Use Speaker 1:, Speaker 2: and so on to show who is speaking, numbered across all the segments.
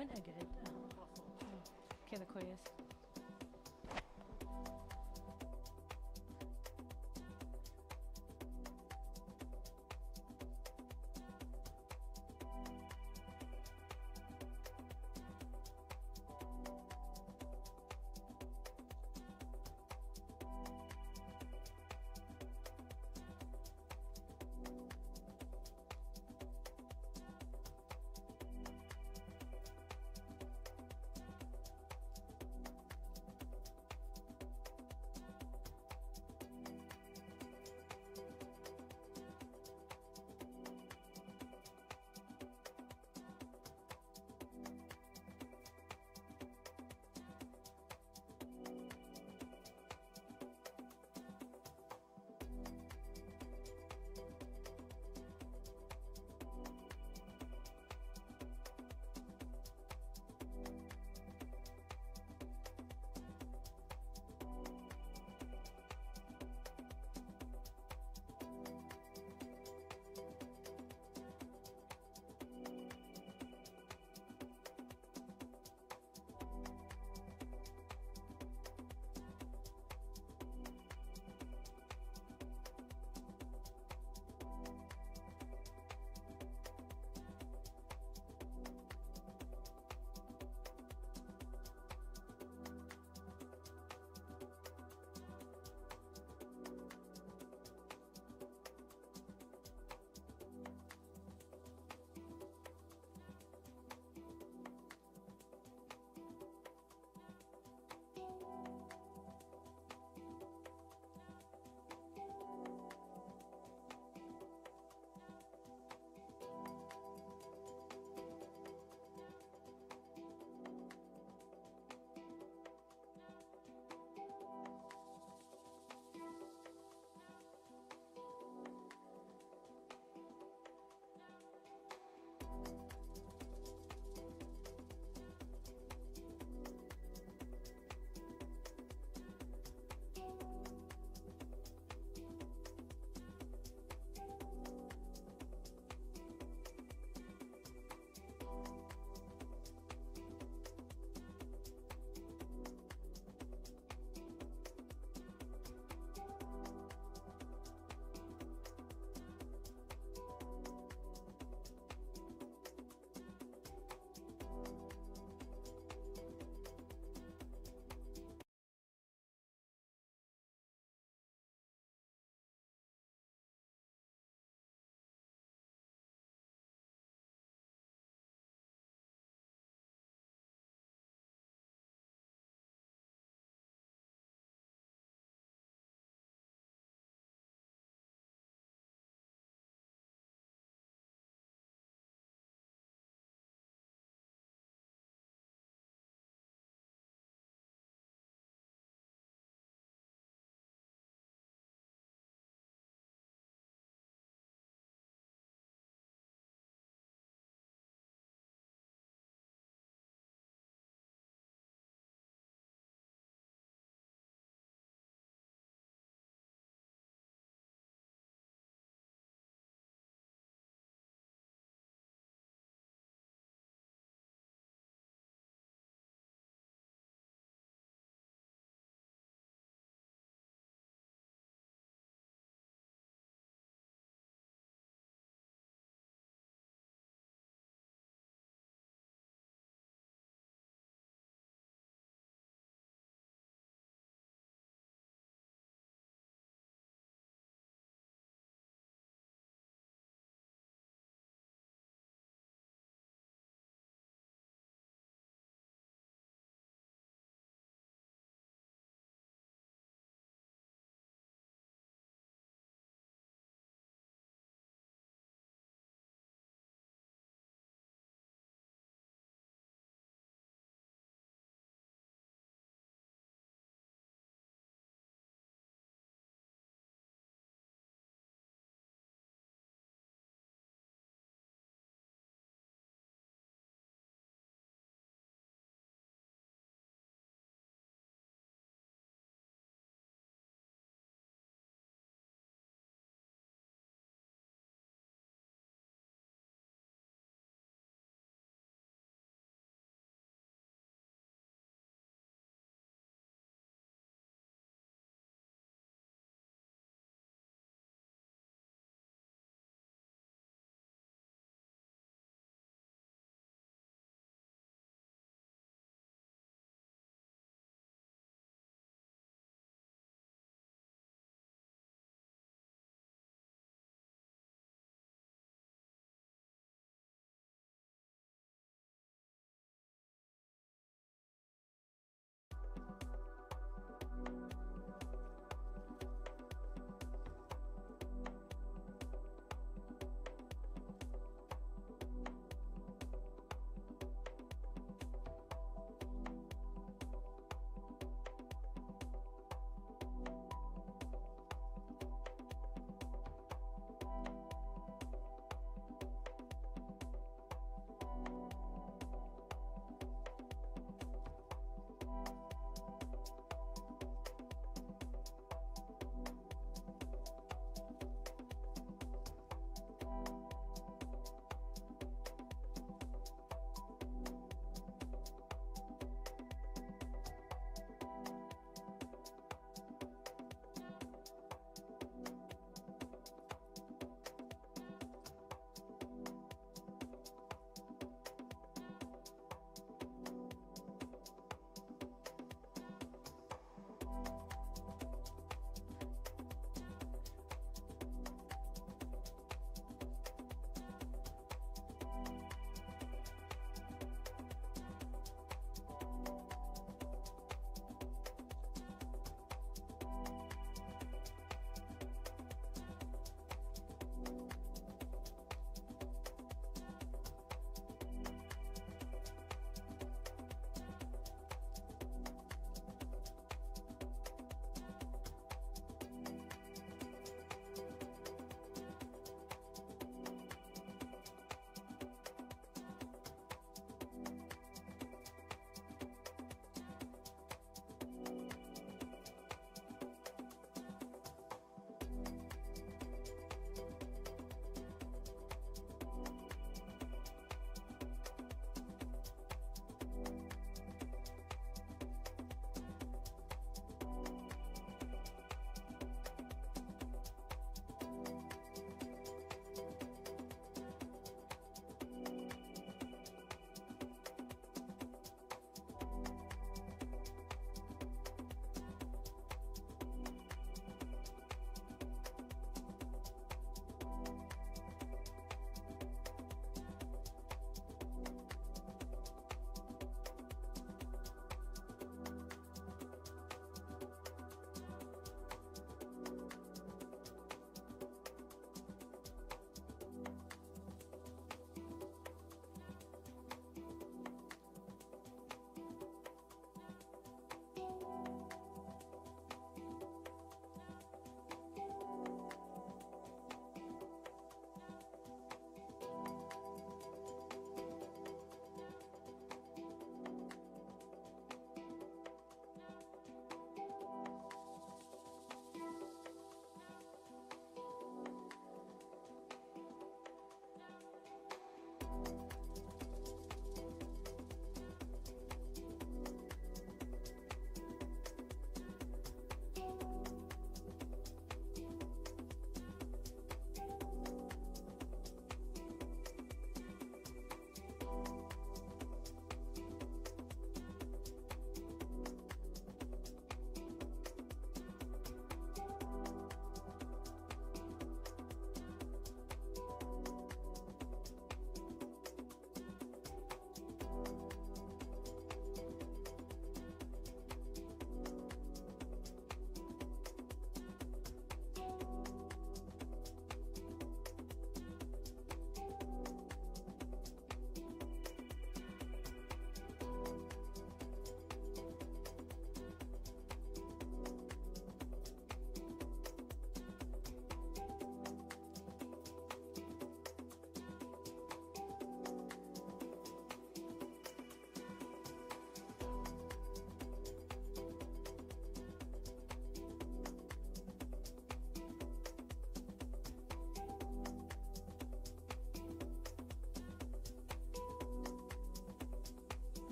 Speaker 1: وين اقعد؟ كذا كويس.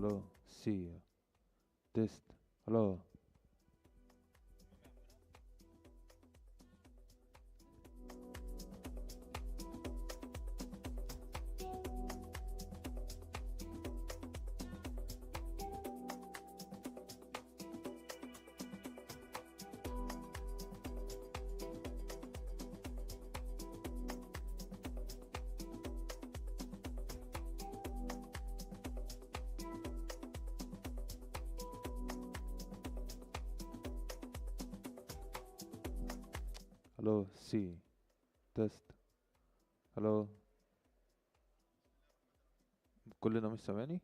Speaker 2: الو سي تيست. الو الو سي تيست. الو كلنا مش سامعني.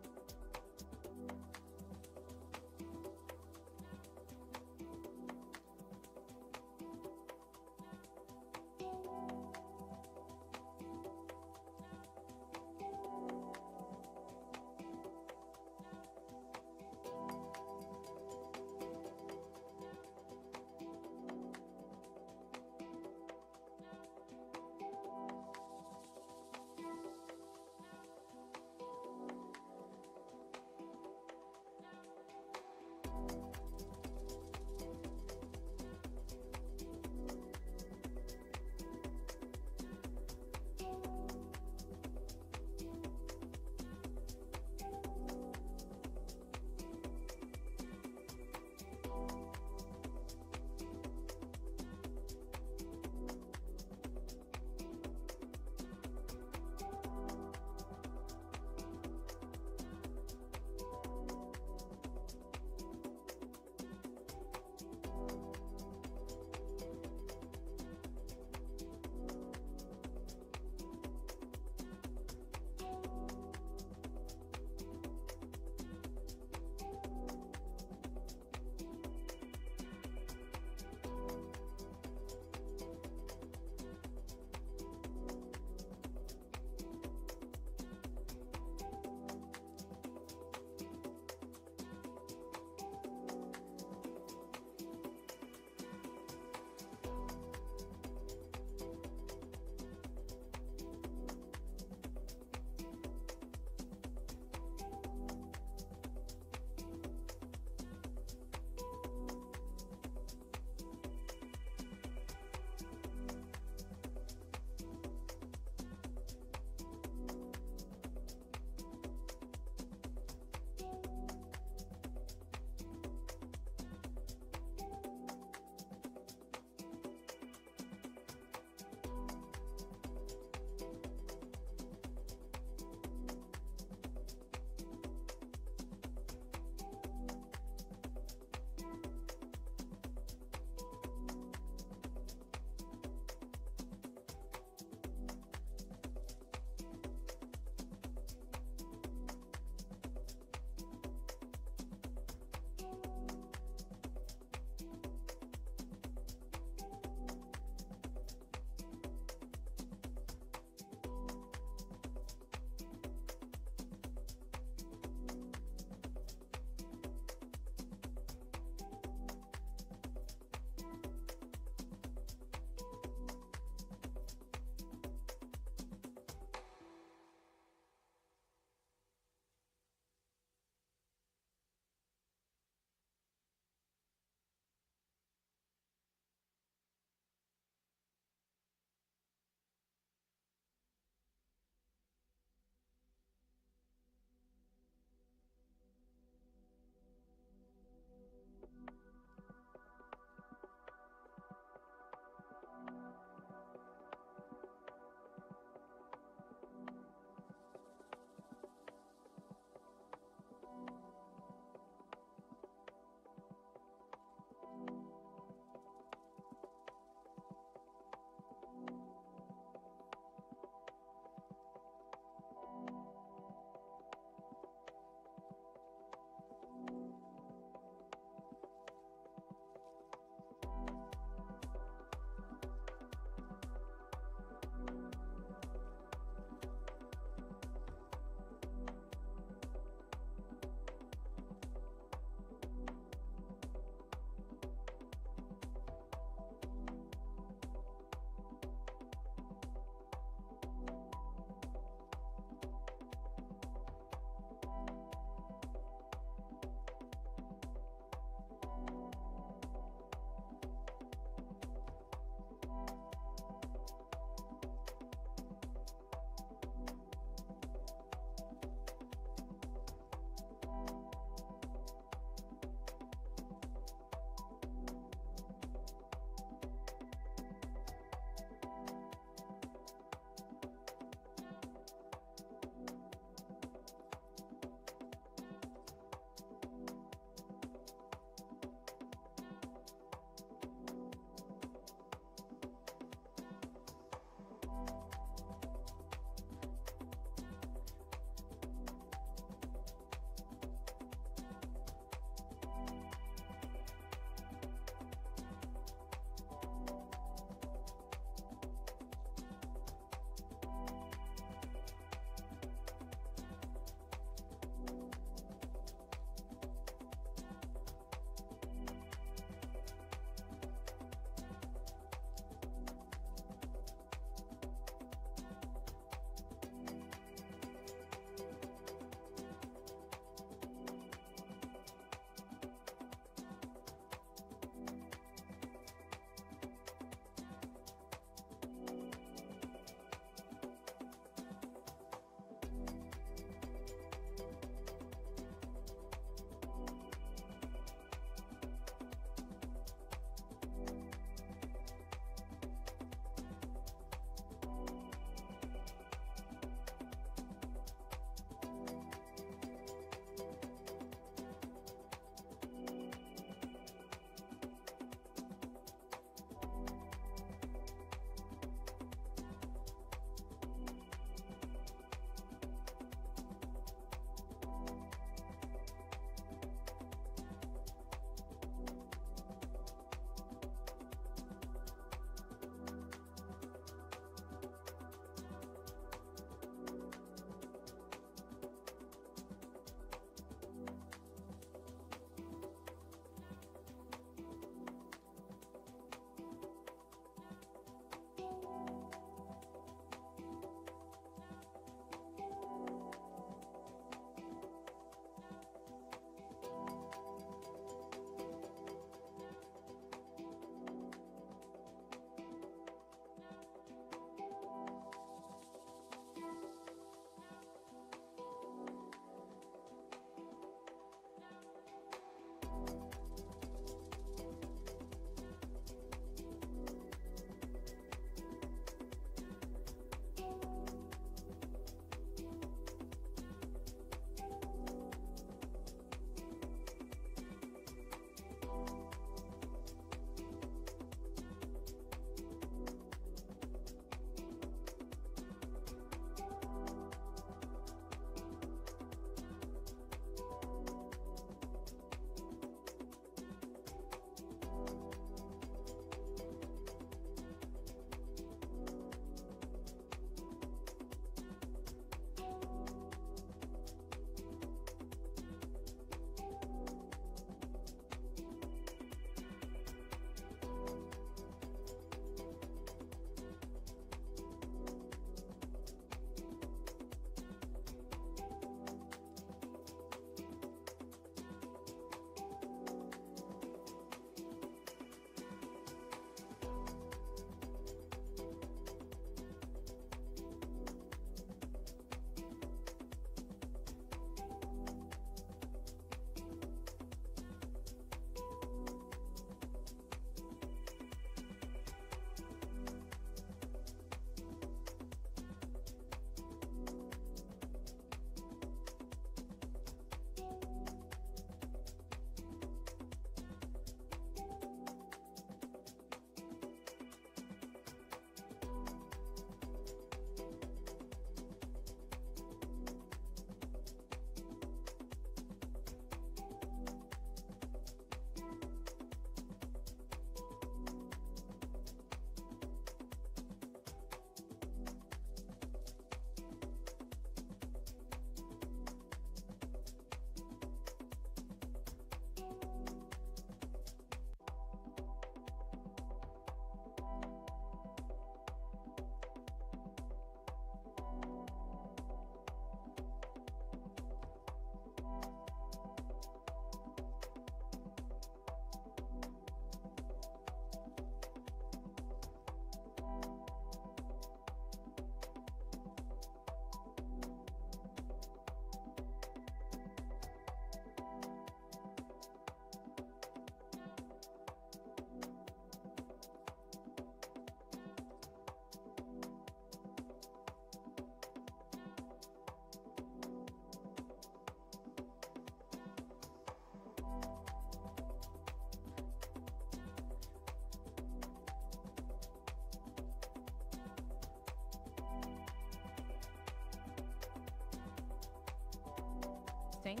Speaker 1: think?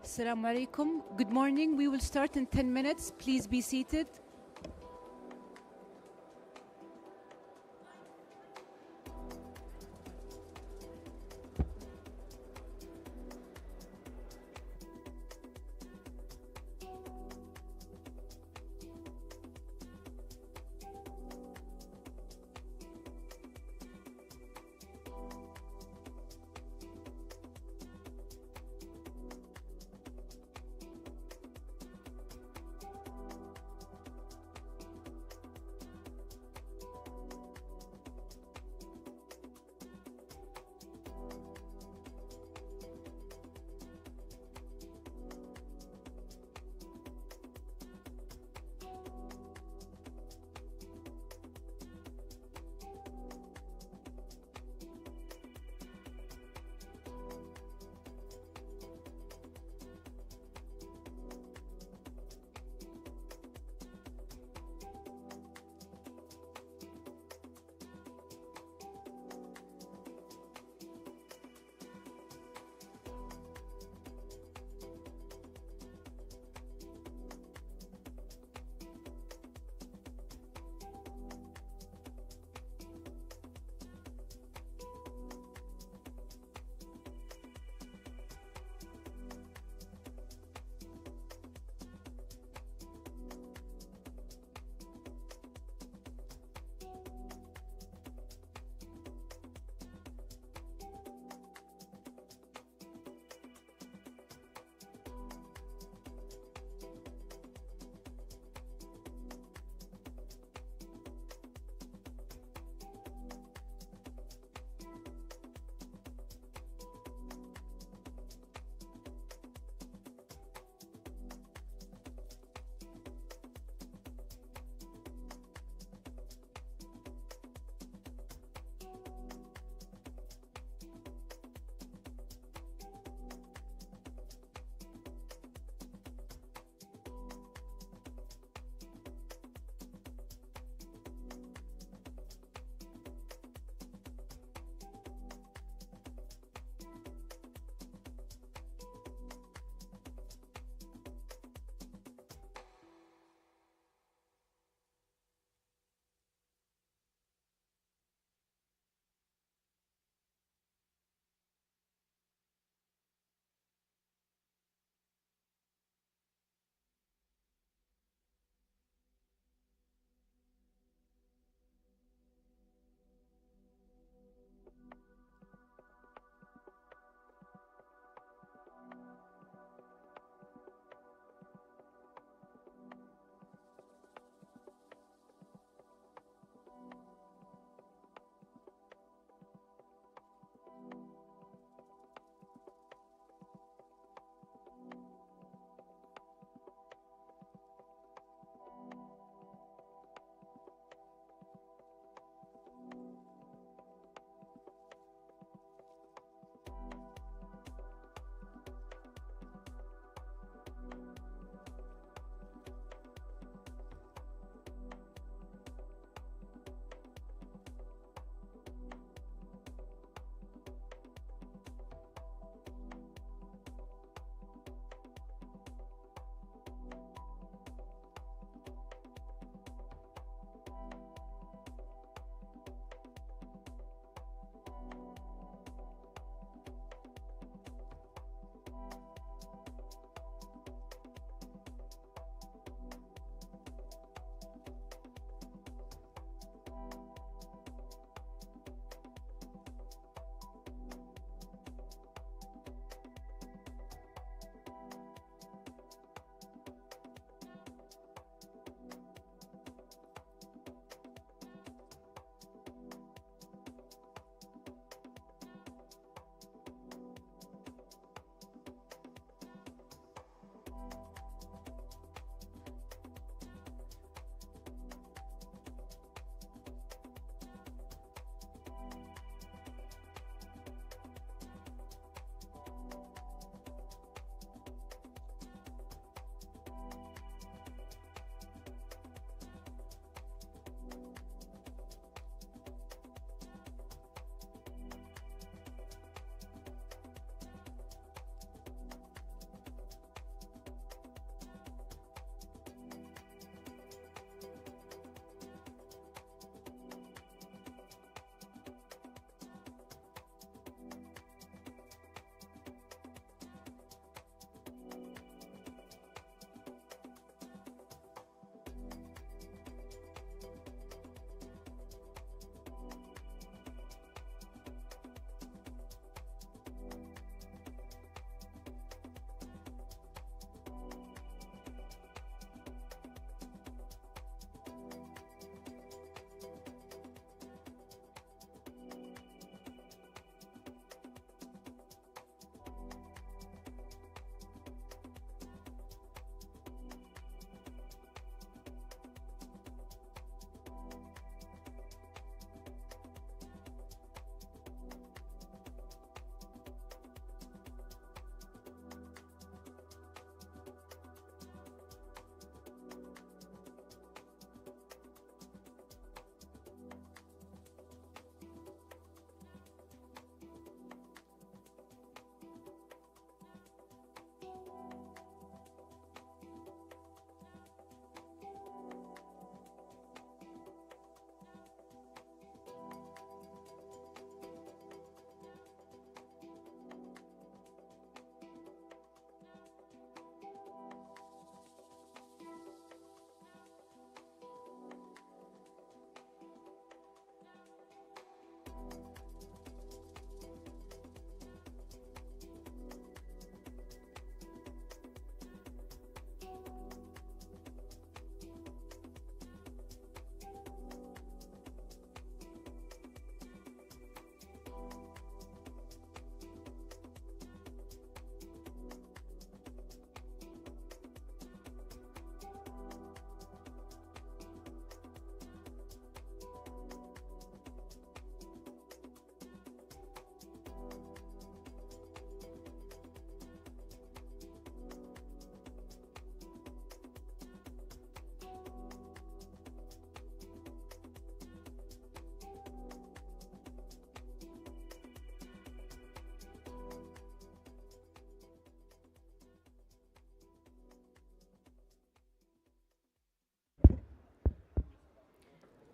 Speaker 3: Assalamu alaikum. Good morning. We will start in 10 minutes. Please be seated.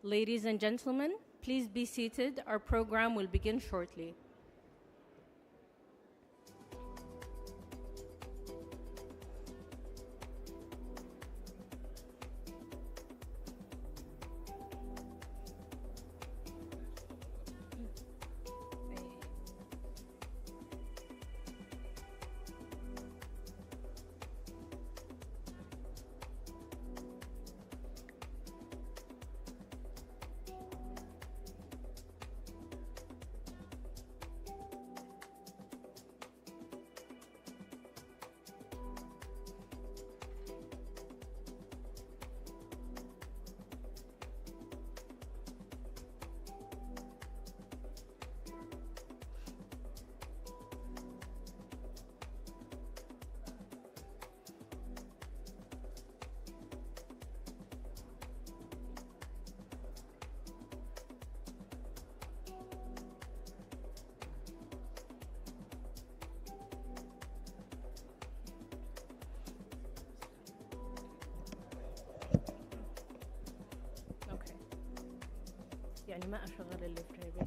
Speaker 1: Ladies and gentlemen, please be seated. Our program will begin shortly. Okay. يعني ما أشغل اللي في جيبي.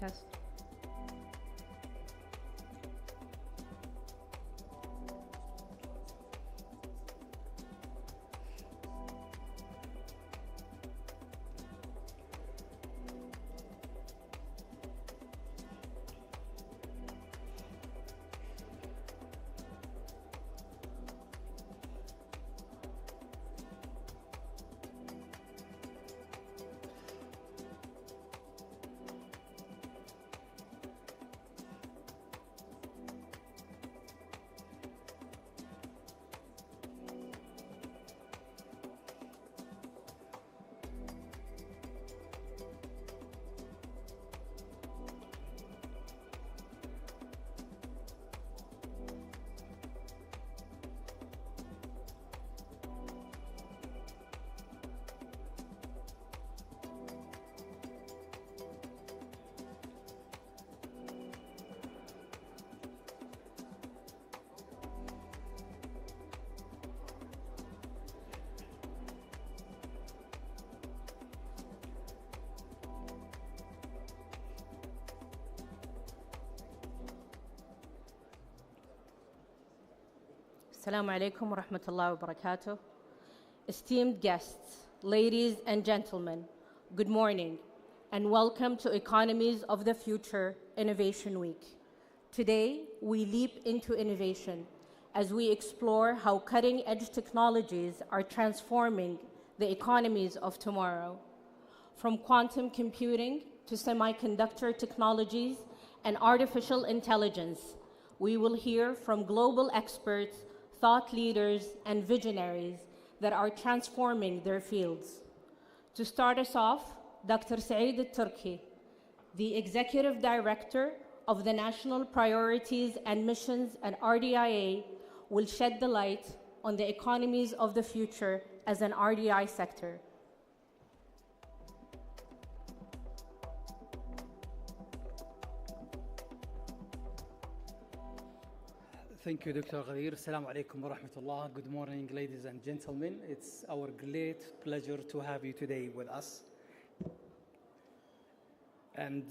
Speaker 1: Test. Assalamu alaikum wa rahmatullahi wa barakatuh. Esteemed guests, ladies and gentlemen, good morning and welcome to Economies of the Future Innovation Week. Today, we leap into innovation as we explore how cutting-edge technologies are transforming the economies of tomorrow. From quantum computing to semiconductor technologies and artificial intelligence, we will hear from global experts, thought leaders, and visionaries that are transforming their fields. To start us off, Dr. Saeed Al-Turki, the Executive Director of the National Priorities and Missions at RDIA, will shed the light on the economies of the future as an RDI sector.
Speaker 4: Thank you, Dr. Ghadir. Assalamu alaikum wa rahmatullah. Good morning, ladies and gentlemen. It's our great pleasure to have you today with us. And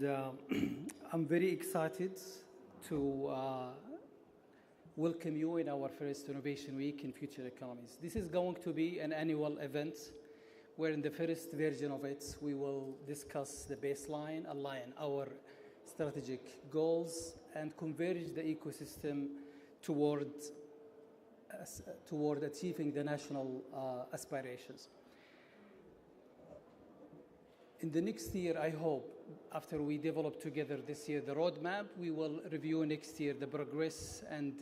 Speaker 4: I'm very excited to welcome you in our first Innovation Week in Future Economies. This is going to be an annual event where in the first version of it, we will discuss the baseline, align our strategic goals, and converge the ecosystem toward achieving the national aspirations. In the next year, I hope, after we develop together this year the roadmap, we will review next year the progress and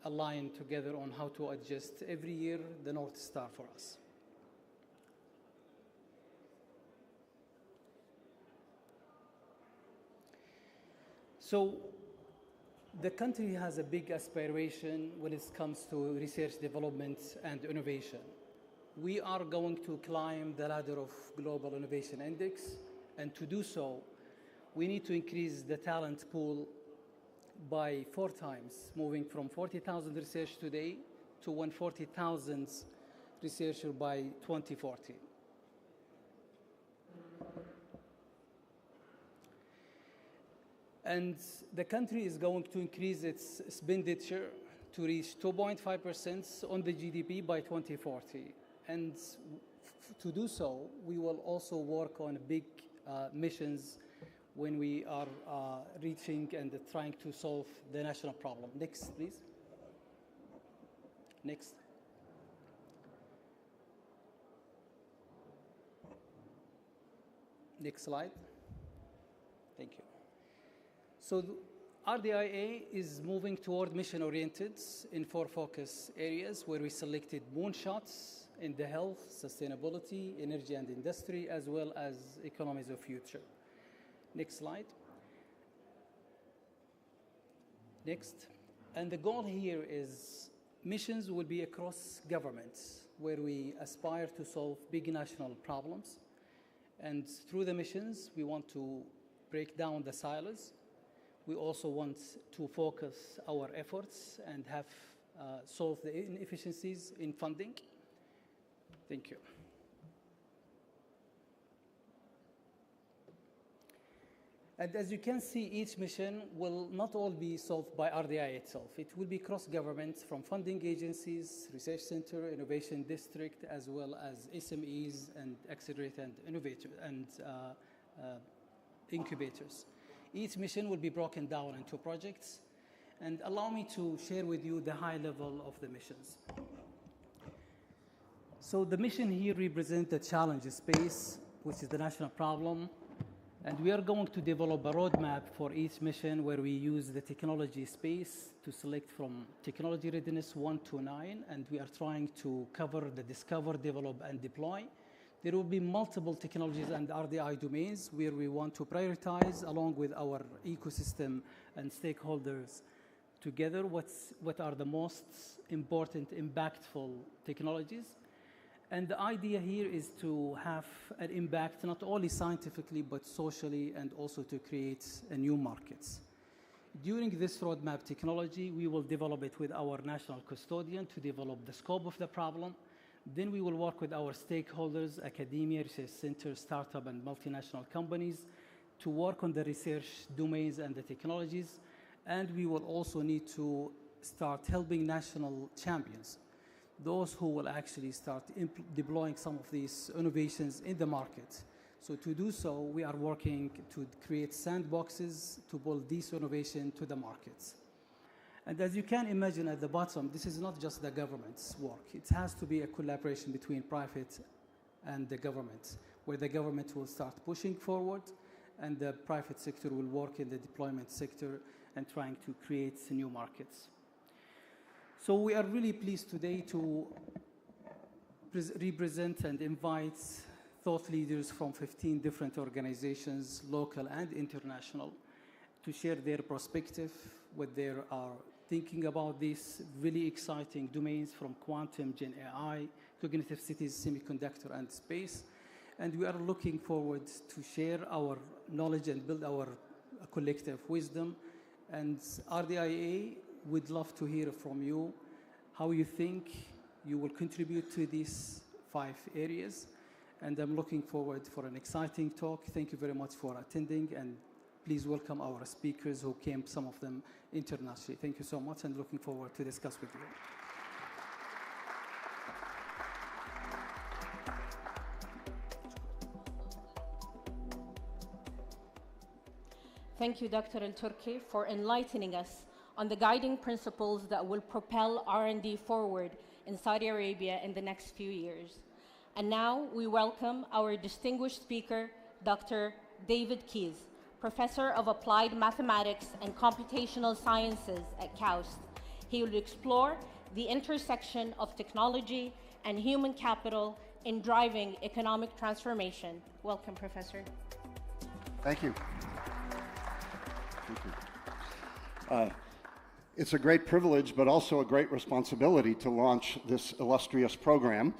Speaker 4: align together on how to adjust every year the North Star for us. So the country has a big aspiration when it comes to research, development, and innovation. We are going to climb the ladder of Global Innovation Index, and to do so, we need to increase the talent pool by 4 times, moving from 40,000 researchers today to 140,000 researchers by 2040. And the country is going to increase its expenditure to reach 2.5% on the GDP by 2040. And to do so, we will also work on big missions when we are reaching and trying to solve the national problem. Next, please. Next. Next slide. Thank you. So RDIA is moving toward mission-oriented in 4 focus areas where we selected moonshots in the health, sustainability, energy and industry, as well as economies of future. Next slide. Next. And the goal here is missions will be across governments where we aspire to solve big national problems. And through the missions, we want to break down the silos. We also want to focus our efforts and have solve the inefficiencies in funding. Thank you. And as you can see, each mission will not all be solved by RDI itself. It will be cross-government from funding agencies, research center, innovation district, as well as SMEs and accelerator and innovator and incubators. Each mission will be broken down into projects. And allow me to share with you the high level of the missions. So the mission here represents the challenge space, which is the national problem. And we are going to develop a roadmap for each mission where we use the technology space to select from technology readiness 1 to 9. And we are trying to cover the discover, develop, and deploy. There will be multiple technologies and RDI domains where we want to prioritize along with our ecosystem and stakeholders together what are the most important, impactful technologies. And the idea here is to have an impact not only scientifically but socially and also to create a new markets. During this roadmap technology, we will develop it with our national custodian to develop the scope of the problem. Then we will work with our stakeholders, academia, research centers, startup, and multinational companies to work on the research domains and the technologies. And we will also need to start helping national champions, those who will actually start deploying some of these innovations in the market. So to do so, we are working to create sandboxes to build this innovation to the markets. And as you can imagine at the bottom, this is not just the government's work. It has to be a collaboration between private and the government, where the government will start pushing forward and the private sector will work in the deployment sector and trying to create new markets. So we are really pleased today to represent and invite thought leaders from 15 different organizations, local and international, to share their perspective, what they are thinking about these really exciting domains from quantum, Gen AI, cognitive cities, semiconductor, and space. And we are looking forward to share our knowledge and build our collective wisdom. And RDIA would love to hear from you how you think you will contribute to these 5 areas. And I'm looking forward for an exciting talk. Thank you very much for attending, and please welcome our speakers who came, some of them internationally. Thank you so much, and looking forward to discuss with you.
Speaker 1: Thank you, Dr. Al-Turki, for enlightening us on the guiding principles that will propel R&D forward in Saudi Arabia in the next few years. And now we welcome our distinguished speaker, Dr. David Keyes, Professor of Applied Mathematics and Computational Sciences at KAUST. He will explore the intersection of technology and human capital in driving economic transformation. Welcome, Professor.
Speaker 5: Thank you. It's a great privilege, but also a great responsibility to launch this illustrious program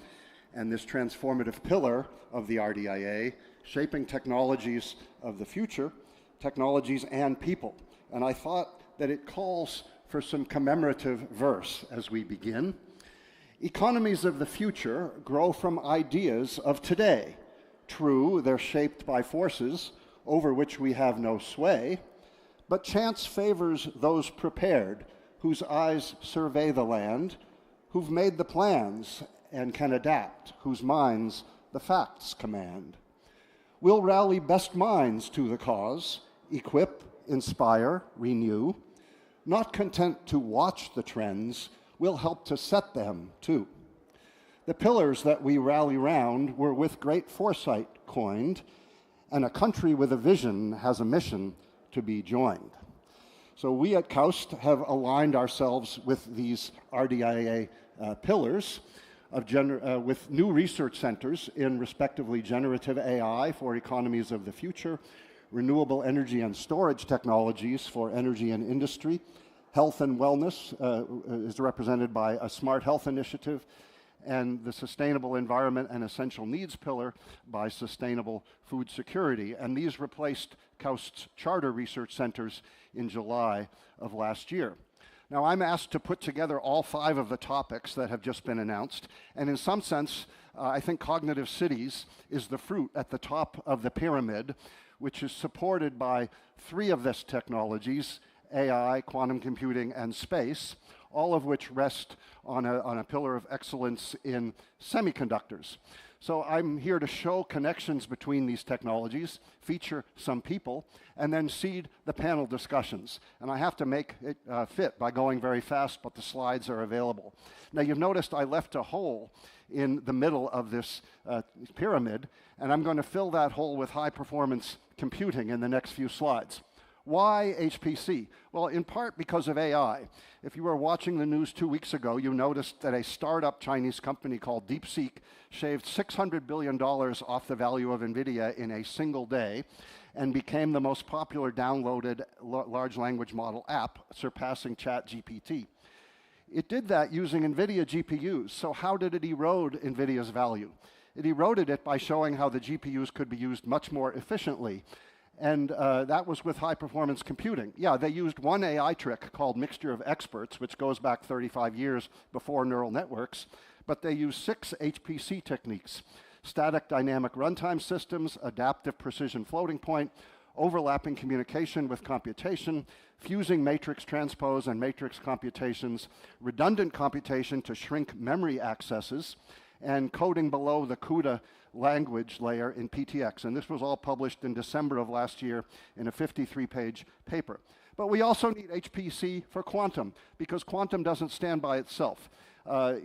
Speaker 5: and this transformative pillar of the RDIA, shaping technologies of the future, technologies and people. And I thought that it calls for some commemorative verse as we begin. Economies of the future grow from ideas of today. True, they're shaped by forces over which we have no sway, but chance favors those prepared, whose eyes survey the land, who've made the plans and can adapt, whose minds the facts command. We'll rally best minds to the cause, equip, inspire, renew. Not content to watch the trends, we'll help to set them too. The pillars that we rally round were with great foresight coined, and a country with a vision has a mission to be joined. So we at KAUST have aligned ourselves with these RDIA pillars with new research centers in respectively generative AI for economies of the future, renewable energy and storage technologies for energy and industry, health and wellness is represented by a smart health initiative, and the sustainable environment and essential needs pillar by sustainable food security. And these replaced KAUST's charter research centers in July of last year. Now, I'm asked to put together all 5 of the topics that have just been announced, and in some sense, I think cognitive cities is the fruit at the top of the pyramid, which is supported by 3 of these technologies, AI, quantum computing, and space, all of which rest on a pillar of excellence in semiconductors. So I'm here to show connections between these technologies, feature some people, and then seed the panel discussions. And I have to make it fit by going very fast, but the slides are available. Now, you've noticed I left a hole in the middle of this pyramid, and I'm going to fill that hole with high-performance computing in the next few slides. Why HPC? Well, in part because of AI. If you were watching the news 2 weeks ago, you noticed that a startup Chinese company called DeepSeek shaved $600 billion off the value of NVIDIA in a single day and became the most popular downloaded large language model app, surpassing ChatGPT. It did that using NVIDIA GPUs. So how did it erode NVIDIA's value? It eroded it by showing how the GPUs could be used much more efficiently. And that was with high-performance computing. Yeah, they used one AI trick called mixture of experts, which goes back 35 years before neural networks, but they used 6 HPC techniques: static dynamic runtime systems, adaptive precision floating point, overlapping communication with computation, fusing matrix transpose and matrix computations, redundant computation to shrink memory accesses, and coding below the CUDA language layer in PTX. And this was all published in December of last year in a 53-page paper. But we also need HPC for quantum, because quantum doesn't stand by itself.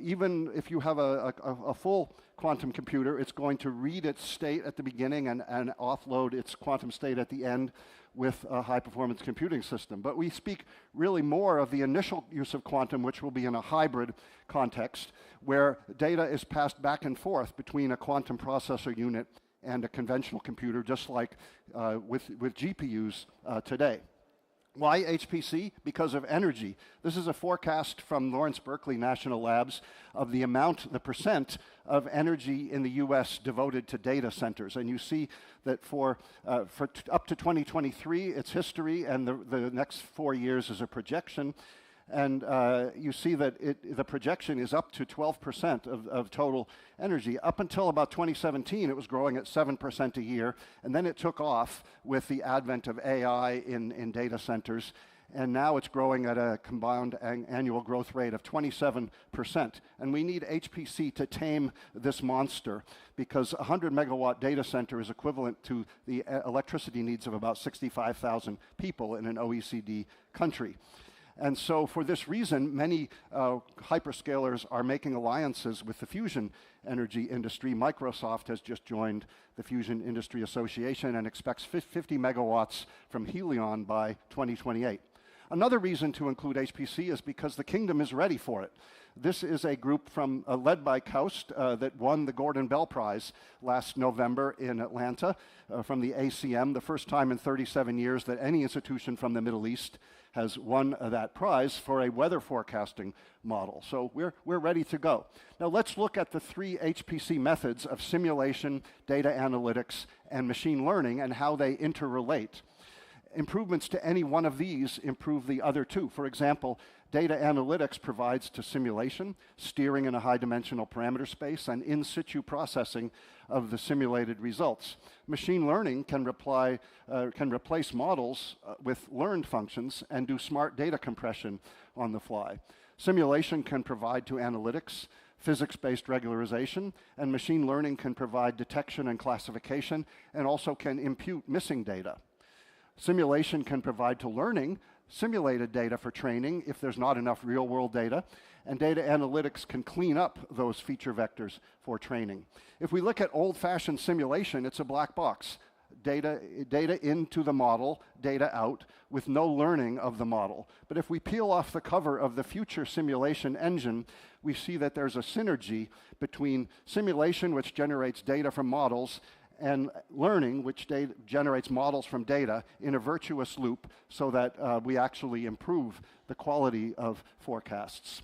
Speaker 5: Even if you have a full quantum computer, it's going to read its state at the beginning and offload its quantum state at the end with a high-performance computing system. But we speak really more of the initial use of quantum, which will be in a hybrid context, where data is passed back and forth between a quantum processor unit and a conventional computer, just like with GPUs today. Why HPC? Because of energy. This is a forecast from Lawrence Berkeley National Labs of the amount, the percent of energy in the US devoted to data centers. And you see that for up to 2023, it's history, and the next 4 years is a projection. And you see that the projection is up to 12% of total energy. Up until about 2017, it was growing at 7% a year, and then it took off with the advent of AI in data centers, and now it's growing at a combined annual growth rate of 27%. And we need HPC to tame this monster, because a 100 megawatt data center is equivalent to the electricity needs of about 65,000 people in an OECD country. And so for this reason, many hyperscalers are making alliances with the fusion energy industry. Microsoft has just joined the Fusion Industry Association and expects 50 megawatts from Helion by 2028. Another reason to include HPC is because the kingdom is ready for it. This is a group from, led by KAUST that won the Gordon Bell Prize last November in Atlanta from the ACM, the first time in 37 years that any institution from the Middle East has won that prize for a weather forecasting model. So we're ready to go. Now let's look at the 3 HPC methods of simulation, data analytics, and machine learning and how they interrelate. Improvements to any one of these improve the other 2. For example, data analytics provides to simulation, steering in a high-dimensional parameter space, and in-situ processing of the simulated results. Machine learning can replace models with learned functions and do smart data compression on the fly. Simulation can provide to analytics physics-based regularization, and machine learning can provide detection and classification, and also can impute missing data. Simulation can provide to learning simulated data for training if there's not enough real-world data, and data analytics can clean up those feature vectors for training. If we look at old-fashioned simulation, it's a black box. Data into the model, data out, with no learning of the model. But if we peel off the cover of the future simulation engine, we see that there's a synergy between simulation, which generates data from models, and learning, which generates models from data in a virtuous loop so that we actually improve the quality of forecasts.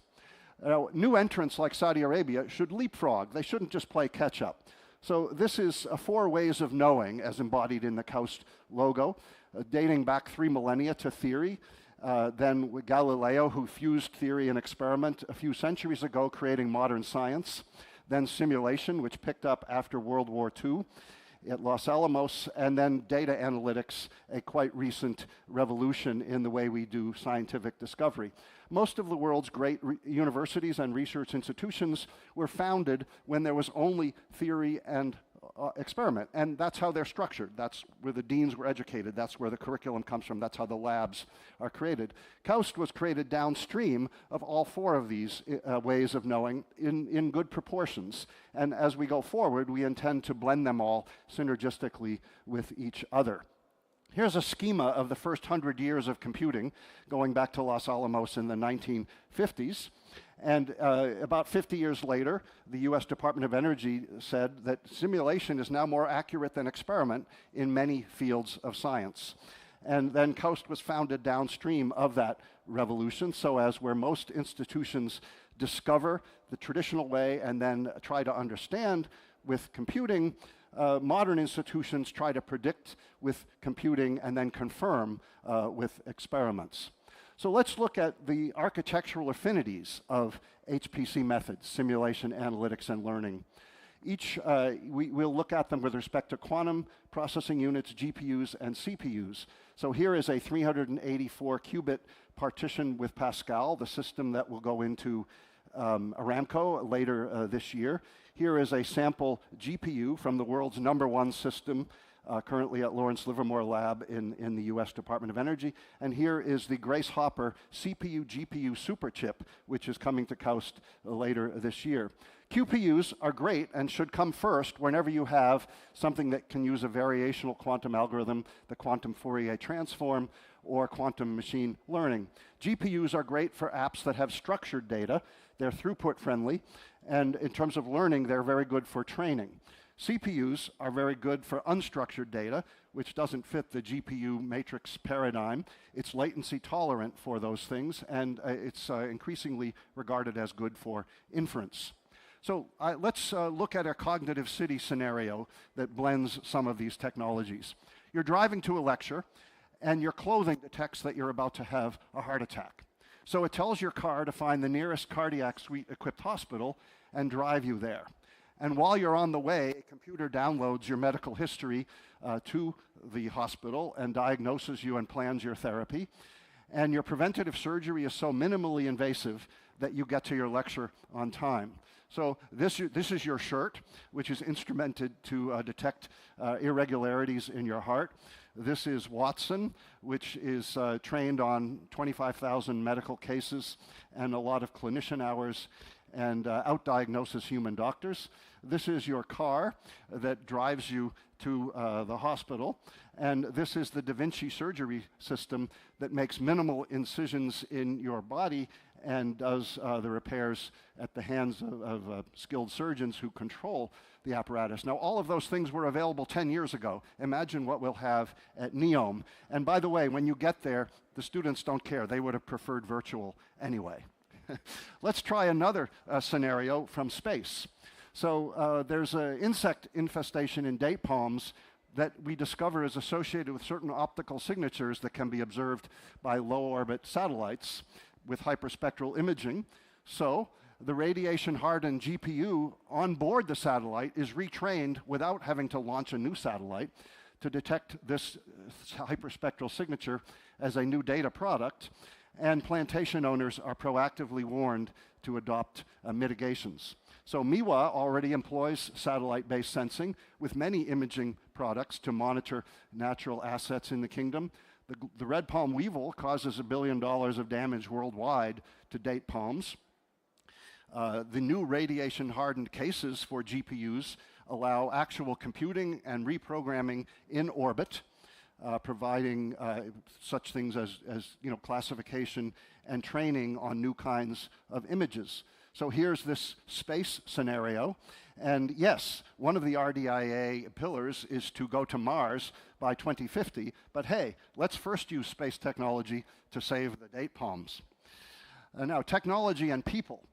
Speaker 5: New entrants like Saudi Arabia should leapfrog. They shouldn't just play catch-up. So this is 4 ways of knowing, as embodied in the KAUST logo, dating back 3 millennia to theory. Then with Galileo, who fused theory and experiment a few centuries ago, creating modern science. Then simulation, which picked up after World War II at Los Alamos, and then data analytics, a quite recent revolution in the way we do scientific discovery. Most of the world's great universities and research institutions were founded when there was only theory and experiment, and that's how they're structured. That's where the deans were educated. That's where the curriculum comes from. That's how the labs are created. KAUST was created downstream of all 4 of these ways of knowing in good proportions. And as we go forward, we intend to blend them all synergistically with each other. Here's a schema of the first 100 years of computing, going back to Los Alamos in the 1950s. And about 50 years later, the US Department of Energy said that simulation is now more accurate than experiment in many fields of science. And then KAUST was founded downstream of that revolution, so as where most institutions discover the traditional way and then try to understand with computing, modern institutions try to predict with computing and then confirm with experiments. So let's look at the architectural affinities of HPC methods, simulation, analytics, and learning. We'll look at them with respect to quantum processing units, GPUs, and CPUs. So here is a 384 qubit partition with Pascal, the system that will go into Aramco later this year. Here is a sample GPU from the world's #1 system, currently at Lawrence Livermore Lab in the US Department of Energy. And here is the Grace Hopper CPU-GPU superchip, which is coming to KAUST later this year. QPUs are great and should come first whenever you have something that can use a variational quantum algorithm, the quantum Fourier transform, or quantum machine learning. GPUs are great for apps that have structured data. They're throughput friendly, and in terms of learning, they're very good for training. CPUs are very good for unstructured data, which doesn't fit the GPU matrix paradigm. It's latency tolerant for those things, and it's increasingly regarded as good for inference. So let's look at a cognitive city scenario that blends some of these technologies. You're driving to a lecture, and your clothing detects that you're about to have a heart attack. So it tells your car to find the nearest cardiac suite-equipped hospital and drive you there. And while you're on the way, a computer downloads your medical history to the hospital and diagnoses you and plans your therapy. And your preventative surgery is so minimally invasive that you get to your lecture on time. So this is your shirt, which is instrumented to detect irregularities in your heart. This is Watson, which is trained on 25,000 medical cases and a lot of clinician hours and outdiagnoses human doctors. This is your car that drives you to the hospital. And this is the Da Vinci surgery system that makes minimal incisions in your body and does the repairs at the hands of skilled surgeons who control the apparatus. Now, all of those things were available 10 years ago. Imagine what we'll have at NEOM. And by the way, when you get there, the students don't care. They would have preferred virtual anyway. Let's try another scenario from space. So there's an insect infestation in date palms that we discover is associated with certain optical signatures that can be observed by low-orbit satellites with hyperspectral imaging. So the radiation-hardened GPU on board the satellite is retrained without having to launch a new satellite to detect this hyperspectral signature as a new data product, and plantation owners are proactively warned to adopt mitigations. So MIWA already employs satellite-based sensing with many imaging products to monitor natural assets in the kingdom. The red palm weevil causes $1 billion of damage worldwide to date palms. The new radiation-hardened cases for GPUs allow actual computing and reprogramming in orbit, providing such things as classification and training on new kinds of images. So here's this space scenario. And yes, one of the RDIA pillars is to go to Mars by 2050. But hey, let's first use space technology to save the date palms. Now, technology and people.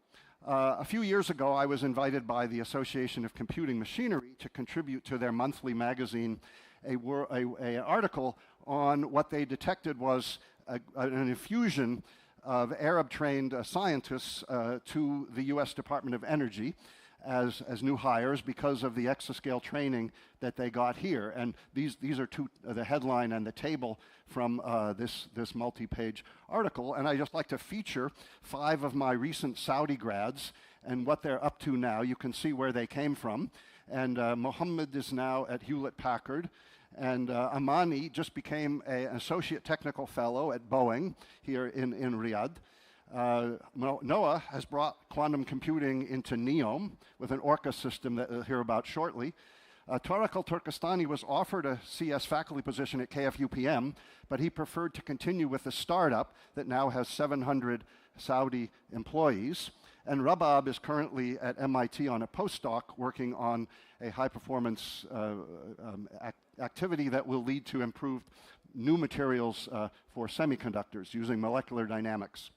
Speaker 5: A few years ago, I was invited by the Association of Computing Machinery to contribute to their monthly magazine an article on what they detected was an infusion of Arab-trained scientists to the US Department of Energy as new hires because of the exascale training that they got here. And these are the headline and the table from this multi-page article. And I just like to feature 5 of my recent Saudi grads and what they're up to now. You can see where they came from. And Mohammed is now at Hewlett-Packard. And Amani just became an associate technical fellow at Boeing here in Riyadh. Noah has brought quantum computing into NEOM with an Orca system that we'll hear about shortly. Tariq al-Turkestani was offered a CS faculty position at KFUPM, but he preferred to continue with the startup that now has 700 Saudi employees. And Rabab is currently at MIT on a postdoc working on a high-performance activity that will lead to improved new materials for semiconductors using molecular dynamics.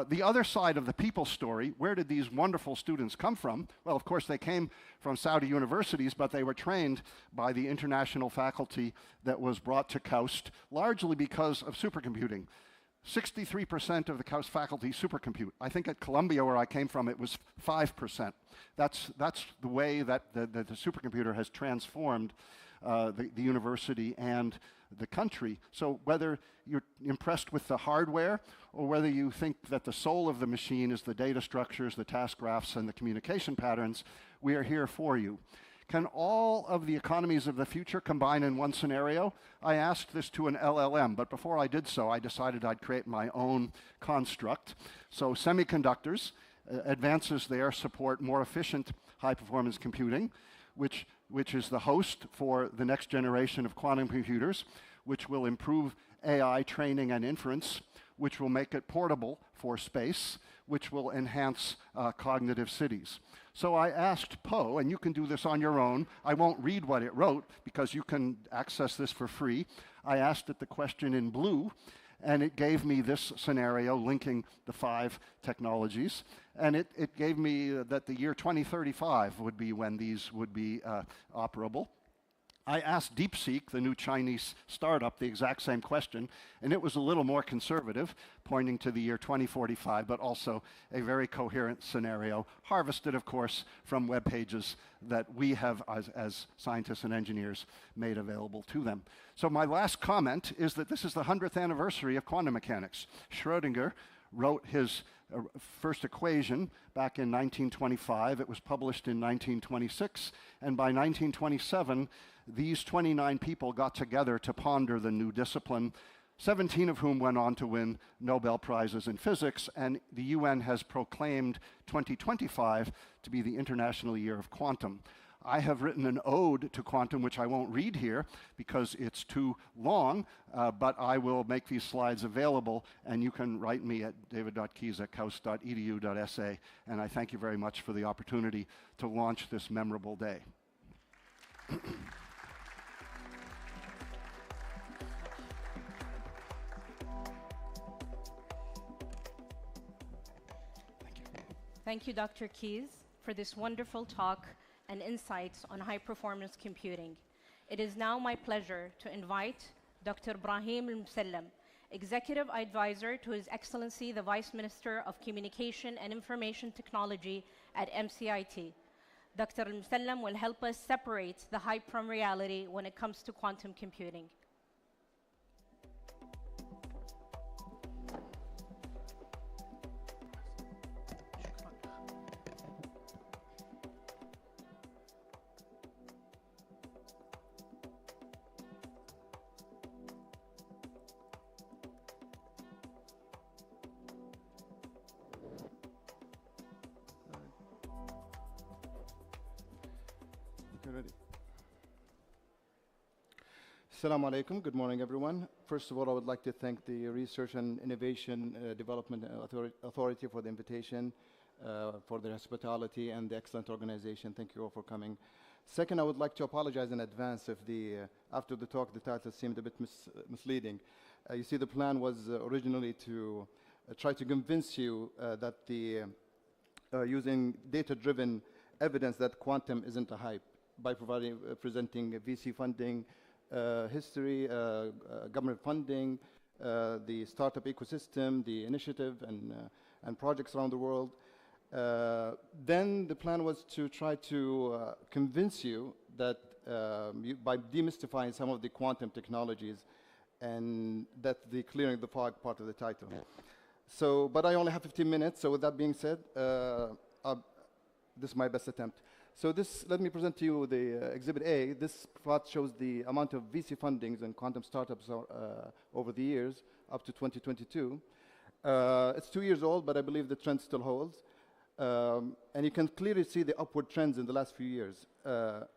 Speaker 5: The other side of the people story, where did these wonderful students come from? Well, of course, they came from Saudi universities, but they were trained by the international faculty that was brought to KAUST, largely because of supercomputing. 63% of the KAUST faculty supercompute. I think at Columbia, where I came from, it was 5%. That's the way that the supercomputer has transformed the university and the country. So whether you're impressed with the hardware or whether you think that the soul of the machine is the data structures, the task graphs, and the communication patterns, we are here for you. Can all of the economies of the future combine in one scenario? I asked this to an LLM, but before I did so, I decided I'd create my own construct. So semiconductors, advances there support more efficient high-performance computing, which is the host for the next generation of quantum computers, which will improve AI training and inference, which will make it portable for space, which will enhance cognitive cities. So I asked Poe, and you can do this on your own. I won't read what it wrote because you can access this for free. I asked it the question in blue, and it gave me this scenario linking the 5 technologies. And it gave me that the year 2035 would be when these would be operable. I asked DeepSeek, the new Chinese startup, the exact same question, and it was a little more conservative, pointing to the year 2045, but also a very coherent scenario, harvested, of course, from web pages that we have, as scientists and engineers, made available to them. So my last comment is that this is the 100th anniversary of quantum mechanics. Schrödinger wrote his first equation back in 1925. It was published in 1926, and by 1927, these 29 people got together to ponder the new discipline, 17 of whom went on to win Nobel Prizes in physics, and the UN has proclaimed 2025 to be the International Year of Quantum. I have written an ode to quantum, which I won't read here because it's too long, but I will make these slides available, and you can write me at david.keys@kaus.edu.sa, and I thank you very much for the opportunity to launch this memorable day.
Speaker 1: Thank you, Dr. Keys, for this wonderful talk and insights on high-performance computing. It is now my pleasure to invite Dr. Ibrahim Al-Musallam, Executive Advisor to His Excellency, the Vice Minister of Communication and Information Technology at MCIT. Dr. Al-Musallam will help us separate the hype from reality when it comes to quantum computing.
Speaker 6: Ready. Assalamu alaikum. Good morning, everyone. First of all, I would like to thank the Research and Innovation Development Authority for the invitation, for their hospitality, and the excellent organization. Thank you all for coming. Second, I would like to apologize in advance if after the talk the title seemed a bit misleading. You see, the plan was originally to try to convince you that using data-driven evidence that quantum isn't a hype, by presenting VC funding, history, government funding, the startup ecosystem, the initiative, and projects around the world. Then the plan was to try to convince you that by demystifying some of the quantum technologies, and that the clearing the fog part of the title. So, but I only have 15 minutes, so with that being said, this is my best attempt. So let me present to you the Exhibit A. This plot shows the amount of VC fundings and quantum startups over the years, up to 2022. It's 2 years old, but I believe the trend still holds. And you can clearly see the upward trends in the last few years.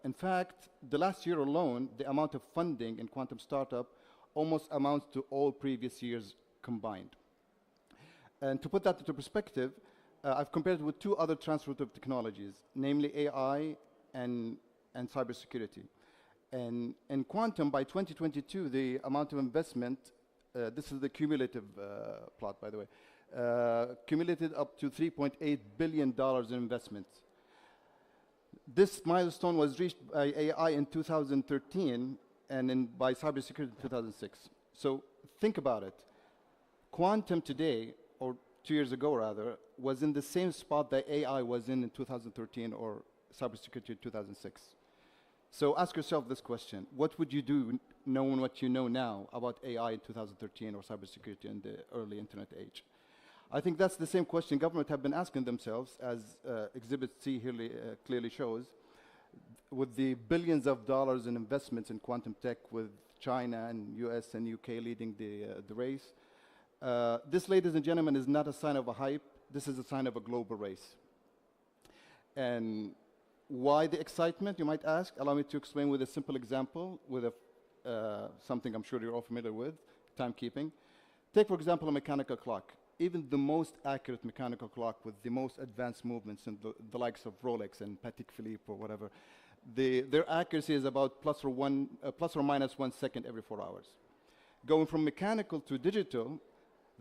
Speaker 6: In fact, the last year alone, the amount of funding in quantum startup almost amounts to all previous years combined. And to put that into perspective, I've compared it with two other transformative technologies, namely AI and cybersecurity. And in quantum, by 2022, the amount of investment, this is the cumulative plot, by the way, cumulated up to $3.8 billion in investments. This milestone was reached by AI in 2013 and by cybersecurity in 2006. So think about it. Quantum today, or 2 years ago rather, was in the same spot that AI was in 2013 or cybersecurity in 2006. So ask yourself this question: what would you do knowing what you know now about AI in 2013 or cybersecurity in the early internet age? I think that's the same question government have been asking themselves, as Exhibit C here clearly shows, with the billions of dollars in investments in quantum tech, with China and US and UK leading the race. This, ladies and gentlemen, is not a sign of a hype. This is a sign of a global race. And why the excitement, you might ask? Allow me to explain with a simple example, with something I'm sure you're all familiar with, timekeeping. Take, for example, a mechanical clock. Even the most accurate mechanical clock with the most advanced movements in the likes of Rolex and Patek Philippe or whatever, their accuracy is about plus or minus 1 second every 4 hours. Going from mechanical to digital,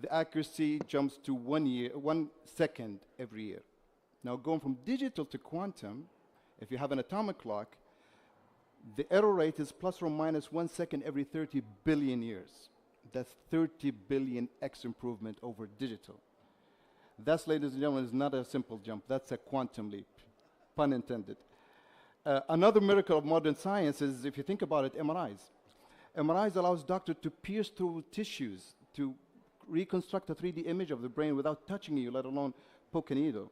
Speaker 6: the accuracy jumps to 1 second every year. Now, going from digital to quantum, if you have an atomic clock, The error rate is plus or minus 1 second every 30 billion years. That's 30 billion X improvement over digital. That's, ladies and gentlemen, is not a simple jump. That's a quantum leap, pun intended. Another miracle of modern science is, if you think about it, MRIs. MRIs allows doctor to pierce through tissues to reconstruct a 3D image of the brain without touching you, let alone poke a needle.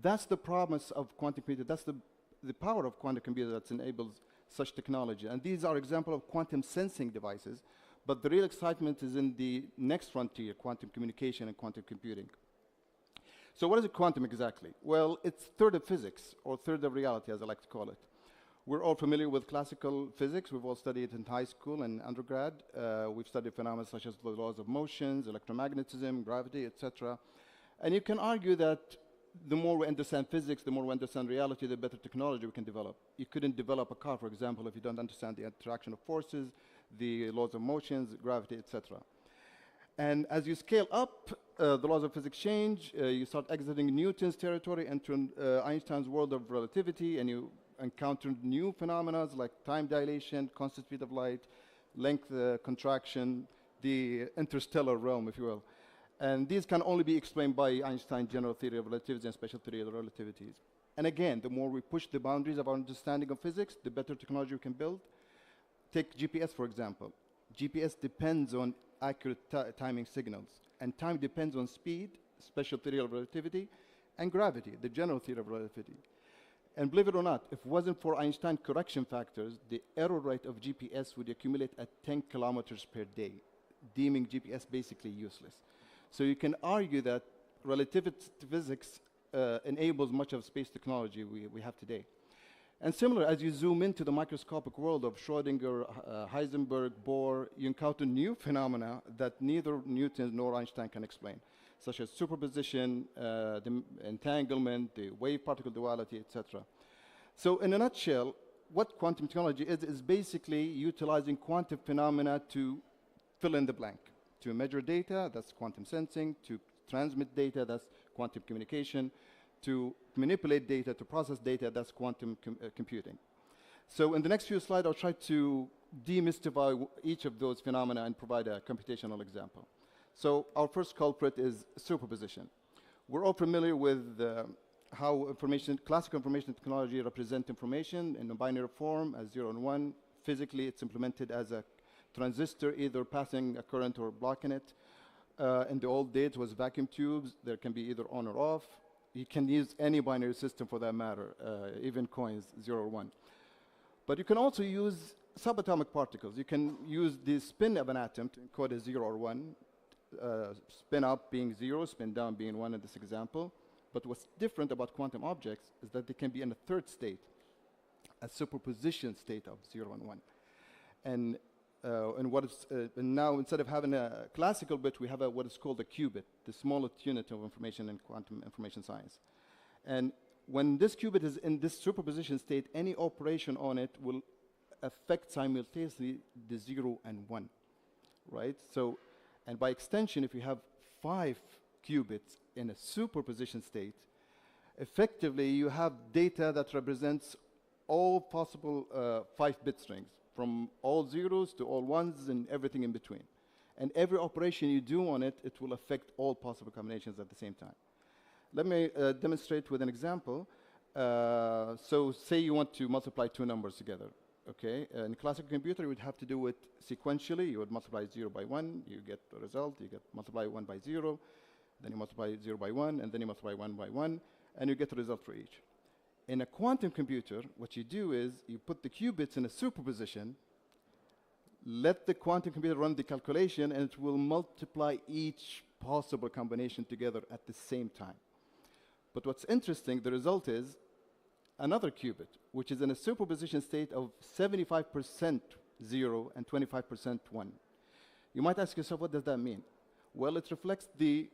Speaker 6: That's the promise of quantum computing. That's the power of quantum computer that enables such technology. And these are examples of quantum sensing devices, but the real excitement is in the next frontier, quantum communication and quantum computing. So what is a quantum exactly? Well, it's third of physics, or third of reality, as I like to call it. We're all familiar with classical physics. We've all studied it in high school and undergrad. We've studied phenomena such as the laws of motions, electromagnetism, gravity, etc. And you can argue that the more we understand physics, the more we understand reality, the better technology we can develop. You couldn't develop a car, for example, if you don't understand the interaction of forces, the laws of motions, gravity, etc. And as you scale up, the laws of physics change. You start exiting Newton's territory, entering Einstein's world of relativity, and you encounter new phenomena like time dilation, constant speed of light, length contraction, the interstellar realm, if you will. And these can only be explained by Einstein's general theory of relativity and special theory of relativities. And again, the more we push the boundaries of our understanding of physics, the better technology we can build. Take GPS, for example. GPS depends on accurate timing signals, and time depends on speed, special theory of relativity, and gravity, the general theory of relativity. And believe it or not, if it wasn't for Einstein correction factors, the error rate of GPS would accumulate at 10 kilometers per day, deeming GPS basically useless. So you can argue that relativity physics enables much of space technology we have today. And similar, as you zoom into the microscopic world of Schrödinger, Heisenberg, Bohr, you encounter new phenomena that neither Newton nor Einstein can explain, such as superposition, the entanglement, the wave-particle duality, etc. So in a nutshell, what quantum technology is basically utilizing quantum phenomena to fill in the blank. To measure data, that's quantum sensing. To transmit data, that's quantum communication. To manipulate data, to process data, that's quantum computing. So in the next few slides, I'll try to demystify each of those phenomena and provide a computational example. So our first culprit is superposition. We're all familiar with how classical information technology represents information in a binary form as 0 and 1. Physically, it's implemented as a transistor, either passing a current or blocking it. In the old days, it was vacuum tubes. There can be either on or off. You can use any binary system for that matter, even coins, 0 or 1. But you can also use subatomic particles. You can use the spin of an atom to encode as 0 or 1, spin up being 0, spin down being 1 in this example. But what's different about quantum objects is that they can be in a third state, a superposition state of 0 and 1. And now, instead of having a classical bit, we have what is called a qubit, the smallest unit of information in quantum information science. And when this qubit is in this superposition state, any operation on it will affect simultaneously the 0 and 1, right? So, and by extension, if you have 5 qubits in a superposition state, effectively you have data that represents all possible 5-bit strings, from all zeros to all ones and everything in between. And every operation you do on it, it will affect all possible combinations at the same time. Let me demonstrate with an example. So say you want to multiply 2 numbers together. Okay, in a classical computer, you would have to do it sequentially. You would multiply 0 by 1, you get the result. You get multiply 1 by 0, then you multiply 0 by 1, and then you multiply 1 by 1, and you get the result for each. In a quantum computer, what you do is you put the qubits in a superposition, let the quantum computer run the calculation, and it will multiply each possible combination together at the same time. But what's interesting, the result is another qubit, which is in a superposition state of 75% 0 and 25% 1. You might ask yourself, what does that mean? Well, it reflects the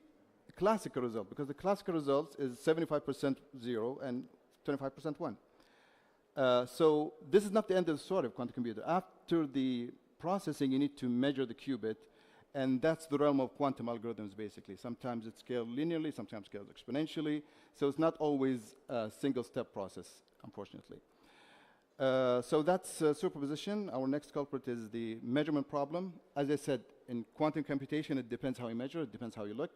Speaker 6: classical result, because the classical result is 75% 0 and 25% 1. So this is not the end of the story of quantum computer. After the processing, you need to measure the qubit, and that's the realm of quantum algorithms, basically. Sometimes it's scaled linearly, sometimes scaled exponentially, so it's not always a single-step process, unfortunately. So that's superposition. Our next culprit is the measurement problem. As I said, in quantum computation, it depends how you measure, it depends how you look.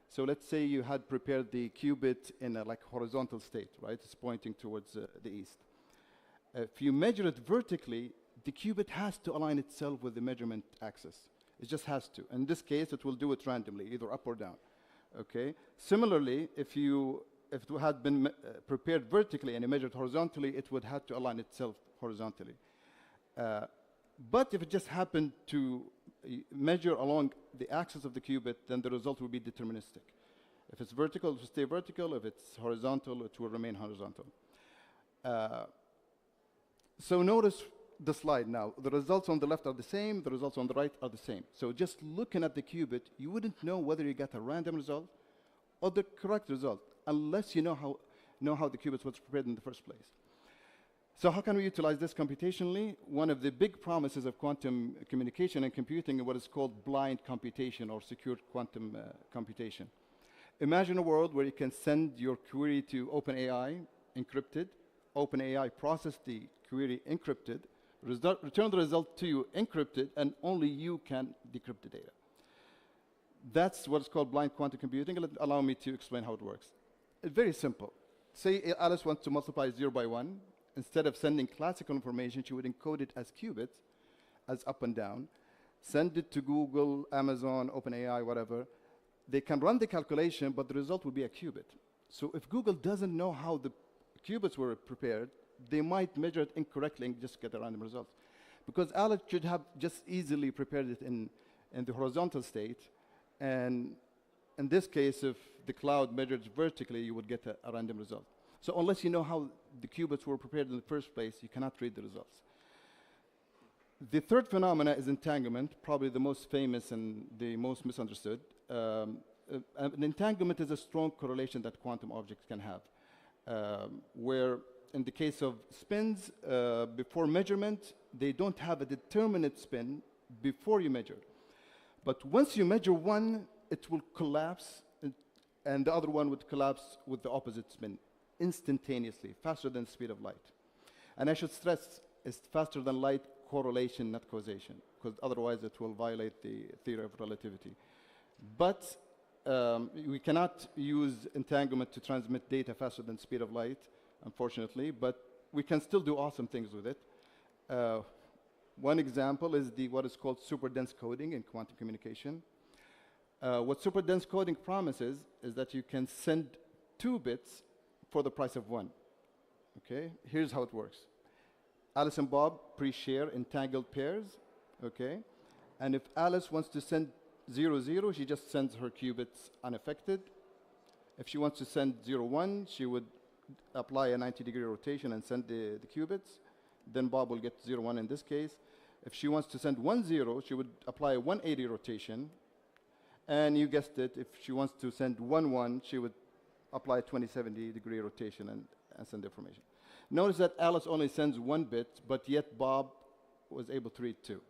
Speaker 6: So let's say you had prepared the qubit in a like horizontal state, right? It's pointing towards the east. If you measure it vertically, the qubit has to align itself with the measurement axis. It just has to. In this case, it will do it randomly, either up or down. Okay. Similarly, if it had been prepared vertically and measured horizontally, it would have to align itself horizontally. But if it just happened to measure along the axis of the qubit, then the result will be deterministic. If it's vertical, it will stay vertical. If it's horizontal, it will remain horizontal. So notice the slide now. The results on the left are the same. The results on the right are the same. So just looking at the qubit, you wouldn't know whether you got a random result or the correct result unless you know how the qubit was prepared in the first place. So how can we utilize this computationally? One of the big promises of quantum communication and computing is what is called blind computation or secure quantum computation. Imagine a world where you can send your query to OpenAI, encrypted. OpenAI process the query encrypted, return the result to you encrypted, and only you can decrypt the data. That's what's called blind quantum computing. Allow me to explain how it works. It's very simple. Say Alice wants to multiply 0 by 1. Instead of sending classical information, she would encode it as qubits, as up and down, send it to Google, Amazon, OpenAI, whatever. They can run the calculation, but the result will be a qubit. So if Google doesn't know how the qubits were prepared, they might measure it incorrectly and just get a random result. Because Alice should have just easily prepared it in the horizontal state. And in this case, if the cloud measured vertically, you would get a random result. So unless you know how the qubits were prepared in the first place, you cannot read the results. The third phenomena is entanglement, probably the most famous and the most misunderstood. An entanglement is a strong correlation that quantum objects can have, where in the case of spins, before measurement, they don't have a determinate spin before you measure. But once you measure one, it will collapse, and the other one would collapse with the opposite spin instantaneously, faster than the speed of light. And I should stress, it's faster than light correlation, not causation, because otherwise it will violate the theory of relativity. But we cannot use entanglement to transmit data faster than the speed of light, unfortunately, but we can still do awesome things with it. One example is what is called superdense coding in quantum communication. What superdense coding promises is that you can send 2 bits for the price of 1. Okay, here's how it works. Alice and Bob pre-share entangled pairs, okay? And if Alice wants to send 0, 0, she just sends her qubits unaffected. If she wants to send 0, 1, she would apply a 90-degree rotation and send the qubits. Then Bob will get 0, 1 in this case. If she wants to send 1, 0, she would apply a 180 rotation. And you guessed it, if she wants to send 1, 1, she would apply a 2070-degree rotation and send the information. Notice that Alice only sends 1 bit, but yet Bob was able to read 2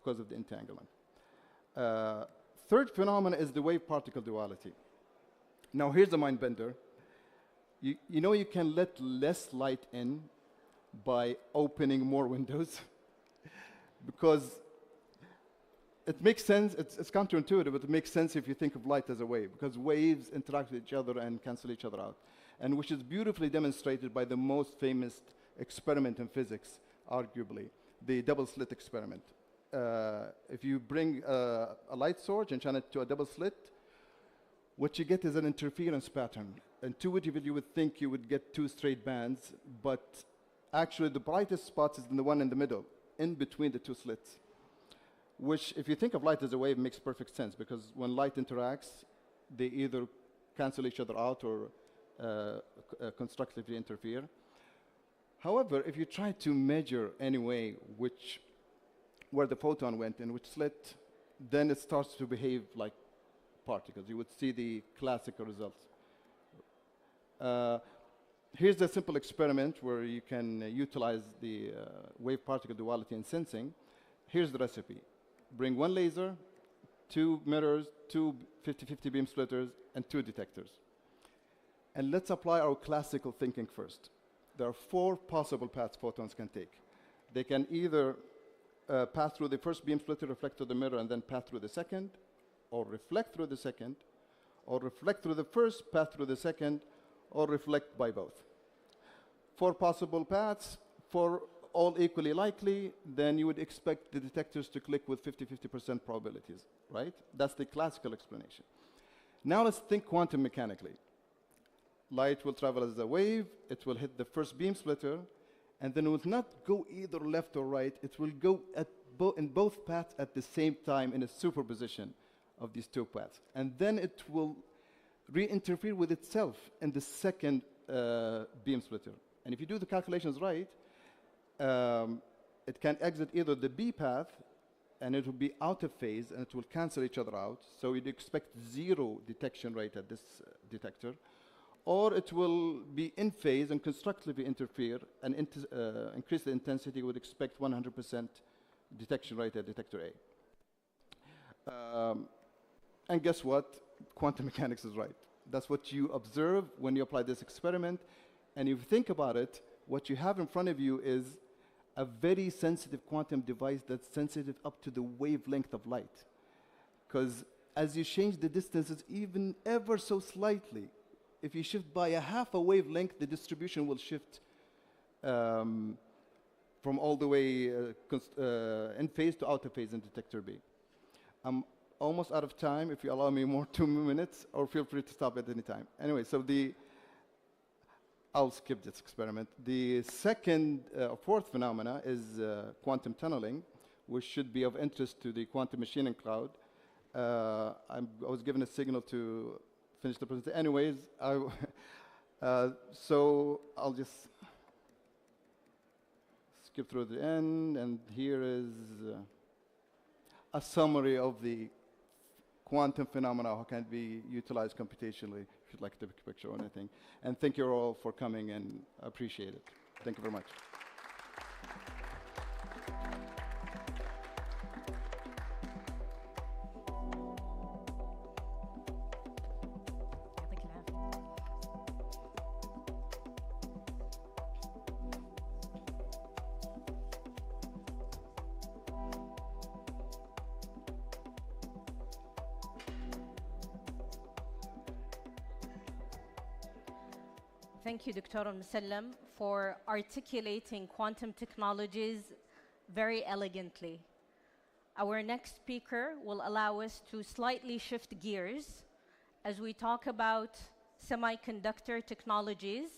Speaker 6: because of the entanglement. Third phenomenon is the wave-particle duality. Now here's the mind bender. You know you can let less light in by opening more windows because it makes sense, it's counterintuitive, but it makes sense if you think of light as a wave, because waves interact with each other and cancel each other out, and which is beautifully demonstrated by the most famous experiment in physics, arguably, the double slit experiment. If you bring a light source and shine it to a double slit, what you get is an interference pattern. Intuitively, you would think you would get 2 straight bands, but actually the brightest spot is in the one in the middle, in between the 2 slits. Which, if you think of light as a wave, makes perfect sense, because when light interacts, they either cancel each other out or constructively interfere. However, if you try to measure anyway where the photon went and which slit, then it starts to behave like particles. You would see the classical results. Here's a simple experiment where you can utilize the wave-particle duality in sensing. Here's the recipe. Bring 1 laser, 2 mirrors, 2 50-50 beam splitters, and 2 detectors. And let's apply our classical thinking first. there are 4 possible paths photons can take. They can either pass through the first beam splitter, reflect to the mirror, and then pass through the second, or reflect through the second, or reflect through the first, pass through the second, or reflect by both. 4 possible paths, 4 all equally likely, then you would expect the detectors to click with 50-50% probabilities, right? That's the classical explanation. Now let's think quantum mechanically. Light will travel as a wave, it will hit the first beam splitter, and then it will not go either left or right, it will go in both paths at the same time in a superposition of these 2 paths. And then it will re-interfere with itself in the second beam splitter. And if you do the calculations right, it can exit either the B path, and it will be out of phase, and it will cancel each other out. So you'd expect 0 detection rate at this detector. Or it will be in phase and constructively interfere and increase the intensity. You would expect 100% detection rate at detector A. And guess what? Quantum mechanics is right. That's what you observe when you apply this experiment. And if you think about it, what you have in front of you is a very sensitive quantum device that's sensitive up to the wavelength of light. Because as you change the distances even ever so slightly, if you shift by a half a wavelength, the distribution will shift from all the way in phase to out of phase in detector B. I'm almost out of time. If you allow me more 2 minutes, or feel free to stop at any time. Anyway, so I'll skip this experiment. The second or 4th phenomena is quantum tunneling, which should be of interest to the quantum machining cloud. I was given a signal to finish the presentation. Anyways, so I'll just skip through the end, and here is a summary of the quantum phenomena, how can it be utilized computationally, if you'd like to take a picture or anything. And thank you all for coming, and I appreciate it. Thank you very much.
Speaker 1: Thank you, Dr. Al-Musallam, for articulating quantum technologies very elegantly. Our next speaker will allow us to slightly shift gears as we talk about semiconductor technologies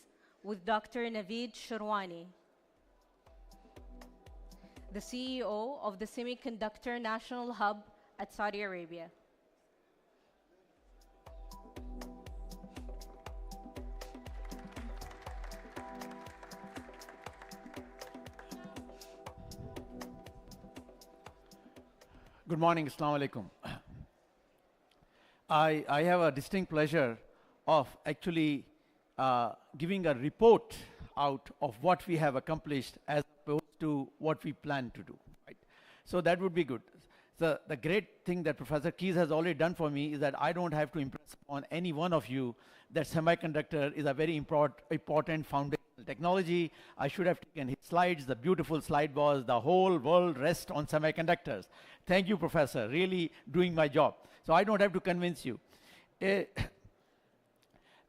Speaker 1: with Dr. Naveed Shirwani, the CEO of the Semiconductor National Hub at Saudi Arabia.
Speaker 7: Good morning, Assalamu alaikum. I have a distinct pleasure of actually giving a report out of what we have accomplished as opposed to what we plan to do. Right? So that would be good. The great thing that Professor Keys has already done for me is that I don't have to impress on any one of you that semiconductor is a very important foundational technology. I should have taken his slides. The beautiful slide was the whole world rests on semiconductors. Thank you, Professor, really doing my job. So I don't have to convince you.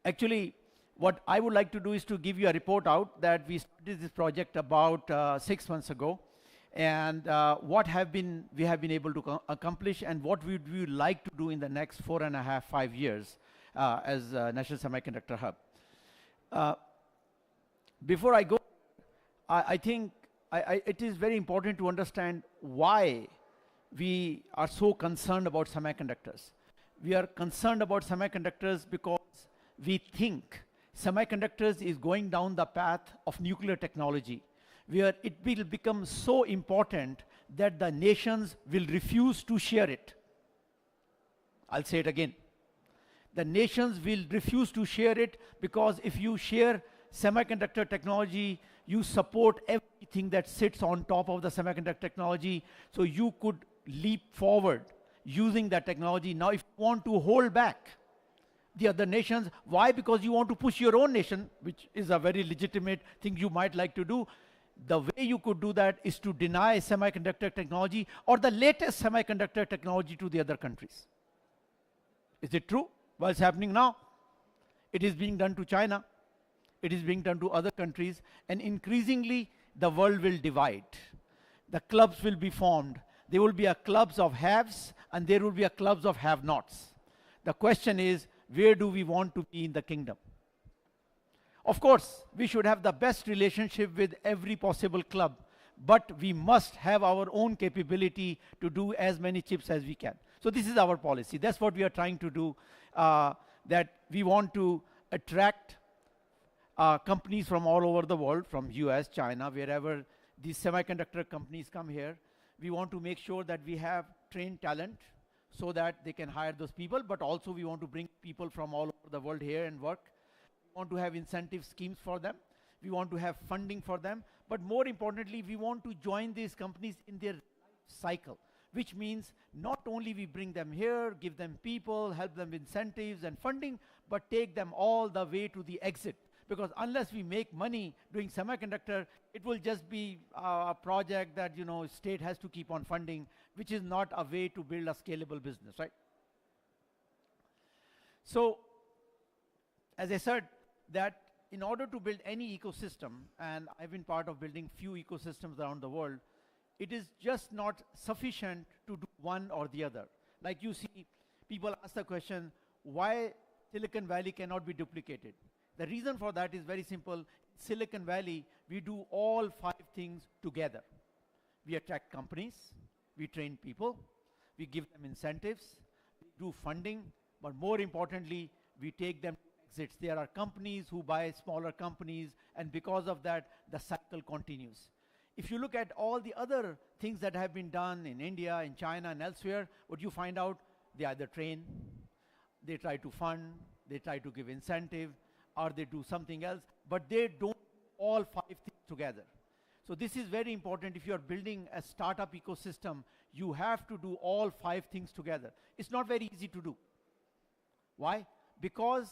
Speaker 7: Actually, what I would like to do is to give you a report out that we started this project about 6 months ago, and what we have been able to accomplish, and what would we like to do in the next 4.5, 5 years as National Semiconductor Hub. Before I go, I think it is very important to understand why we are so concerned about semiconductors. We are concerned about semiconductors because we think semiconductors is going down the path of nuclear technology, where it will become so important that the nations will refuse to share it. I'll say it again. The nations will refuse to share it, because if you share semiconductor technology, you support everything that sits on top of the semiconductor technology, so you could leap forward using that technology. Now, if you want to hold back, the other nations. Why? Because you want to push your own nation, which is a very legitimate thing you might like to do. The way you could do that is to deny semiconductor technology or the latest semiconductor technology to the other countries. Is it true? What's happening now? It is being done to China. It is being done to other countries. And increasingly, the world will divide. The clubs will be formed. There will be a clubs of haves and there will be a clubs of have-nots. The question is, where do we want to be in the kingdom? Of course, we should have the best relationship with every possible club, but we must have our own capability to do as many chips as we can. So this is our policy. That's what we are trying to do, that we want to attract companies from all over the world, from US, China, wherever these semiconductor companies come here. We want to make sure that we have trained talent so that they can hire those people, but also we want to bring people from all over the world here and work. We want to have incentive schemes for them. We want to have funding for them. But more importantly, we want to join these companies in their cycle, which means not only we bring them here, give them people, help them with incentives and funding, but take them all the way to the exit. Because unless we make money doing semiconductor, it will just be a project that, you know, state has to keep on funding, which is not a way to build a scalable business, right? So, as I said, that in order to build any ecosystem, and I've been part of building few ecosystems around the world, it is just not sufficient to do one or the other. Like you see, people ask the question, why Silicon Valley cannot be duplicated? The reason for that is very simple. Silicon Valley, we do all 5 things together. We attract companies, we train people, we give them incentives, we do funding, but more importantly, we take them to exits. There are companies who buy smaller companies, and because of that, the cycle continues. If you look at all the other things that have been done in India, in China, and elsewhere, what you find out, they either train, they try to fund, they try to give incentive, or they do something else, but they don't all 5 things together. So this is very important. If you are building a startup ecosystem, you have to do all 5 things together. It's not very easy to do. Why? Because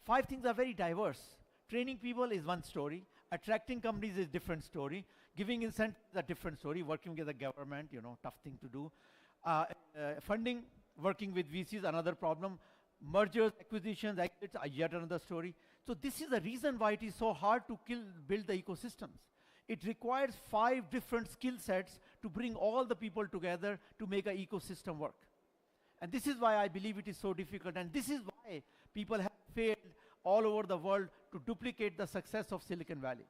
Speaker 7: 5 things are very diverse. Training people is one story. Attracting companies is a different story. Giving incentives is a different story. Working with the government, you know, tough thing to do. Funding, working with VCs, another problem. Mergers, acquisitions, exits are yet another story. So this is the reason why it is so hard to build the ecosystems. It requires 5 different skill sets to bring all the people together to make an ecosystem work. And this is why I believe it is so difficult. And this is why people have failed all over the world to duplicate the success of Silicon Valley.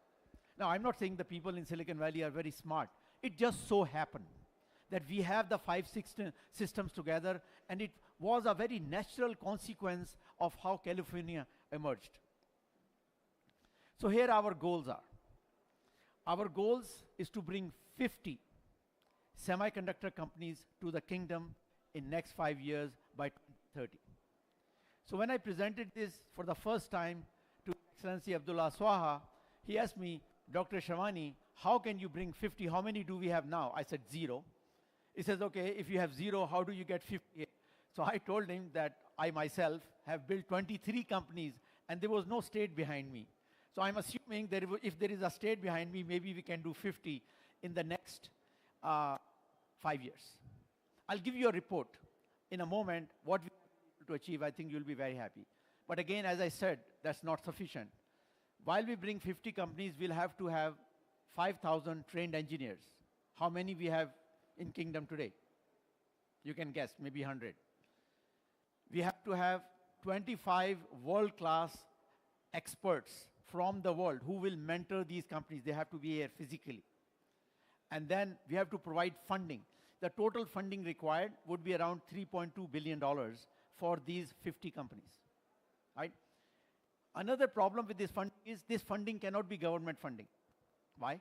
Speaker 7: Now, I'm not saying the people in Silicon Valley are very smart. It just so happened that we have the 5 systems together, and it was a very natural consequence of how California emerged. So here our goals are. Our goals is to bring 50 semiconductor companies to the kingdom in next 5 years by 2030. So when I presented this for the first time to Excellency Abdullah Swaha, he asked me, Dr. Shavani, how can you bring 50? How many do we have now? I said 0. He says, okay, if you have 0, how do you get 50? So I told him that I myself have built 23 companies and there was no state behind me. So I'm assuming that if there is a state behind me, maybe we can do 50 in the next 5 years. I'll give you a report in a moment what we were able to achieve. I think you'll be very happy. But again, as I said, that's not sufficient. While we bring 50 companies, we'll have to have 5,000 trained engineers. How many we have in Kingdom today? You can guess, maybe 100. We have to have 25 world-class experts from the world who will mentor these companies. They have to be here physically. And then we have to provide funding. The total funding required would be around $3.2 billion for these 50 companies, right? Another problem with this funding is this funding cannot be government funding. Why?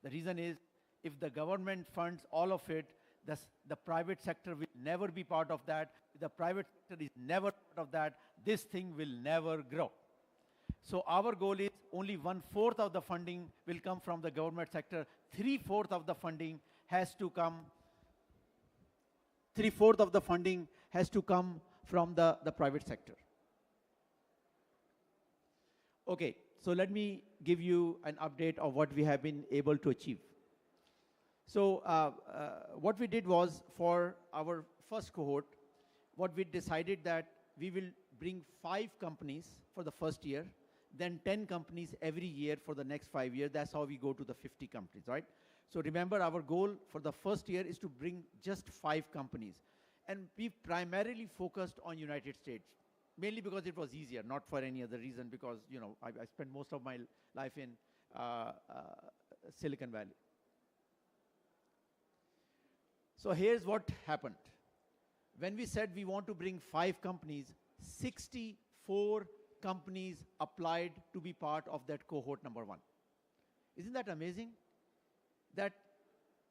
Speaker 7: The reason is if the government funds all of it, the private sector will never be part of that. If the private sector is never part of that, this thing will never grow. So our goal is only 1/4 of the funding will come from the government sector. 3/4 of the funding has to come. 3/4 of the funding has to come from the private sector. Okay, so let me give you an update of what we have been able to achieve. So what we did was, for our first cohort, what we decided that we will bring 5 companies for the first year, then 10 companies every year for the next 5 years. That's how we go to the 50 companies, right? So remember, our goal for the first year is to bring just 5 companies. And we primarily focused on United States, mainly because it was easier, not for any other reason, because I spent most of my life in Silicon Valley. So here's what happened. When we said we want to bring 5 companies, 64 companies applied to be part of that cohort number 1. Isn't that amazing? That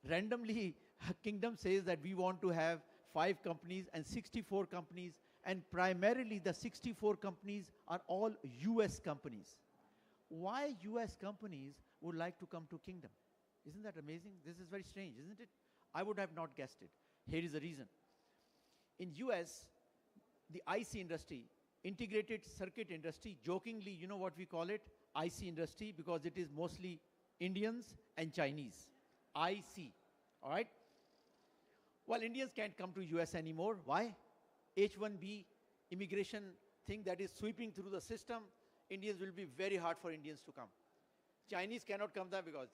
Speaker 7: randomly Kingdom says that we want to have 5 companies and 64 companies, and primarily the 64 companies are all US companies. Why US companies would like to come to Kingdom? Isn't that amazing? This is very strange, isn't it? I would have not guessed it. Here is the reason. In US, the IC industry, integrated circuit industry, jokingly, you know what we call it? IC industry, because it is mostly Indians and Chinese. IC, all right? Well, Indians can't come to US anymore. Why? H-1B immigration thing that is sweeping through the system. Indians will be very hard for Indians to come. Chinese cannot come there because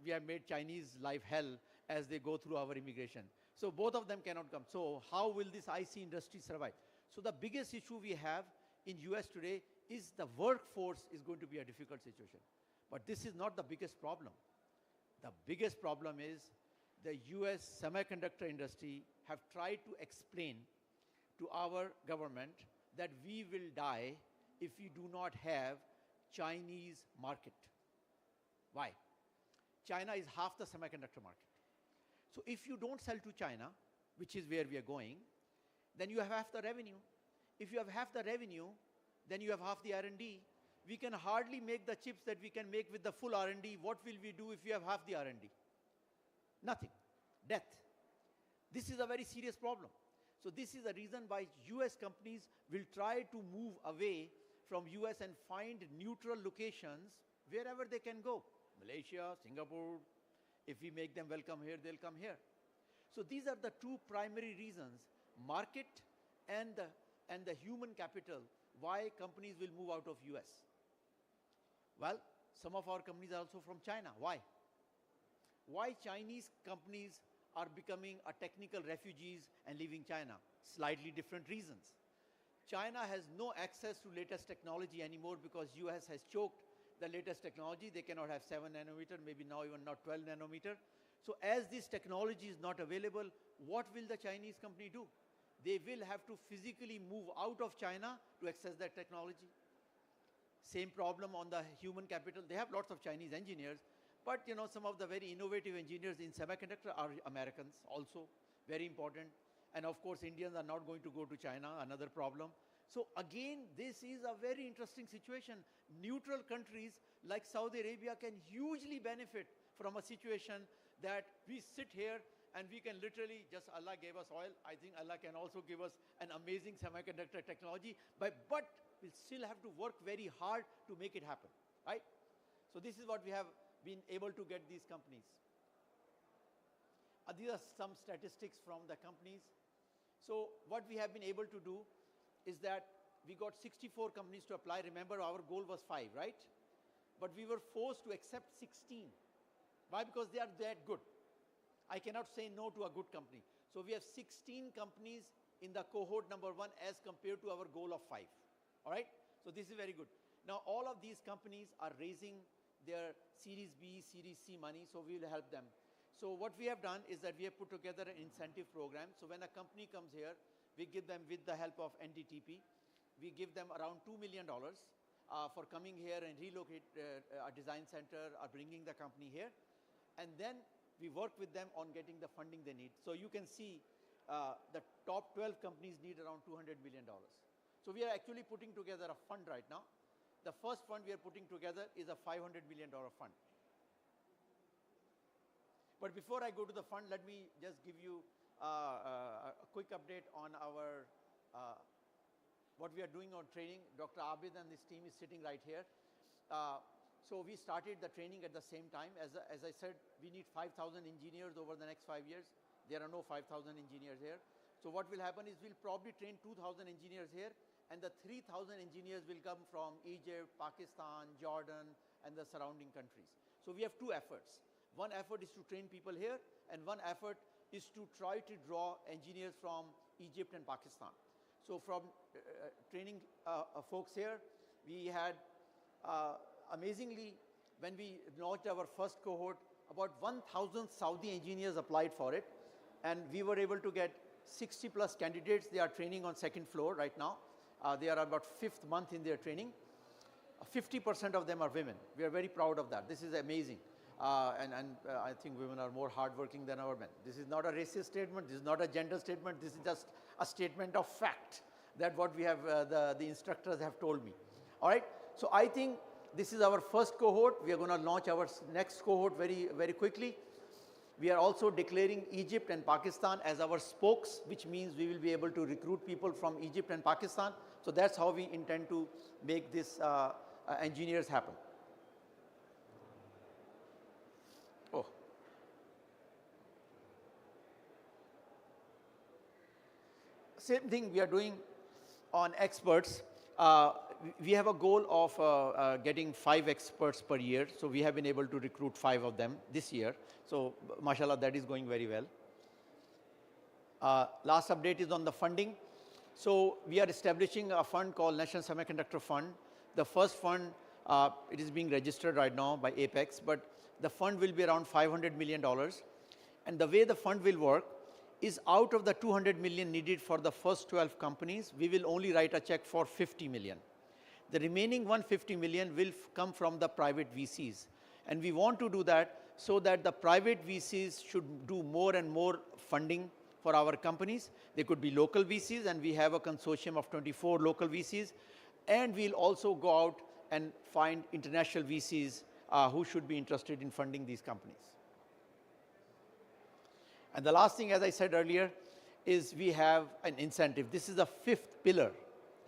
Speaker 7: we have made Chinese life hell as they go through our immigration. So both of them cannot come. So how will this IC industry survive? So the biggest issue we have in US today is the workforce is going to be a difficult situation. But this is not the biggest problem. The biggest problem is the US semiconductor industry have tried to explain to our government that we will die if we do not have Chinese market. Why? China is half the semiconductor market. So if you don't sell to China, which is where we are going, then you have half the revenue. If you have half the revenue, then you have half the R&D. We can hardly make the chips that we can make with the full R&D. What will we do if we have half the R&D? Nothing. Death. This is a very serious problem. So this is the reason why US companies will try to move away from US and find neutral locations wherever they can go. Malaysia, Singapore. If we make them welcome here, they'll come here. So these are the 2 primary reasons, market and the human capital, why companies will move out of US. Well, some of our companies are also from China. Why? Why Chinese companies are becoming a technical refugees and leaving China? Slightly different reasons. China has no access to latest technology anymore because US has choked the latest technology. They cannot have 7 nanometer, maybe now even not 12 nanometer. So as this technology is not available, what will the Chinese company do? They will have to physically move out of China to access that technology. Same problem on the human capital. They have lots of Chinese engineers, but some of the very innovative engineers in semiconductor are Americans also, very important. And of course, Indians are not going to go to China, another problem. So again, this is a very interesting situation. Neutral countries like Saudi Arabia can hugely benefit from a situation that we sit here and we can literally just, Allah gave us oil. I think Allah can also give us an amazing semiconductor technology, but we'll still have to work very hard to make it happen, right? So this is what we have been able to get these companies. These are some statistics from the companies. So what we have been able to do is that we got 64 companies to apply. Remember, our goal was 5, right? But we were forced to accept 16. Why? Because they are that good. I cannot say no to a good company. So we have 16 companies in the cohort number 1 as compared to our goal of 5. All right? So this is very good. Now, all of these companies are raising their Series B, Series C money, so we will help them. So what we have done is that we have put together an incentive program. So when a company comes here, we give them, with the help of NDTP, we give them around $2 million for coming here and relocate a design center or bringing the company here. And then we work with them on getting the funding they need. So you can see the top 12 companies need around $200 million. So we are actually putting together a fund right now. The first fund we are putting together is a $500 million fund. But before I go to the fund, let me just give you a quick update on our what we are doing on training. Dr. Abid and his team is sitting right here. So we started the training at the same time. As I said, we need 5,000 engineers over the next 5 years. There are no 5,000 engineers here. So what will happen is we'll probably train 2,000 engineers here, and the 3,000 engineers will come from Egypt, Pakistan, Jordan, and the surrounding countries. So we have two efforts. One effort is to train people here, and one effort is to try to draw engineers from Egypt and Pakistan. So from training folks here, we had amazingly, when we launched our first cohort, about 1,000 Saudi engineers applied for it, and we were able to get 60 plus candidates. They are training on second floor right now. They are about 5th month in their training. 50% of them are women. We are very proud of that. This is amazing. And I think women are more hardworking than our men. This is not a racist statement. This is not a gender statement. This is just a statement of fact that what we have, the instructors have told me. All right. So I think this is our first cohort. We are going to launch our next cohort very, very quickly. We are also declaring Egypt and Pakistan as our spokes, which means we will be able to recruit people from Egypt and Pakistan. So that's how we intend to make this engineers happen. Oh. Same thing we are doing on experts. We have a goal of getting 5 experts per year. So we have been able to recruit 5 of them this year. So mashallah, that is going very well. Last update is on the funding. So we are establishing a fund called National Semiconductor Fund. The first fund, it is being registered right now by Apex, but the fund will be around $500 million. And the way the fund will work is out of the 200 million needed for the first 12 companies, we will only write a check for 50 million. The remaining 150 million will come from the private VCs. And we want to do that so that the private VCs should do more and more funding for our companies. They could be local VCs, and we have a consortium of 24 local VCs. And we'll also go out and find international VCs who should be interested in funding these companies. And the last thing, as I said earlier, is we have an incentive. This is the 5th pillar,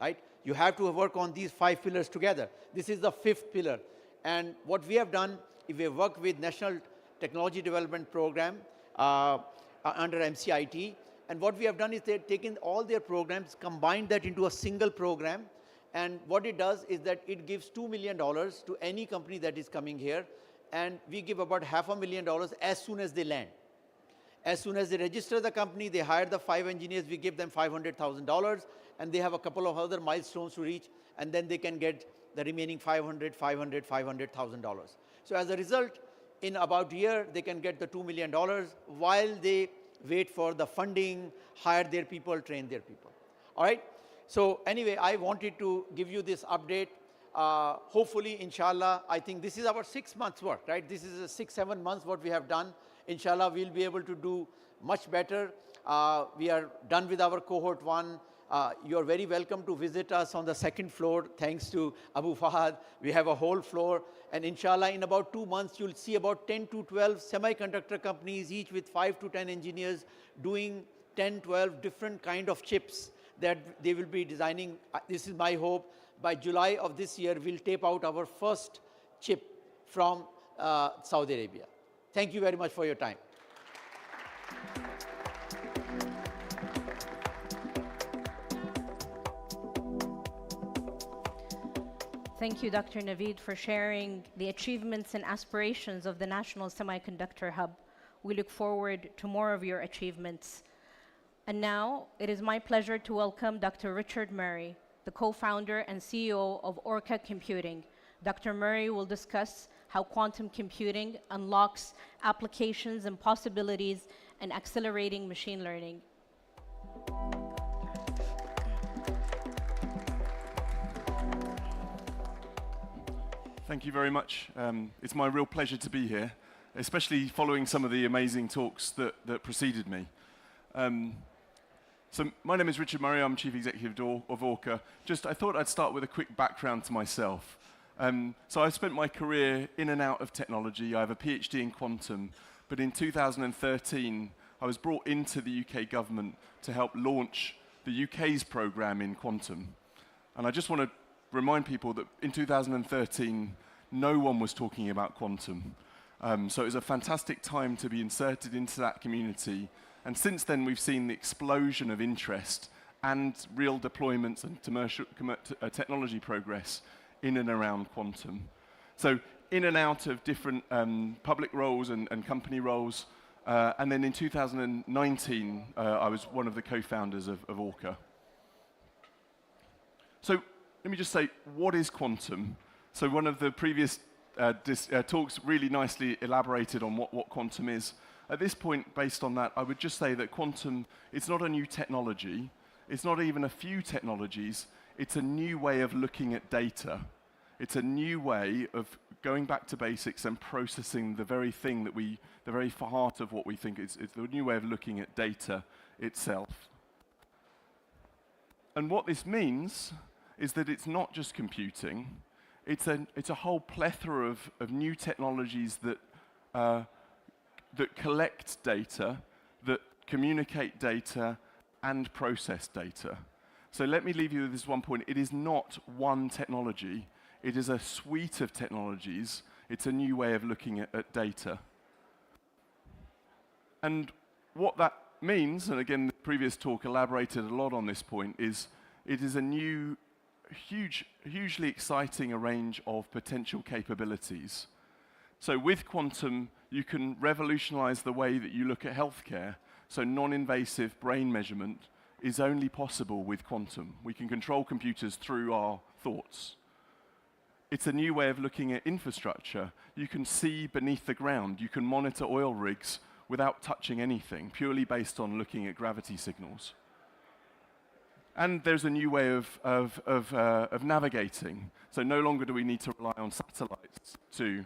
Speaker 7: right? You have to work on these 5 pillars together. This is the 5th pillar. And what we have done, we have worked with National Technology Development Program under MCIT. And what we have done is they've taken all their programs, combined that into a single program. And what it does is that it gives $2 million to any company that is coming here. And we give about $500,000 as soon as they land. As soon as they register the company, they hire the 5 engineers, we give them $500,000, and they have a couple of other milestones to reach, and then they can get the remaining $500,000. So as a result, in about a year, they can get the $2 million while they wait for the funding, hire their people, train their people. All right? So anyway, I wanted to give you this update. Hopefully, inshallah, I think this is our 6 months work, right? This is 6, 7 months what we have done. Inshallah, we'll be able to do much better. We are done with our cohort 1. You're very welcome to visit us on the 2nd floor. Thanks to Abu Fahad, we have a whole floor. And inshallah, in about 2 months, you'll see about 10 to 12 semiconductor companies, each with 5 to 10 engineers, doing 10, 12 different kind of chips that they will be designing. This is my hope. By July of this year, we'll tape out our first chip from Saudi Arabia. Thank you very much for your time.
Speaker 1: Thank you, Dr. Naveed, for sharing the achievements and aspirations of the National Semiconductor Hub. We look forward to more of your achievements. And now, it is my pleasure to welcome Dr. Richard Murray, the co-founder and CEO of Orca Computing. Dr. Murray will discuss how quantum computing unlocks applications and possibilities in accelerating machine learning.
Speaker 8: Thank you very much. It's my real pleasure to be here, especially following some of the amazing talks that preceded me. So my name is Richard Murray. I'm Chief Executive of Orca. I thought I'd start with a quick background to myself. So I've spent my career in and out of technology. I have a PhD in quantum, but in 2013, I was brought into the UK government to help launch the UK's program in quantum. And I just want to remind people that in 2013, no one was talking about quantum. So it was a fantastic time to be inserted into that community. And since then, we've seen the explosion of interest and real deployments and technology progress in and around quantum. So in and out of different public roles and company roles. And then in 2019, I was one of the co-founders of Orca. So let me just say, what is quantum? So one of the previous talks really nicely elaborated on what quantum is. At this point, based on that, I would just say that quantum, it's not a new technology. It's not even a few technologies. It's a new way of looking at data. It's a new way of going back to basics and processing the very thing that the very heart of what we think is. It's a new way of looking at data itself. And what this means is that it's not just computing. It's a whole plethora of new technologies that collect data, that communicate data, and process data. So let me leave you with this one point. It is not one technology. It is a suite of technologies. It's a new way of looking at data. And what that means, and again, the previous talk elaborated a lot on this point, is it is a new, hugely exciting range of potential capabilities. So with quantum, you can revolutionize the way that you look at healthcare. So non-invasive brain measurement is only possible with quantum. We can control computers through our thoughts. It's a new way of looking at infrastructure. You can see beneath the ground. You can monitor oil rigs without touching anything, purely based on looking at gravity signals. And there's a new way of navigating. So no longer do we need to rely on satellites to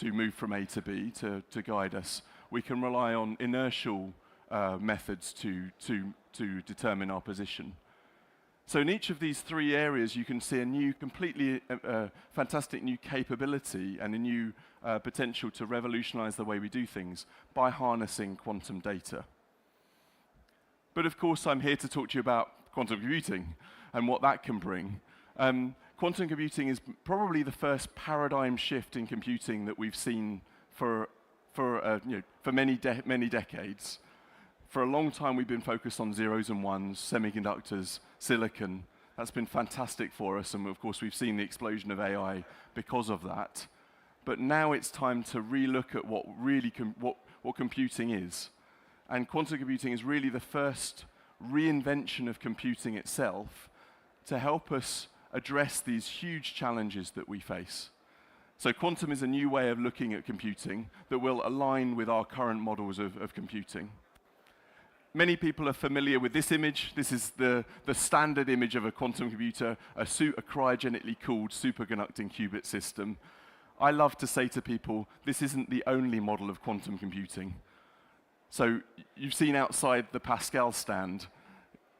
Speaker 8: move from A to B to guide us. We can rely on inertial methods to determine our position. So in each of these three areas, you can see a new, completely fantastic new capability and a new potential to revolutionize the way we do things by harnessing quantum data. But of course, I'm here to talk to you about quantum computing and what that can bring. Quantum computing is probably the first paradigm shift in computing that we've seen for many decades. For a long time, we've been focused on zeros and ones, semiconductors, silicon. That's been fantastic for us, and of course, we've seen the explosion of AI because of that. But now it's time to relook at what really what computing is. And quantum computing is really the first reinvention of computing itself to help us address these huge challenges that we face. So quantum is a new way of looking at computing that will align with our current models of computing. Many people are familiar with this image. This is the standard image of a quantum computer, a cryogenically cooled superconducting qubit system. I love to say to people, this isn't the only model of quantum computing. So you've seen outside the Pascal stand,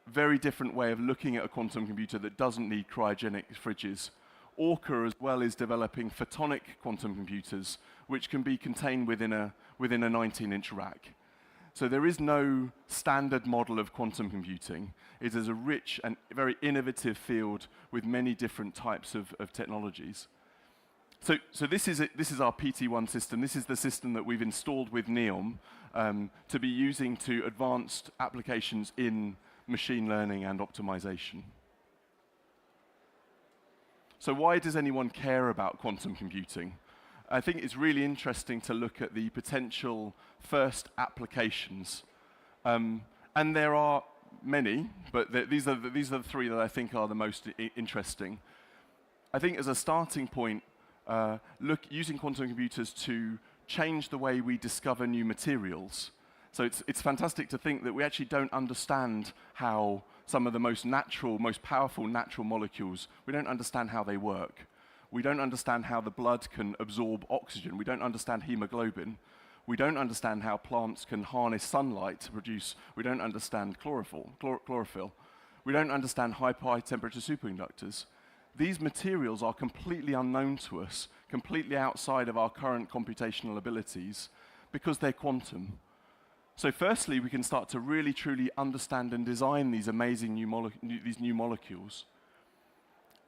Speaker 8: very different way of looking at a quantum computer that doesn't need cryogenic fridges. Orca as well is developing photonic quantum computers, which can be contained within a 19-inch rack. So there is no standard model of quantum computing. It is a rich and very innovative field with many different types of technologies. So this is our PT1 system. This is the system that we've installed with NEOM to be using to advanced applications in machine learning and optimization. So why does anyone care about quantum computing? I think it's really interesting to look at the potential first applications. And there are many, but these are the three that I think are the most interesting. I think as a starting point, using quantum computers to change the way we discover new materials. So it's fantastic to think that we actually don't understand how some of the most powerful natural molecules, we don't understand how they work. We don't understand how the blood can absorb oxygen. We don't understand hemoglobin. We don't understand how plants can harness sunlight to produce. We don't understand chlorophyll. We don't understand high temperature superconductors. These materials are completely unknown to us, completely outside of our current computational abilities, because they're quantum. So firstly, we can start to really truly understand and design these amazing new molecules.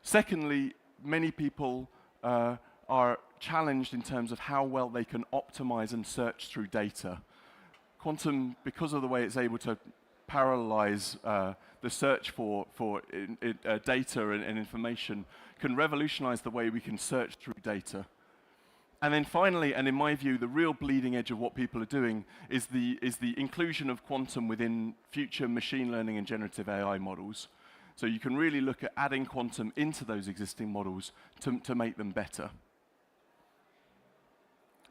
Speaker 8: Secondly, many people are challenged in terms of how well they can optimize and search through data. Quantum, because of the way it's able to parallelize the search for data and information, can revolutionize the way we can search through data. And then finally, and in my view, the real bleeding edge of what people are doing is the inclusion of quantum within future machine learning and generative AI models. So you can really look at adding quantum into those existing models to make them better.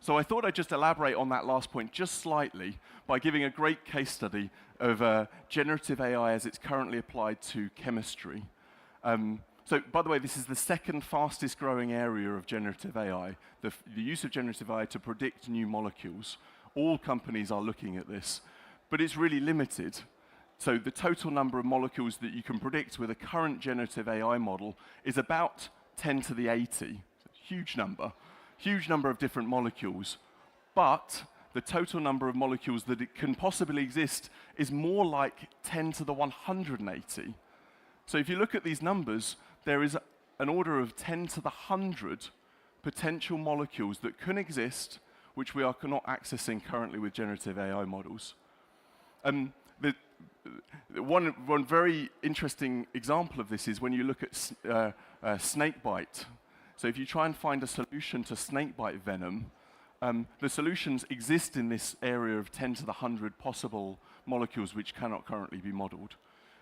Speaker 8: So I thought I'd just elaborate on that last point just slightly by giving a great case study of generative AI as it's currently applied to chemistry. So, by the way, this is the second fastest growing area of generative AI, the use of generative AI to predict new molecules. All companies are looking at this, but it's really limited. So the total number of molecules that you can predict with a current generative AI model is about 10 to the 80. Huge number of different molecules. But the total number of molecules that it can possibly exist is more like 10 to the 180. So if you look at these numbers, there is an order of 10 to the 100 potential molecules that can exist, which we are not accessing currently with generative AI models. One very interesting example of this is when you look at snake bite. So if you try and find a solution to snake bite venom, the solutions exist in this area of 10 to the 100 possible molecules which cannot currently be modeled.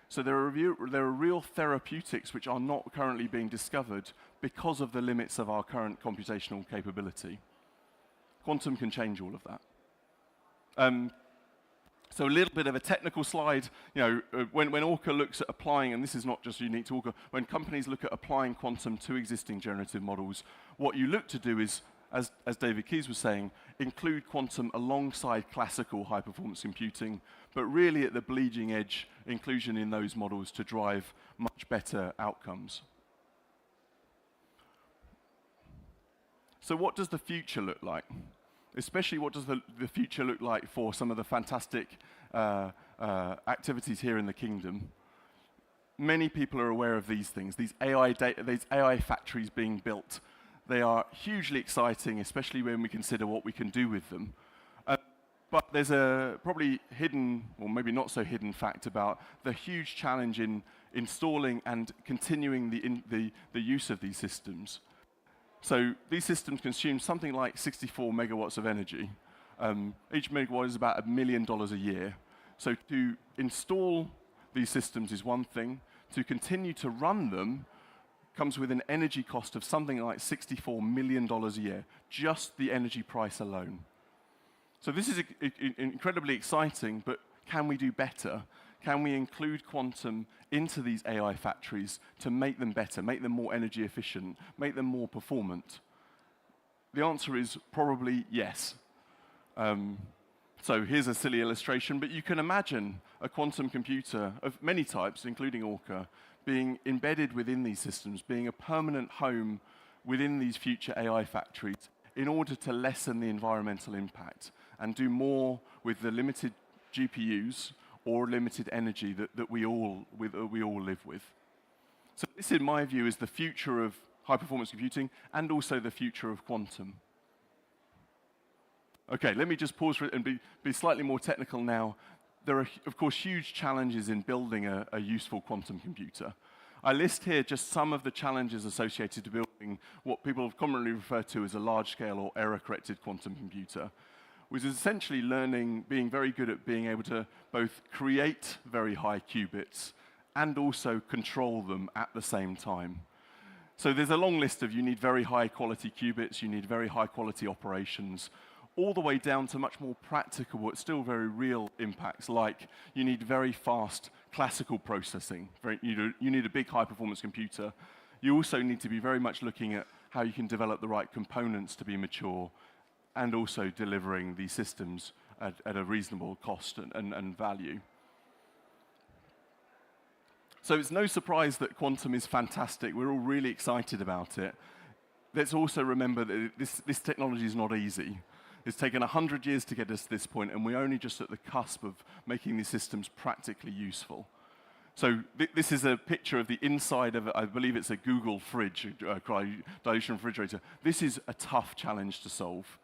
Speaker 8: So there are real therapeutics which are not currently being discovered because of the limits of our current computational capability. Quantum can change all of that. So a little bit of a technical slide. When Orca looks at applying, and this is not just unique to Orca, when companies look at applying quantum to existing generative models, what you look to do is, as David Keyes was saying, include quantum alongside classical high-performance computing, but really at the bleeding edge, inclusion in those models to drive much better outcomes. So what does the future look like? Especially what does the future look like for some of the fantastic activities here in the kingdom? Many people are aware of these things, these AI factories being built. They are hugely exciting, especially when we consider what we can do with them. But there's a probably hidden, or maybe not so hidden fact about the huge challenge in installing and continuing the use of these systems. So these systems consume something like 64 megawatts of energy. Each megawatt is about $1 million a year. So to install these systems is one thing. To continue to run them comes with an energy cost of something like $64 million a year, just the energy price alone. So this is incredibly exciting, but can we do better? Can we include quantum into these AI factories to make them better, make them more energy efficient, make them more performant? The answer is probably yes. So here's a silly illustration, but you can imagine a quantum computer of many types, including Orca, being embedded within these systems, being a permanent home within these future AI factories in order to lessen the environmental impact and do more with the limited GPUs or limited energy that we all live with. So this, in my view, is the future of high-performance computing and also the future of quantum. Okay, let me just pause for it and be slightly more technical now. There are, of course, huge challenges in building a useful quantum computer. I list here just some of the challenges associated to building what people commonly refer to as a large-scale or error-corrected quantum computer, which is essentially being very good at being able to both create very high qubits and also control them at the same time. So there's a long list of you need very high-quality qubits, you need very high-quality operations, all the way down to much more practical, but still very real impacts, like you need very fast classical processing. You need a big high-performance computer. You also need to be very much looking at how you can develop the right components to be mature, and also delivering these systems at a reasonable cost and value. So it's no surprise that quantum is fantastic. We're all really excited about it. Let's also remember that this technology is not easy. It's taken 100 years to get us to this point, and we're only just at the cusp of making these systems practically useful. So this is a picture of the inside of, I believe it's a Google fridge, dilution refrigerator. This is a tough challenge to solve.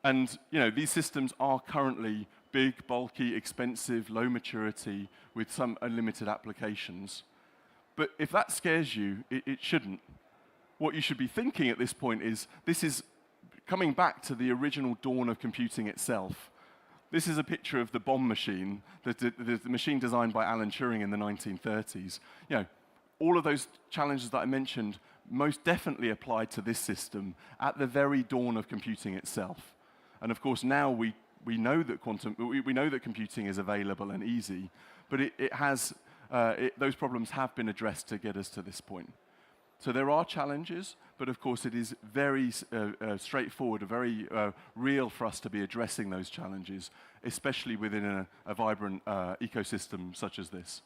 Speaker 8: And these systems are currently big, bulky, expensive, low maturity, with some unlimited applications. But if that scares you, it shouldn't. What you should be thinking at this point is, this is coming back to the original dawn of computing itself. This is a picture of the bomb machine, the machine designed by Alan Turing in the 1930s. All of those challenges that I mentioned most definitely applied to this system at the very dawn of computing itself. And of course, now we know that we know that computing is available and easy, but those problems have been addressed to get us to this point. So there are challenges, but of course it is very straightforward, very real for us to be addressing those challenges, especially within a vibrant ecosystem such as this.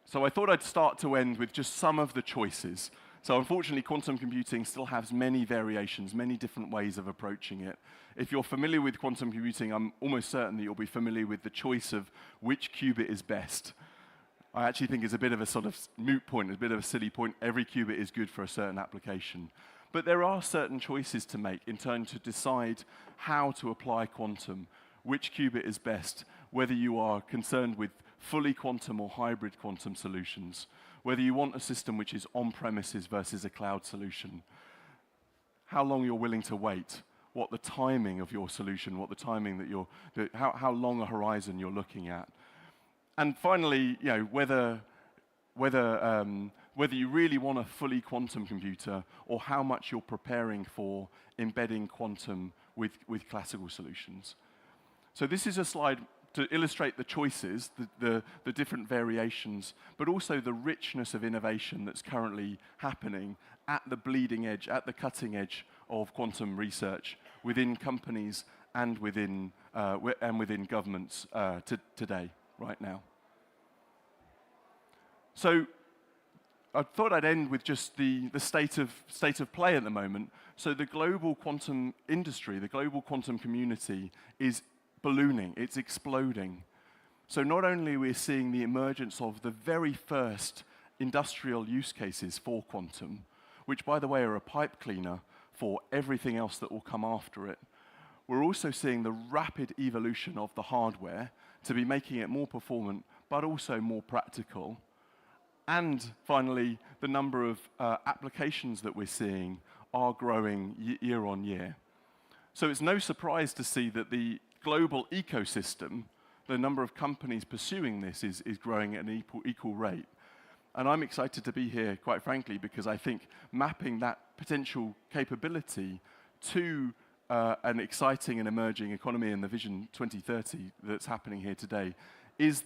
Speaker 8: So I thought I'd start to end with just some of the choices. So unfortunately, quantum computing still has many variations, many different ways of approaching it. If you're familiar with quantum computing, I'm almost certain that you'll be familiar with the choice of which qubit is best. I actually think it's a bit of a sort of moot point, a bit of a silly point. Every qubit is good for a certain application. But there are certain choices to make in terms to decide how to apply quantum, which qubit is best, whether you are concerned with fully quantum or hybrid quantum solutions, whether you want a system which is on-premises versus a cloud solution, how long you're willing to wait, what the timing of your solution, what the timing that how long a horizon you're looking at. And finally, whether you really want a fully quantum computer or how much you're preparing for embedding quantum with classical solutions. So this is a slide to illustrate the choices, the different variations, but also the richness of innovation that's currently happening at the bleeding edge, at the cutting edge of quantum research within companies and within governments today. Right now. So I thought I'd end with just the state of play at the moment. So the global quantum industry, the global quantum community is ballooning, it's exploding. So not only are we seeing the emergence of the very first industrial use cases for quantum, which by the way are a pipe cleaner for everything else that will come after it, we're also seeing the rapid evolution of the hardware to be making it more performant, but also more practical. And finally, the number of applications that we're seeing are growing year on year. So it's no surprise to see that the global ecosystem, the number of companies pursuing this is growing at an equal rate. And I'm excited to be here, quite frankly, because I think mapping that potential capability to an exciting and emerging economy and the Vision 2030 that's happening here today is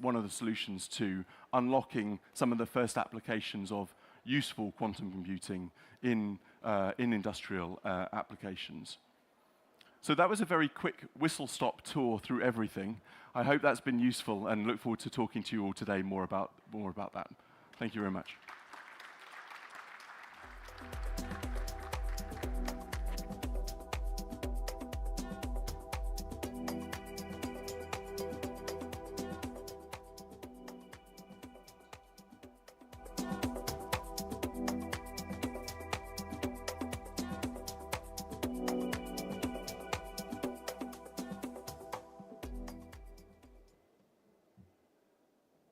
Speaker 8: one of the solutions to unlocking some of the first applications of useful quantum computing in industrial applications. So that was a very quick whistle-stop tour through everything. I hope that's been useful and look forward to talking to you all today more about that. Thank you very much.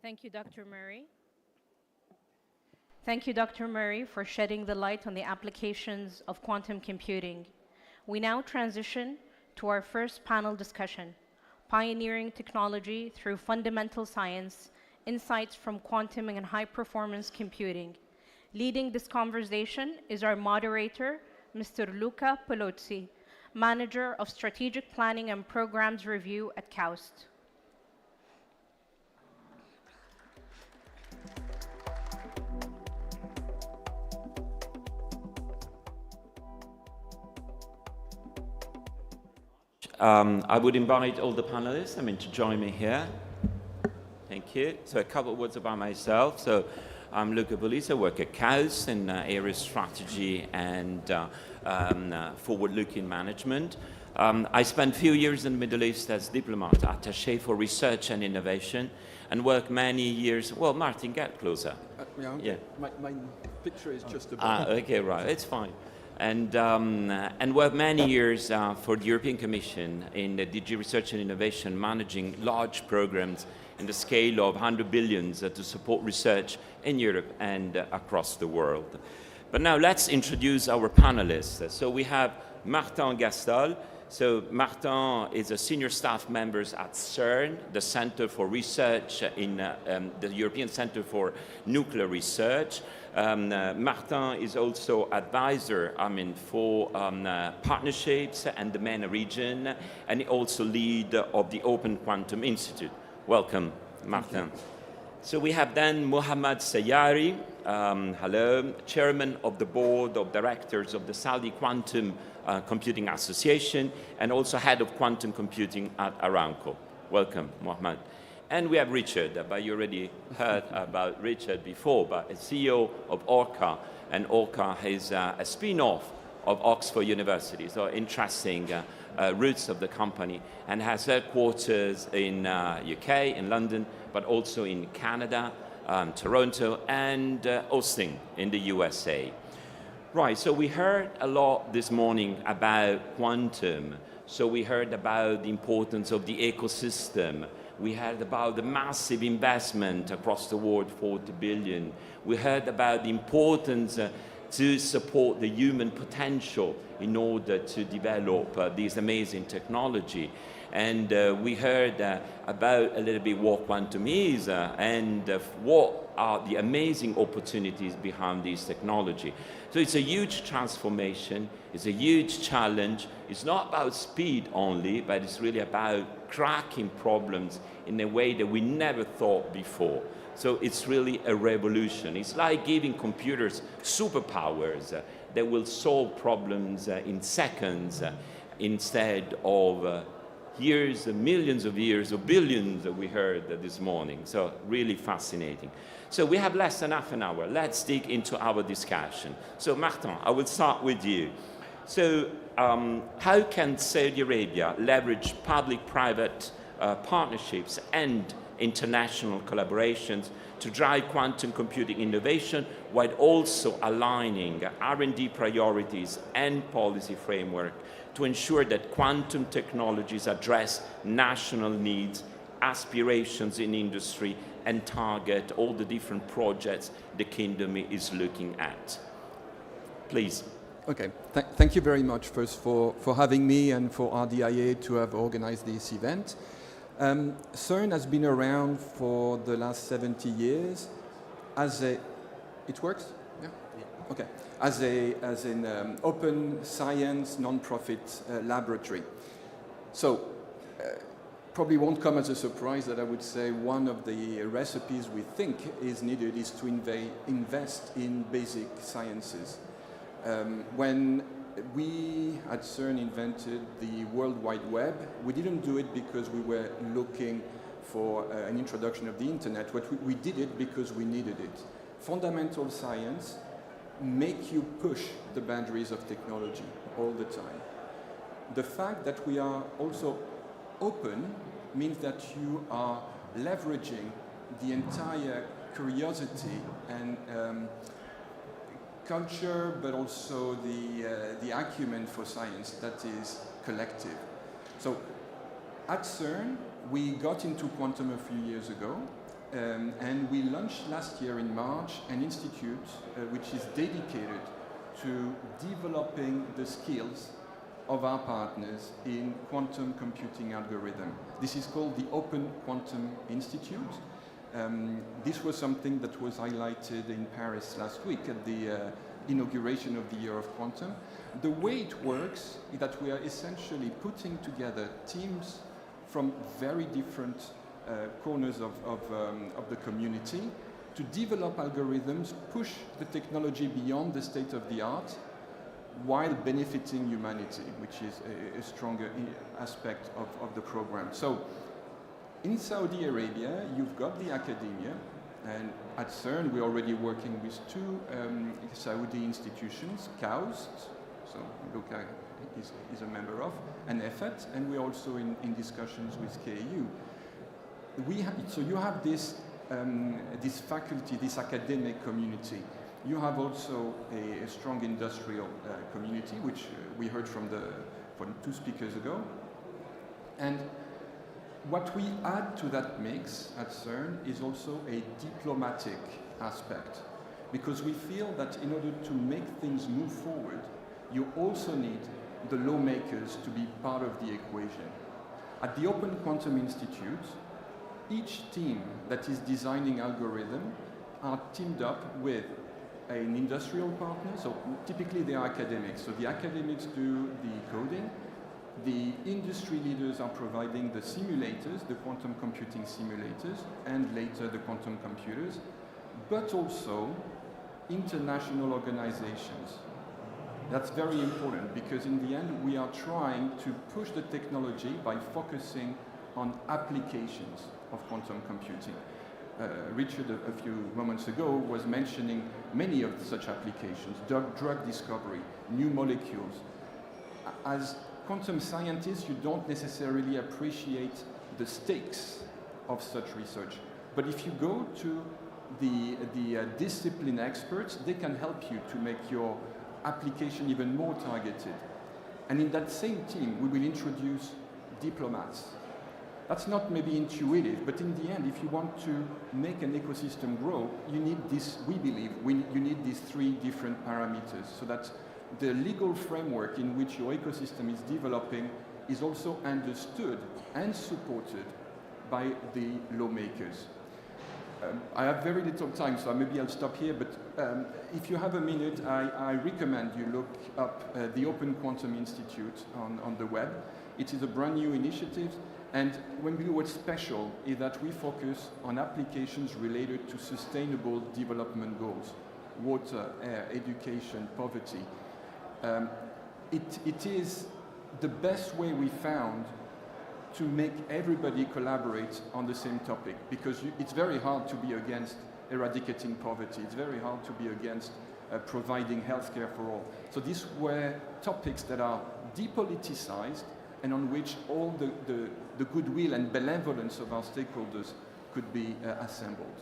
Speaker 1: Thank you, Dr. Murray. Thank you, Dr. Murray, for shedding the light on the applications of quantum computing. We now transition to our first panel discussion, Pioneering Technology Through Fundamental Science, Insights from Quantum and High-Performance Computing. Leading this conversation is our moderator, Mr. Luca Pelozzi, Manager of Strategic Planning and Programs Review at KAUST.
Speaker 9: I would invite all the panelists, to join me here. Thank you. So a couple of words about myself. So I'm Luca Polizzi. I work at CAUS in area strategy and forward-looking management. I spent a few years in the Middle East as diplomat, attaché for research and innovation, and worked many years. Well, Martin, get closer.
Speaker 10: Yeah. My picture is just about.
Speaker 9: Okay, right, it's fine. And worked many years for the European Commission in the DG Research and Innovation, managing large programs in the scale of 100 billions to support research in Europe and across the world. But now let's introduce our panelists. So we have Martin Gastal. So Martin is a senior staff member at CERN, the Center for Research in the European Center for Nuclear Research. Martin is also advisor, for partnerships and the MENA region, and he also lead of the Open Quantum Institute. Welcome, Martin. So we have then Mohammad Sayari, hello, chairman of the board of directors of the Saudi Quantum Computing Association, and also head of quantum computing at Aramco. Welcome, Mohammad. And we have Richard, but you already heard about Richard before, but a CEO of Orca, and Orca is a spin-off of Oxford University, so interesting roots of the company, and has headquarters in UK, in London, but also in Canada, Toronto, and Austin in the USA. Right, so we heard a lot this morning about quantum. So we heard about the importance of the ecosystem. We heard about the massive investment across the world, 40 billion. We heard about the importance to support the human potential in order to develop this amazing technology. And we heard about a little bit what quantum is and what are the amazing opportunities behind this technology. So it's a huge transformation, it's a huge challenge. It's not about speed only, but it's really about cracking problems in a way that we never thought before. So it's really a revolution. It's like giving computers superpowers that will solve problems in seconds instead of years, millions of years, or billions that we heard this morning. So really fascinating. So we have less than half an hour. Let's dig into our discussion. So Martin, I will start with you. So how can Saudi Arabia leverage public-private partnerships and international collaborations to drive quantum computing innovation while also aligning R&D priorities and policy framework to ensure that quantum technologies address national needs, aspirations in industry, and target all the different projects the Kingdom is looking at? Please.
Speaker 10: Okay, thank you very much first for having me and for RDIA to have organized this event. CERN has been around for the last 70 years as a, it works? Yeah? Okay. As an open science non-profit laboratory. So probably won't come as a surprise that I would say one of the recipes we think is needed is to invest in basic sciences. When we at CERN invented the World Wide Web, we didn't do it because we were looking for an introduction of the internet, but we did it because we needed it. Fundamental science make you push the boundaries of technology all the time. The fact that we are also open means that you are leveraging the entire curiosity and culture, but also the acumen for science that is collective. So at CERN, we got into quantum a few years ago, and we launched last year in March an institute which is dedicated to developing the skills of our partners in quantum computing algorithm. This is called the Open Quantum Institute. This was something that was highlighted in Paris last week at the inauguration of the Year of Quantum. The way it works is that we are essentially putting together teams from very different corners of the community to develop algorithms, push the technology beyond the state of the art, while benefiting humanity, which is a stronger aspect of the program. So in Saudi Arabia, you've got the academia, And at CERN, we're already working with two Saudi institutions, KAUST, so Luca is a member of, and EFET, and we're also in discussions with KU. So you have this faculty, this academic community. You have also a strong industrial community, which we heard from two speakers ago. And what we add to that mix at CERN is also a diplomatic aspect, because we feel that in order to make things move forward, you also need the lawmakers to be part of the equation. At the Open Quantum Institute, each team that is designing algorithm are teamed up with an industrial partner, so typically they are academics. So the academics do the coding, the industry leaders are providing the simulators, the quantum computing simulators, and later the quantum computers, but also international organizations. That's very important because in the end we are trying to push the technology by focusing on applications of quantum computing. Richard, a few moments ago, was mentioning many of such applications, drug discovery, new molecules. As quantum scientists, you don't necessarily appreciate the stakes of such research. But if you go to the discipline experts, they can help you to make your application even more targeted. And in that same team, we will introduce diplomats. That's not maybe intuitive, but in the end, if you want to make an ecosystem grow, you need this, we believe, you need these three different parameters so that the legal framework in which your ecosystem is developing is also understood and supported by the lawmakers. I have very little time, so maybe I'll stop here, but if you have a minute, I recommend you look up the Open Quantum Institute on the web. It is a brand new initiative, and when we do what's special is that we focus on applications related to sustainable development goals, water, air, education, poverty. It is the best way we found to make everybody collaborate on the same topic, because it's very hard to be against eradicating poverty. It's very hard to be against providing healthcare for all. So these were topics that are depoliticized and on which all the goodwill and benevolence of our stakeholders could be assembled.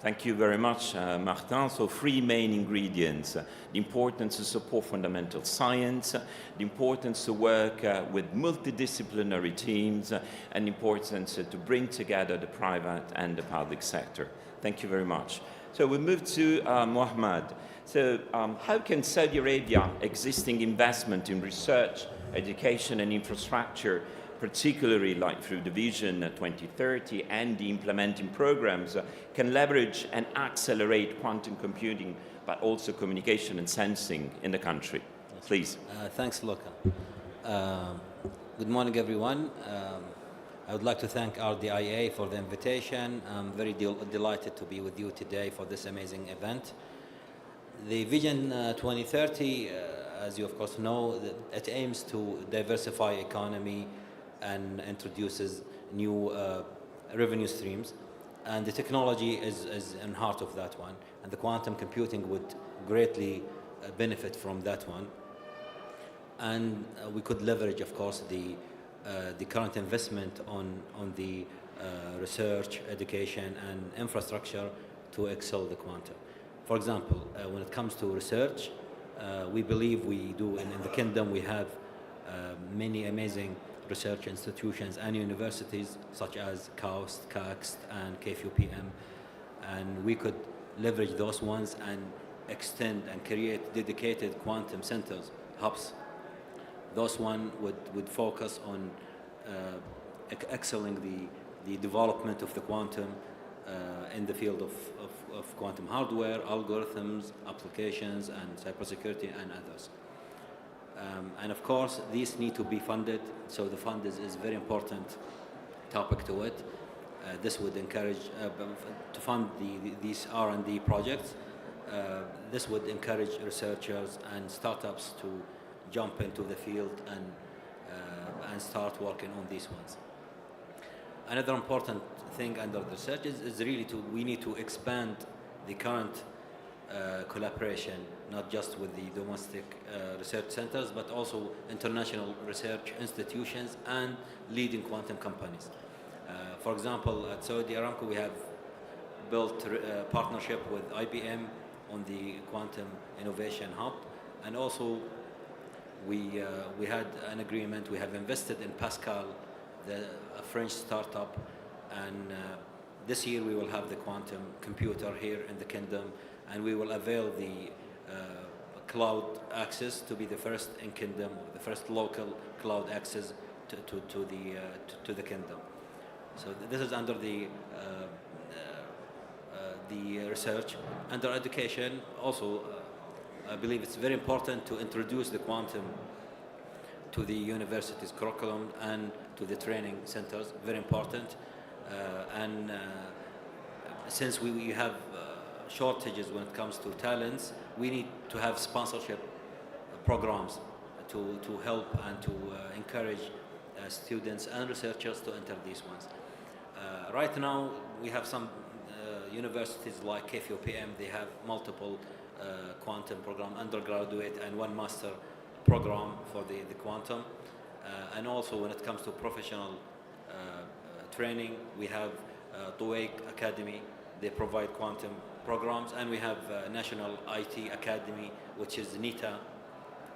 Speaker 9: Thank you very much, Martin. So 3 main ingredients: the importance to support fundamental science, the importance to work with multidisciplinary teams, and the importance to bring together the private and the public sector. Thank you very much. So we move to Mohammed. So how can Saudi Arabia existing investment in research, education and infrastructure, particularly like through the Vision 2030 and the implementing programs, can leverage and accelerate quantum computing, but also communication and sensing in the country? Please.
Speaker 11: Thanks, Luca. Good morning, everyone. I would like to thank RDIA for the invitation. I'm very delighted to be with you today for this amazing event. The Vision 2030, as you of course know, it aims to diversify economy and introduces new revenue streams, and the technology is in heart of that one, and the quantum computing would greatly benefit from that one, and we could leverage of course the current investment on the research, education and infrastructure to excel the quantum. For example, when it comes to research, we believe we do in the kingdom we have many amazing research institutions and universities such as KAUST, KAXT and KFUPM, and we could leverage those ones and extend and create dedicated quantum centers, hubs. Those one would focus on excelling the development of the quantum in the field of quantum hardware, algorithms, applications and cybersecurity and others. And of course, these need to be funded, so the fund is very important topic to it. This would encourage to fund these R&D projects. This would encourage researchers and startups to jump into the field and start working on these ones. Another important thing under the research is really we need to expand the current collaboration, not just with the domestic research centers, but also international research institutions and leading quantum companies. For example, at Saudi Aramco, we have built a partnership with IBM on the Quantum Innovation Hub, and also we had an agreement. We have invested in Pascal, a French startup, and this year we will have the quantum computer here in the kingdom, and we will avail the cloud access to be the first in kingdom, the first local cloud access to the kingdom. So this is under the research. Under education, also, I believe it's very important to introduce the quantum to the university's curriculum and to the training centers. Very important. Since we have shortages when it comes to talents, we need to have sponsorship programs to help and to encourage students and researchers to enter these ones. Right now, we have some universities like KFUPM. They have multiple quantum program, undergraduate and one master program for the quantum. And also when it comes to professional training, we have Tuwaiq Academy. They provide quantum programs, and we have National IT Academy, which is NITA.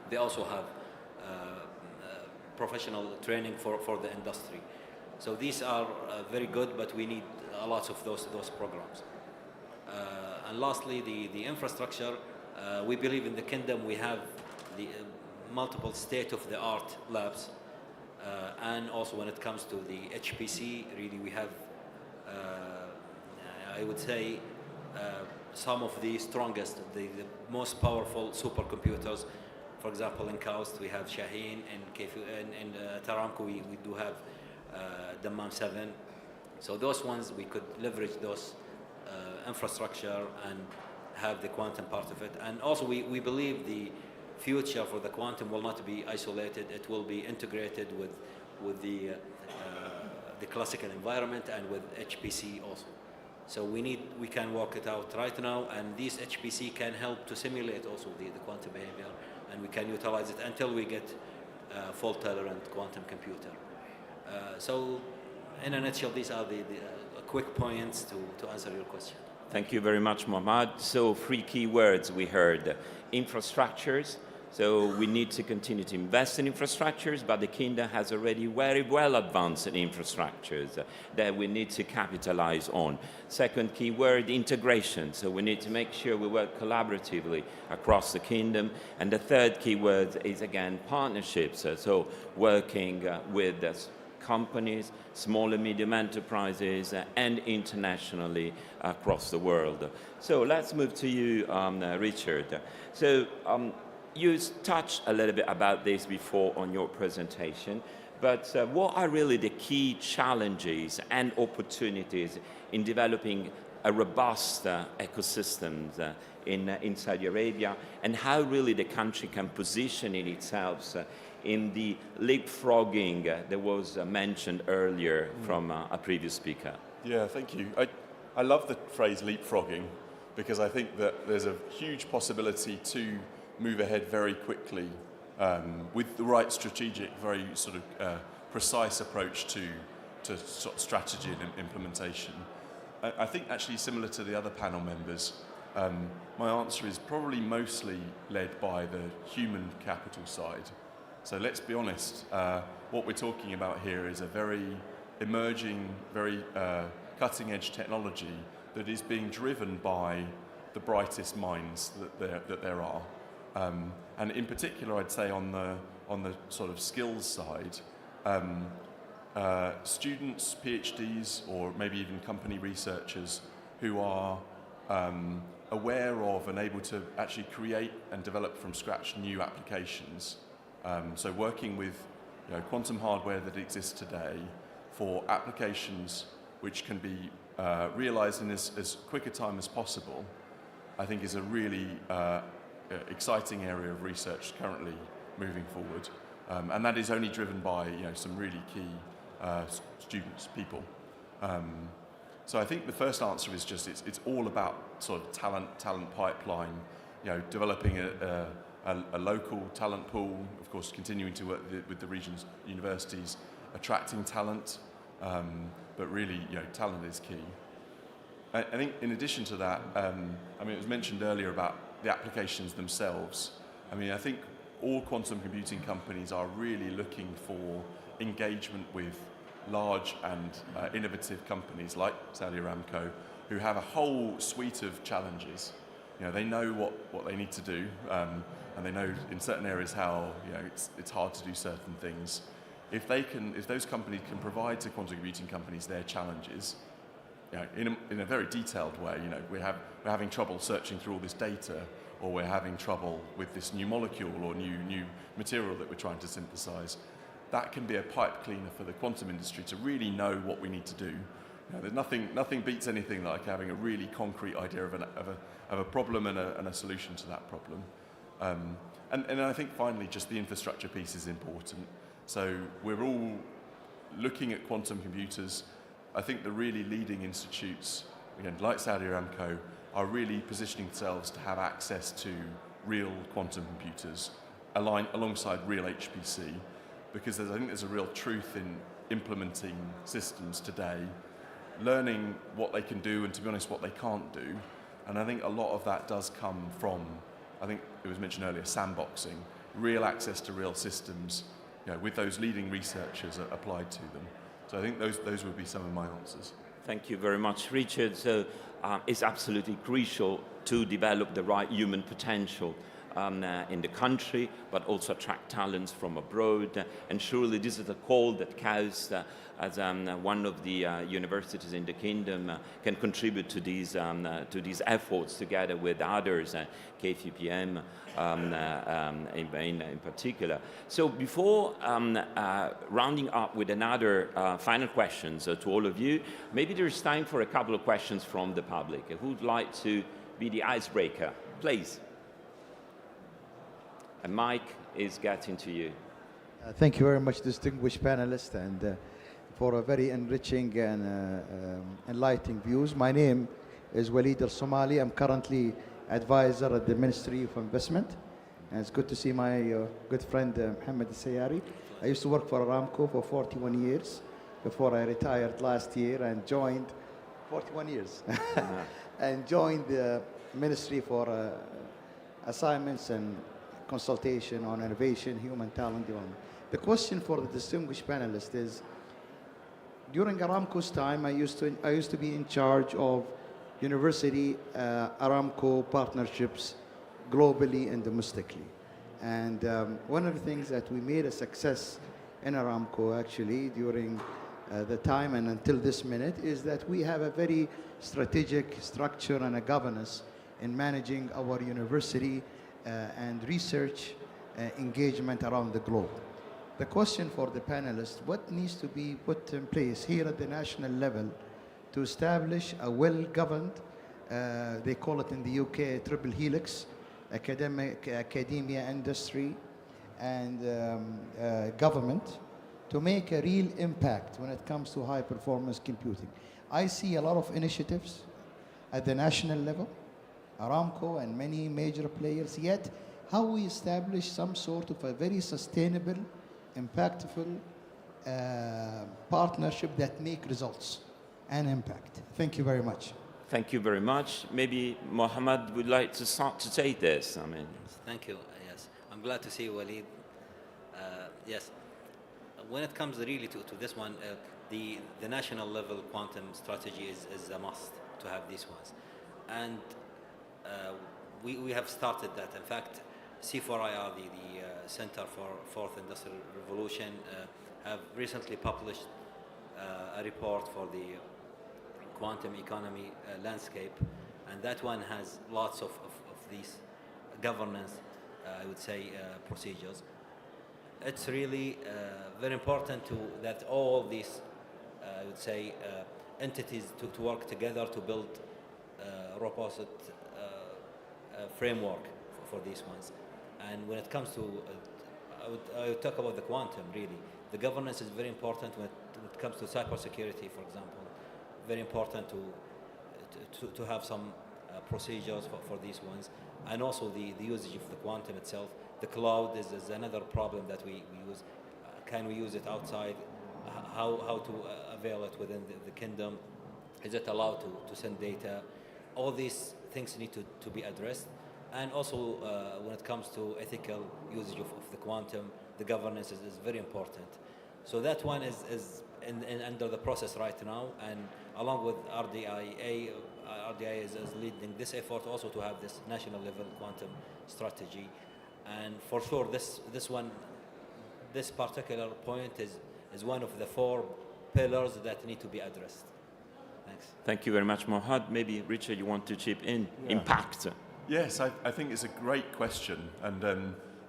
Speaker 11: They also have professional training for the industry. So these are very good, but we need a lot of those programs. And lastly, the infrastructure. We believe in the kingdom we have the multiple state-of-the-art labs, and also when it comes to the HPC, really we have, I would say, some of the strongest, the most powerful supercomputers. For example, in KAUST we have Shaheen, and Aramco we do have Dammam 7. So those ones, we could leverage those infrastructure and have the quantum part of it. And also we believe the future for the quantum will not be isolated. It will be integrated with the classical environment and with HPC also. So we can work it out right now, and this HPC can help to simulate also the quantum behavior, and we can utilize it until we get fault-tolerant quantum computer. So in a nutshell, these are the quick points to answer your question.
Speaker 9: Thank you very much, Mohammad. So 3 key words we heard. Infrastructures. So we need to continue to invest in infrastructures, but the kingdom has already very well advanced in infrastructures that we need to capitalize on. Second key word, integration. So we need to make sure we work collaboratively across the kingdom. And the third key word is, again, partnerships. So working with companies, small and medium enterprises, and internationally across the world. So let's move to you, Richard. So you touched a little bit about this before on your presentation, but what are really the key challenges and opportunities in developing a robust ecosystem in Saudi Arabia, and how really the country can position in itself in the leapfrogging that was mentioned earlier from a previous speaker?
Speaker 8: Yeah, thank you. I love the phrase leapfrogging, because I think that there's a huge possibility to move ahead very quickly with the right strategic, very sort of precise approach to sort of strategy and implementation. I think actually similar to the other panel members, my answer is probably mostly led by the human capital side. So let's be honest, what we're talking about here is a very emerging, very cutting-edge technology that is being driven by the brightest minds that there are. And in particular, I'd say on the sort of skills side, students, PhDs, or maybe even company researchers who are aware of and able to actually create and develop from scratch new applications. So working with quantum hardware that exists today for applications which can be realized in as quick a time as possible, I think is a really exciting area of research currently moving forward. And that is only driven by some really key students, people. So I think the first answer is just it's all about sort of talent pipeline, developing a local talent pool, of course continuing to work with the region's universities, attracting talent, but really, talent is key. I think in addition to that, it was mentioned earlier about the applications themselves. I think all quantum computing companies are really looking for engagement with large and innovative companies like Saudi Aramco, who have a whole suite of challenges. They know what they need to do, and they know in certain areas how it's hard to do certain things. If those companies can provide to quantum computing companies their challenges, in a very detailed way, we're having trouble searching through all this data, or we're having trouble with this new molecule or new material that we're trying to synthesize. That can be a pipe cleaner for the quantum industry to really know what we need to do. There's nothing beats anything like having a really concrete idea of a problem and a solution to that problem. And I think finally, just the infrastructure piece is important. So we're all looking at quantum computers. I think the really leading institutes, again, like Saudi Aramco, are really positioning themselves to have access to real quantum computers alongside real HPC, because I think there's a real truth in implementing systems today, learning what they can do and, to be honest, what they can't do. And I think a lot of that does come from, I think it was mentioned earlier, sandboxing, real access to real systems, with those leading researchers applied to them. So I think those would be some of my answers.
Speaker 9: Thank you very much, Richard. So it's absolutely crucial to develop the right human potential in the country, but also attract talents from abroad. And surely this is a call that CAUS, as one of the universities in the kingdom, can contribute to these efforts together with others, KFUPM in particular. So before rounding up with another final questions to all of you, maybe there's time for a couple of questions from the public. Who would like to be the icebreaker? Please. A mic is getting to you.
Speaker 12: Thank you very much, distinguished panelists, and for a very enriching and enlightening views. My name is Walid Al-Somali. I'm currently advisor at the Ministry of Investment. And it's good to see my good friend Mohammed Al-Sayari. I used to work for Aramco for 41 years before I retired last year and joined 41 years and joined the Ministry for assignments and consultation on innovation, human talent development. The question for the distinguished panelist is, during Aramco's time, I used to be in charge of university Aramco partnerships globally and domestically. And one of the things that we made a success in Aramco actually during the time and until this minute is that we have a very strategic structure and a governance in managing our university and research engagement around the globe. The question for the panelists, what needs to be put in place here at the national level to establish a well-governed, they call it in the UK, triple helix, academia, industry, and government, to make a real impact when it comes to high-performance computing? I see a lot of initiatives at the national level, Aramco and many major players, yet how we establish some sort of a very sustainable, impactful partnership that make results and impact. Thank you very much.
Speaker 9: Thank you very much. Maybe Mohammed would like to start to say this.
Speaker 11: Thank you. Yes, I'm glad to see you, Walid. Yes, when it comes really to this one, the national level quantum strategy is a must to have these ones. And we have started that. In fact, C4IR, the Center for Fourth Industrial Revolution, have recently published a report for the quantum economy landscape, and that one has lots of these governance, I would say, procedures. It's really very important that all these, I would say, entities to work together to build a robust framework for these ones. And when it comes to, I would talk about the quantum, really. The governance is very important when it comes to cybersecurity, for example. very important to have some procedures for these ones, and also the usage of the quantum itself. The cloud is another problem that we use. Can we use it outside? How to avail it within the kingdom? Is it allowed to send data? All these things need to be addressed. And also, when it comes to ethical usage of the quantum, the governance is very important. So that one is under the process right now, and along with RDIA, RDIA is leading this effort also to have this national level quantum strategy. And for sure, this particular point is one of the 4 pillars that need to be addressed. Thanks.
Speaker 9: Thank you very much, Mohad. Maybe, Richard, you want to chip in?
Speaker 8: Yeah.
Speaker 9: Impact.
Speaker 8: Yes, I think it's a great question, and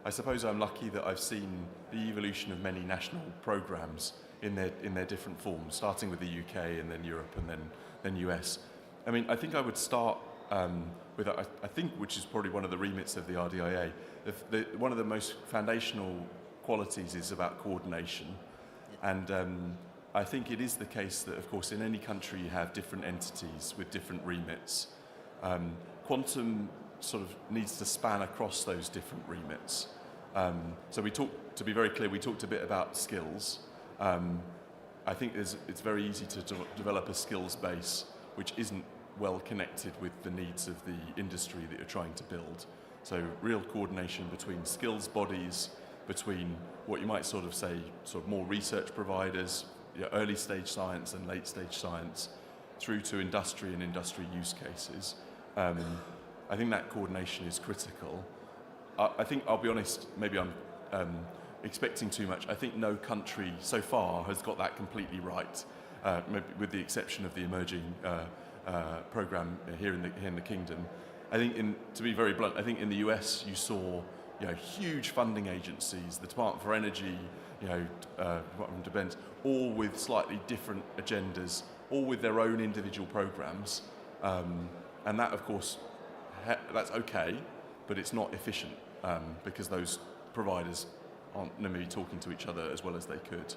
Speaker 8: I suppose I'm lucky that I've seen the evolution of many national programs in their different forms, starting with the UK and then Europe and then US. I mean, I think I would start with, I think, which is probably one of the remits of the RDIA, one of the most foundational qualities is about coordination. And I think it is the case that, of course, in any country you have different entities with different remits. Quantum sort of needs to span across those different remits. So to be very clear, we talked a bit about skills. I think it's very easy to develop a skills base which isn't well connected with the needs of the industry that you're trying to build. So real coordination between skills bodies, between what you might sort of say, sort of more research providers, early stage science and late stage science, through to industry and industry use cases. I think that coordination is critical. I think, I'll be honest, maybe I'm expecting too much. I think no country so far has got that completely right, maybe with the exception of the emerging program here in the kingdom. I think, to be very blunt, I think in the US you saw huge funding agencies, the Department for Energy, Department of Defense, all with slightly different agendas, all with their own individual programs, and that, of course, that's okay, but it's not efficient because those providers aren't maybe talking to each other as well as they could.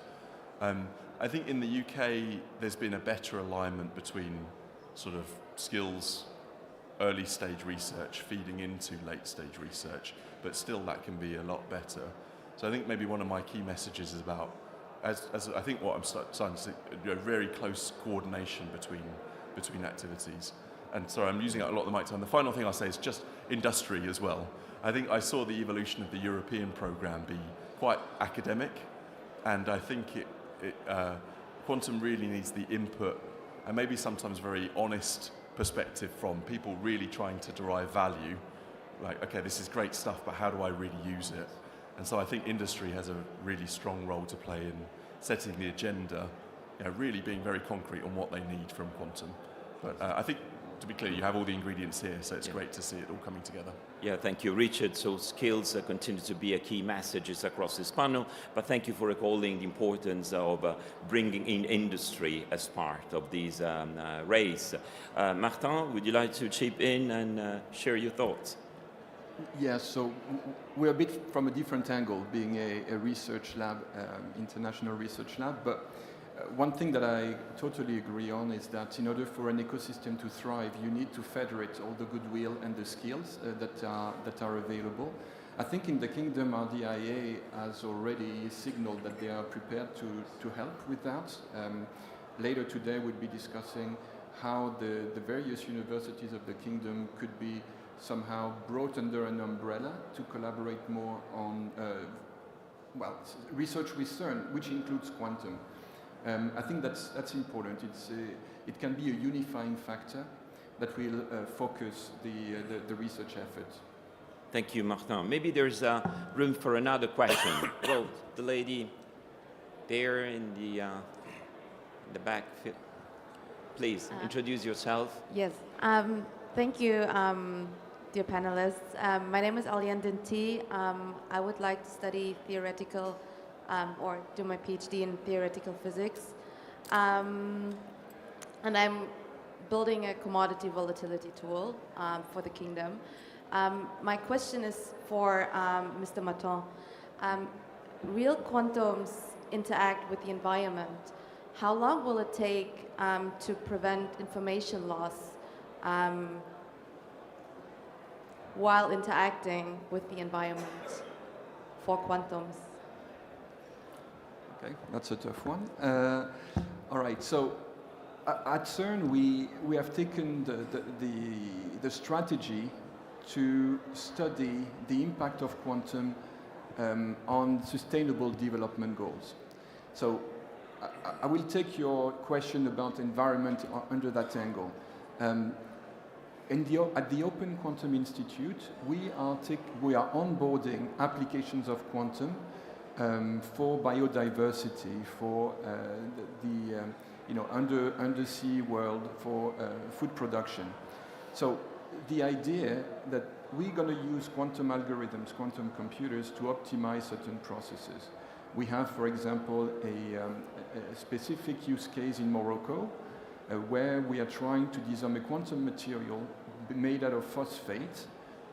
Speaker 8: I think in the UK there's been a better alignment between sort of skills, early stage research feeding into late stage research, but still that can be a lot better. So I think maybe one of my key messages is about, as I think what I'm starting to see, very close coordination between activities. And sorry, I'm using a lot of the mic time. The final thing I'll say is just industry as well. I think I saw the evolution of the European program be quite academic, and I think quantum really needs the input and maybe sometimes very honest perspective from people really trying to derive value. Like, okay, this is great stuff, but how do I really use it? And so I think industry has a really strong role to play in setting the agenda, really being very concrete on what they need from quantum. But I think, to be clear, you have all the ingredients here, so it's great to see it all coming together.
Speaker 9: Yeah, thank you, Richard. So skills continue to be a key message across this panel, but thank you for recalling the importance of bringing in industry as part of this race. Martin, would you like to chip in and share your thoughts?
Speaker 10: Yes, so we're a bit from a different angle, being a research lab, international research lab, but one thing that I totally agree on is that in order for an ecosystem to thrive, you need to federate all the goodwill and the skills that are available. I think in the kingdom, RDIA has already signaled that they are prepared to help with that. Later today, we'll be discussing how the various universities of the kingdom could be somehow brought under an umbrella to collaborate more on research with CERN, which includes quantum. I think that's important. It can be a unifying factor that will focus the research effort.
Speaker 9: Thank you, Martin. Maybe there's room for another question. Well, the lady there in the back, please introduce yourself.
Speaker 13: Yes, thank you, dear panelists. My name is Aliane Dinti. I would like to study theoretical or do my PhD in theoretical physics. And I'm building a commodity volatility tool for the kingdom. My question is for Mr. Maton. Real quantums interact with the environment. how long will it take to prevent information loss while interacting with the environment for quantums?
Speaker 10: Okay, that's a tough one. All right, so at CERN, we have taken the strategy to study the impact of quantum on sustainable development goals. So I will take your question about environment under that angle. At the Open Quantum Institute, we are onboarding applications of quantum for biodiversity, for the undersea world, for food production. So the idea that we're going to use quantum algorithms, quantum computers to optimize certain processes. We have, for example, a specific use case in Morocco where we are trying to design a quantum material made out of phosphate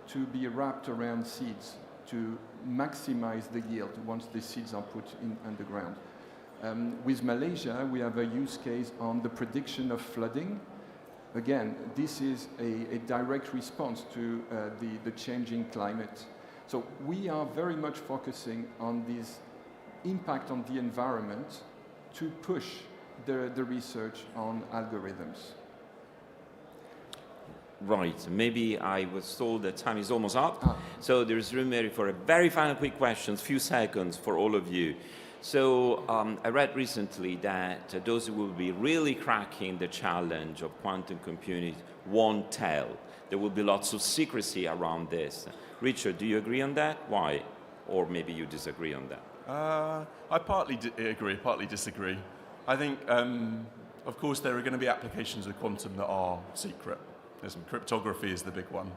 Speaker 10: to be wrapped around seeds to maximize the yield once the seeds are put in underground. With Malaysia, we have a use case on the prediction of flooding. Again, this is a direct response to the changing climate. So we are very much focusing on this impact on the environment to push the research on algorithms.
Speaker 9: Right, maybe I was told that time is almost up. So there's room maybe for a very final quick questions, few seconds for all of you. So I read recently that those who will be really cracking the challenge of quantum computing won't tell. There will be lots of secrecy around this. Richard, do you agree on that? Why? Or maybe you disagree on that?
Speaker 8: I partly agree, partly disagree. I think, of course, there are going to be applications of quantum that are secret. Cryptography is the big one.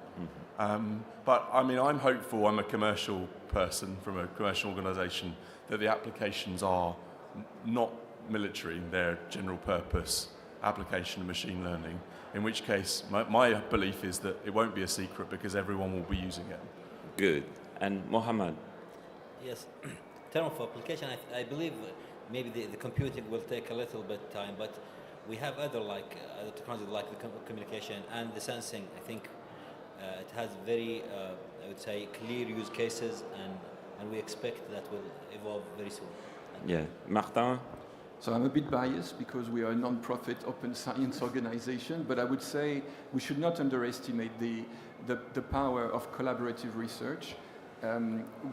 Speaker 8: Mm-hmm. But I mean, I'm hopeful, I'm a commercial person from a commercial organization, that the applications are not military, they're general purpose application of machine learning, in which case my belief is that it won't be a secret because everyone will be using it.
Speaker 9: Good. And Mohammed?
Speaker 11: Yes, in terms of application, I believe maybe the computing will take a little bit time, but we have other technologies like the communication and the sensing. I think it has very, I would say, clear use cases, and we expect that will evolve very soon.
Speaker 9: Yeah, Martin?
Speaker 10: So I'm a bit biased because we are a non-profit open science organization, but I would say we should not underestimate the power of collaborative research.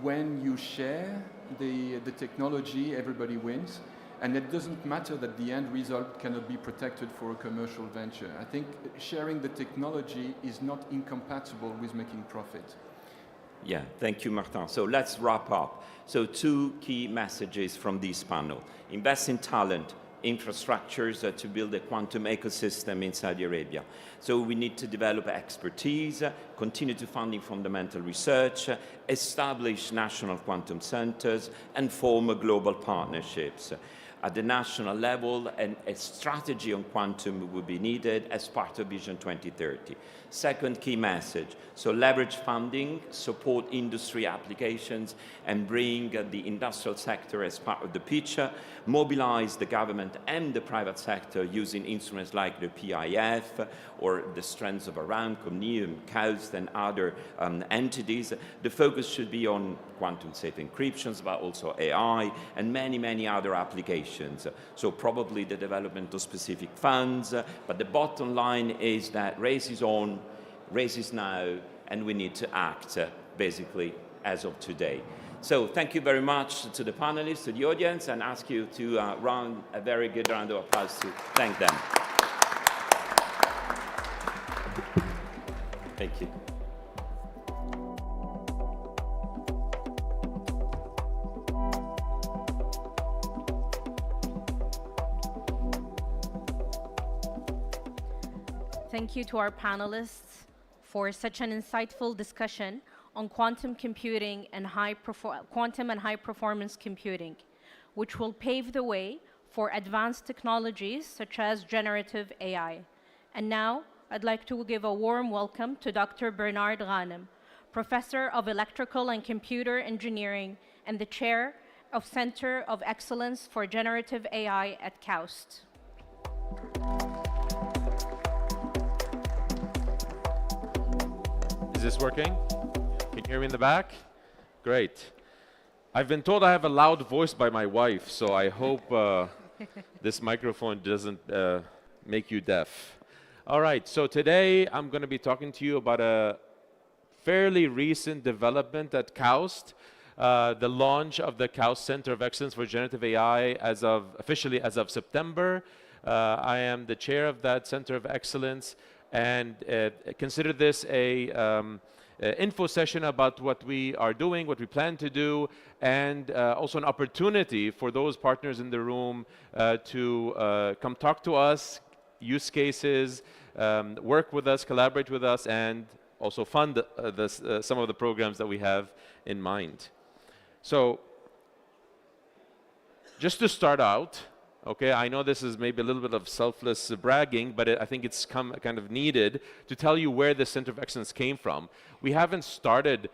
Speaker 10: When you share the technology, everybody wins. And it doesn't matter that the end result cannot be protected for a commercial venture. I think sharing the technology is not incompatible with making profit.
Speaker 9: Yeah, thank you, Martin. So let's wrap up. So 2 key messages from this panel. Invest in talent, infrastructures to build a quantum ecosystem in Saudi Arabia. So we need to develop expertise, continue to funding fundamental research, establish national quantum centers, and form global partnerships. At the national level, a strategy on quantum will be needed as part of Vision 2030. Second key message, so leverage funding, support industry applications, and bring the industrial sector as part of the picture, mobilize the government and the private sector using instruments like the PIF or the strengths of Aramco, NEOM, KAUST, and other entities. The focus should be on quantum-safe encryptions, but also AI and many, many other applications. So probably the development of specific funds, but the bottom line is that race is on, race is now, and we need to act basically as of today. So thank you very much to the panelists, to the audience, and ask you to round a very good round of applause to thank them. Thank you.
Speaker 1: Thank you to our panelists for such an insightful discussion on quantum computing and quantum and high-performance computing, which will pave the way for advanced technologies such as generative AI. And now, I'd like to give a warm welcome to Dr. Bernard Ghanem, Professor of Electrical and Computer Engineering and the Chair of Center of Excellence for Generative AI at KAUST.
Speaker 14: Is this working? Can you hear me in the back? Great. I've been told I have a loud voice by my wife, so I hope this microphone doesn't make you deaf. All right, so today I'm going to be talking to you about a fairly recent development at KAUST, the launch of the KAUST Center of Excellence for Generative AI officially as of September. I am the chair of that Center of Excellence, and consider this a info session about what we are doing, what we plan to do, and also an opportunity for those partners in the room to come talk to us, use cases, work with us, collaborate with us, and also fund some of the programs that we have in mind. So, just to start out, okay, I know this is maybe a little bit of selfless bragging, but I think it's kind of needed to tell you where the Center of Excellence came from. We haven't started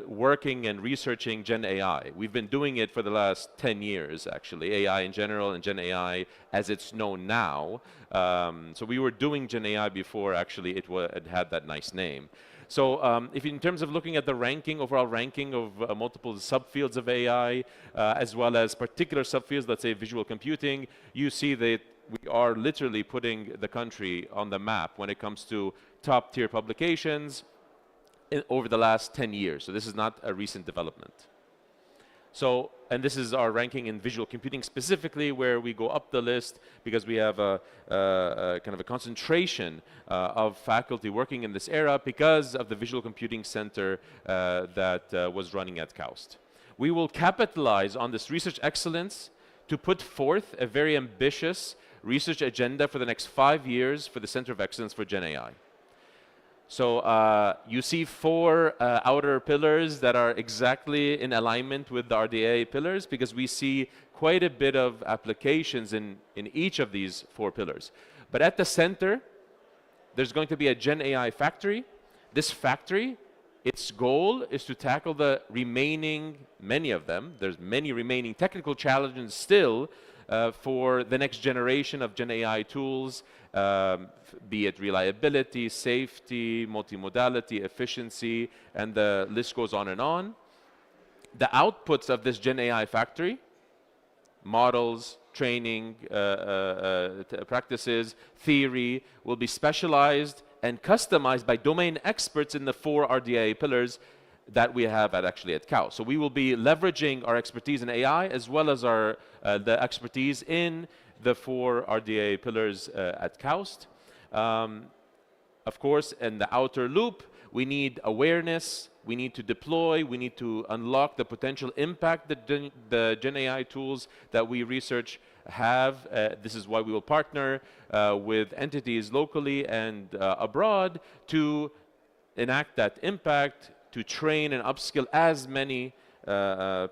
Speaker 14: working and researching Gen AI. We've been doing it for the last 10 years, actually, AI in general and Gen AI as it's known now. So we were doing Gen AI before, actually, it had that nice name. So in terms of looking at the overall ranking of multiple subfields of AI, as well as particular subfields, let's say visual computing, you see that we are literally putting the country on the map when it comes to top-tier publications over the last 10 years. So this is not a recent development. So, and this is our ranking in visual computing specifically, where we go up the list because we have a kind of a concentration of faculty working in this era because of the Visual Computing Center that was running at KAUST. We will capitalize on this research excellence to put forth a very ambitious research agenda for the next 5 years for the Center of Excellence for Gen AI. So you see 4 outer pillars that are exactly in alignment with the RDA pillars because we see quite a bit of applications in each of these 4 pillars. But at the center, there's going to be a Gen AI factory. This factory, its goal is to tackle the remaining, many of them, there's many remaining technical challenges still for the next generation of Gen AI tools, be it reliability, safety, multimodality, efficiency, and the list goes on and on. The outputs of this Gen AI factory, models, training, practices, theory, will be specialized and customized by domain experts in the 4 RDA pillars that we have actually at KAUST. So we will be leveraging our expertise in AI as well as our the expertise in the 4 RDA pillars at KAUST. Of course, in the outer loop, we need awareness, we need to deploy, we need to unlock the potential impact that the Gen AI tools that we research have. This is why we will partner with entities locally and abroad to enact that impact, to train and upskill as many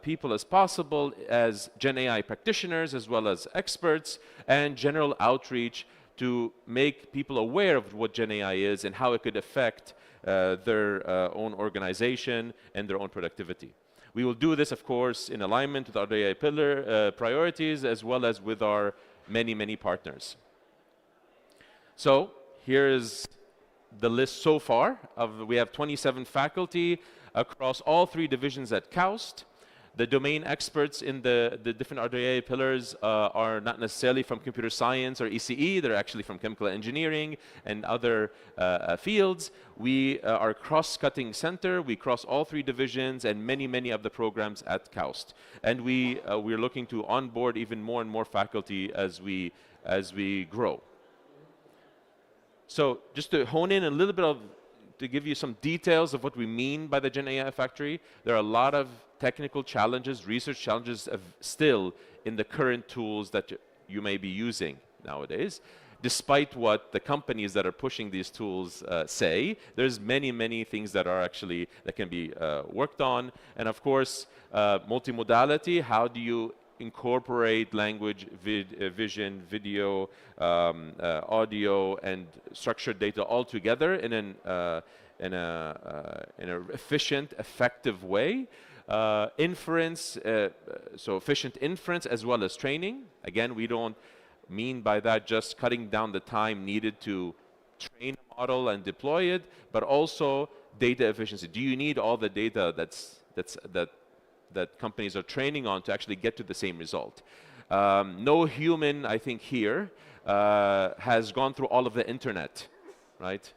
Speaker 14: people as possible as Gen AI practitioners as well as experts, and general outreach to make people aware of what Gen AI is and how it could affect their own organization and their own productivity. We will do this, of course, in alignment with our AI pillar priorities as well as with our many, many partners. So here is the list so far. We have 27 faculty across all 3 divisions at KAUST. The domain experts in the different RDA pillars are not necessarily from computer science or ECE, they're actually from chemical engineering and other fields. We are a cross-cutting center, we cross all 3 divisions and many, many of the programs at KAUST. And we're looking to onboard even more and more faculty as we grow. So just to hone in a little bit to give you some details of what we mean by the Gen AI factory, there are a lot of technical challenges, research challenges still in the current tools that you may be using nowadays. Despite what the companies that are pushing these tools say, there's many, many things that can be worked on. And of course, multimodality, how do you incorporate language, vision, video, audio, and structured data all together in an efficient, effective way. inference, so efficient inference as well as training. Again, we don't mean by that just cutting down the time needed to train a model and deploy it, but also data efficiency. Do you need all the data that companies are training on to actually get to the same result? No human, I think, here has gone through all of the internet, right?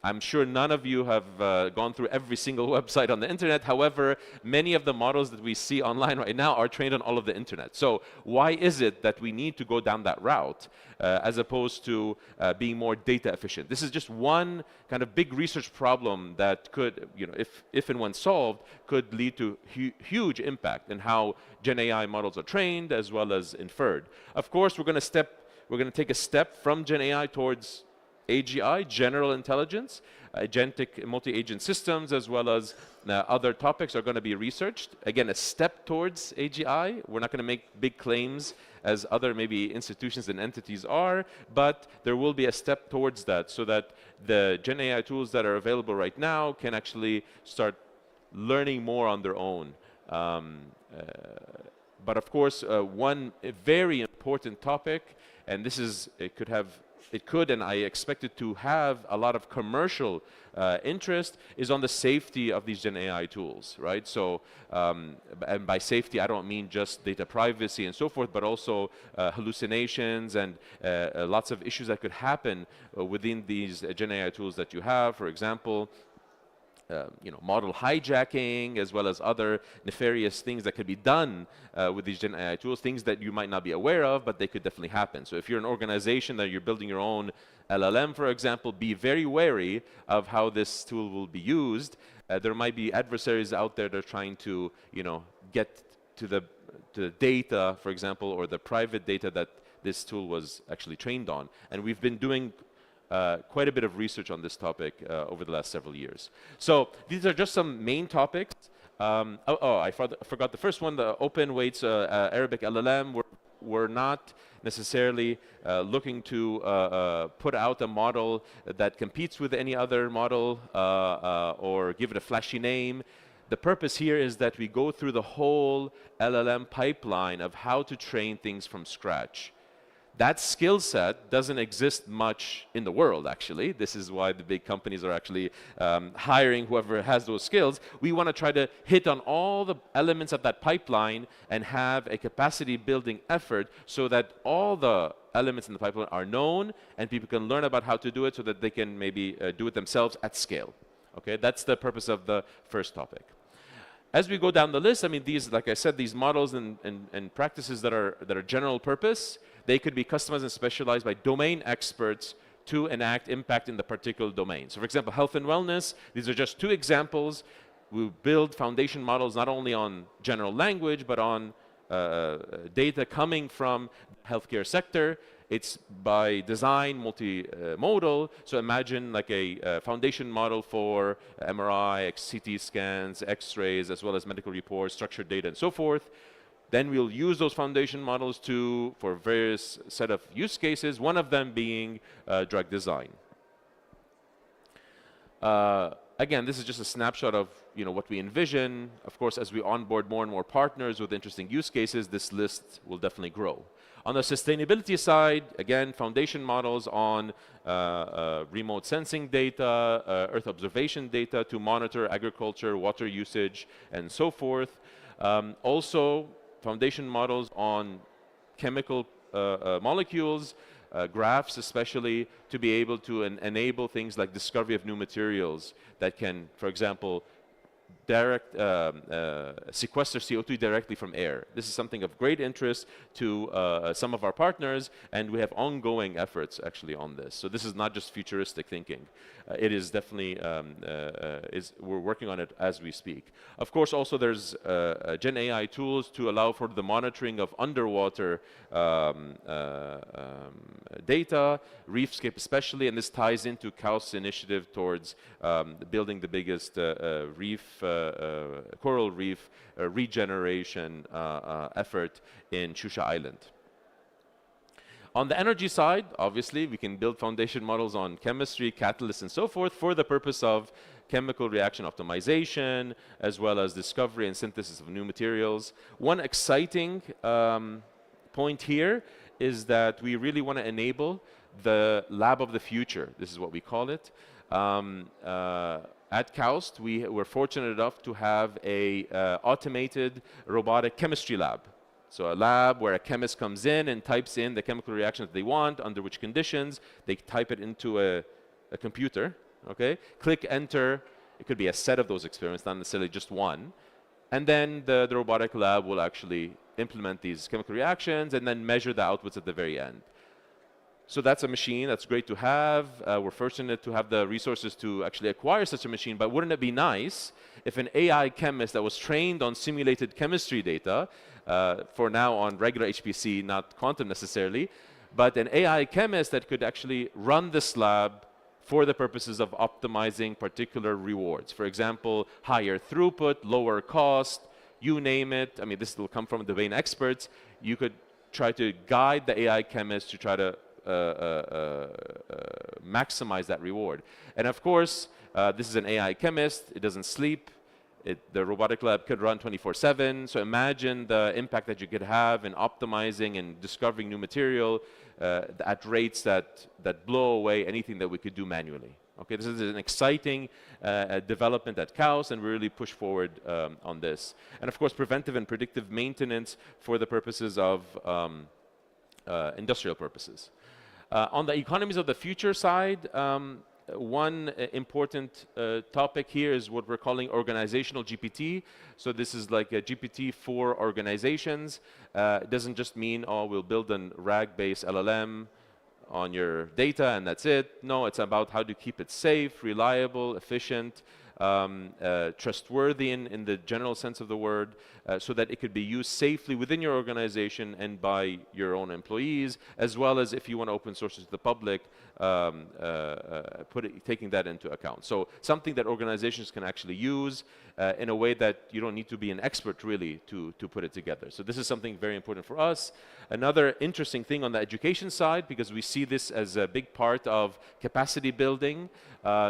Speaker 14: I'm sure none of you have gone through every single website on the internet. However, many of the models that we see online right now are trained on all of the internet. So why is it that we need to go down that route as opposed to being more data efficient? This is just one kind of big research problem that could, you know, if and when solved, could lead to huge impact in how Gen AI models are trained as well as inferred. Of course, we're going to take a step from Gen AI towards AGI, general intelligence, agentic multi-agent systems, as well as other topics are going to be researched. Again, a step towards AGI. We're not going to make big claims as other maybe institutions and entities are, but there will be a step towards that so that the Gen AI tools that are available right now can actually start learning more on their own. But of course, one very important topic, and this is, it could and I expect it to have a lot of commercial interest, is on the safety of these Gen AI tools, right? So, and by safety, I don't mean just data privacy and so forth, but also hallucinations and lots of issues that could happen within these Gen AI tools that you have. For example, you know, model hijacking, as well as other nefarious things that could be done with these Gen AI tools, things that you might not be aware of, but they could definitely happen. So if you're an organization that you're building your own LLM, for example, be very wary of how this tool will be used. There might be adversaries out there that are trying to, you know, get to the data, for example, or the private data that this tool was actually trained on. And we've been doing quite a bit of research on this topic over the last several years. So these are just some main topics. I forgot the first one, the open weights Arabic LLM. We're not necessarily looking to put out a model that competes with any other model or give it a flashy name. The purpose here is that we go through the whole LLM pipeline of how to train things from scratch. That skill set doesn't exist much in the world, actually. This is why the big companies are actually hiring whoever has those skills. We want to try to hit on all the elements of that pipeline and have a capacity building effort so that all the elements in the pipeline are known and people can learn about how to do it so that they can maybe do it themselves at scale. Okay, that's the purpose of the first topic. As we go down the list, I mean, these, like I said, these models and practices that are general purpose, they could be customized and specialized by domain experts to enact impact in the particular domain. So for example, health and wellness, these are just two examples. We build foundation models not only on general language, but on data coming from the healthcare sector. It's by design multimodal. So imagine like a foundation model for MRI, CT scans, X-rays, as well as medical reports, structured data, and so forth. Then we'll use those foundation models for various set of use cases, one of them being drug design. Again, this is just a snapshot of what we envision. Of course, as we onboard more and more partners with interesting use cases, this list will definitely grow. On the sustainability side, again, foundation models on remote sensing data, Earth observation data to monitor agriculture, water usage, and so forth. Also, foundation models on chemical molecules, graphs especially, to be able to enable things like discovery of new materials that can, for example, sequester CO2 directly from air. This is something of great interest to some of our partners, and we have ongoing efforts actually on this. So this is not just futuristic thinking. It is definitely, we're working on it as we speak. Of course, also there's Gen AI tools to allow for the monitoring of underwater data, reefscape especially, and this ties into KAUS's initiative towards building the biggest coral reef regeneration effort in Shusha Island. On the energy side, obviously, we can build foundation models on chemistry, catalysts, and so forth for the purpose of chemical reaction optimization, as well as discovery and synthesis of new materials. One exciting point here is that we really want to enable the lab of the future. This is what we call it. At KAUST, we were fortunate enough to have a automated robotic chemistry lab. So a lab where a chemist comes in and types in the chemical reactions they want, under which conditions. They type it into a computer, okay? Click enter. It could be a set of those experiments, not necessarily just one. And then the robotic lab will actually implement these chemical reactions and then measure the outputs at the very end. So that's a machine that's great to have. We're fortunate to have the resources to actually acquire such a machine, but wouldn't it be nice if an AI chemist that was trained on simulated chemistry data, for now on regular HPC, not quantum necessarily, but an AI chemist that could actually run this lab for the purposes of optimizing particular rewards. For example, higher throughput, lower cost, you name it. I mean, this will come from domain experts. You could try to guide the AI chemist to try to maximize that reward. And of course, this is an AI chemist. It doesn't sleep. The robotic lab could run 24/7. So imagine the impact that you could have in optimizing and discovering new material at rates that blow away anything that we could do manually. Okay, this is an exciting development at KAUST, and we really push forward on this. And of course, preventive and predictive maintenance for the purposes of industrial purposes. On the economies of the future side, one important topic here is what we're calling organizational GPT. So this is like a GPT for organizations. It doesn't just mean, oh, we'll build a RAG-based LLM on your data and that's it. No, it's about how to keep it safe, reliable, efficient, trustworthy in the general sense of the word, so that it could be used safely within your organization and by your own employees, as well as if you want to open source it to the public, taking that into account. So something that organizations can actually use in a way that you don't need to be an expert really to put it together. So this is something very important for us. Another interesting thing on the education side, because we see this as a big part of capacity building,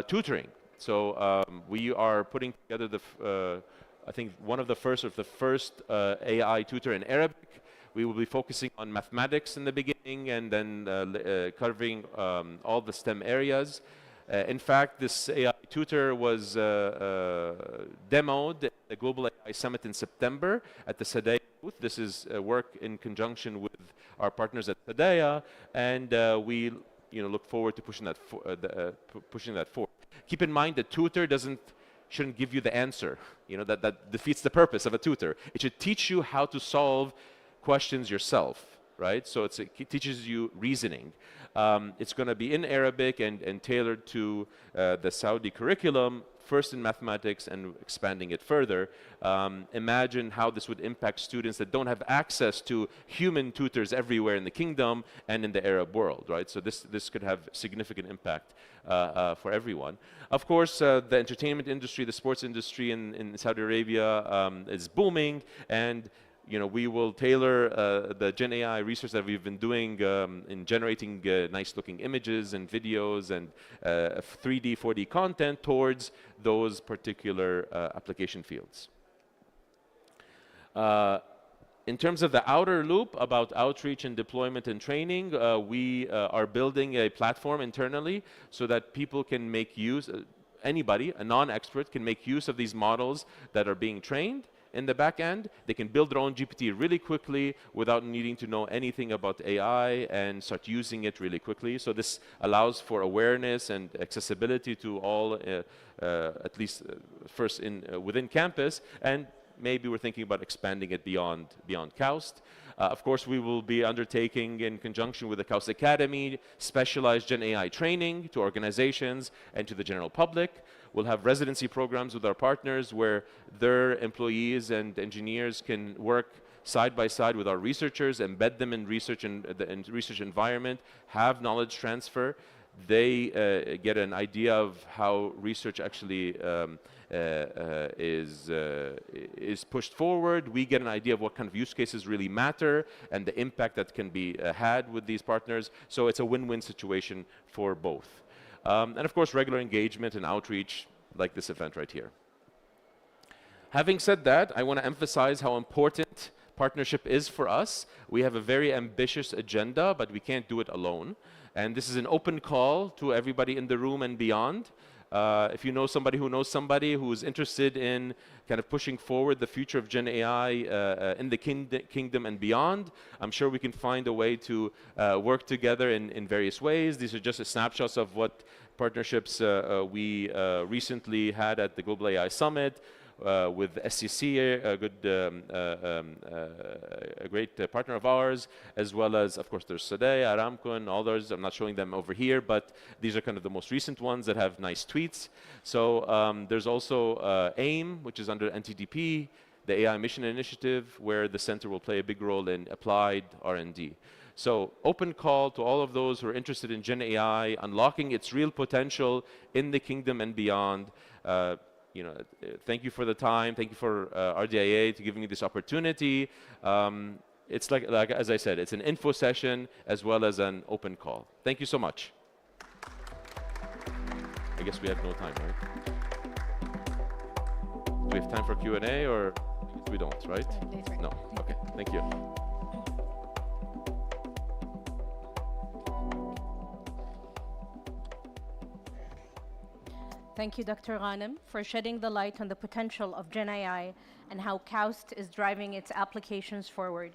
Speaker 14: tutoring. So we are putting together I think one of the first AI tutor in Arabic. We will be focusing on mathematics in the beginning and then covering all the STEM areas. In fact, this AI tutor was demoed at the Global AI Summit in September at the SADEA booth. This is work in conjunction with our partners at SADEA, and we look forward to pushing that forward. Keep in mind, the tutor shouldn't give you the answer. That defeats the purpose of a tutor. It should teach you how to solve questions yourself, right? So it teaches you reasoning. It's going to be in Arabic and tailored to the Saudi curriculum, first in mathematics and expanding it further. Imagine how this would impact students that don't have access to human tutors everywhere in the kingdom and in the Arab world, right? So this could have significant impact for everyone. Of course, the entertainment industry, the sports industry in Saudi Arabia is booming, and we will tailor the Gen AI research that we've been doing in generating nice-looking images and videos and 3D, 4D content towards those particular application fields. In terms of the outer loop about outreach and deployment and training, we are building a platform internally so that people can make use, anybody, a non-expert, can make use of these models that are being trained. In the back end, they can build their own GPT really quickly without needing to know anything about AI and start using it really quickly. So this allows for awareness and accessibility to all, at least first within campus, and maybe we're thinking about expanding it beyond KAUST. Of course, we will be undertaking, in conjunction with the KAUST Academy, specialized Gen AI training to organizations and to the general public. We'll have residency programs with our partners where their employees and engineers can work side by side with our researchers, embed them in research and the research environment, have knowledge transfer. They get an idea of how research actually is pushed forward. We get an idea of what kind of use cases really matter and the impact that can be had with these partners. So it's a win-win situation for both. And of course, regular engagement and outreach like this event right here. Having said that, I want to emphasize how important partnership is for us. We have a very ambitious agenda, but we can't do it alone. And this is an open call to everybody in the room and beyond. If you know somebody who knows somebody who's interested in kind of pushing forward the future of Gen AI in the kingdom and beyond, I'm sure we can find a way to work together in various ways. These are just snapshots of what partnerships we recently had at the Global AI Summit. With SCC, a great partner of ours, as well as, of course, there's Sadeh, Aramco, and others. I'm not showing them over here, but these are kind of the most recent ones that have nice tweets. So there's also AIM, which is under NTDP, the AI Mission Initiative, where the center will play a big role in applied R&D. So open call to all of those who are interested in Gen AI, unlocking its real potential in the kingdom and beyond. Thank you for the time. Thank you for RDIA to giving me this opportunity. It's like as I said, it's an info session as well as an open call. Thank you so much. I guess we have no time, right? Do we have time for Q&A or we don't, right? No. Okay. Thank you.
Speaker 1: Thank you, Dr. Ghanem, for shedding the light on the potential of Gen AI and how KAUST is driving its applications forward.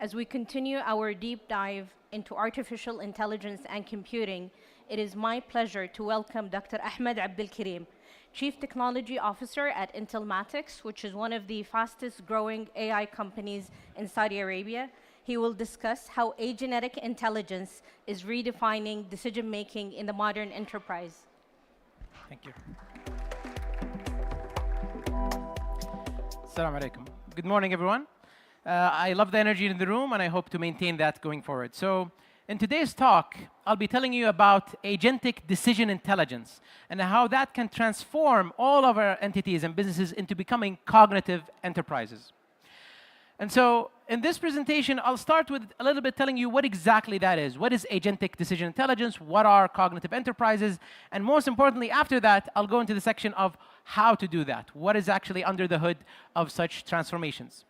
Speaker 1: As we continue our deep dive into artificial intelligence and computing, it is my pleasure to welcome Dr. Ahmed Abdelkarim, Chief Technology Officer at Intelmatics, which is one of the fastest growing AI companies in Saudi Arabia. He will discuss how agenetic intelligence is redefining decision-making in the modern enterprise.
Speaker 15: Thank you. Assalamu alaikum. Good morning, everyone. I love the energy in the room, and I hope to maintain that going forward. So in today's talk, I'll be telling you about agentic decision intelligence and how that can transform all of our entities and businesses into becoming cognitive enterprises. And so in this presentation, I'll start with a little bit telling you what exactly that is. What is agentic decision intelligence? What are cognitive enterprises? And most importantly, after that, I'll go into the section of how to do that. What is actually under the hood of such transformations?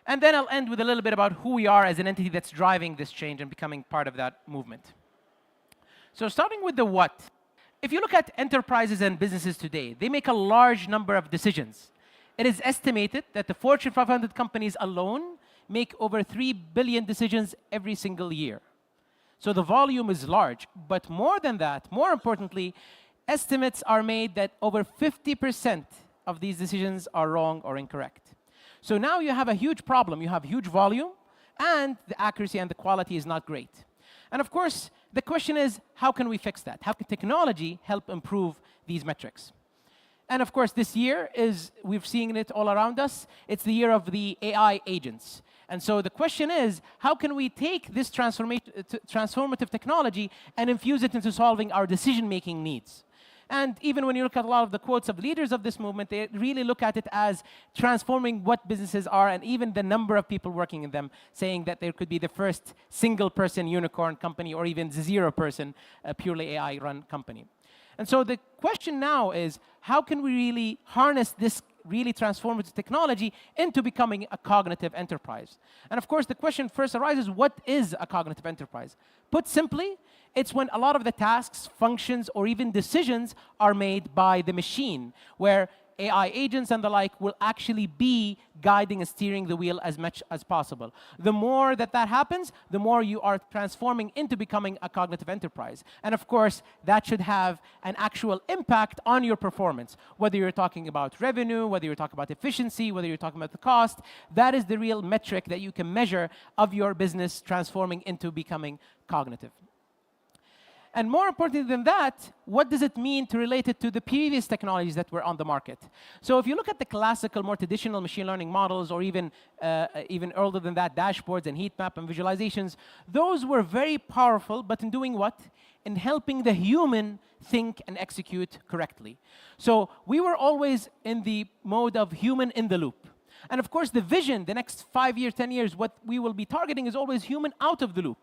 Speaker 15: And then I'll end with a little bit about who we are as an entity that's driving this change and becoming part of that movement. So starting with the what. If you look at enterprises and businesses today, they make a large number of decisions. It is estimated that the Fortune 500 companies alone make over 3 billion decisions every single year. So the volume is large. But more than that, more importantly, estimates are made that over 50% of these decisions are wrong or incorrect. So now you have a huge problem. You have huge volume, and the accuracy and the quality is not great. And of course, the question is, how can we fix that? How can technology help improve these metrics? And of course, this year we've seen it all around us. It's the year of the AI agents. And so the question is, how can we take this transformative technology and infuse it into solving our decision-making needs? And even when you look at a lot of the quotes of leaders of this movement, they really look at it as transforming what businesses are, and even the number of people working in them, saying that there could be the first single-person unicorn company or even zero-person purely AI-run company. And so the question now is, how can we really harness this really transformative technology into becoming a cognitive enterprise? And of course, the question first arises, what is a cognitive enterprise? Put simply, it's when a lot of the tasks, functions, or even decisions are made by the machine, where AI agents and the like will actually be guiding and steering the wheel as much as possible. The more that happens, the more you are transforming into becoming a cognitive enterprise. And of course, that should have an actual impact on your performance. Whether you're talking about revenue, whether you're talking about efficiency, whether you're talking about the cost, that is the real metric that you can measure of your business transforming into becoming cognitive. And more importantly than that, what does it mean to relate it to the previous technologies that were on the market? So if you look at the classical, more traditional machine learning models, or even earlier than that, dashboards and heat map and visualizations, those were very powerful, but in doing what? In helping the human think and execute correctly. So we were always in the mode of human in the loop. And of course, the vision, the next 5 years, 10 years, what we will be targeting is always human out of the loop.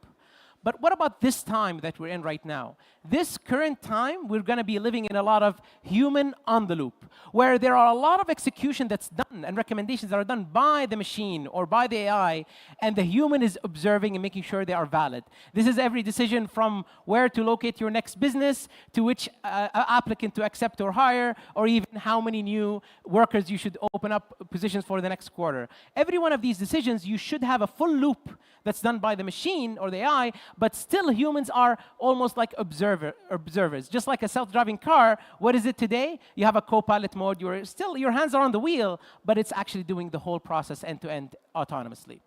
Speaker 15: But what about this time that we're in right now? This current time, we're going to be living in a lot of human on the loop, where there are a lot of execution that's done and recommendations that are done by the machine or by the AI, and the human is observing and making sure they are valid. This is every decision from where to locate your next business, to which applicant to accept or hire, or even how many new workers you should open up positions for the next quarter. Every one of these decisions, you should have a full loop that's done by the machine or the AI, but still humans are almost like observers. Just like a self-driving car, what is it today? You have a co-pilot mode, your hands are on the wheel, but it's actually doing the whole process end-to-end autonomously.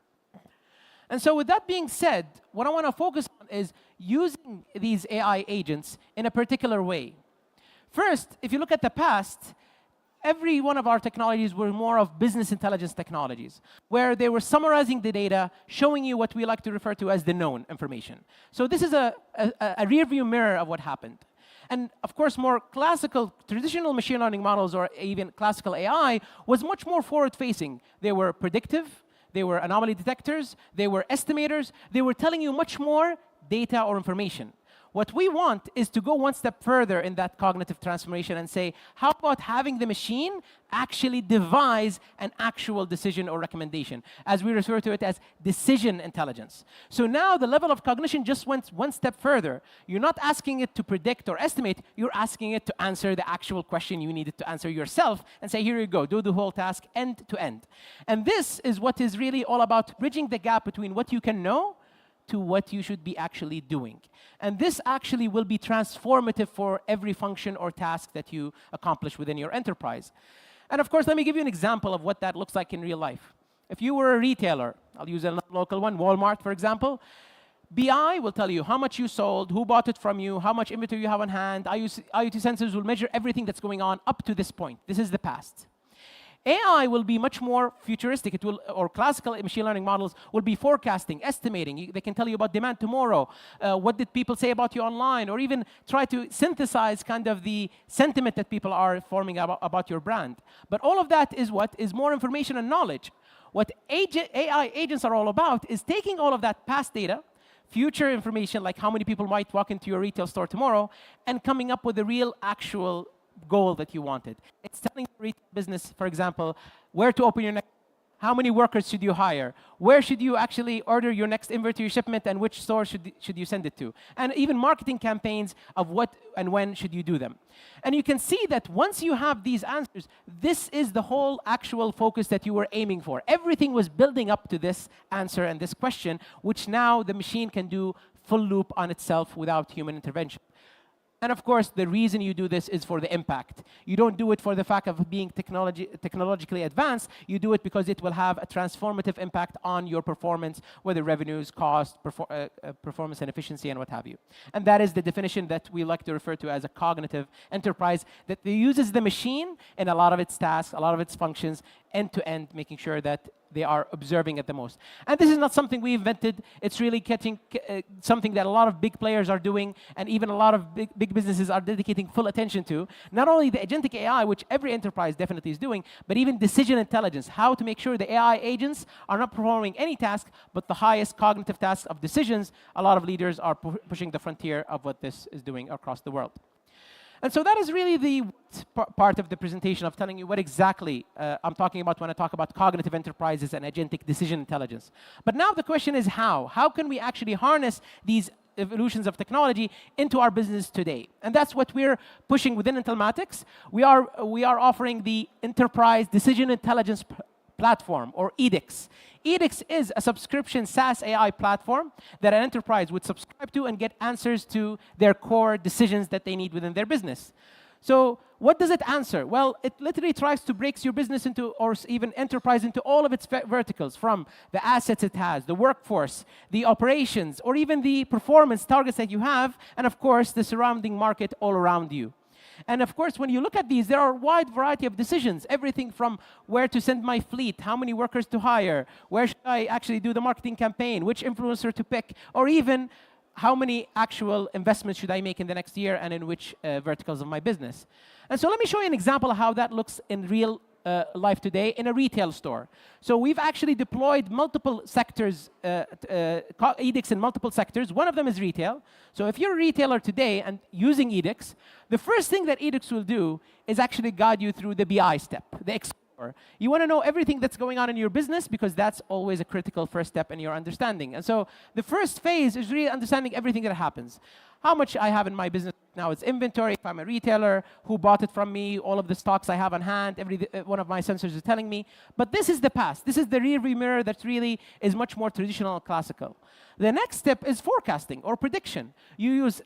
Speaker 15: And so with that being said, what I want to focus on is using these AI agents in a particular way. First, if you look at the past, every one of our technologies were more of business intelligence technologies, where they were summarizing the data, showing you what we like to refer to as the known information. So this is a rear-view mirror of what happened. And of course, more classical, traditional machine learning models, or even classical AI, was much more forward-facing. They were predictive, they were anomaly detectors, they were estimators, they were telling you much more data or information. What we want is to go one step further in that cognitive transformation and say, how about having the machine actually devise an actual decision or recommendation, as we refer to it as decision intelligence. So now the level of cognition just went one step further. You're not asking it to predict or estimate, you're asking it to answer the actual question you needed to answer yourself and say, here you go, do the whole task end to end. And this is what is really all about bridging the gap between what you can know to what you should be actually doing. And this actually will be transformative for every function or task that you accomplish within your enterprise. And of course, let me give you an example of what that looks like in real life. If you were a retailer, I'll use a local one, Walmart, for example, BI will tell you how much you sold, who bought it from you, how much inventory you have on hand. IoT sensors will measure everything that's going on up to this point. This is the past. AI will be much more futuristic. It will, or classical machine learning models will be forecasting, estimating. They can tell you about demand tomorrow. What did people say about you online? Or even try to synthesize kind of the sentiment that people are forming about your brand. But all of that is what? Is more information and knowledge. What AI agents are all about is taking all of that past data, future information, like how many people might walk into your retail store tomorrow, and coming up with a real, actual goal that you wanted. It's telling the retail business, for example, where to open your next, how many workers should you hire, where should you actually order your next inventory shipment, and which store should you send it to, and even marketing campaigns of what and when should you do them. And you can see that once you have these answers, this is the whole actual focus that you were aiming for. Everything was building up to this answer and this question, which now the machine can do full loop on itself without human intervention. And of course, the reason you do this is for the impact. You don't do it for the fact of being technologically advanced. You do it because it will have a transformative impact on your performance, whether revenues, cost, performance and efficiency, and what have you. And that is the definition that we like to refer to as a cognitive enterprise, that uses the machine in a lot of its tasks, a lot of its functions, end to end, making sure that they are observing at the most. And this is not something we invented. It's really catching something that a lot of big players are doing, and even a lot of big businesses are dedicating full attention to. Not only the agentic AI, which every enterprise definitely is doing, but even decision intelligence, how to make sure the AI agents are not performing any task, but the highest cognitive tasks of decisions. A lot of leaders are pushing the frontier of what this is doing across the world. And so that is really the part of the presentation of telling you what exactly I'm talking about when I talk about cognitive enterprises and agentic decision intelligence. But now the question is how? How can we actually harness these evolutions of technology into our business today? And that's what we're pushing within Intelmatics. We are offering the Enterprise Decision Intelligence Platform, or EDIX. EDIX is a subscription SaaS AI platform that an enterprise would subscribe to and get answers to their core decisions that they need within their business. So what does it answer? Well, it literally tries to break your business into, or even enterprise into all of its verticals, from the assets it has, the workforce, the operations, or even the performance targets that you have, and of course, the surrounding market all around you. And of course, when you look at these, there are a wide variety of decisions, everything from where to send my fleet, how many workers to hire, where should I actually do the marketing campaign, which influencer to pick, or even how many actual investments should I make in the next year and in which verticals of my business. And so let me show you an example of how that looks in real life today in a retail store. So we've actually deployed multiple sectors, edicts in multiple sectors. One of them is retail. So if you're a retailer today and using edicts, the first thing that edicts will do is actually guide you through the BI step, the explore. You want to know everything that's going on in your business because that's always a critical first step in your understanding. And so the first phase is really understanding everything that happens. How much I have in my business now, it's inventory, if I'm a retailer, who bought it from me, all of the stocks I have on hand, one of my sensors is telling me. But this is the past. This is the rearview mirror that really is much more traditional and classical. The next step is forecasting or prediction. You use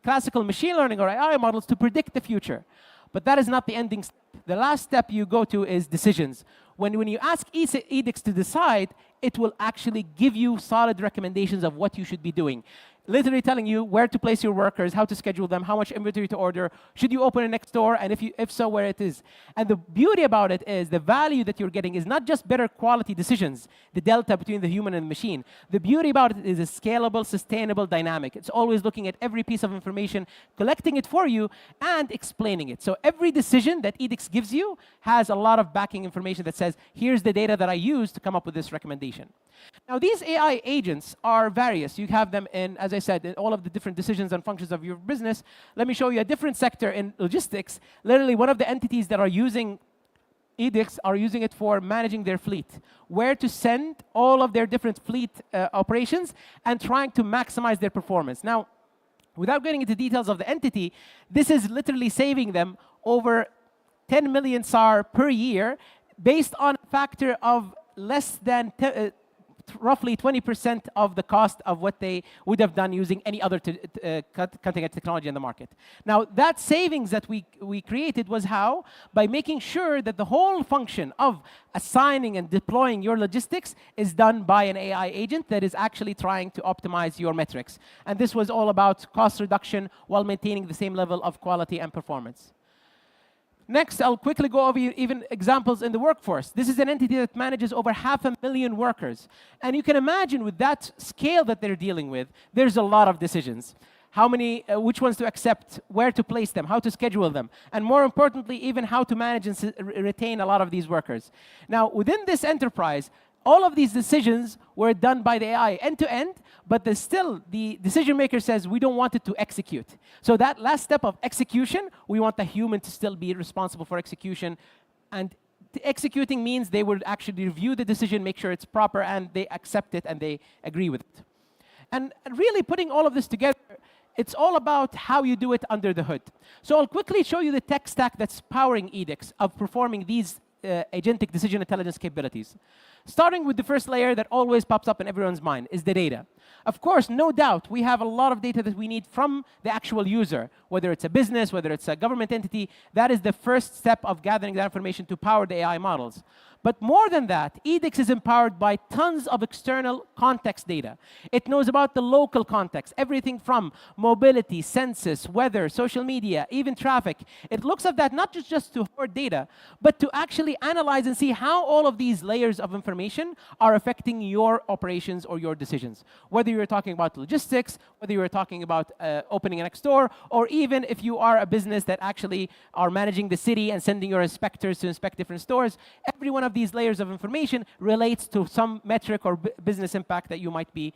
Speaker 15: classical machine learning or AI models to predict the future. But that is not the ending step. The last step you go to is decisions. When you ask edicts to decide, it will actually give you solid recommendations of what you should be doing. Literally telling you where to place your workers, how to schedule them, how much inventory to order, should you open a next store, and if so, where it is. And the beauty about it is the value that you're getting is not just better quality decisions, the delta between the human and the machine. The beauty about it is a scalable, sustainable dynamic. It's always looking at every piece of information, collecting it for you, and explaining it. So every decision that edicts gives you has a lot of backing information that says, here's the data that I used to come up with this recommendation. Now, these AI agents are various. You have them in, as I said, in all of the different decisions and functions of your business. Let me show you a different sector in logistics. Literally, one of the entities that are using edicts are using it for managing their fleet, where to send all of their different fleet operations and trying to maximize their performance. Now, without getting into details of the entity, this is literally saving them over 10 million SAR per year based on a factor of less than roughly 20% of the cost of what they would have done using any other cutting-edge technology in the market. Now, that savings that we created was how? By making sure that the whole function of assigning and deploying your logistics is done by an AI agent that is actually trying to optimize your metrics. And this was all about cost reduction while maintaining the same level of quality and performance. Next, I'll quickly go over even examples in the workforce. This is an entity that manages over 500,000 workers. And you can imagine with that scale that they're dealing with, there's a lot of decisions. How many, which ones to accept, where to place them, how to schedule them, and more importantly, even how to manage and retain a lot of these workers. Now, within this enterprise, all of these decisions were done by the AI end-to-end, but still the decision maker says we don't want it to execute. So that last step of execution, we want the human to still be responsible for execution. And executing means they would actually review the decision, make sure it's proper, and they accept it and they agree with it. And really putting all of this together, it's all about how you do it under the hood. So I'll quickly show you the tech stack that's powering edicts of performing these agentic decision intelligence capabilities. Starting with the first layer that always pops up in everyone's mind is the data. Of course, no doubt, we have a lot of data that we need from the actual user, whether it's a business, whether it's a government entity. That is the first step of gathering that information to power the AI models. But more than that, edicts is empowered by tons of external context data. It knows about the local context, everything from mobility, census, weather, social media, even traffic. It looks at that not just to hoard data, but to actually analyze and see how all of these layers of information are affecting your operations or your decisions. Whether you're talking about logistics, whether you're talking about opening a next store, or even if you are a business that actually are managing the city and sending your inspectors to inspect different stores, every one of these layers of information relates to some metric or business impact that you might be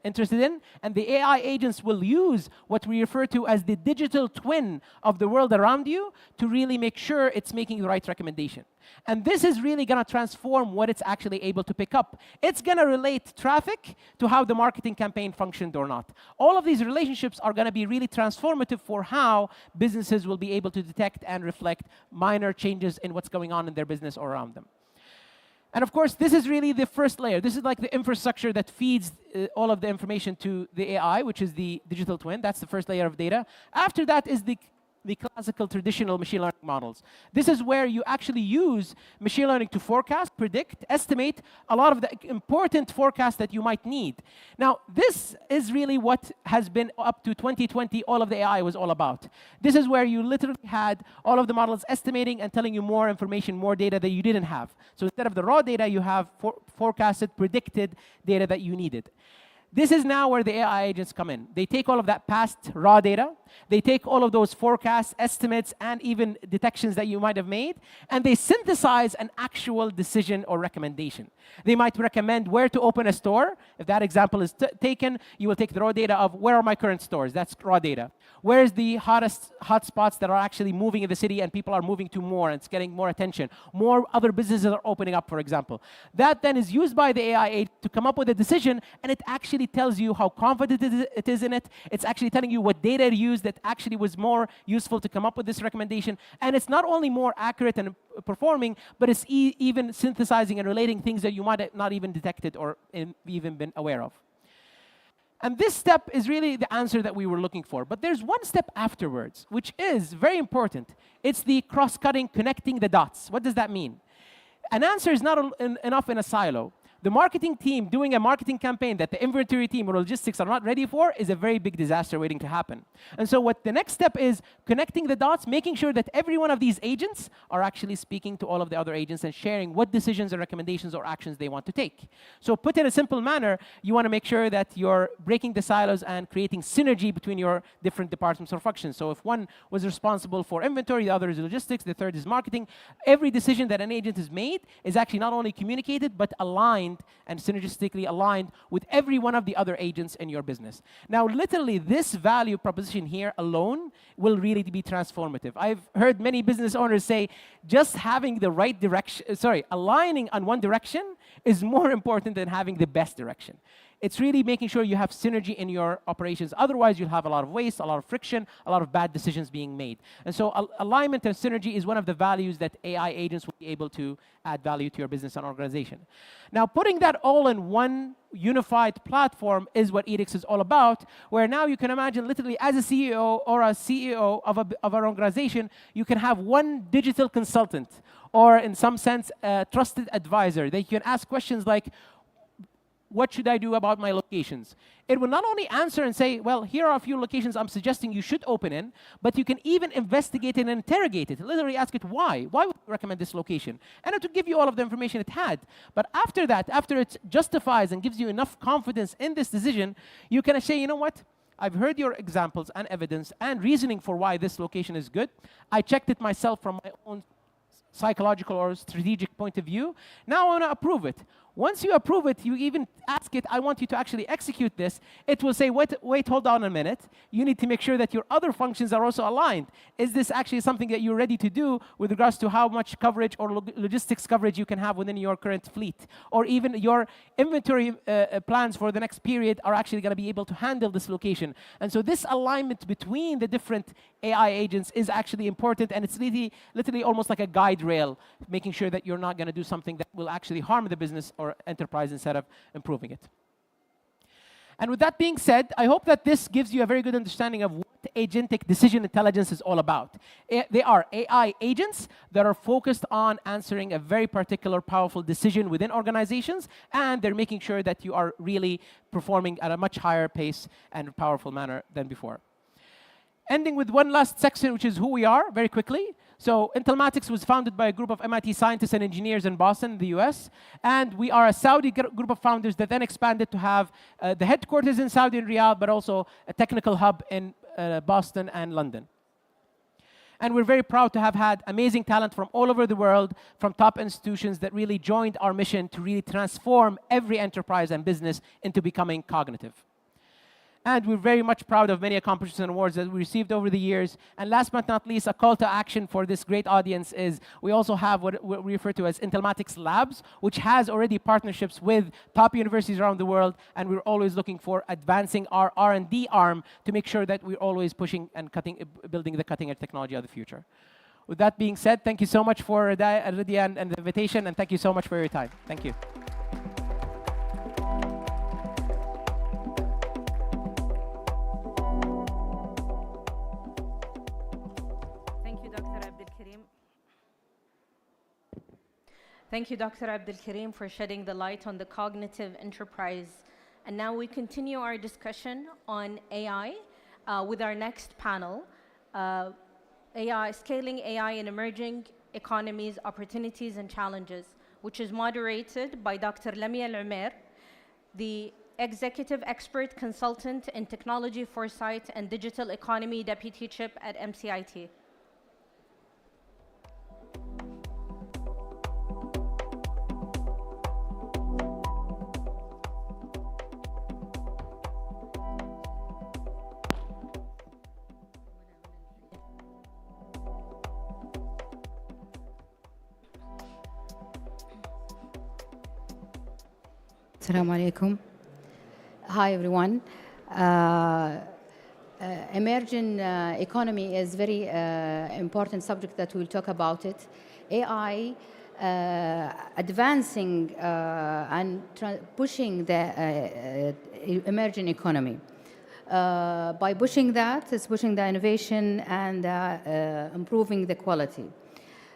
Speaker 15: interested in. And the AI agents will use what we refer to as the digital twin of the world around you to really make sure it's making the right recommendation. And this is really going to transform what it's actually able to pick up. It's going to relate traffic to how the marketing campaign functioned or not. All of these relationships are going to be really transformative for how businesses will be able to detect and reflect minor changes in what's going on in their business or around them. And of course, this is really the first layer. This is like the infrastructure that feeds all of the information to the AI, which is the digital twin. That's the first layer of data. After that is the the classical traditional machine learning models. This is where you actually use machine learning to forecast, predict, estimate a lot of the important forecasts that you might need. Now, this is really what has been up to 2020, all of the AI was all about. This is where you literally had all of the models estimating and telling you more information, more data that you didn't have. So instead of the raw data, you have forecasted, predicted data that you needed. This is now where the AI agents come in. They take all of that past raw data, they take all of those forecasts, estimates, and even detections that you might have made, and they synthesize an actual decision or recommendation. They might recommend where to open a store. If that example is taken, you will take the raw data of where are my current stores. That's raw data. Where's the hotspots that are actually moving in the city and people are moving to more and it's getting more attention. More other businesses are opening up, for example. That then is used by the AI agent to come up with a decision, and it actually tells you how confident it is in it. It's actually telling you what data to use that actually was more useful to come up with this recommendation. And it's not only more accurate and performing, but it's even synthesizing and relating things that you might have not even detected or even been aware of. And this step is really the answer that we were looking for. But there's one step afterwards, which is very important. It's the cross-cutting, connecting the dots. What does that mean? An answer is not enough in a silo. The marketing team doing a marketing campaign that the inventory team or logistics are not ready for is a very big disaster waiting to happen. And so what the next step is connecting the dots, making sure that every one of these agents are actually speaking to all of the other agents and sharing what decisions or recommendations or actions they want to take. So put in a simple manner, you want to make sure that you're breaking the silos and creating synergy between your different departments or functions. So if one was responsible for inventory, the other is logistics, the third is marketing, every decision that an agent has made is actually not only communicated, but aligned and synergistically aligned with every one of the other agents in your business. Now, literally, this value proposition here alone will really be transformative. I've heard many business owners say just having the right direction, aligning on one direction is more important than having the best direction. It's really making sure you have synergy in your operations. Otherwise, you'll have a lot of waste, a lot of friction, a lot of bad decisions being made. And so alignment and synergy is one of the values that AI agents will be able to add value to your business and organization. Now, putting that all in one unified platform is what Edix is all about, where now you can imagine literally as a CEO or a CEO of an organization, you can have one digital consultant or in some sense, a trusted advisor that you can ask questions like, what should I do about my locations? It will not only answer and say, well, here are a few locations I'm suggesting you should open in, but you can even investigate it and interrogate it. Literally ask it why. Why would you recommend this location? And it will give you all of the information it had. But after that, after it justifies and gives you enough confidence in this decision, you can say, you know what? I've heard your examples and evidence and reasoning for why this location is good. I checked it myself from my own psychological or strategic point of view. Now I want to approve it. Once you approve it, you even ask it, I want you to actually execute this. It will say, wait, hold on a minute. You need to make sure that your other functions are also aligned. Is this actually something that you're ready to do with regards to how much coverage or logistics coverage you can have within your current fleet? Or even your inventory plans for the next period are actually going to be able to handle this location. And so this alignment between the different AI agents is actually important, and it's literally almost like a guide rail, making sure that you're not going to do something that will actually harm the business or enterprise instead of improving it. And with that being said, I hope that this gives you a very good understanding of what agentic decision intelligence is all about. They are AI agents that are focused on answering a very particular powerful decision within organizations, and they're making sure that you are really performing at a much higher pace and powerful manner than before. Ending with one last section, which is who we are, very quickly. So Intelmatics was founded by a group of MIT scientists and engineers in Boston, in the US. And we are a Saudi group of founders that then expanded to have the headquarters in Saudi and Riyadh, but also a technical hub in Boston and London. And we're very proud to have had amazing talent from all over the world, from top institutions that really joined our mission to really transform every enterprise and business into becoming cognitive. And we're very much proud of many accomplishments and awards that we received over the years. And last but not least, a call to action for this great audience is we also have what we refer to as Intelmatics Labs, which has already partnerships with top universities around the world. And we're always looking for advancing our R&D arm to make sure that we're always pushing and building the cutting-edge technology of the future. With that being said, thank you so much for Lydia and the invitation, and thank you so much for your time. Thank you.
Speaker 1: Thank you, Dr. Abdul Karim, for shedding the light on the cognitive enterprise. And now we continue our discussion on AI with our next panel, Scaling AI in Emerging Economies, Opportunities and Challenges, which is moderated by Dr. Lamia Al-Umair, the Executive Expert Consultant in Technology Foresight and Digital Economy Deputy Chief at MCIT.
Speaker 16: Assalamu alaikum. Hi, everyone. Emerging economy is very important subject that we'll talk about it. AI advancing and pushing the emerging economy. By pushing that, it's pushing the innovation and improving the quality.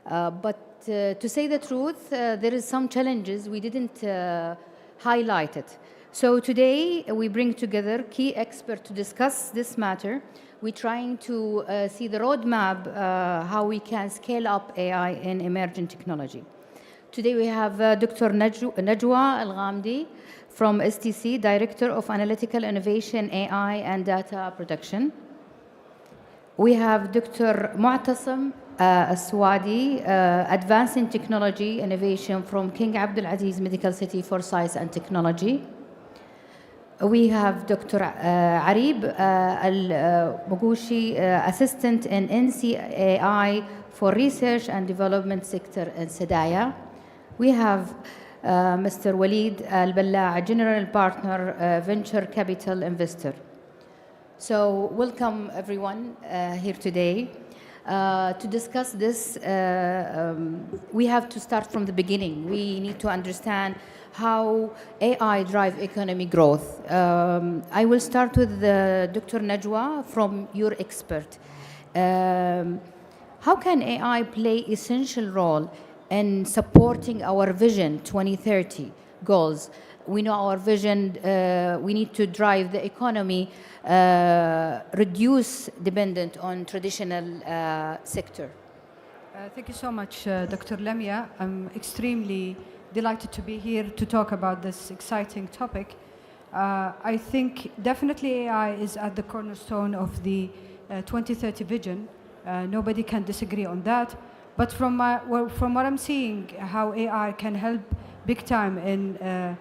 Speaker 16: But to say the truth, there is some challenges we didn't highlight it. So today we bring together key experts to discuss this matter. We're trying to see the roadmap, how we can scale up AI in emerging technology. Today we have Dr. Najwa Al-Ghamdi from STC, Director of Analytical Innovation, AI and Data Protection. We have Dr. Mu'tasim Aswadi, Advancing Technology Innovation from King Abdul Aziz Medical City for Science and Technology. We have Dr. Arib Al-Mugushi, Assistant in NCAI for Research and Development Sector in Sedaya. We have Mr. Walid Al-Balla, General Partner, Venture Capital Investor. So welcome everyone here today. To discuss this, we have to start from the beginning. We need to understand how AI drive economic growth. I will start with Dr. Najwa from your expert. How can AI play essential role in supporting our Vision 2030 goals? We know our vision, we need to drive the economy, reduce dependent on traditional sector.
Speaker 17: Thank you so much, Dr. Lamia. I'm extremely delighted to be here to talk about this exciting topic. I think definitely AI is at the cornerstone of the 2030 vision. Nobody can disagree on that. But from what I'm seeing, how AI can help big time in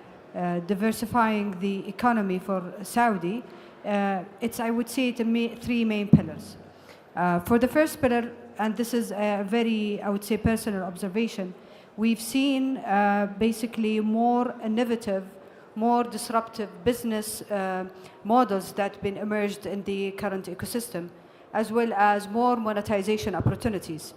Speaker 17: diversifying the economy for Saudi, I would say it in three main pillars. For the first pillar, and this is a very, I would say, personal observation, we've seen basically more innovative, more disruptive business models that have been emerged in the current ecosystem, as well as more monetization opportunities.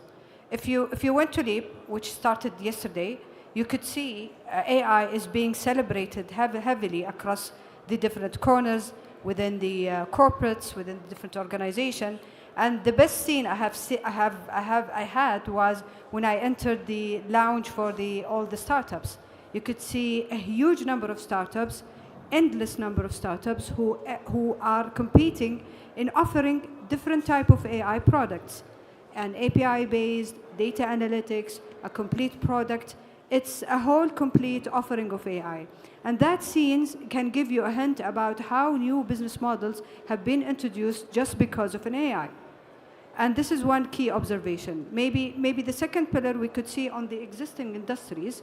Speaker 17: If you went to Leap, which started yesterday, you could see AI is being celebrated heavily across the different corners within the corporates, within the different organizations. And the best scene I had was when I entered the lounge for all the startups. You could see a huge number of startups, endless number of startups who are competing in offering different type of AI products, an API-based data analytics, a complete product. It's a whole complete offering of AI. And that scenes can give you a hint about how new business models have been introduced just because of an AI. And this is one key observation. Maybe the second pillar we could see on the existing industries,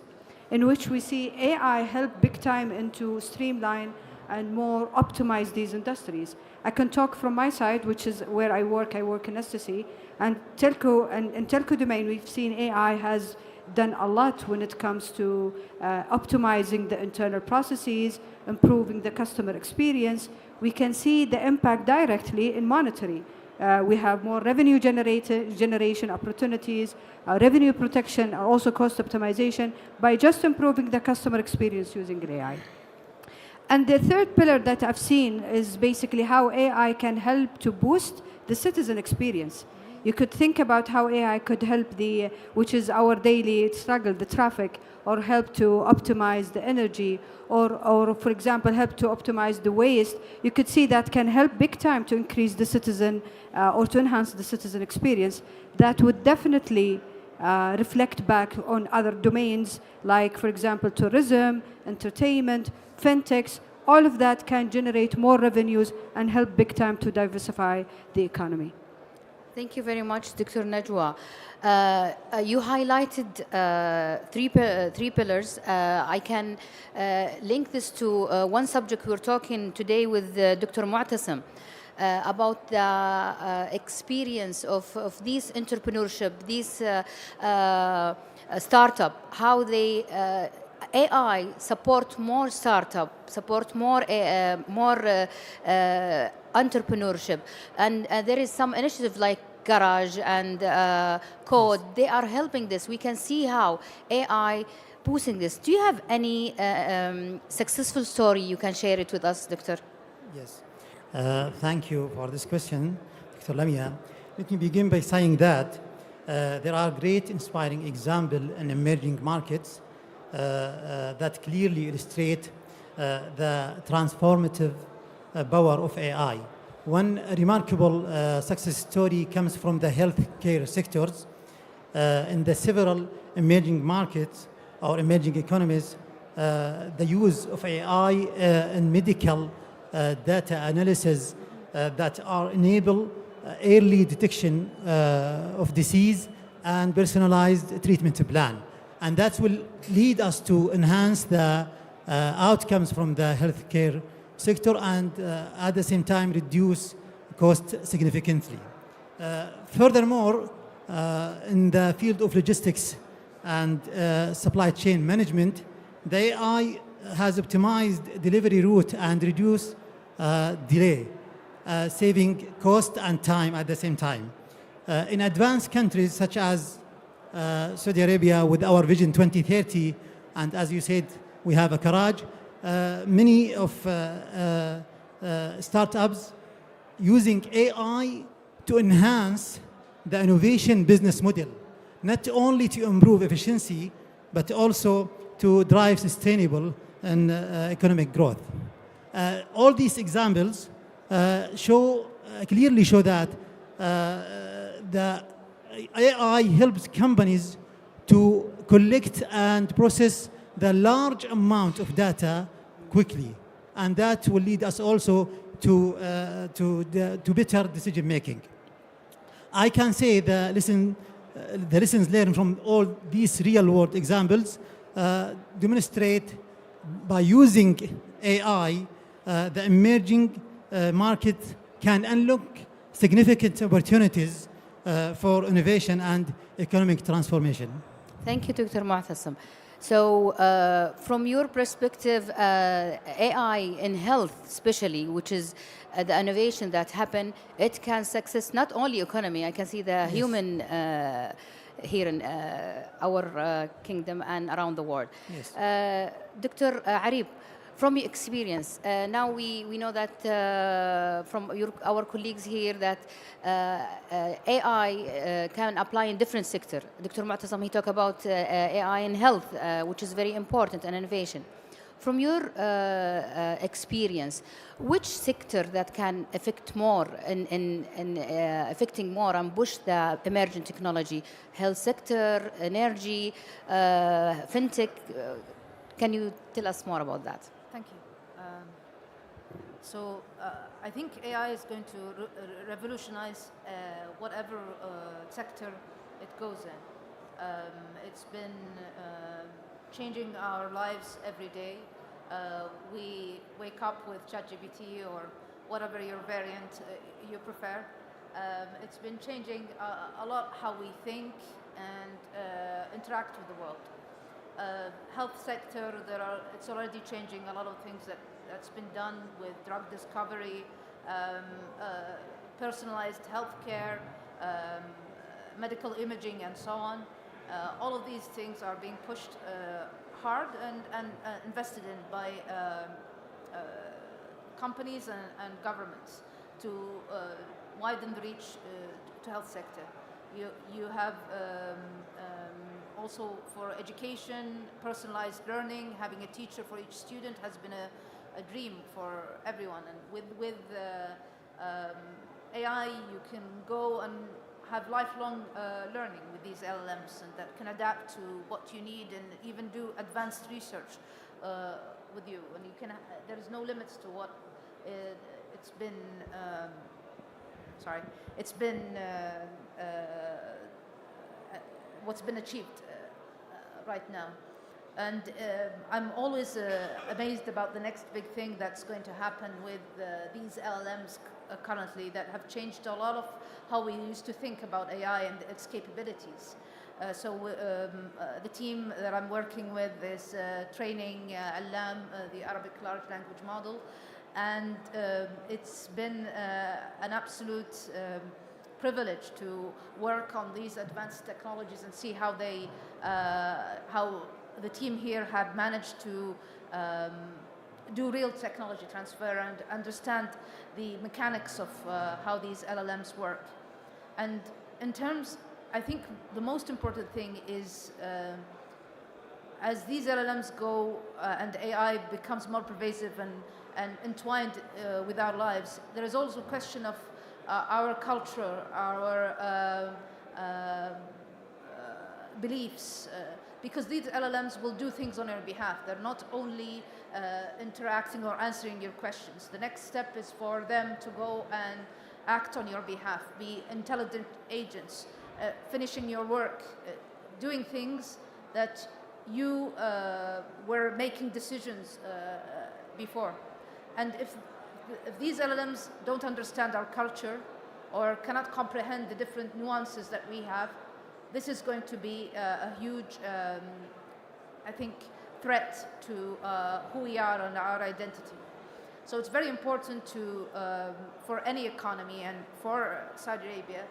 Speaker 17: in which we see AI help big time into streamline and more optimize these industries. I can talk from my side, which is where I work in STC, and telco, and in telco domain, we've seen AI has done a lot when it comes to optimizing the internal processes, improving the customer experience. We can see the impact directly in monetary. We have more revenue generation opportunities, revenue protection, also cost optimization by just improving the customer experience using AI. And the third pillar that I've seen is basically how AI can help to boost the citizen experience. You could think about how AI could help which is our daily struggle, the traffic, or help to optimize the energy, or for example, help to optimize the waste. You could see that can help big time to increase the citizen or to enhance the citizen experience. That would definitely reflect back on other domains, like, for example, tourism, entertainment, fintechs. All of that can generate more revenues and help big time to diversify the economy.
Speaker 16: Thank you very much, Dr. Najwa. You highlighted three pillars. I can link this to one subject we were talking today with Dr. Mu'tasim about the experience of these entrepreneurship, these startup, how they AI support more startup, support more entrepreneurship, and there is some initiative like Garage and Code. They are helping this. We can see how AI boosting this. Do you have any successful story you can share it with us, Doctor?
Speaker 18: Yes. Thank you for this question, Dr. Lamia. Let me begin by saying that there are great inspiring examples in emerging markets that clearly illustrate the transformative power of AI. One remarkable success story comes from the healthcare sectors. In the several emerging markets or emerging economies, the use of AI in medical data analysis that are enable early detection of disease and personalized treatment plan. And that will lead us to enhance the outcomes from the healthcare sector and at the same time reduce cost significantly. Furthermore, in the field of logistics and supply chain management, the AI has optimized delivery route and reduced delay, saving cost and time at the same time. In advanced countries such as Saudi Arabia with our Vision 2030, and as you said, we have a Garage, many of startups using AI to enhance the innovation business model, not only to improve efficiency, but also to drive sustainable and economic growth. All these examples clearly show that the AI helps companies to collect and process the large amount of data quickly, and that will lead us also to better decision making. I can say the lessons learned from all these real-world examples demonstrate by using AI, the emerging market can unlock significant opportunities for innovation and economic transformation.
Speaker 16: Thank you, Dr. Mu'tasim. So from your perspective, AI in health especially, which is the innovation that happened, it can success not only economy, I can see the human here in our kingdom and around the world.
Speaker 18: Yes.
Speaker 16: Dr. Arif, from your experience, now we know that from our colleagues here that AI can apply in different sectors. Dr. Mu'tasim, he talked about AI in health, which is very important, and innovation. From your experience, which sector that can affect more in affecting more and push the emerging technology? Health sector, energy, fintech. Can you tell us more about that?
Speaker 19: Thank you. I think AI is going to revolutionize whatever sector it goes in. It's been changing our lives every day. We wake up with ChatGPT or whatever your variant you prefer. It's been changing a lot how we think and interact with the world. Health sector, it's already changing a lot of things that's been done with drug discovery, personalized healthcare, medical imaging, and so on. All of these things are being pushed hard and invested in by companies and governments to widen the reach to health sector. You have also for education, personalized learning, having a teacher for each student has been a dream for everyone. And with AI, you can go and have lifelong learning with these LLMs, and that can adapt to what you need and even do advanced research with you. And you can there is no limits to what it's been. It's been what's been achieved right now. And I'm always amazed about the next big thing that's going to happen with these LLMs currently that have changed a lot of how we used to think about AI and its capabilities. The team that I'm working with is training Allam, the Arabic large language model, and it's been an absolute privilege to work on these advanced technologies and see how they, how the team here have managed to do real technology transfer and understand the mechanics of how these LLMs work. And in terms, I think the most important thing is as these LLMs go and AI becomes more pervasive and entwined with our lives, there is also a question of our culture, our beliefs, because these LLMs will do things on your behalf. They're not only interacting or answering your questions. The next step is for them to go and act on your behalf, be intelligent agents, finishing your work, doing things that you were making decisions before. And if these LLMs don't understand our culture or cannot comprehend the different nuances that we have, this is going to be a huge, I think, threat to who we are and our identity. So it's very important to, for any economy and for Saudi Arabia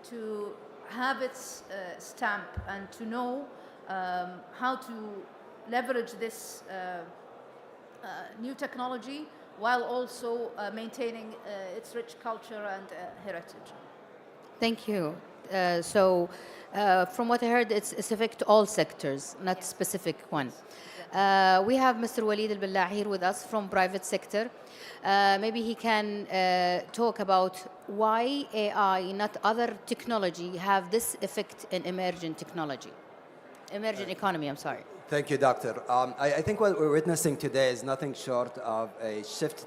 Speaker 19: to have its stamp and to know how to leverage this new technology while also maintaining its rich culture and heritage.
Speaker 16: Thank you. From what I heard, it's specific to all sectors, not specific one. We have Mr. Walid Al-Billah here with us from private sector. Maybe he can talk about why AI, not other technology, have this effect in emerging technology, emerging economy, I'm sorry.
Speaker 20: Thank you, Doctor. I think what we're witnessing today is nothing short of a shift,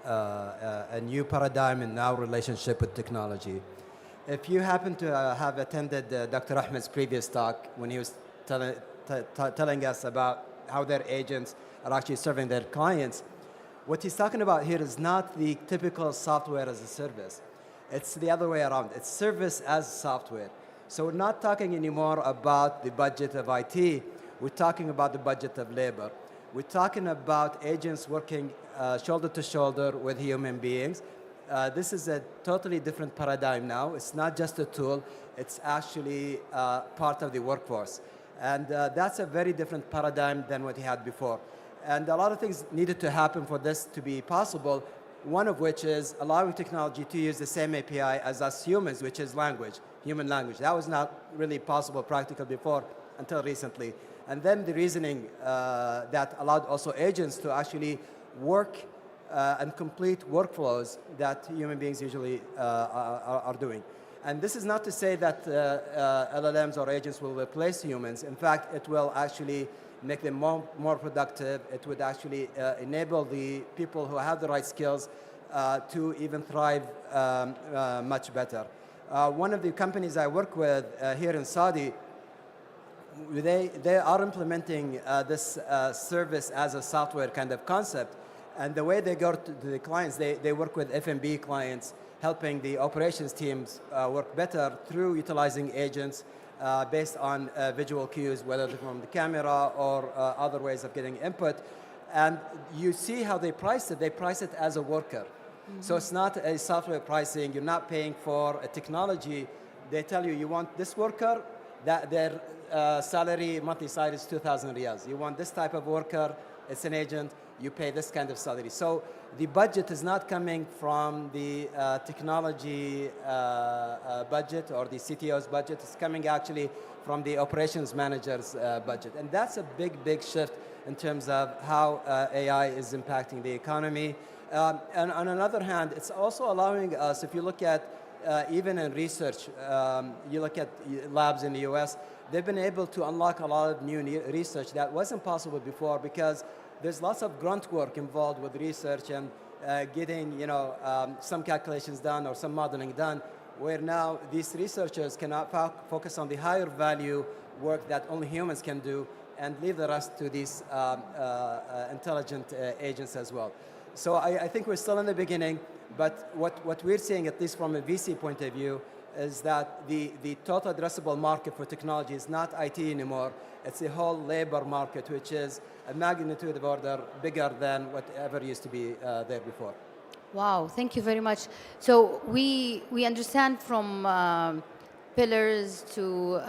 Speaker 20: a new paradigm in our relationship with technology. If you happen to have attended Dr. Ahmed's previous talk when he was telling us about how their agents are actually serving their clients, what he's talking about here is not the typical software as a service. It's the other way around. It's service as software. So we're not talking anymore about the budget of IT. We're talking about the budget of labor. We're talking about agents working shoulder to shoulder with human beings. This is a totally different paradigm now. It's not just a tool. It's actually part of the workforce. And that's a very different paradigm than what he had before. And a lot of things needed to happen for this to be possible, one of which is allowing technology to use the same API as us humans, which is language, human language. That was not really possible, practical before until recently. And then the reasoning that allowed also agents to actually work and complete workflows that human beings usually are doing. And this is not to say that LLMs or agents will replace humans. In fact, it will actually make them more productive. It would actually enable the people who have the right skills to even thrive much better. One of the companies I work with here in Saudi, they are implementing this service as a software kind of concept. And the way they go to the clients, they work with F&B clients, helping the operations teams work better through utilizing agents based on visual cues, whether from the camera or other ways of getting input. And you see how they price it. They price it as a worker. So it's not a software pricing. You're not paying for a technology. They tell you, you want this worker, that their salary, monthly salary is 2,000 riyals. You want this type of worker, it's an agent. you pay this kind of salary. So the budget is not coming from the technology budget or the CTO's budget. It's coming actually from the operations manager's budget. And that's a big, big shift in terms of how AI is impacting the economy. And on another hand, it's also allowing us, if you look at even in research, you look at labs in the US, they've been able to unlock a lot of new research that wasn't possible before because there's lots of grunt work involved with research and getting some calculations done or some modeling done, where now these researchers cannot focus on the higher value work that only humans can do and leave the rest to these intelligent agents as well. So I think we're still in the beginning, but what we're seeing, at least from a VC point of view, is that the total addressable market for technology is not IT anymore. It's a whole labor market, which is a magnitude of order bigger than whatever used to be there before.
Speaker 16: Wow, thank you very much. So we understand from pillars to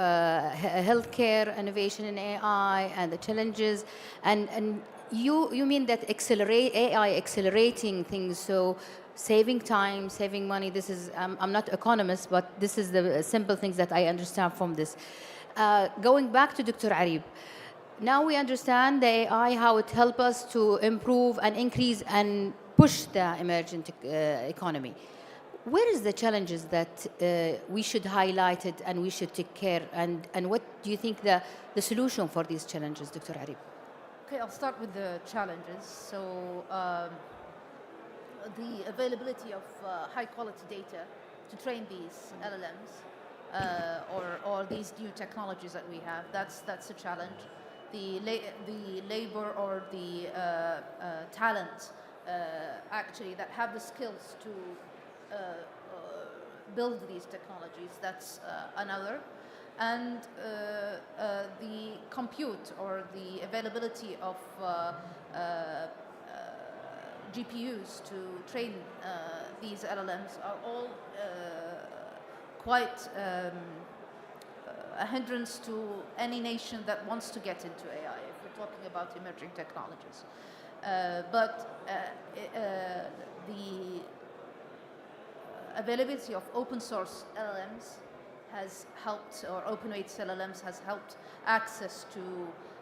Speaker 16: healthcare, innovation in AI, and the challenges, and you mean that AI accelerating things, so saving time, saving money. This is I'm not economist, but this is the simple things that I understand from this. Going back to Dr. Arib, now we understand the AI, how it helps us to improve and increase and push the emerging economy. Where is the challenges that we should highlight it and we should take care, and what do you think the solution for these challenges, Dr. Arib?
Speaker 19: Okay, I'll start with the challenges. So the availability of high quality data to train these LLMs or these new technologies that we have, that's a challenge. The labor or the talent actually that have the skills to build these technologies, that's another. And the compute or the availability of GPUs to train these LLMs are all quite a hindrance to any nation that wants to get into AI, if we're talking about emerging technologies. But the availability of open source LLMs has helped, or open weights LLMs has helped access to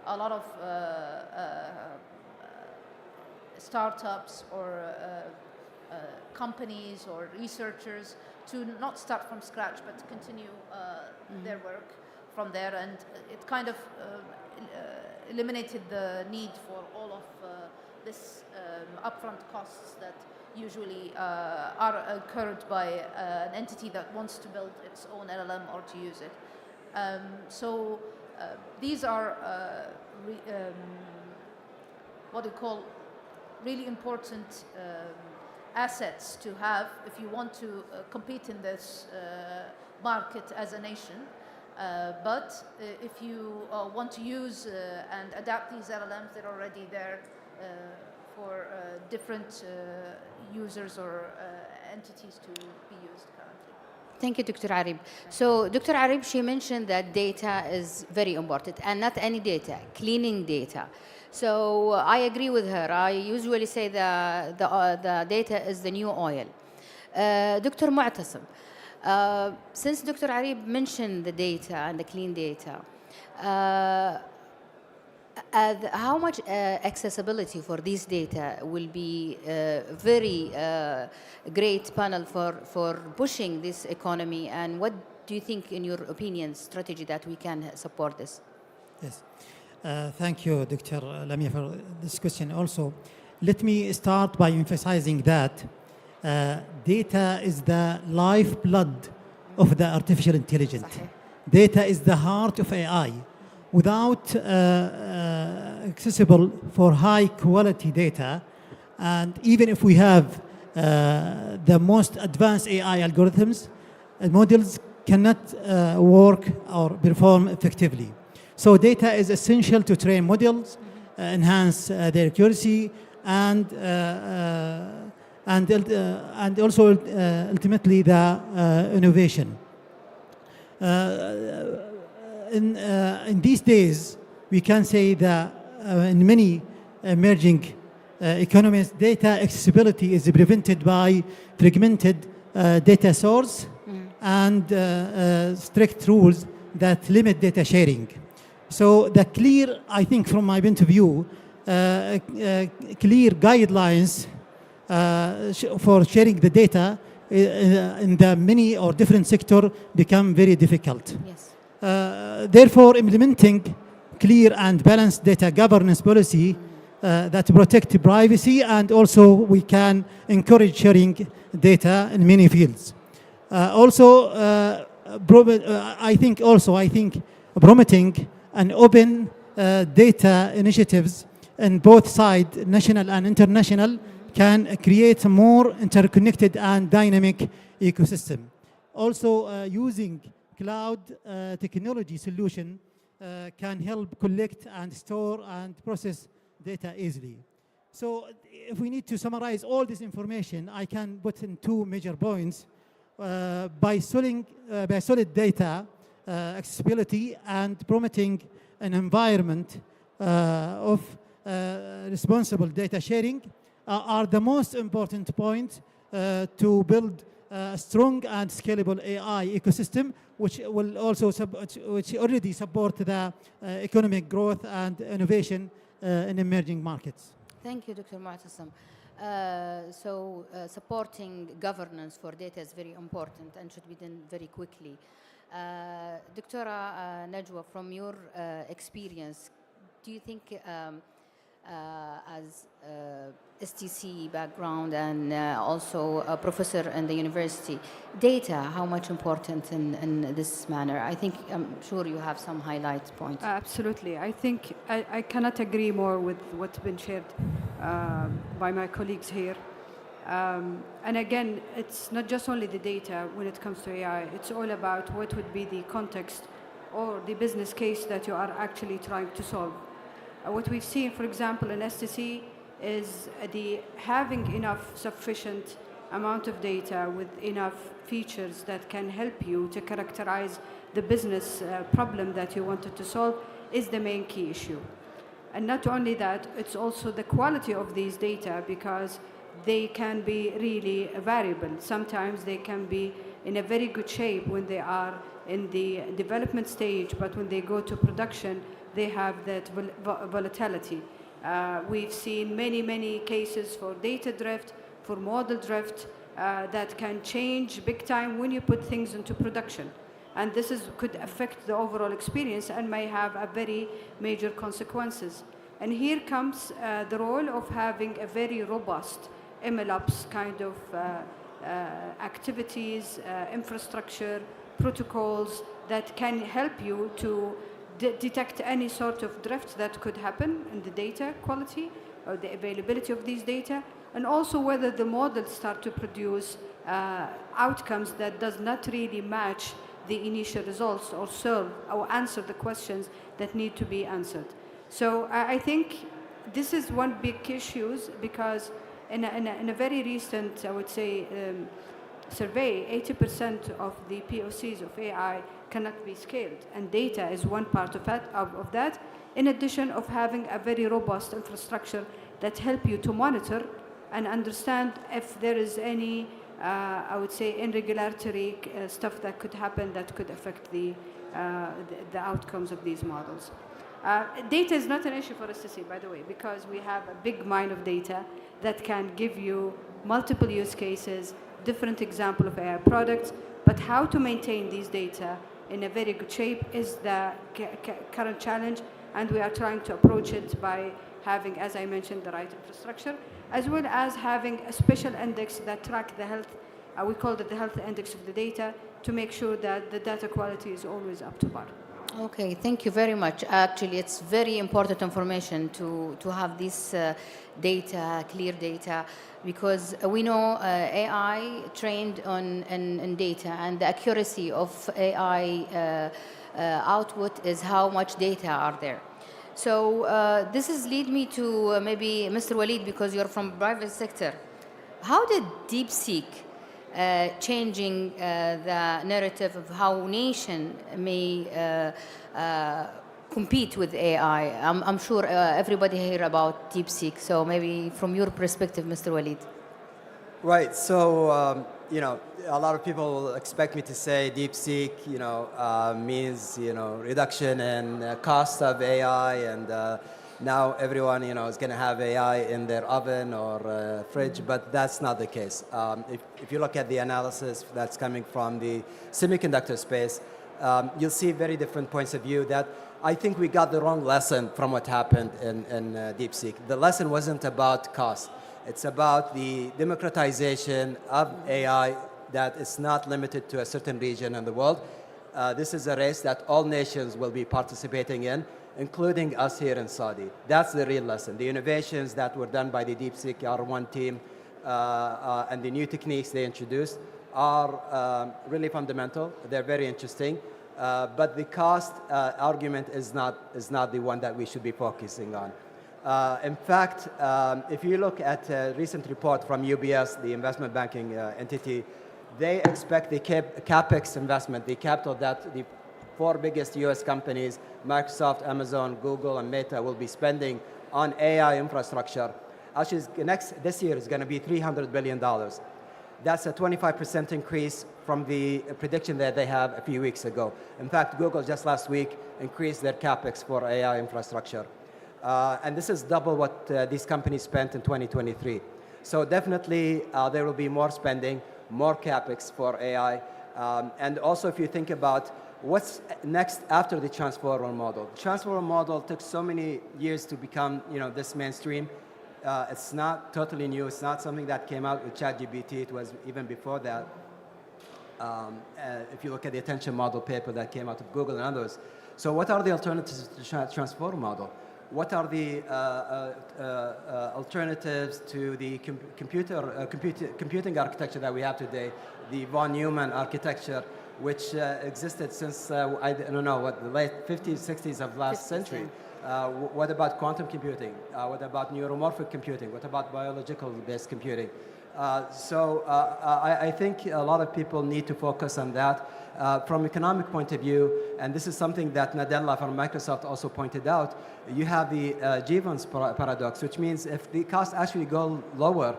Speaker 19: a lot of startups or companies or researchers to not start from scratch, but to continue their work from there. And it kind of eliminated the need for all of this upfront costs that usually are incurred by an entity that wants to build its own LLM or to use it. So these are what we call really important assets to have if you want to compete in this market as a nation. But if you want to use and adapt these LLMs, they're already there for different users or entities to be used currently.
Speaker 16: Thank you, Dr. Arib. So, Dr. Arib, she mentioned that data is very important, and not any data, cleaning data. So, I agree with her. I usually say the data is the new oil. Dr. Mu'tasim, since Dr. Arib mentioned the data and the clean data, how much accessibility for these data will be a very great panel for pushing this economy, and what do you think, in your opinion, strategy that we can support this?
Speaker 18: Yes. Thank you, Dr. Lamia, for this question also. Let me start by emphasizing that data is the lifeblood of the artificial intelligence. Data is the heart of AI. Without accessible for high quality data, and even if we have the most advanced AI algorithms, models cannot work or perform effectively. So data is essential to train models, enhance their accuracy, and also ultimately the innovation. In these days, we can say that in many emerging economies, data accessibility is prevented by fragmented data source and strict rules that limit data sharing. So the clear, I think from my point of view, clear guidelines for sharing the data in the many or different sector become very difficult.
Speaker 16: Yes.
Speaker 18: Therefore, implementing clear and balanced data governance policy that protect privacy, and also we can encourage sharing data in many fields. I think promoting an open data initiatives in both sides, national and international, can create a more interconnected and dynamic ecosystem. Also, using cloud technology solution can help collect and store and process data easily. So if we need to summarize all this information, I can put in two major points. By solid data accessibility and promoting an environment of responsible data sharing are the most important points to build a strong and scalable AI ecosystem, which will also which already support the economic growth and innovation in emerging markets.
Speaker 16: Thank you, Dr. Mu'tasim. Supporting governance for data is very important and should be done very quickly. Dr. Najwa, from your experience, do you think as STC background and also a professor in the university, data, how much important in this manner? I'm sure you have some highlight points.
Speaker 17: Absolutely. I think I cannot agree more with what's been shared by my colleagues here. And again, it's not just only the data when it comes to AI, it's all about what would be the context or the business case that you are actually trying to solve. What we've seen, for example, in STC is having enough sufficient amount of data with enough features that can help you to characterize the business problem that you wanted to solve is the main key issue. And not only that, it's also the quality of these data, because they can be really variable. Sometimes they can be in a very good shape when they are in the development stage, but when they go to production, they have that volatility. We've seen many cases for data drift, for model drift, that can change big time when you put things into production. And this could affect the overall experience and may have a very major consequences. And here comes the role of having a very robust MLOps kind of activities, infrastructure, protocols that can help you to detect any sort of drift that could happen in the data quality or the availability of these data, and also whether the models start to produce outcomes that does not really match the initial results or serve or answer the questions that need to be answered. So I think this is one big issue, because in a very recent, I would say, survey, 80% of the POCs of AI cannot be scaled, and data is one part of that, in addition of having a very robust infrastructure that help you to monitor and understand if there is any, I would say, irregularity stuff that could happen that could affect the outcomes of these models. Data is not an issue for STC, by the way, because we have a big mine of data that can give you multiple use cases, different example of AI products, but how to maintain these data in a very good shape is the current challenge, and we are trying to approach it by having, as I mentioned, the right infrastructure, as well as having a special index that track the health, we call it the health index of the data, to make sure that the data quality is always up to par.
Speaker 16: Okay, thank you very much. Actually, it's very important information to have this data, clear data, because we know AI trained on data, and the accuracy of AI output is how much data are there. So this is lead me to maybe Mr. Walid, because you're from private sector. How did DeepSeek changing the narrative of how nation may compete with AI? I'm sure everybody here about DeepSeek, so maybe from your perspective, Mr. Walid.
Speaker 20: Right. So, a lot of people will expect me to say DeepSeek, means, reduction in cost of AI, and now everyone, is going to have AI in their oven or fridge, but that's not the case. If you look at the analysis that's coming from the semiconductor space, you'll see very different points of view that I think we got the wrong lesson from what happened in DeepSeek. The lesson wasn't about cost. It's about the democratization of AI that is not limited to a certain region in the world. This is a race that all nations will be participating in, including us here in Saudi. That's the real lesson. The innovations that were done by the DeepSeek R1 team and the new techniques they introduced are really fundamental. They're very interesting. But the cost argument is not the one that we should be focusing on. In fact, if you look at a recent report from UBS, the investment banking entity, they expect the CapEx investment, the capital that the 4 biggest US companies, Microsoft, Amazon, Google, and Meta, will be spending on AI infrastructure. Actually, this year is going to be $300 billion. That's a 25% increase from the prediction that they have a few weeks ago. In fact, Google just last week increased their CapEx for AI infrastructure. And this is double what these companies spent in 2023. So definitely there will be more spending, more CapEx for AI. And also if you think about what's next after the transformer model. The transformer model took so many years to become this mainstream. It's not totally new. It's not something that came out with ChatGPT. It was even before that. If you look at the attention model paper that came out of Google and others. So what are the alternatives to transformer model? What are the alternatives to the computing architecture that we have today, the von Neumann architecture, which existed since, I don't know, the late 50s, 60s of last century? What about quantum computing? What about neuromorphic computing? What about biological-based computing? So I think a lot of people need to focus on that. From economic point of view, and this is something that Nadella from Microsoft also pointed out, you have the Jevons paradox, which means if the costs actually go lower,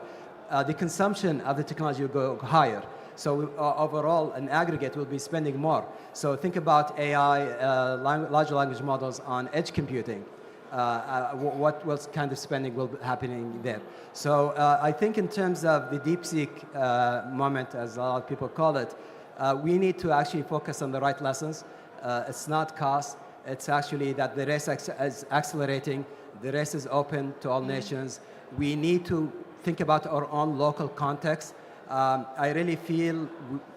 Speaker 20: the consumption of the technology will go higher. So overall, in aggregate, we'll be spending more. So think about AI, large language models on edge computing. What kind of spending will be happening there? So I think in terms of the DeepSeek moment, as a lot of people call it, we need to actually focus on the right lessons. It's not cost. It's actually that the race is accelerating. The race is open to all nations. We need to think about our own local context. I really feel,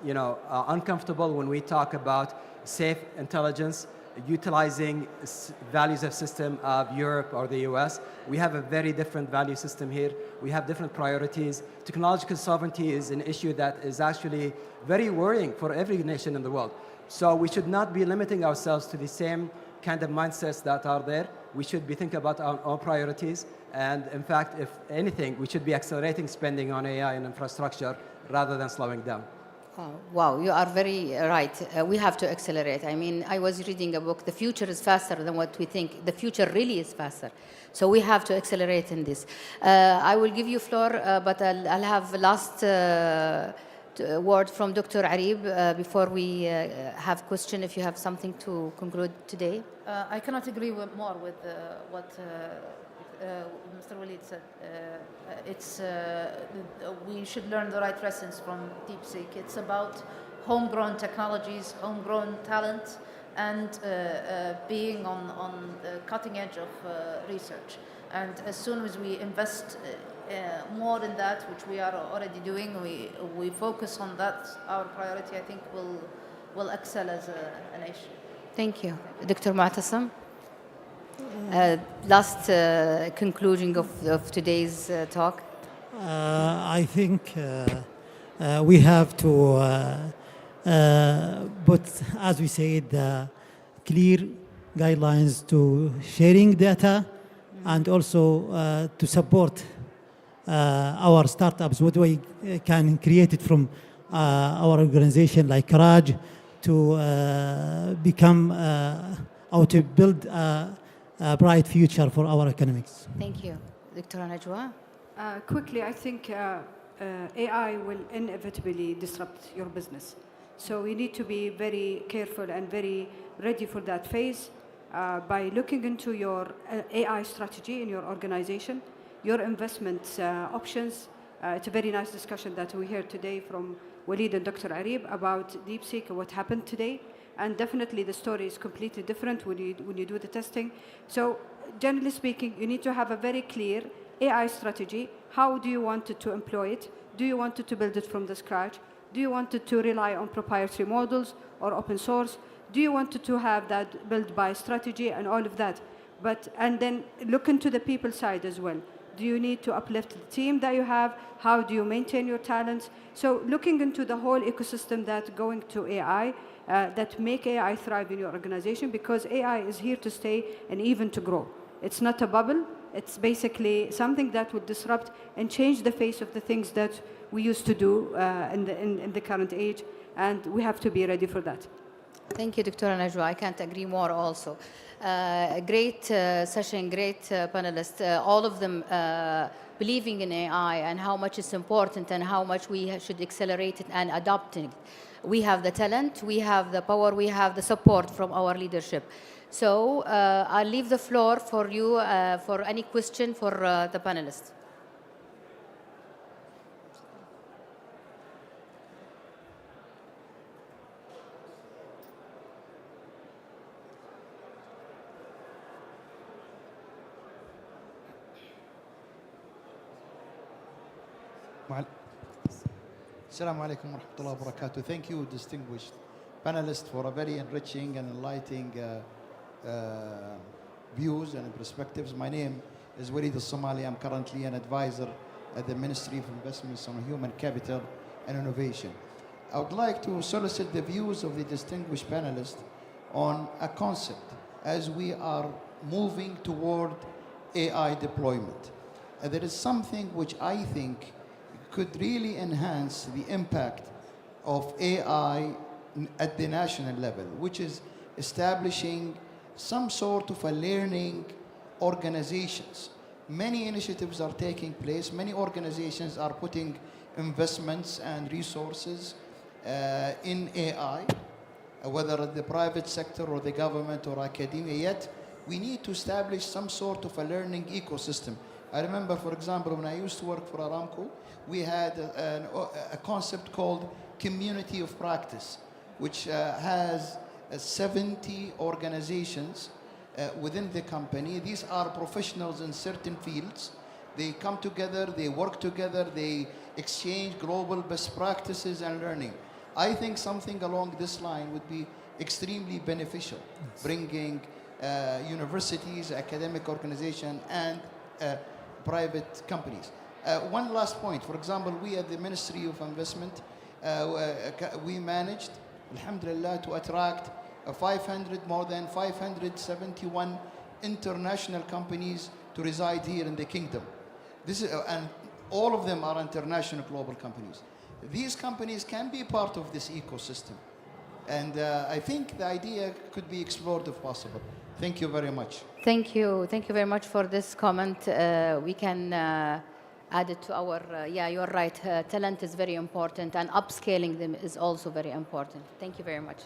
Speaker 20: uncomfortable when we talk about safe intelligence, utilizing values of system of Europe or the US. We have a very different value system here. We have different priorities. Technological sovereignty is an issue that is actually very worrying for every nation in the world. So we should not be limiting ourselves to the same kind of mindsets that are there. We should be thinking about our own priorities. And in fact, if anything, we should be accelerating spending on AI and infrastructure rather than slowing down.
Speaker 16: Wow, you are very right. We have to accelerate. I mean, I was reading a book, The Future is Faster Than What We Think. The future really is faster. So we have to accelerate in this. I will give you floor, but I'll have last word from Dr. Arib before we have question, if you have something to conclude today.
Speaker 19: I cannot agree more with what Mr. Walid said. We should learn the right lessons from DeepSeek. It's about homegrown technologies, homegrown talent, and being on the cutting edge of research. And as soon as we invest more in that, which we are already doing, we focus on that, our priority, I think, will excel as a nation.
Speaker 16: Thank you. Dr. Mu'tasim? Last conclusion of today's talk.
Speaker 18: I think we have to put, as we said, clear guidelines to sharing data and also to support our startups, what we can create it from our organization like Raj to become how to build a bright future for our economics.
Speaker 16: Thank you. Dr. Najwa?
Speaker 17: Quickly, I think AI will inevitably disrupt your business. So you need to be very careful and very ready for that phase by looking into your AI strategy in your organization, your investment options. It's a very nice discussion that we heard today from Walid and Dr. Arib about DeepSeek and what happened today. And definitely the story is completely different when you do the testing. So generally speaking, you need to have a very clear AI strategy. How do you want to employ it? Do you want to build it from the scratch? Do you want to rely on proprietary models or open source? Do you want to have that built by strategy and all of that? And then look into the people side as well. Do you need to uplift the team that you have? How do you maintain your talents? So looking into the whole ecosystem that's going to AI, that make AI thrive in your organization, because AI is here to stay and even to grow. It's not a bubble. It's basically something that would disrupt and change the face of the things that we used to do in the current age, and we have to be ready for that.
Speaker 16: Thank you, Dr. Najwa. I can't agree more also. Great session, great panelists, all of them believing in AI and how much it's important and how much we should accelerate it and adopt it. We have the talent, we have the power, we have the support from our leadership. So I'll leave the floor for you for any question for the panelists.
Speaker 12: Assalamu alaikum wa rahmatullahi wa barakatuh. Thank you, distinguished panelists, for a very enriching and enlightening views and perspectives. My name is Walid al-Somali. I'm currently an advisor at the Ministry of Investments on Human Capital and Innovation. I would like to solicit the views of the distinguished panelists on a concept as we are moving toward AI deployment. There is something which I think could really enhance the impact of AI at the national level, which is establishing some sort of a learning organizations. Many initiatives are taking place. Many organizations are putting investments and resources in AI, whether at the private sector or the government or academia. Yet we need to establish some sort of a learning ecosystem. I remember, for example, when I used to work for Aramco, we had a concept called community of practice, which has 70 organizations within the company. These are professionals in certain fields. They come together, they work together, they exchange global best practices and learning. I think something along this line would be extremely beneficial, bringing universities, academic organizations, and private companies. One last point. For example, we at the Ministry of Investment, we managed, alhamdulillah, to attract more than 571 international companies to reside here in the kingdom. And all of them are international global companies. These companies can be part of this ecosystem. And I think the idea could be explored if possible. Thank you very much.
Speaker 16: Thank you. Thank you very much for this comment. We can add it to our, yeah, you're right. Talent is very important, and upscaling them is also very important. Thank you very much.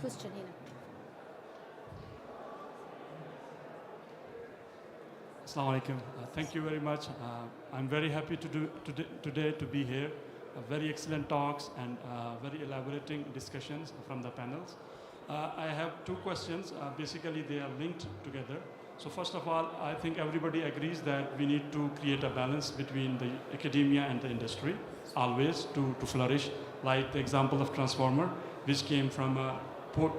Speaker 16: Question here.
Speaker 21: Assalamu alaikum. Thank you very much. I'm very happy today to be here. Very excellent talks and very elaborating discussions from the panels. I have two questions. Basically, they are linked together. So first of all, I think everybody agrees that we need to create a balance between the academia and the industry, always to flourish, like the example of Transformer, which came from a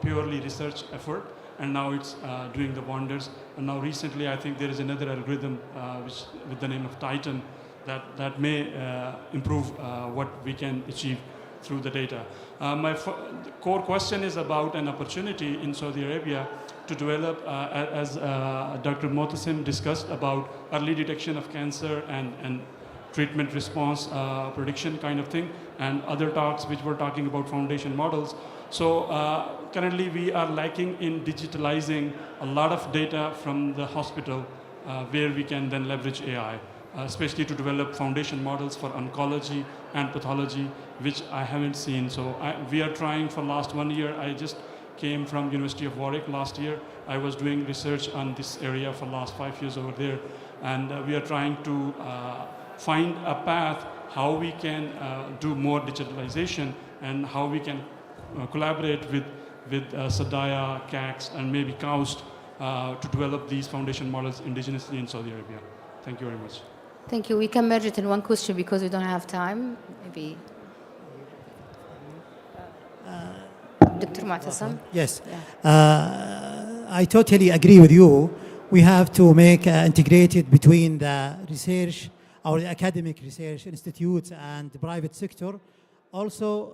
Speaker 21: purely research effort, and now it's doing the wonders. And now recently, I think there is another algorithm which, with the name of Titan, that may improve what we can achieve through the data. My core question is about an opportunity in Saudi Arabia to develop, as Dr. Motasim discussed, about early detection of cancer and treatment response prediction kind of thing, and other talks which were talking about foundation models. So currently we are lacking in digitalizing a lot of data from the hospital where we can then leverage AI, especially to develop foundation models for oncology and pathology, which I haven't seen. So we are trying for last 1 year. I just came from University of Warwick last year. I was doing research on this area for last 5 years over there. And we are trying to find a path how we can do more digitalization and how we can collaborate with Sadaya, CACS, and maybe KAUST to develop these foundation models indigenously in Saudi Arabia. Thank you very much.
Speaker 16: Thank you. We can merge it in one question because we don't have time. Maybe. Dr. Mu'tasim?
Speaker 18: Yes.
Speaker 16: Yeah.
Speaker 18: I totally agree with you. We have to make integrated between the research, our academic research institutes and the private sector. Also,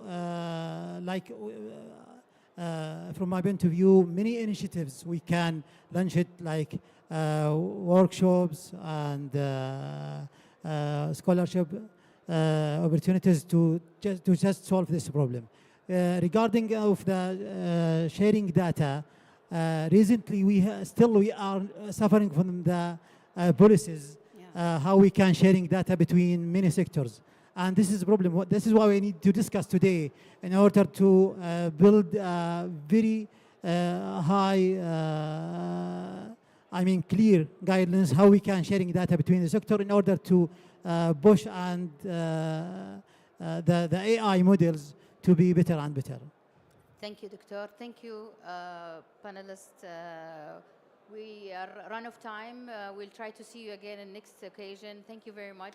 Speaker 18: from my point of view, many initiatives we can launch it like workshops and scholarship opportunities to just solve this problem. Regarding of the sharing data, recently we are suffering from the policies, how we can sharing data between many sectors. And this is a problem. This is why we need to discuss today in order to build very high, clear guidelines how we can sharing data between the sector in order to push and the AI models to be better and better.
Speaker 16: Thank you, Doctor. Thank you, panelists. We are run of time. We'll try to see you again in next occasion. Thank you very much.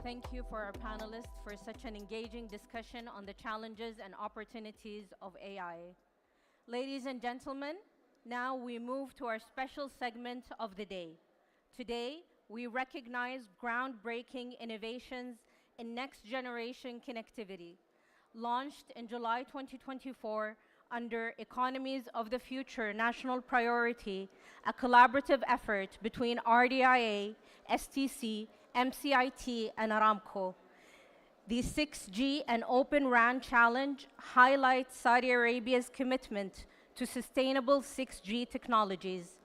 Speaker 1: Thank you for our panelists for such an engaging discussion on the challenges and opportunities of AI. Ladies and gentlemen, now we move to our special segment of the day. Today, we recognize groundbreaking innovations in next-generation connectivity. Launched in July 2024 under Economies of the Future National Priority, a collaborative effort between RDIA, STC, MCIT, and Aramco. The 6G and Open RAN Challenge highlights Saudi Arabia's commitment to sustainable 6G technologies.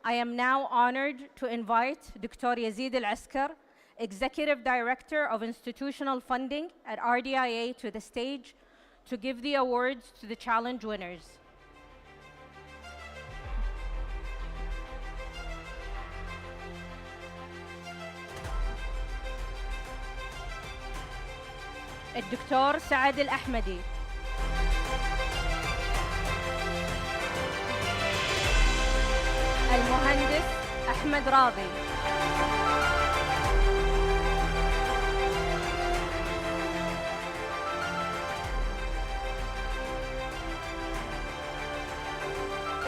Speaker 1: I am now honored to invite Dr. Yazid Al-Askar, Executive Director of Institutional Funding at RDIA, to the stage to give the awards to the challenge winners. الدكتور سعد الأحمدي. المهندس أحمد راضي.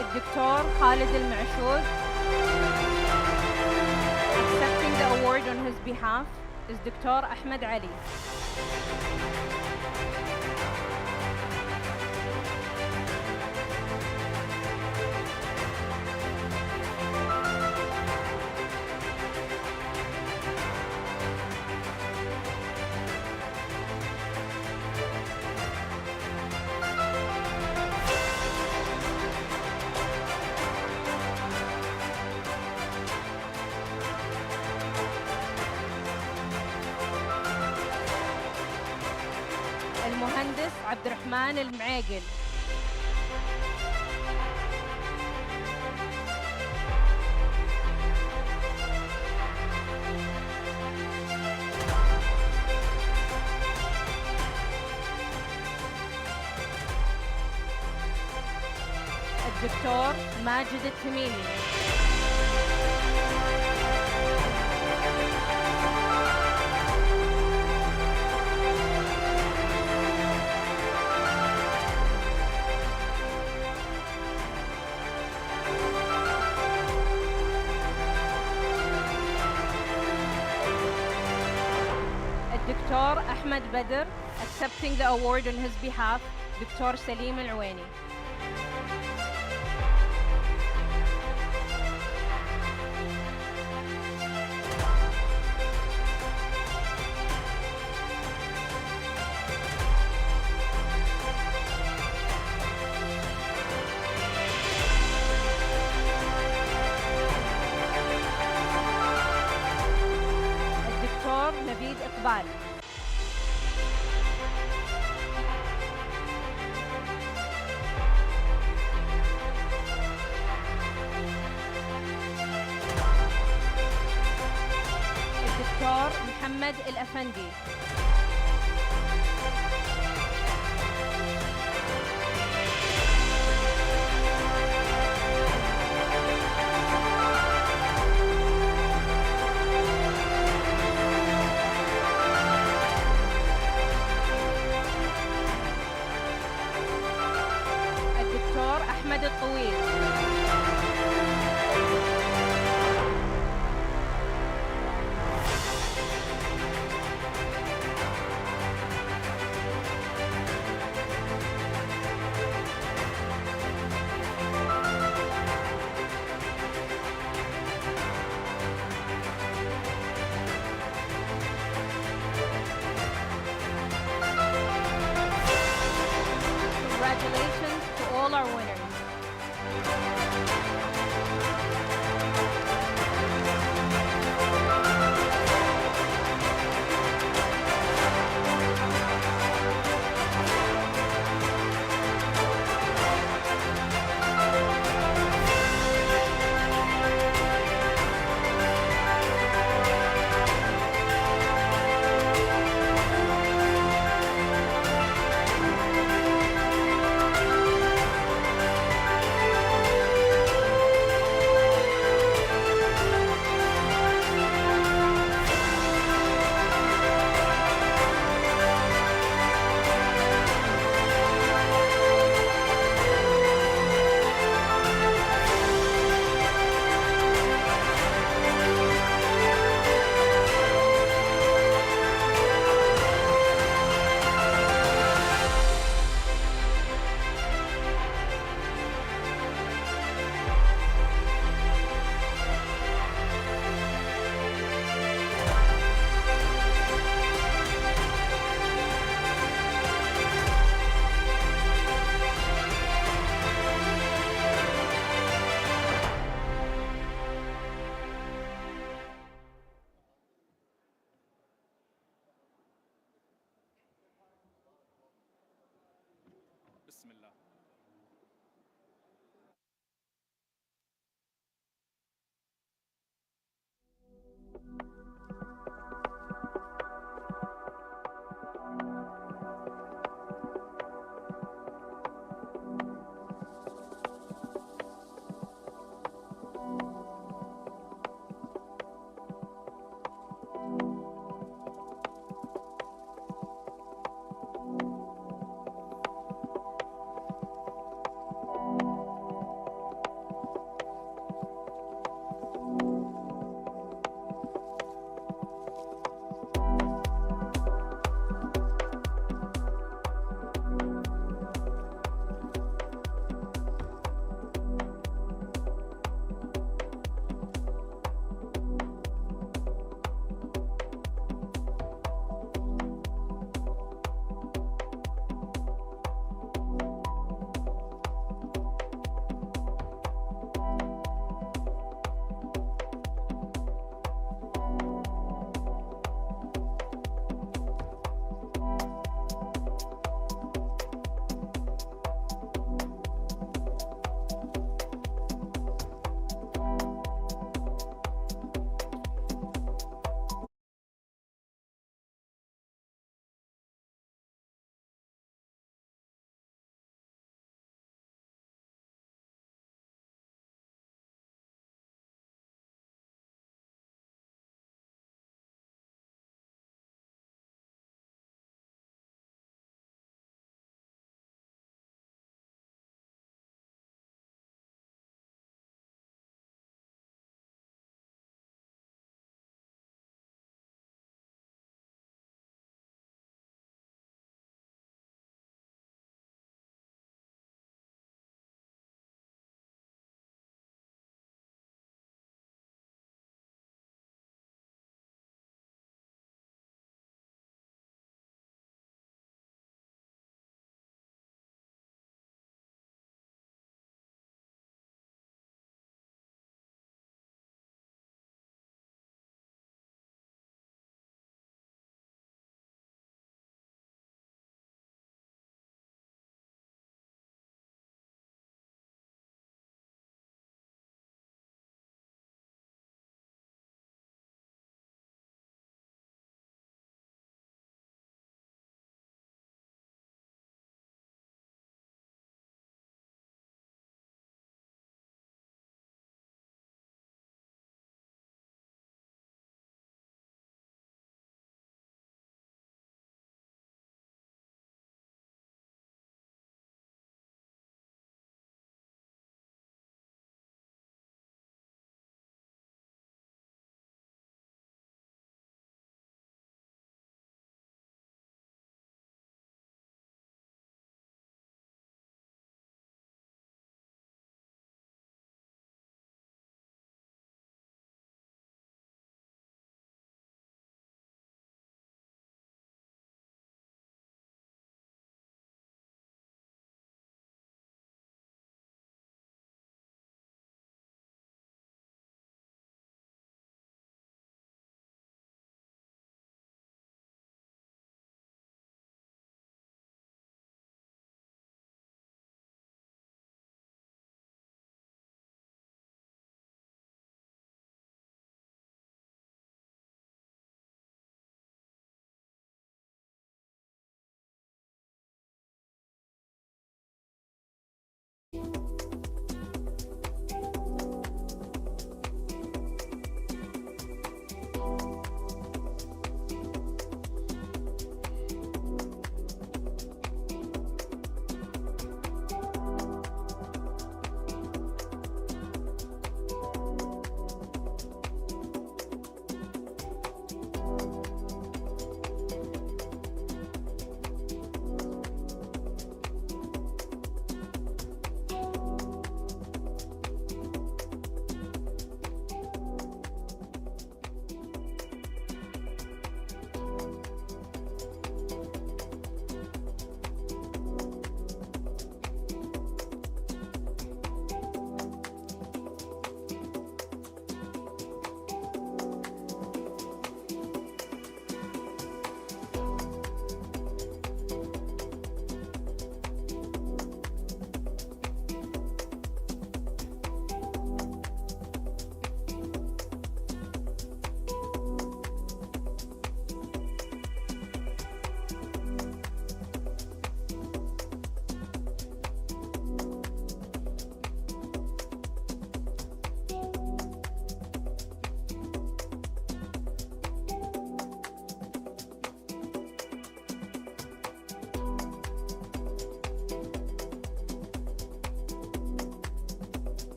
Speaker 1: الدكتور خالد المعشوق. Accepting the award on his behalf is Dr. Ahmed Ali. المهندس عبد الرحمن المعيقل. الدكتور ماجد التميمي. الدكتور أحمد بدر, accepting the award on his behalf دكتور سليم العويني. الدكتور نبيد إقبال. الدكتور محمد الأفندي. الدكتور أحمد الطويل. Congratulations to all our winners.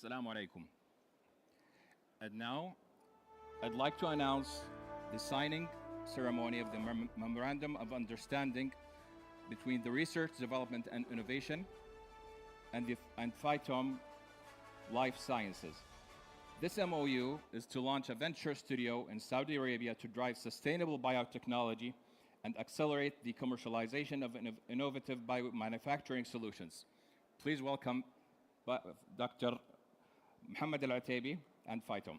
Speaker 2: Assalamu alaikum. And now, I'd like to announce the signing ceremony of the Memorandum of Understanding between the Research, Development and Innovation and Phytom Life Sciences. This MOU is to launch a venture studio in Saudi Arabia to drive sustainable biotechnology and accelerate the commercialization of innovative biomanufacturing solutions. Please welcome Dr. Mohammed Al-Ataibi and Phytom.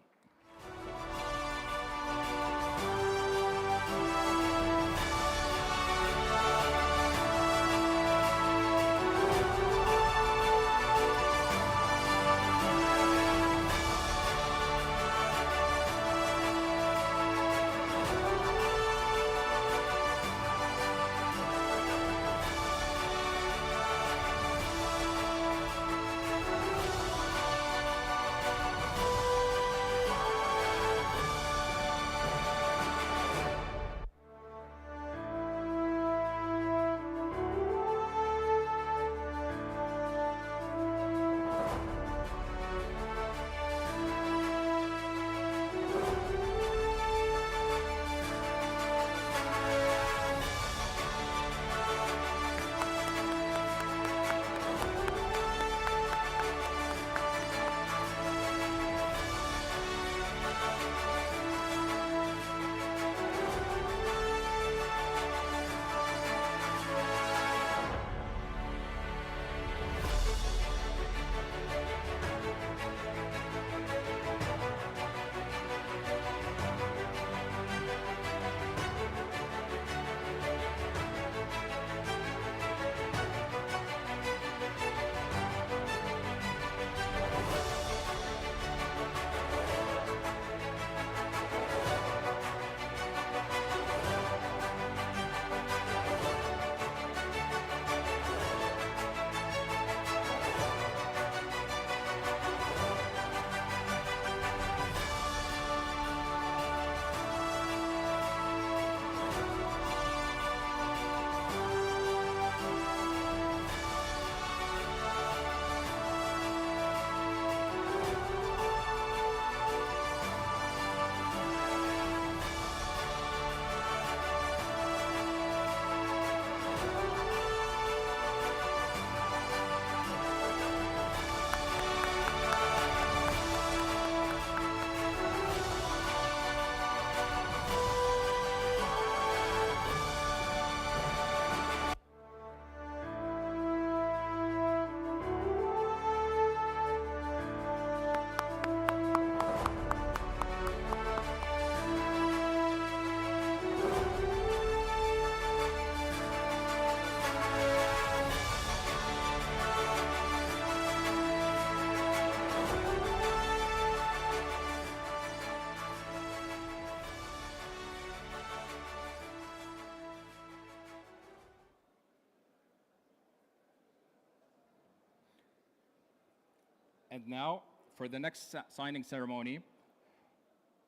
Speaker 2: And now, for the next signing ceremony,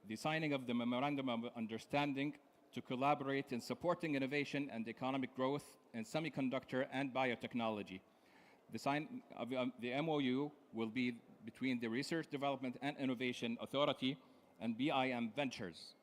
Speaker 2: the signing of the Memorandum of Understanding to collaborate in supporting innovation and economic growth in semiconductor and biotechnology. The sign of the MOU will be between the Research, Development and Innovation Authority and BIM Ventures.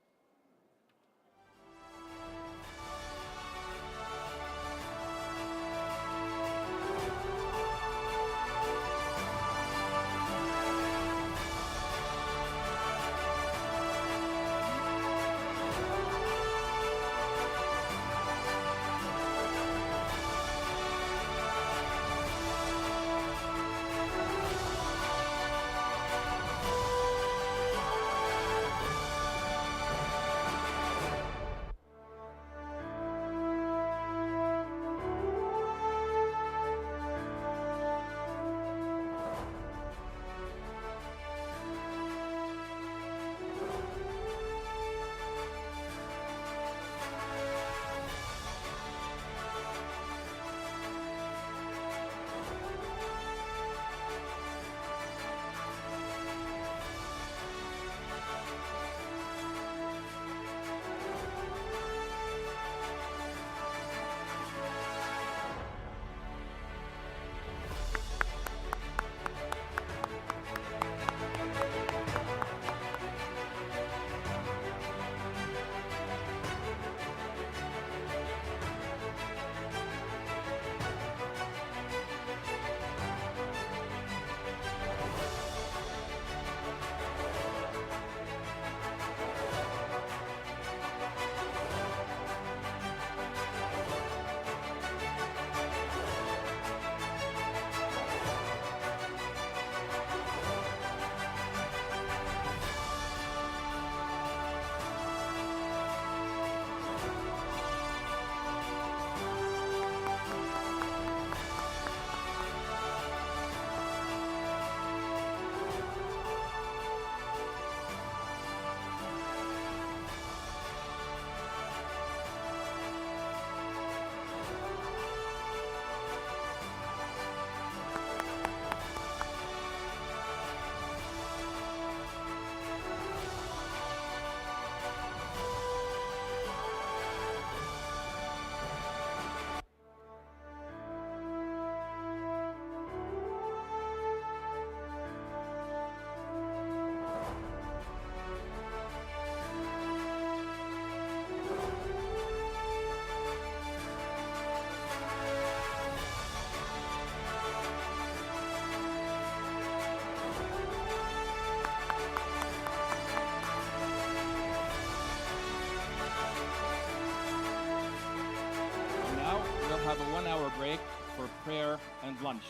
Speaker 2: for prayer and lunch.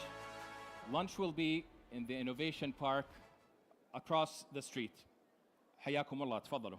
Speaker 2: Lunch will be in the Innovation Park across the street. حياكم الله تفضلوا.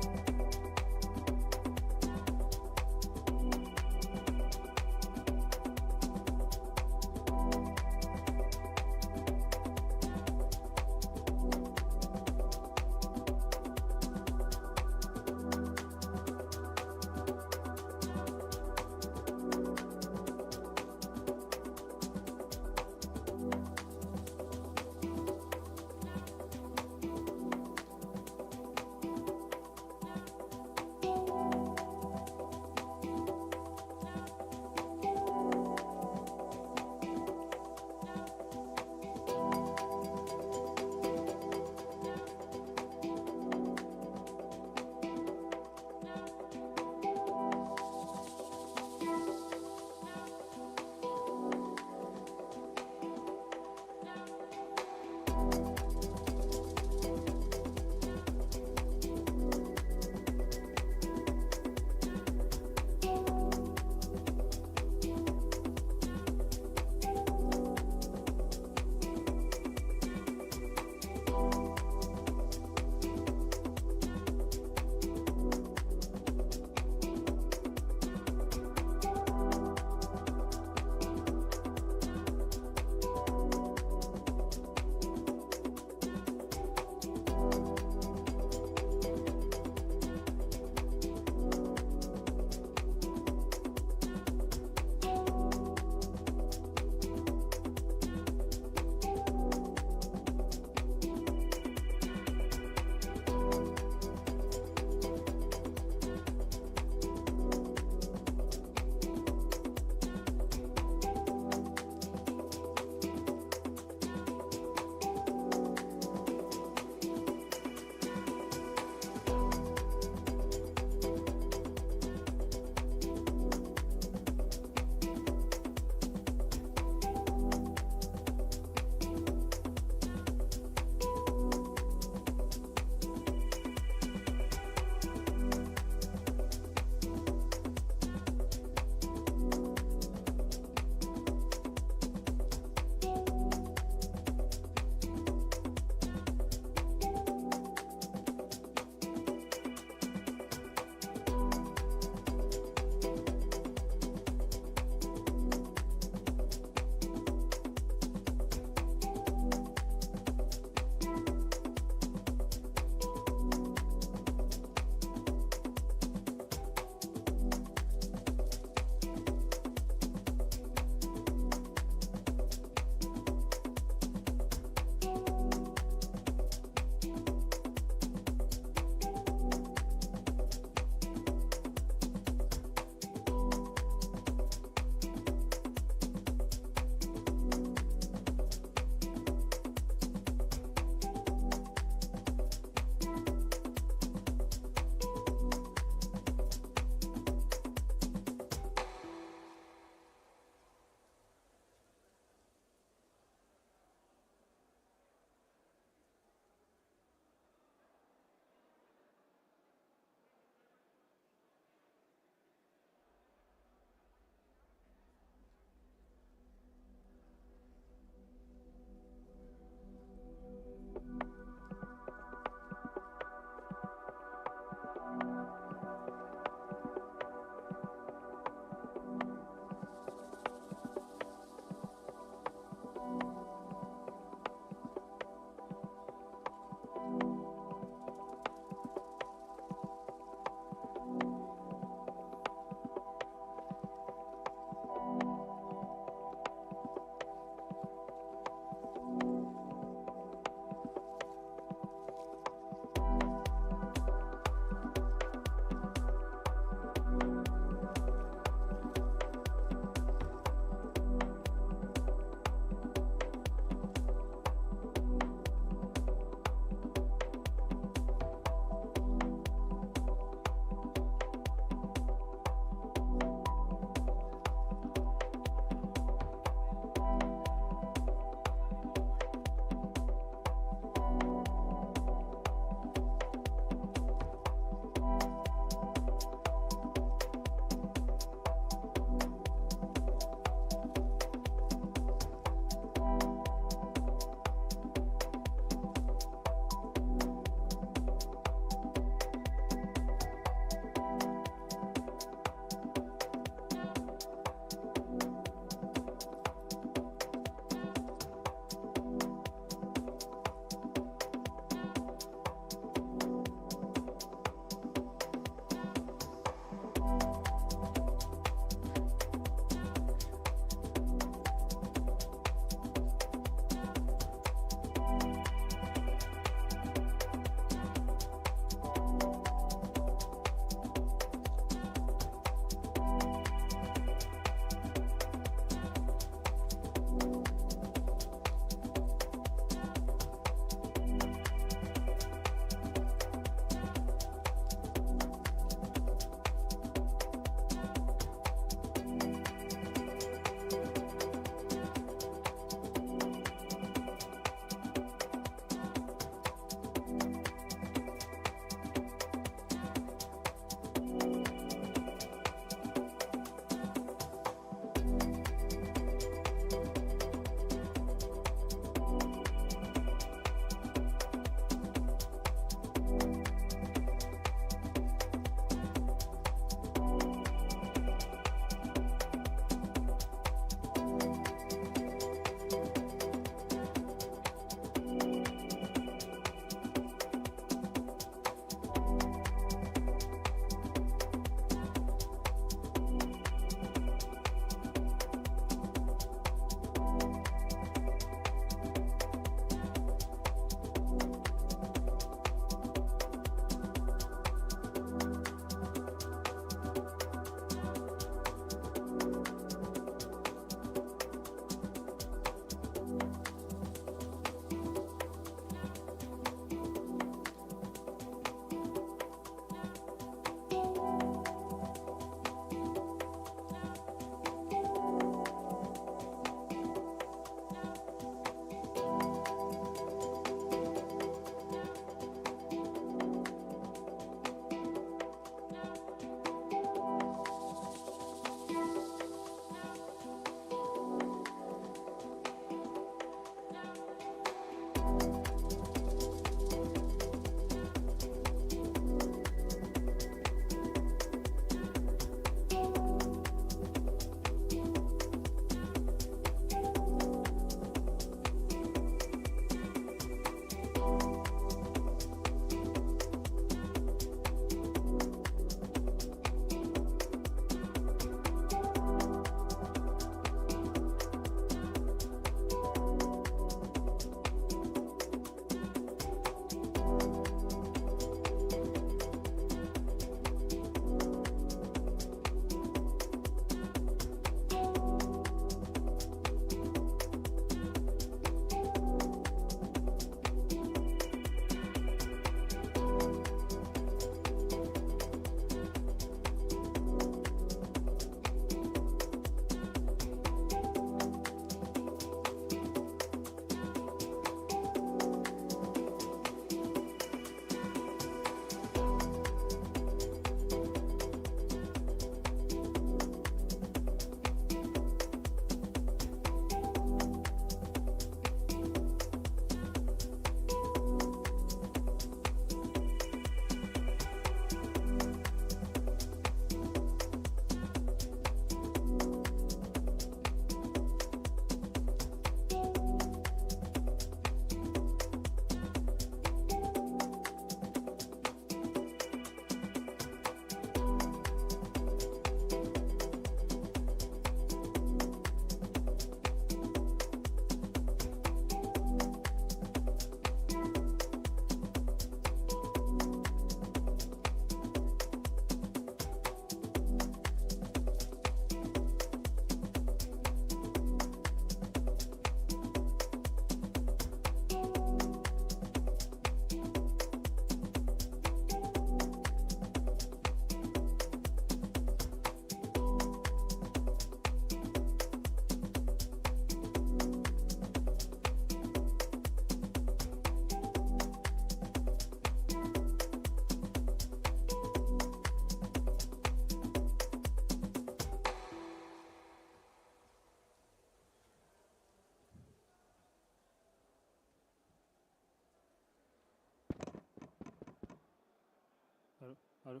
Speaker 21: Hello?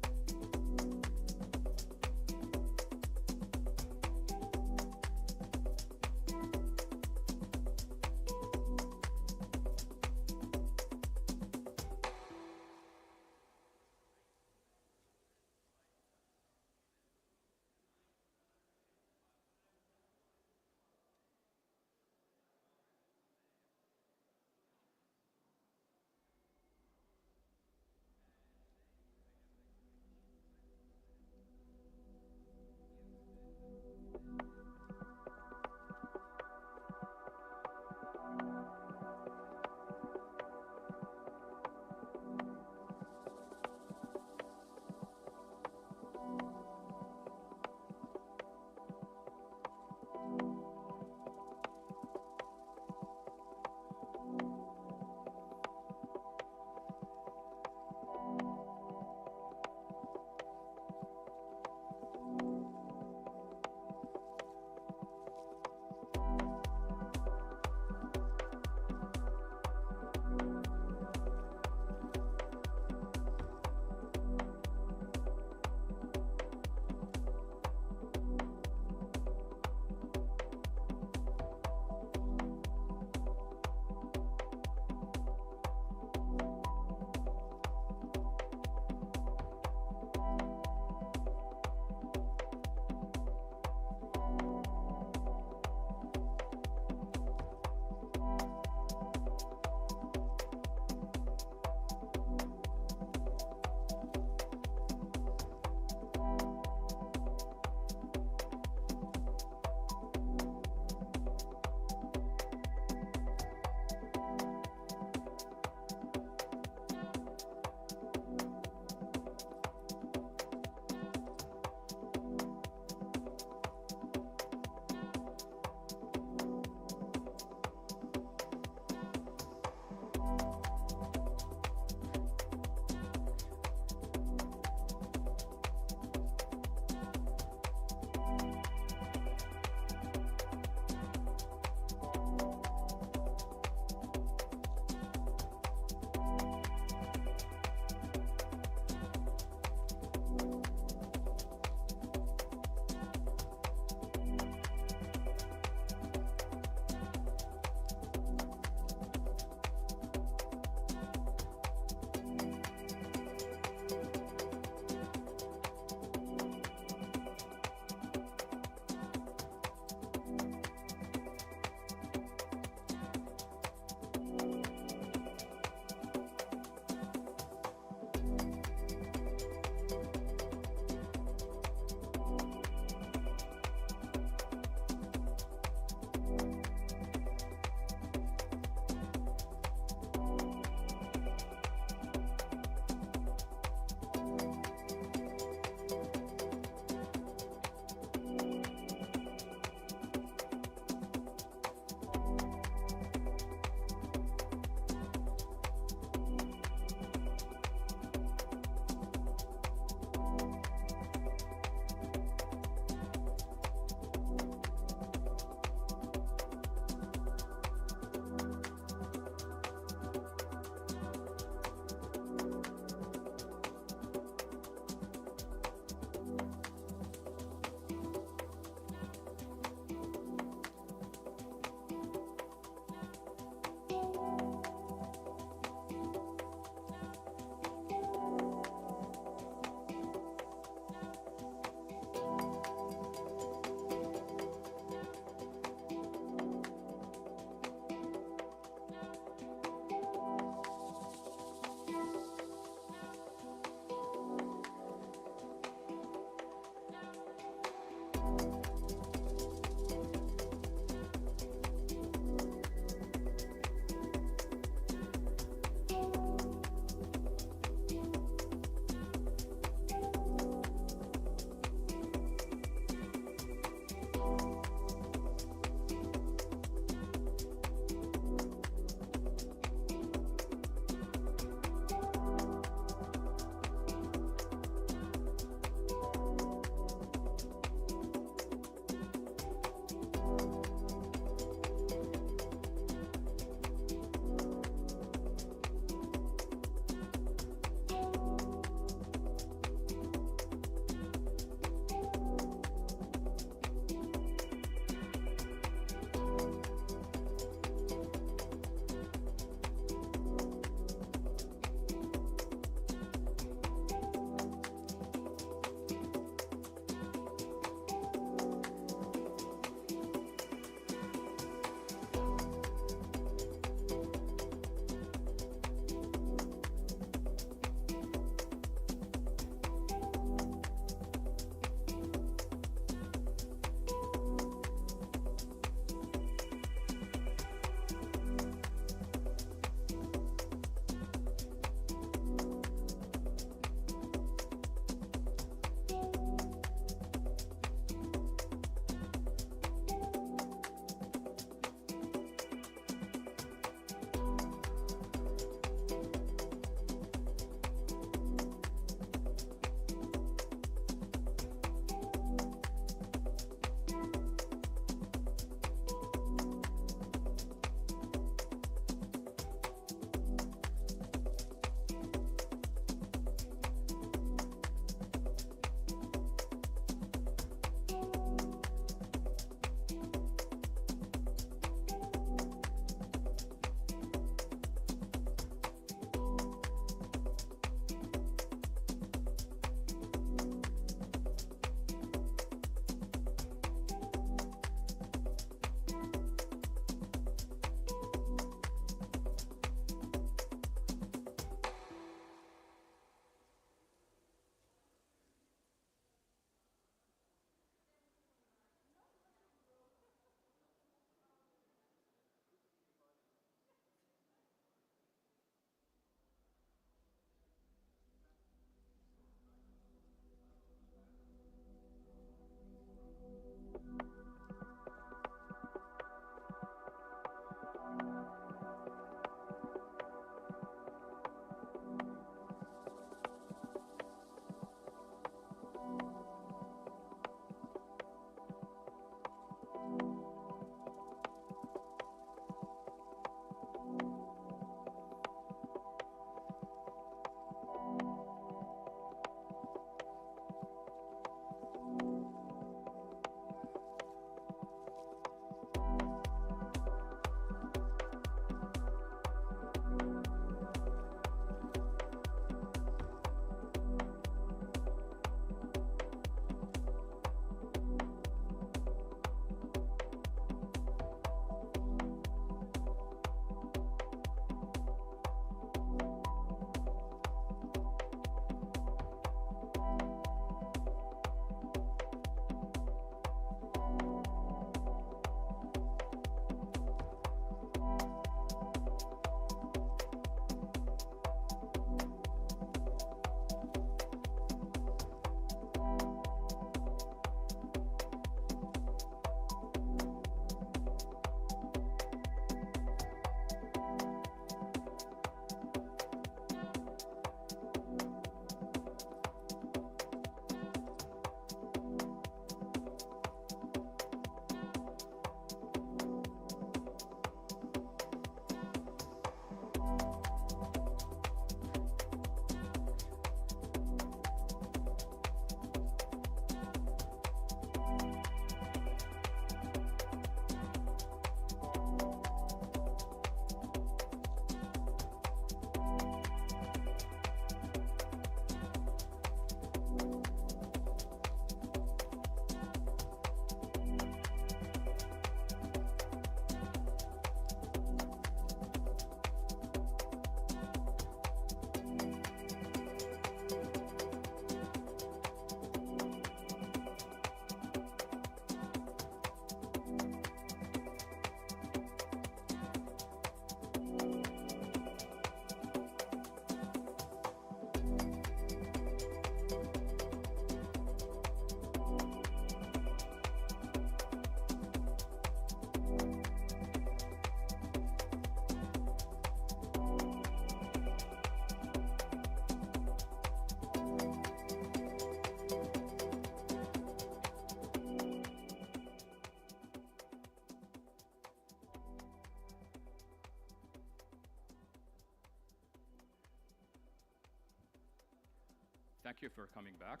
Speaker 2: Thank you for coming back.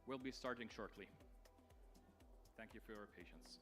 Speaker 2: We'll be starting shortly. Thank you for your patience.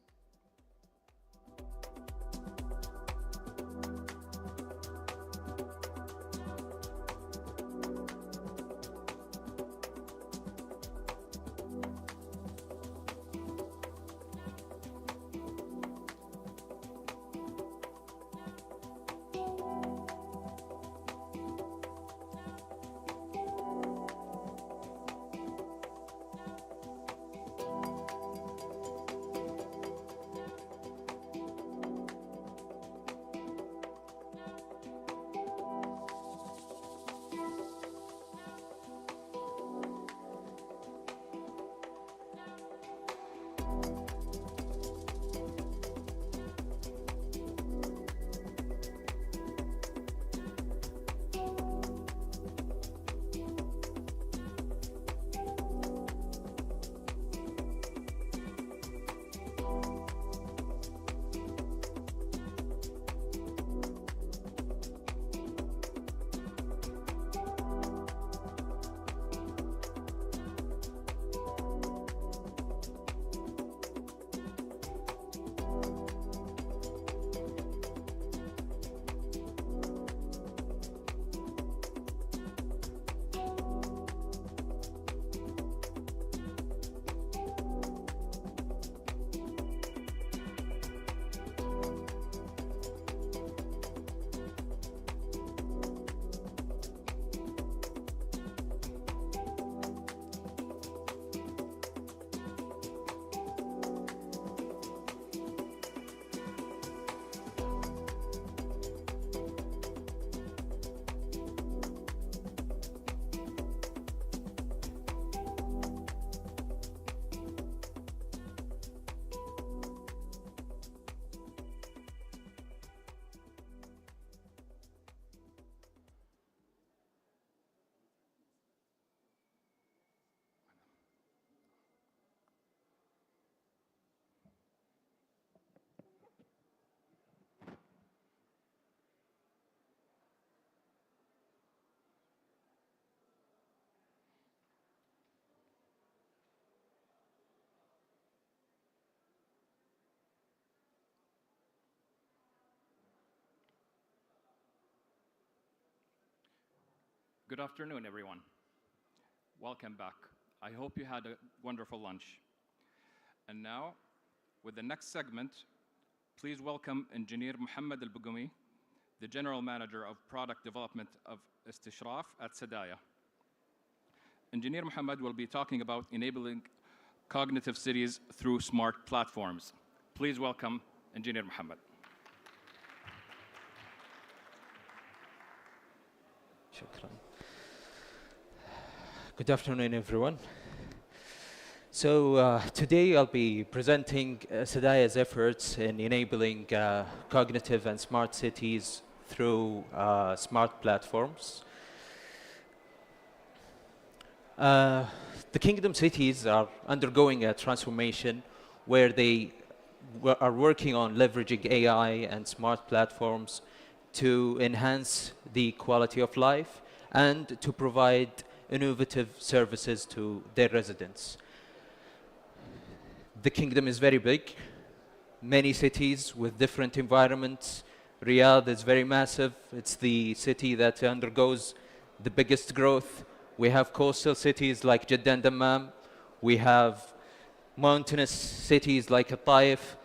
Speaker 2: Good afternoon, everyone. Welcome back. I hope you had a wonderful lunch. And now, with the next segment, please welcome Engineer Mohammed Al-Bugumi, the General Manager of Product Development of Istishraf at Sadaya. Engineer Mohammed will be talking about enabling cognitive cities through smart platforms. Please welcome Engineer Mohammed.
Speaker 3: Shukran. Good afternoon, everyone. So today I'll be presenting Sadaya's efforts in enabling cognitive and smart cities through smart platforms. The Kingdom cities are undergoing a transformation where they are working on leveraging AI and smart platforms to enhance the quality of life and to provide innovative services to their residents. The Kingdom is very big, many cities with different environments. Riyadh is very massive. It's the city that undergoes the biggest growth. We have coastal cities like Jeddah and Dammam. We have mountainous cities like Taif.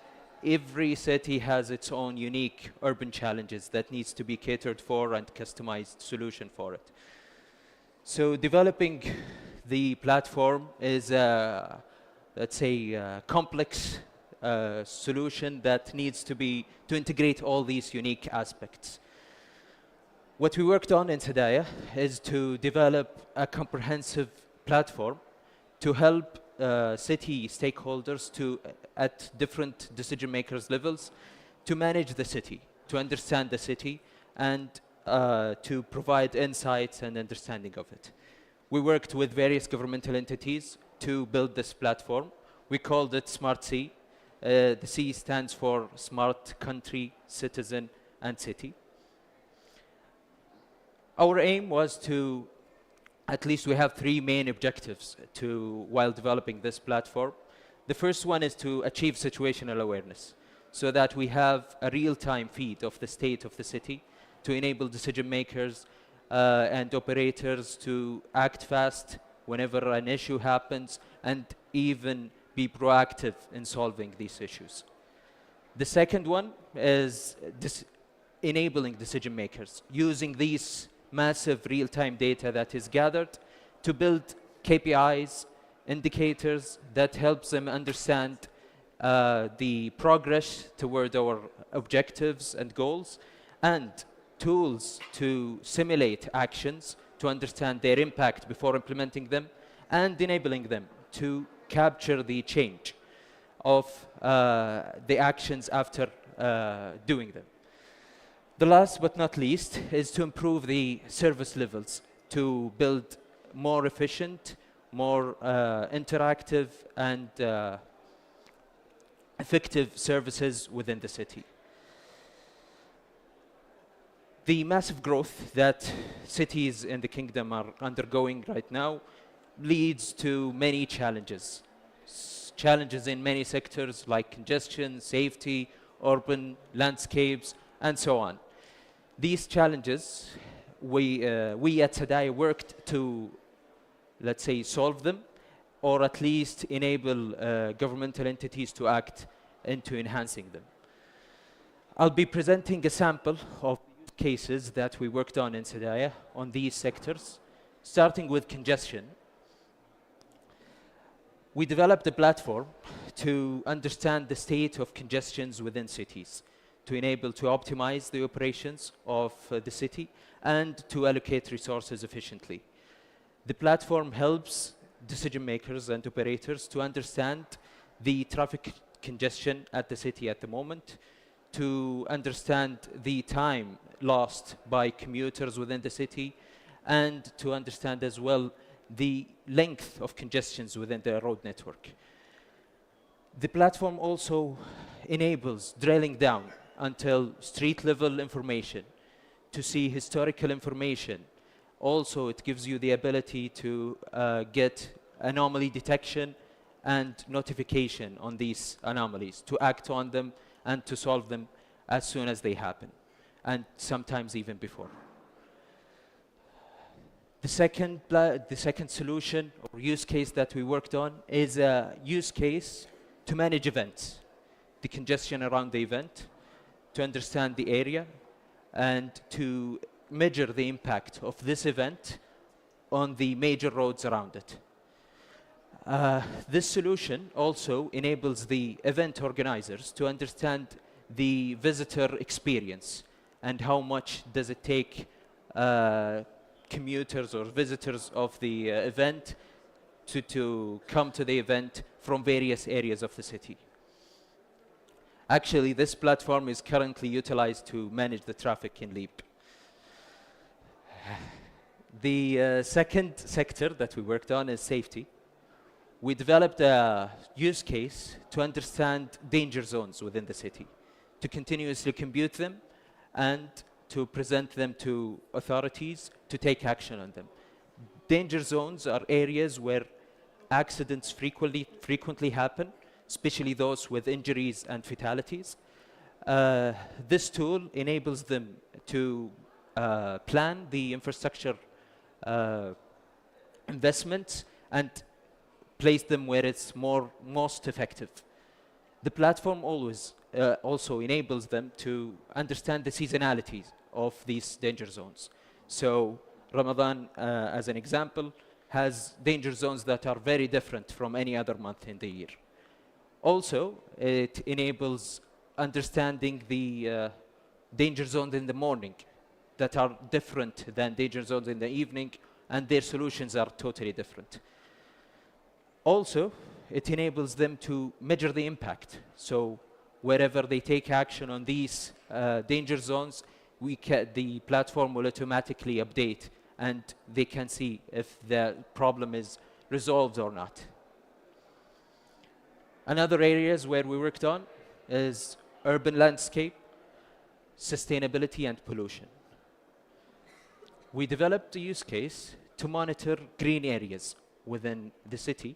Speaker 3: Every city has its own unique urban challenges that needs to be catered for and customized solution for it. So developing the platform is let's say, complex solution that needs to integrate all these unique aspects. What we worked on in Sadaya is to develop a comprehensive platform to help city stakeholders at different decision makers levels to manage the city, to understand the city, and to provide insights and understanding of it. We worked with various governmental entities to build this platform. We called it Smart C. The C stands for Smart Country, Citizen, and City. Our aim was to at least we have three main objectives while developing this platform. The first one is to achieve situational awareness, so that we have a real-time feed of the state of the city to enable decision makers and operators to act fast whenever an issue happens and even be proactive in solving these issues. The second one is enabling decision makers, using these massive real-time data that is gathered to build KPIs, indicators that helps them understand the progress toward our objectives and goals, and tools to simulate actions to understand their impact before implementing them, and enabling them to capture the change of the actions after doing them. The last but not least is to improve the service levels, to build more efficient, more interactive and effective services within the city. The massive growth that cities in the kingdom are undergoing right now leads to many challenges. Challenges in many sectors like congestion, safety, urban landscapes, and so on. These challenges, we at Sadaya worked to, let's say, solve them, or at least enable governmental entities to act into enhancing them. I'll be presenting a sample of cases that we worked on in Sadaya on these sectors, starting with congestion. We developed a platform to understand the state of congestions within cities, to enable to optimize the operations of the city and to allocate resources efficiently. The platform helps decision makers and operators to understand the traffic congestion at the city at the moment, to understand the time lost by commuters within the city, and to understand as well the length of congestions within the road network. The platform also enables drilling down until street level information to see historical information. Also, it gives you the ability to get anomaly detection and notification on these anomalies, to act on them and to solve them as soon as they happen, and sometimes even before. The second solution or use case that we worked on is a use case to manage events, the congestion around the event, to understand the area, and to measure the impact of this event on the major roads around it. This solution also enables the event organizers to understand the visitor experience and how much does it take commuters or visitors of the event to come to the event from various areas of the city. Actually, this platform is currently utilized to manage the traffic in Leap. The second sector that we worked on is safety. We developed a use case to understand danger zones within the city, to continuously compute them and to present them to authorities to take action on them. Danger zones are areas where accidents frequently happen, especially those with injuries and fatalities. This tool enables them to plan the infrastructure investments and place them where it's most effective. The platform also enables them to understand the seasonalities of these danger zones. So Ramadan, as an example, has danger zones that are very different from any other month in the year. Also, it enables understanding the danger zones in the morning that are different than danger zones in the evening, and their solutions are totally different. Also, it enables them to measure the impact. So wherever they take action on these danger zones, the platform will automatically update and they can see if the problem is resolved or not. Another areas where we worked on is urban landscape, sustainability, and pollution. We developed a use case to monitor green areas within the city,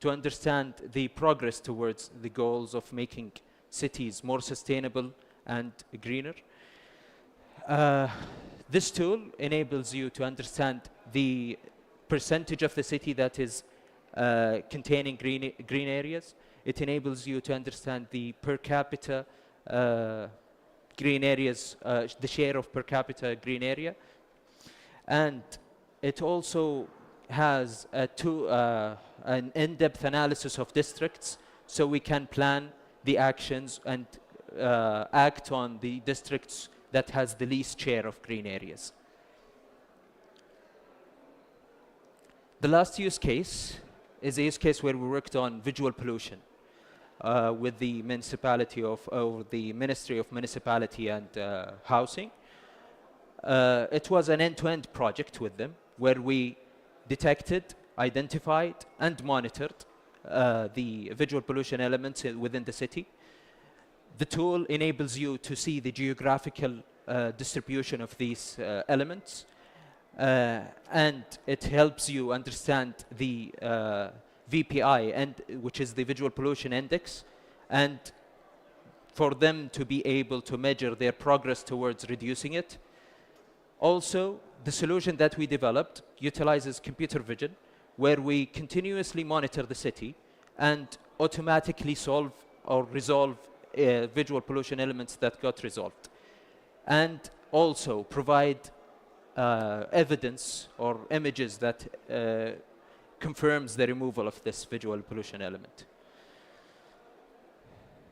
Speaker 3: to understand the progress towards the goals of making cities more sustainable and greener. This tool enables you to understand the percentage of the city that is containing green areas. It enables you to understand the per capita green areas, the share of per capita green area. And it also has an in-depth analysis of districts, so we can plan the actions and act on the districts that has the least share of green areas. The last use case is a use case where we worked on visual pollution with the municipality or the Ministry of Municipality and Housing. It was an end-to-end project with them where we detected, identified, and monitored the visual pollution elements within the city. The tool enables you to see the geographical distribution of these elements, and it helps you understand the VPI, which is the Visual Pollution Index, and for them to be able to measure their progress towards reducing it. Also, the solution that we developed utilizes computer vision, where we continuously monitor the city and automatically solve or resolve visual pollution elements that got resolved, and also provide evidence or images that confirms the removal of this visual pollution element.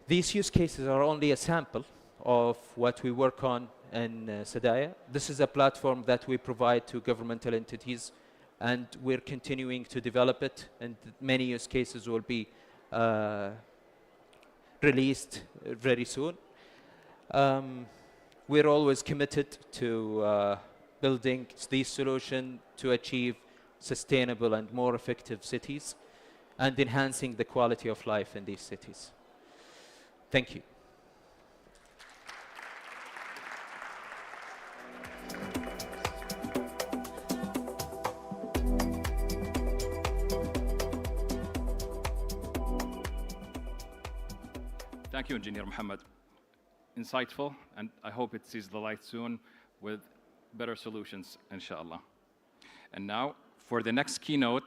Speaker 3: These use cases are only a sample of what we work on in Sadaya. This is a platform that we provide to governmental entities, and we're continuing to develop it, and many use cases will be released very soon. We're always committed to building these solutions to achieve sustainable and more effective cities and enhancing the quality of life in these cities. Thank you.
Speaker 2: Thank you, Engineer Mohammed. Insightful, and I hope it sees the light soon with better solutions, inshallah. And now, for the next keynote,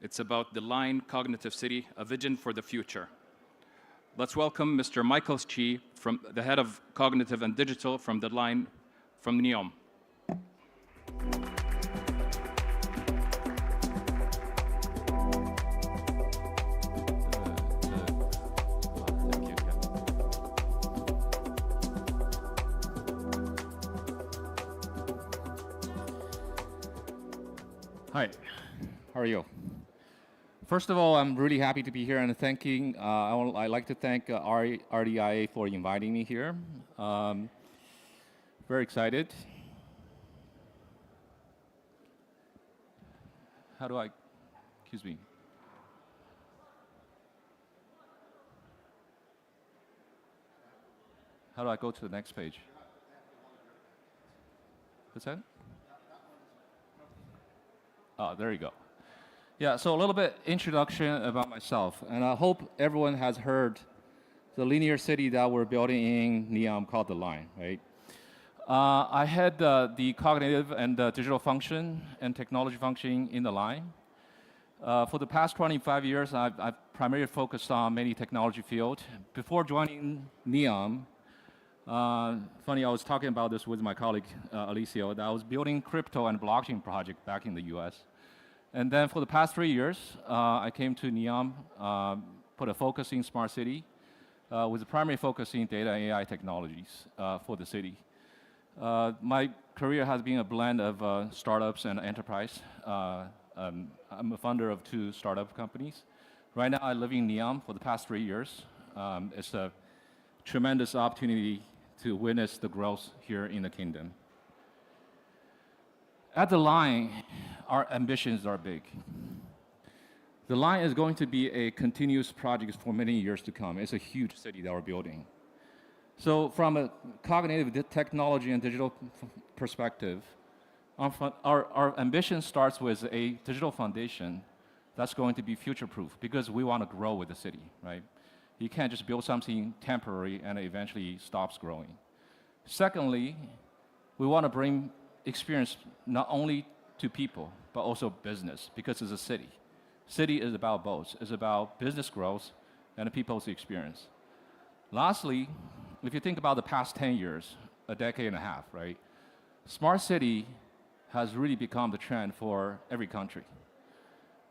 Speaker 2: it's about the Line Cognitive City, a vision for the future. Let's welcome Mr. Michael Chi, from the head of Cognitive and Digital from the Line, from NEOM.
Speaker 4: Hi, how are you? First of all, I'm really happy to be here and thanking, I'd like to thank RDIA for inviting me here. Very excited. Excuse me. How do I go to the next page? What's that? Oh, there you go. Yeah, so a little bit introduction about myself, and I hope everyone has heard the linear city that we're building in NEOM called the Line, right? I had the cognitive and digital function and technology function in the Line. For the past 25 years, I've primarily focused on many technology fields. Before joining NEOM, funny, I was talking about this with my colleague, Alicio, that I was building crypto and blockchain project back in the US. And then for the past 3 years, I came to NEOM, put a focus in smart city, with a primary focus in data and AI technologies for the city. My career has been a blend of startups and enterprise. I'm a founder of 2 startup companies. Right now, I live in NEOM for the past 3 years. It's a tremendous opportunity to witness the growth here in the kingdom. At the Line, our ambitions are big. The Line is going to be a continuous project for many years to come. It's a huge city that we're building. So from a cognitive technology and digital perspective, Our ambition starts with a digital foundation that's going to be future-proof because we want to grow with the city, right? You can't just build something temporary and it eventually stops growing. Secondly, we want to bring experience not only to people, but also business, because it's a city. City is about both. It's about business growth and the people's experience. Lastly, if you think about the past 10 years, a decade and a half, right? Smart city has really become the trend for every country.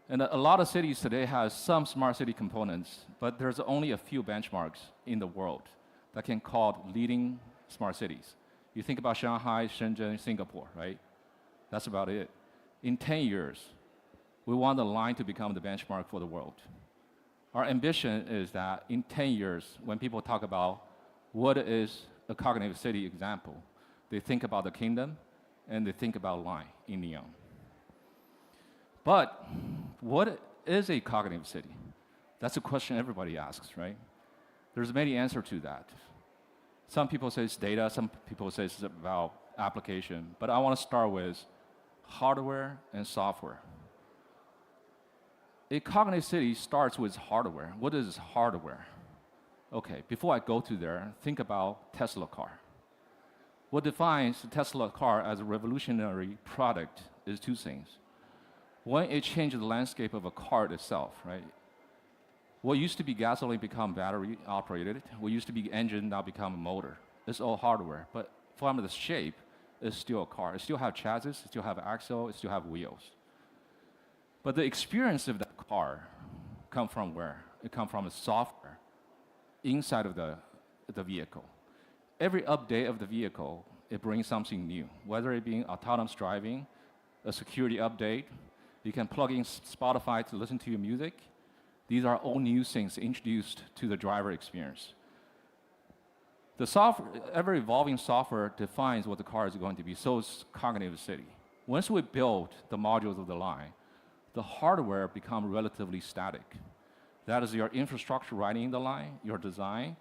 Speaker 4: And a lot of cities today have some smart city components, but there's only a few benchmarks in the world that can call leading smart cities. You think about Shanghai, Shenzhen, Singapore, right? That's about it. In 10 years, we want the line to become the benchmark for the world. Our ambition is that in 10 years, when people talk about what is a cognitive city example, they think about the kingdom and they think about line in neon. But what is a cognitive city? That's a question everybody asks, right? There's many answers to that. Some people say it's data, some people say it's about application, but I want to start with hardware and software. A cognitive city starts with hardware. What is hardware? Okay, before I go to there, think about Tesla car. What defines the Tesla car as a revolutionary product is two things. One, it changes the landscape of a car itself, right? What used to be gasoline become battery operated. What used to be engine now become a motor. It's all hardware, but from the shape, it's still a car. It still have chassis, it still have axle, it still have wheels. But the experience of that car come from where? It comes from the software inside of the vehicle. Every update of the vehicle, it brings something new, whether it being autonomous driving, a security update, you can plug in Spotify to listen to your music. These are all new things introduced to the driver experience. The ever-evolving software defines what the car is going to be, so is cognitive city. Once we build the modules of the line, the hardware becomes relatively static. That is your infrastructure riding in the line, your design,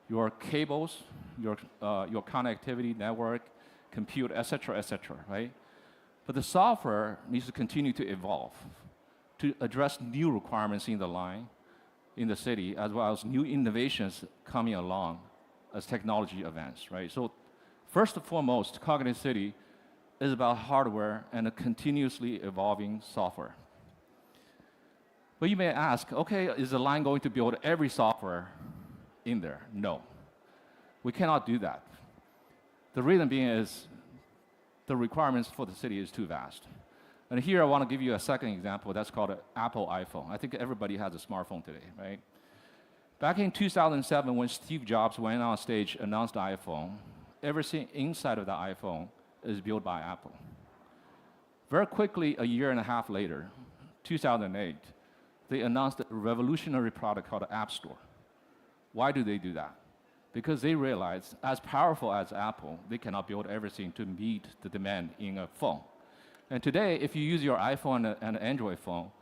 Speaker 4: your cables, your connectivity network, compute, et cetera, right? But the software needs to continue to evolve to address new requirements in the line, in the city, as well as new innovations coming along as technology advances, right? So first and foremost, cognitive city is about hardware and a continuously evolving software. But you may ask, okay, is the line going to build every software in there? No. We cannot do that. The reason being is the requirements for the city is too vast. And here I want to give you a second example that's called an Apple iPhone. I think everybody has a smartphone today, right? Back in 2007, when Steve Jobs went on stage, announced the iPhone, everything inside of the iPhone is built by Apple. Very quickly, a year and a half later, 2008, they announced a revolutionary product called the App Store. Why do they do that? Because they realized, as powerful as Apple, they cannot build everything to meet the demand in a phone. And today, if you use your iPhone and an Android phone,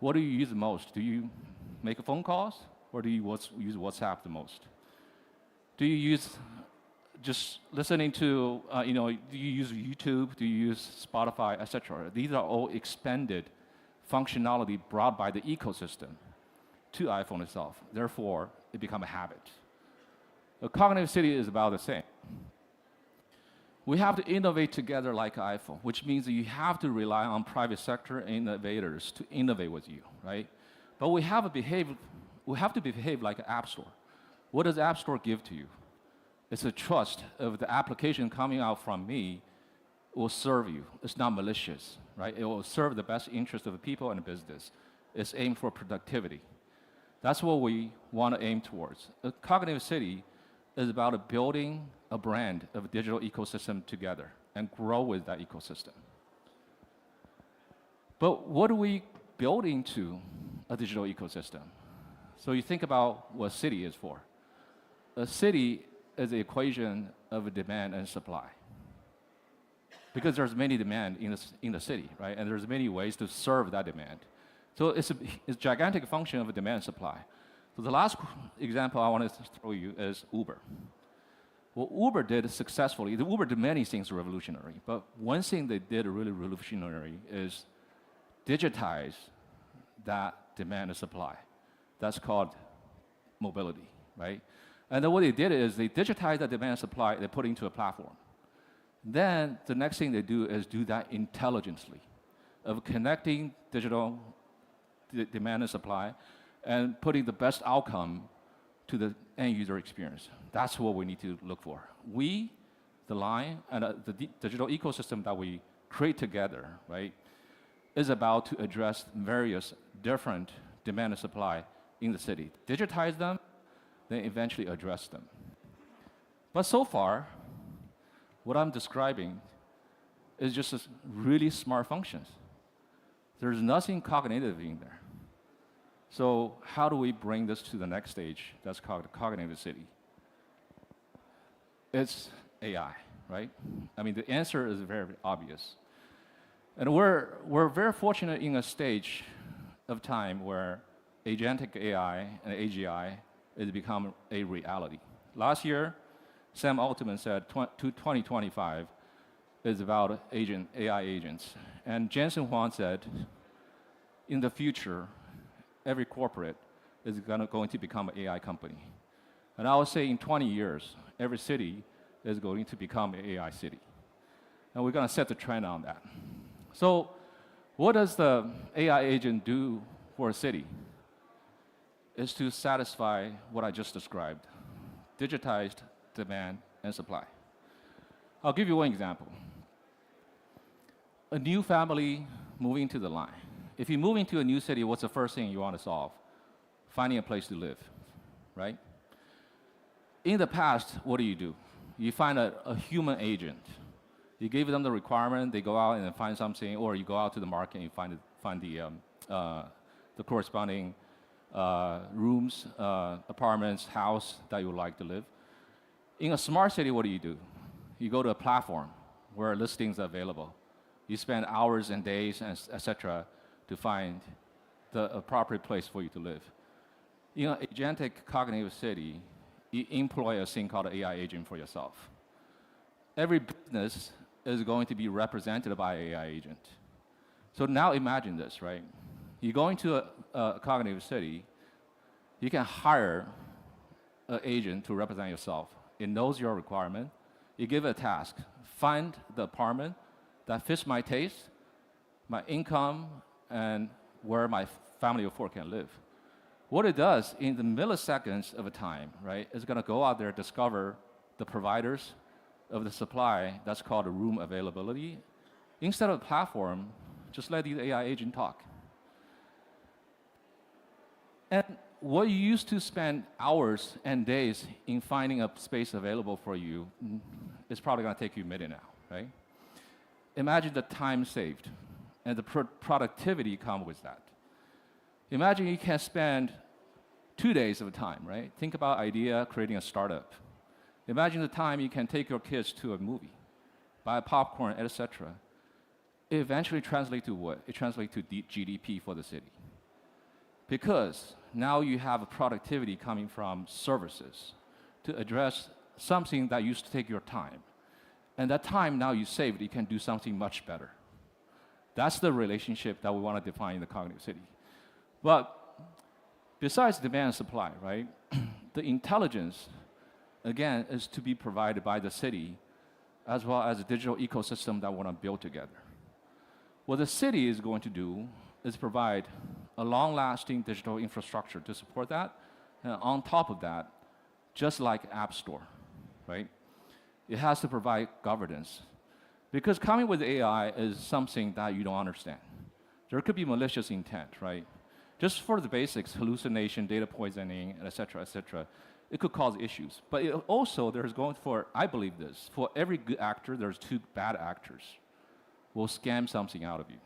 Speaker 4: what do you use the most? Do you make phone calls, or do you use WhatsApp the most? Do you use just listening to, do you use YouTube? Do you use Spotify, et cetera? These are all expanded functionality brought by the ecosystem to iPhone itself. Therefore, it becomes a habit. A cognitive city is about the same. We have to innovate together like iPhone, which means that you have to rely on private sector innovators to innovate with you, right? But we have to behave like an app store. What does App Store give to you? It's a trust of the application coming out from me will serve you. It's not malicious, right? It will serve the best interest of the people and the business. It's aimed for productivity. That's what we want to aim towards. A cognitive city is about building a brand of a digital ecosystem together and grow with that ecosystem. But what do we build into a digital ecosystem? So you think about what a city is for. A city is the equation of demand and supply. Because there's many demand in the city, right? And there's many ways to serve that demand. So it's a gigantic function of demand and supply. So the last example I want to throw you is Uber. What Uber did successfully, Uber did many things revolutionary, but one thing they did really revolutionary is digitize that demand and supply. That's called mobility, right? And then what they did is they digitized that demand and supply, they put it into a platform. Then the next thing they do is do that intelligently, of connecting digital demand and supply and putting the best outcome to the end user experience. That's what we need to look for. We, the line, and the digital ecosystem that we create together, right, is about to address various different demand and supply in the city. Digitize them, then eventually address them. But so far, what I'm describing is just really smart functions. There's nothing cognitive in there. So how do we bring this to the next stage? That's called the cognitive city. It's AI, right? I mean, the answer is very obvious. And we're very fortunate in a stage of time where agentic AI and AGI has become a reality. Last year, Sam Altman said 2025 is about AI agents. And Jensen Huang said, in the future, every corporate is going to become an AI company. And I would say in 20 years, every city is going to become an AI city. And we're going to set the trend on that. So what does the AI agent do for a city? Is to satisfy what I just described, digitized demand and supply. I'll give you one example. A new family moving to the line. If you move into a new city, what's the first thing you want to solve? Finding a place to live, right? In the past, what do? You find a human agent. You give them the requirement, they go out and find something, or you go out to the market and you find the corresponding rooms, apartments, house that you would like to live. In a smart city, what do? You go to a platform where listings are available. You spend hours and days, etc., to find the appropriate place for you to live. In an agentic cognitive city, you employ a thing called an AI agent for yourself. Every business is going to be represented by an AI agent. So now imagine this, right? You go into a cognitive city, you can hire an agent to represent yourself. It knows your requirement. You give it a task. Find the apartment that fits my taste, my income, and where my family of four can live. What it does in the milliseconds of a time, right, is going to go out there, discover the providers of the supply. That's called a room availability. Instead of a platform, just let the AI agent talk. And what you used to spend hours and days in finding a space available for you is probably going to take you a minute now, right? Imagine the time saved and the productivity come with that. Imagine you can spend 2 days of time, right? Think about idea, creating a startup. Imagine the time you can take your kids to a movie, buy popcorn, etc. It eventually translates to what? It translates to GDP for the city. Because now you have a productivity coming from services to address something that used to take your time. And that time now you saved, you can do something much better. That's the relationship that we want to define in the cognitive city. But besides demand and supply, right, the intelligence, again, is to be provided by the city as well as a digital ecosystem that we want to build together. What the city is going to do is provide a long-lasting digital infrastructure to support that. And on top of that, just like App Store, right, it has to provide governance. Because coming with AI is something that you don't understand. There could be malicious intent, right? Just for the basics, hallucination, data poisoning, et cetera, it could cause issues. But it also, there's going for, I believe this, for every good actor, there's 2 bad actors. We'll scam something out of you.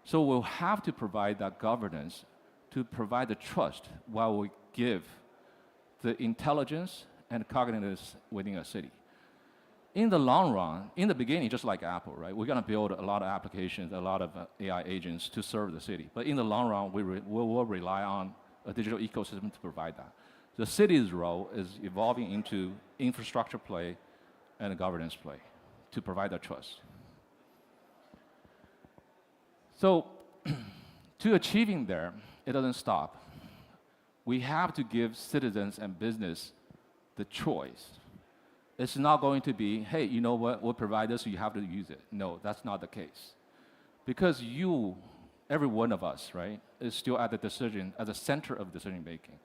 Speaker 4: So we'll have to provide that governance to provide the trust while we give the intelligence and cognitiveness within a city. In the long run, in the beginning, just like Apple, right? We're going to build a lot of applications, a lot of AI agents to serve the city. But in the long run, we will rely on a digital ecosystem to provide that. The city's role is evolving into infrastructure play and governance play to provide that trust. So to achieving there, it doesn't stop. We have to give citizens and business the choice. It's not going to be, hey, you know what, we'll provide this, so you have to use it. No, that's not the case. Because you, every one of us, right, is still at the center of decision making.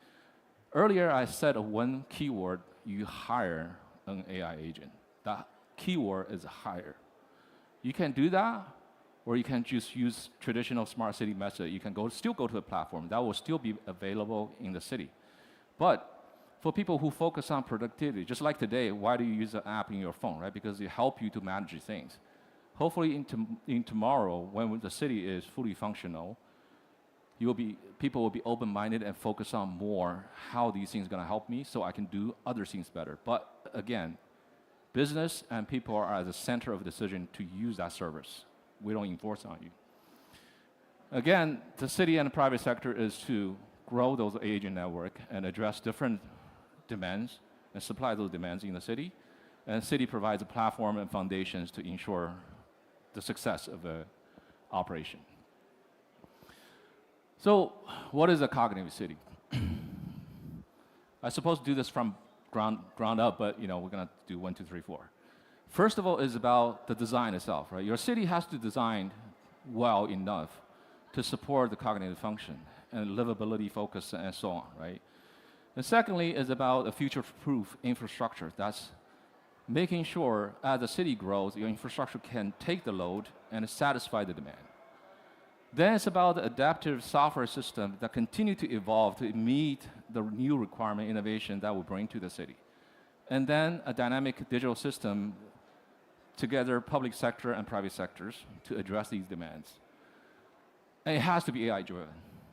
Speaker 4: Earlier, I said one keyword, you hire an AI agent. That keyword is hire. You can do that, or you can just use traditional smart city method. You can still go to a platform. That will still be available in the city. But for people who focus on productivity, just like today, why do you use an app in your phone, right? Because it helps you to manage things. Hopefully in tomorrow, when the city is fully functional, people will be open-minded and focus on more how these things are going to help me so I can do other things better. But again, business and people are at the center of the decision to use that service. We don't enforce on you. Again, the city and the private sector is to grow those agent network and address different demands and supply those demands in the city. And the city provides a platform and foundations to ensure the success of the operation. So what is a cognitive city? I suppose to do this from ground up, but we're going to do 1, 2, 3, 4. First of all is about the design itself, right? Your city has to design well enough to support the cognitive function and livability focus and so on, right? And secondly is about a future-proof infrastructure. That's making sure as the city grows, your infrastructure can take the load and satisfy the demand. Then it's about the adaptive software system that continue to evolve to meet the new requirement innovation that will bring to the city. And then a dynamic digital system together public sector and private sectors to address these demands. And it has to be AI driven,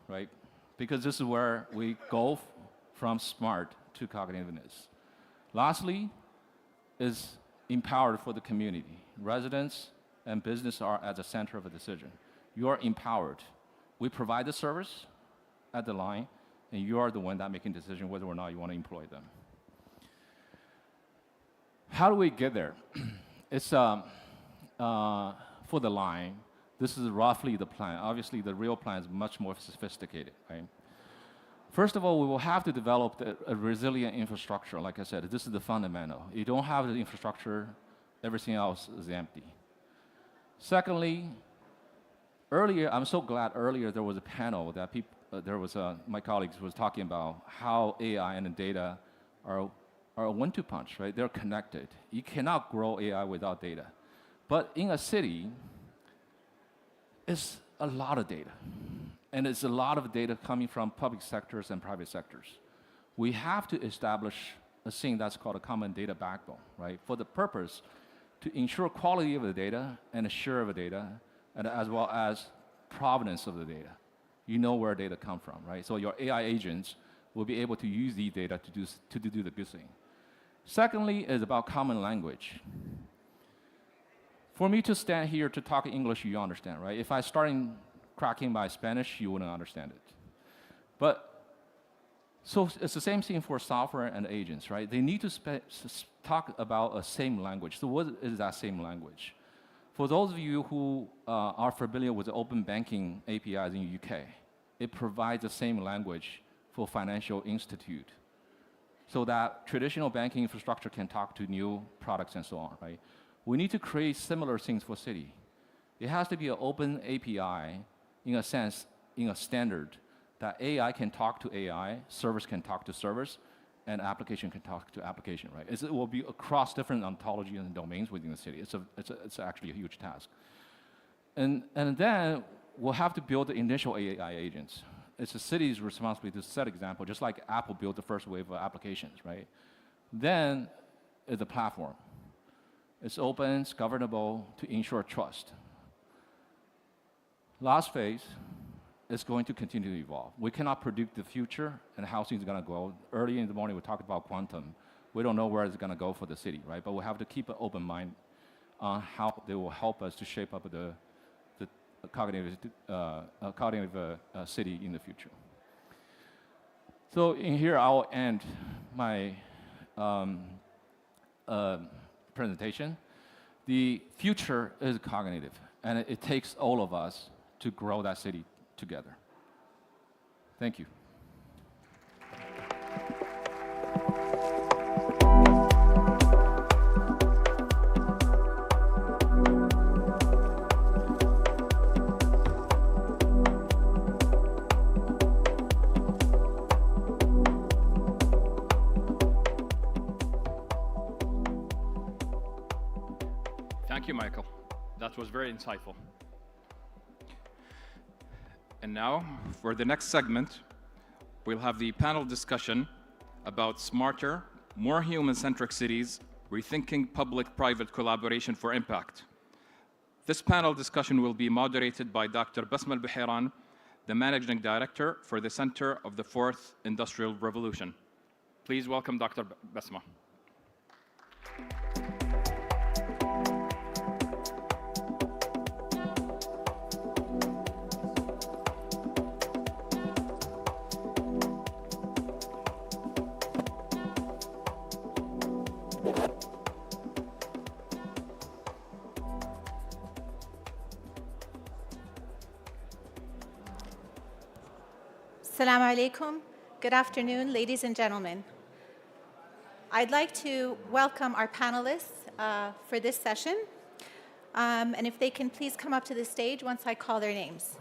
Speaker 4: right? Because this is where we go from smart to cognitiveness. Lastly, is empowered for the community. Residents and business are at the center of a decision. You are empowered. We provide the service at the line, and you are the one that making decision whether or not you want to employ them. How do we get there? It's for the line. This is roughly the plan. Obviously, the real plan is much more sophisticated, right? First of all, we will have to develop a resilient infrastructure. Like I said, this is the fundamental. You don't have the infrastructure, everything else is empty. Secondly, I'm so glad earlier there was a panel that my colleagues was talking about how AI and the data are a one-two punch, right? They're connected. You cannot grow AI without data. But in a city, it's a lot of data. And it's a lot of data coming from public sectors and private sectors. We have to establish a thing that's called a common data backbone, right? For the purpose to ensure quality of the data and share of the data, and as well as provenance of the data. You know where data come from, right? So your AI agents will be able to use these data to do the good thing. Secondly is about common language. For me to stand here to talk English, you understand, right? If I start cracking my Spanish, you wouldn't understand it. But, so it's the same thing for software and agents, right? They need to talk about a same language. So what is that same language? For those of you who are familiar with the open banking APIs in the UK, it provides the same language for financial institute so that traditional banking infrastructure can talk to new products and so on, right? We need to create similar things for city. It has to be an open API in a sense, in a standard that AI can talk to AI, servers can talk to servers, and application can talk to application, right? It will be across different ontologies and domains within the city. It's actually a huge task. And then we'll have to build the initial AI agents. It's the city's responsibility to set example, just like Apple built the first wave of applications, right? Then is the platform. It's open, it's governable to ensure trust. Last phase is going to continue to evolve. We cannot predict the future and how things are going to go. Early in the morning, we talked about quantum. We don't know where it's going to go for the city, right? But we have to keep an open mind on how they will help us to shape up the cognitive city in the future. So in here, I'll end my presentation. The future is cognitive, and it takes all of us to grow that city together. Thank you.
Speaker 2: Thank you, Michael. That was very insightful. And now, for the next segment, we'll have the panel discussion about smarter, more human-centric cities, rethinking public-private collaboration for impact. This panel discussion will be moderated by Dr. Basma Al-Buhairan, the Managing Director for the Center of the Fourth Industrial Revolution. Please welcome Dr. Basma.
Speaker 5: Assalamu alaikum. Good afternoon, ladies and gentlemen. I'd like to welcome our panelists for this session. And if they can please come up to the stage once I call their names.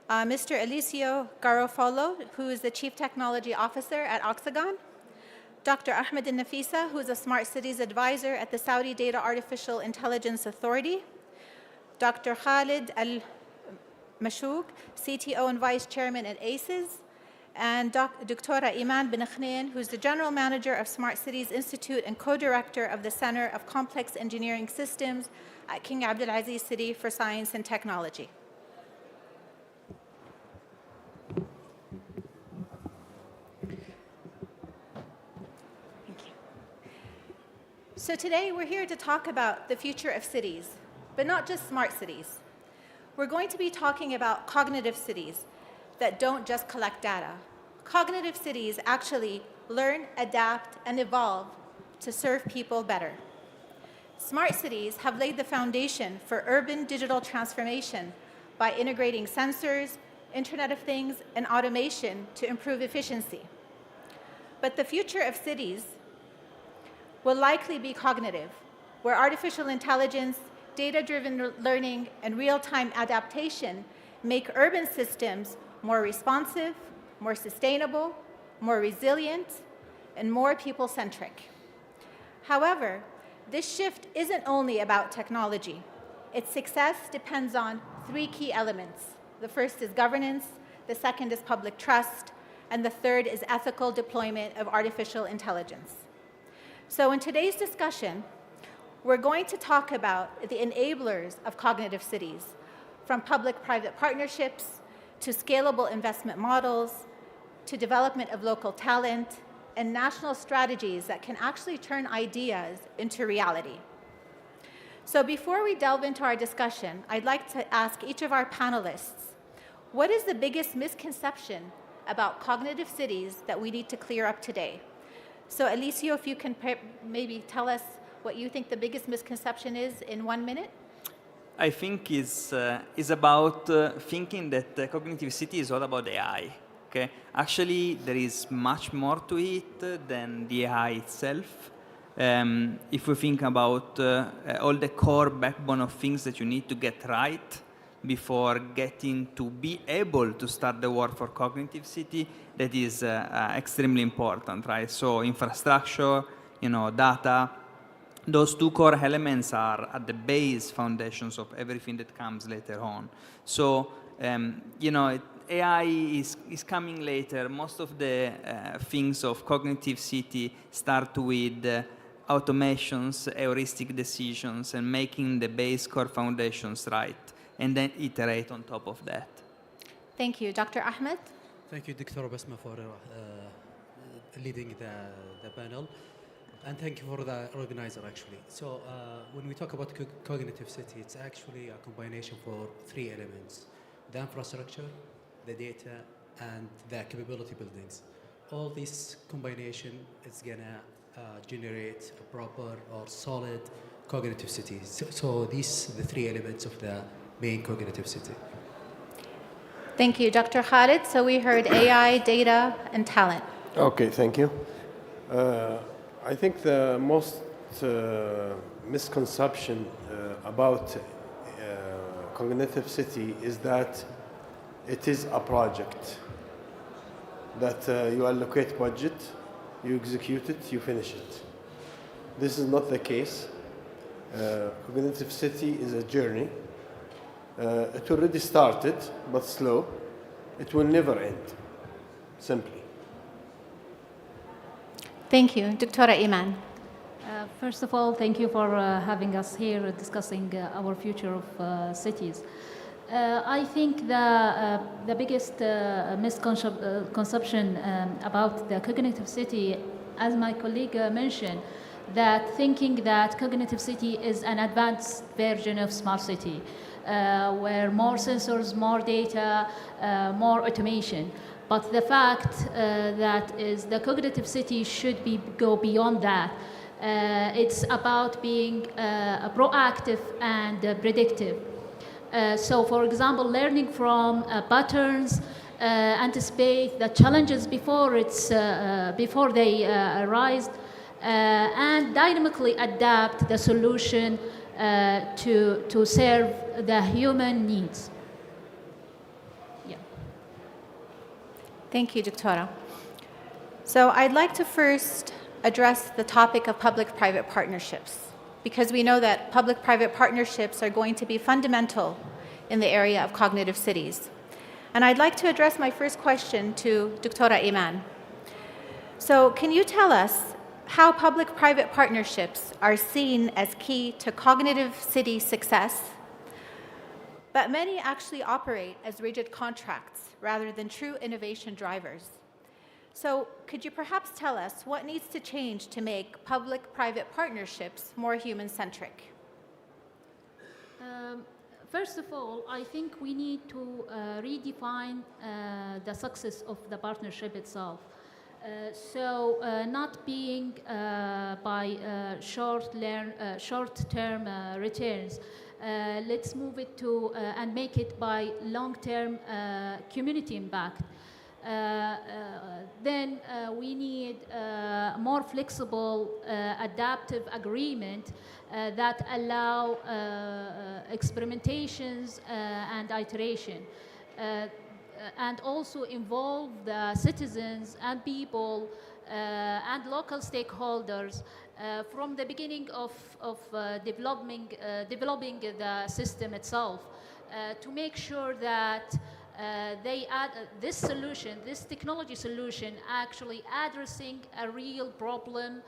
Speaker 5: Mr. Eliseo Garofalo, who is the Chief Technology Officer at Oxagon. Dr. Ahmed Nafisa, who is a Smart Cities Advisor at the Saudi Data Artificial Intelligence Authority. Dr. Khalid Al-Mashouk, CTO and Vice Chairman at ACES. And Dr. Iman bin Khnain, who's the General Manager of Smart Cities Institute and Co-Director of the Center of Complex Engineering Systems at King Abdulaziz City for Science and Technology. Thank you. So today we're here to talk about the future of cities, but not just smart cities. We're going to be talking about cognitive cities that don't just collect data. Cognitive cities actually learn, adapt, and evolve to serve people better. Smart cities have laid the foundation for urban digital transformation by integrating sensors, Internet of Things, and automation to improve efficiency. But the future of cities will likely be cognitive, where artificial intelligence, data-driven learning, and real-time adaptation make urban systems more responsive, more sustainable, more resilient, and more people-centric. However, this shift isn't only about technology. Its success depends on three key elements. The first is governance, the second is public trust, and the third is ethical deployment of artificial intelligence. So in today's discussion, we're going to talk about the enablers of cognitive cities, from public-private partnerships to scalable investment models, to development of local talent, and national strategies that can actually turn ideas into reality. So before we delve into our discussion, I'd like to ask each of our panelists, what is the biggest misconception about cognitive cities that we need to clear up today? So Eliseo, if you can maybe tell us what you think the biggest misconception is in 1 minute?
Speaker 22: I think is about thinking that cognitive city is all about AI. Okay, actually, there is much more to it than the AI itself. If we think about all the core backbone of things that you need to get right before getting to be able to start the work for cognitive city, that is extremely important, right? So infrastructure, data. Those two core elements are at the base foundations of everything that comes later on. So, AI is coming later. Most of the things of cognitive city start with automations, heuristic decisions, and making the base core foundations right, and then iterate on top of that.
Speaker 5: Thank you. Dr. Ahmed?
Speaker 23: Thank you, Dr. Basma, for leading the panel. And thank you for the organizer, actually. So when we talk about cognitive city, it's actually a combination for three elements: the infrastructure, the data, and the capability buildings. all this combination is gonna generate a proper or solid cognitive city. So these are the three elements of the main cognitive city.
Speaker 5: Thank you, Dr. Khalid. So we heard AI, data, and talent.
Speaker 6: Okay, thank you. I think the most misconception about cognitive city is that it is a project, that you allocate budget, you execute it, you finish it. This is not the case. Cognitive city is a journey. It already started, but slow. It will never end, simply.
Speaker 5: Thank you. Dr. Iman.
Speaker 7: First of all, thank you for having us here discussing our future of cities. I think the biggest misconception about the cognitive city, as my colleague mentioned, that thinking that cognitive city is an advanced version of smart city, where more sensors, more data, more automation. But the fact that is the cognitive city should go beyond that. It's about being proactive and predictive. So, for example, learning from patterns, anticipate the challenges before they arise, and dynamically adapt the solution to serve the human needs.
Speaker 5: Thank you, Doctora. So I'd like to first address the topic of public-private partnerships, because we know that public-private partnerships are going to be fundamental in the area of cognitive cities. And I'd like to address my first question to Doctora Iman. So can you tell us how public-private partnerships are seen as key to cognitive city success, but many actually operate as rigid contracts rather than true innovation drivers? So could you perhaps tell us what needs to change to make public-private partnerships more human-centric?
Speaker 7: First of all, I think we need to redefine the success of the partnership itself. Not being by short-term returns. Let's move it to and make it by long-term community impact. Then we need more flexible, adaptive agreement that allow experimentations and iteration, and also involve the citizens and people and local stakeholders from the beginning of developing the system itself, to make sure that they add this solution, this technology solution, actually addressing a real problem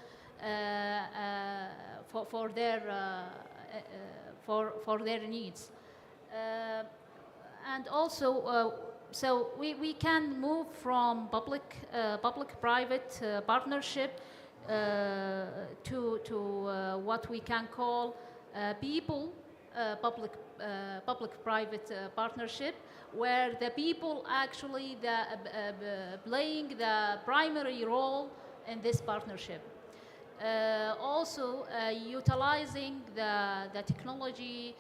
Speaker 7: for their needs. And also, so we can move from public-private partnership to what we can call public-private partnership, where the people actually playing the primary role in this partnership. Also, utilizing the technology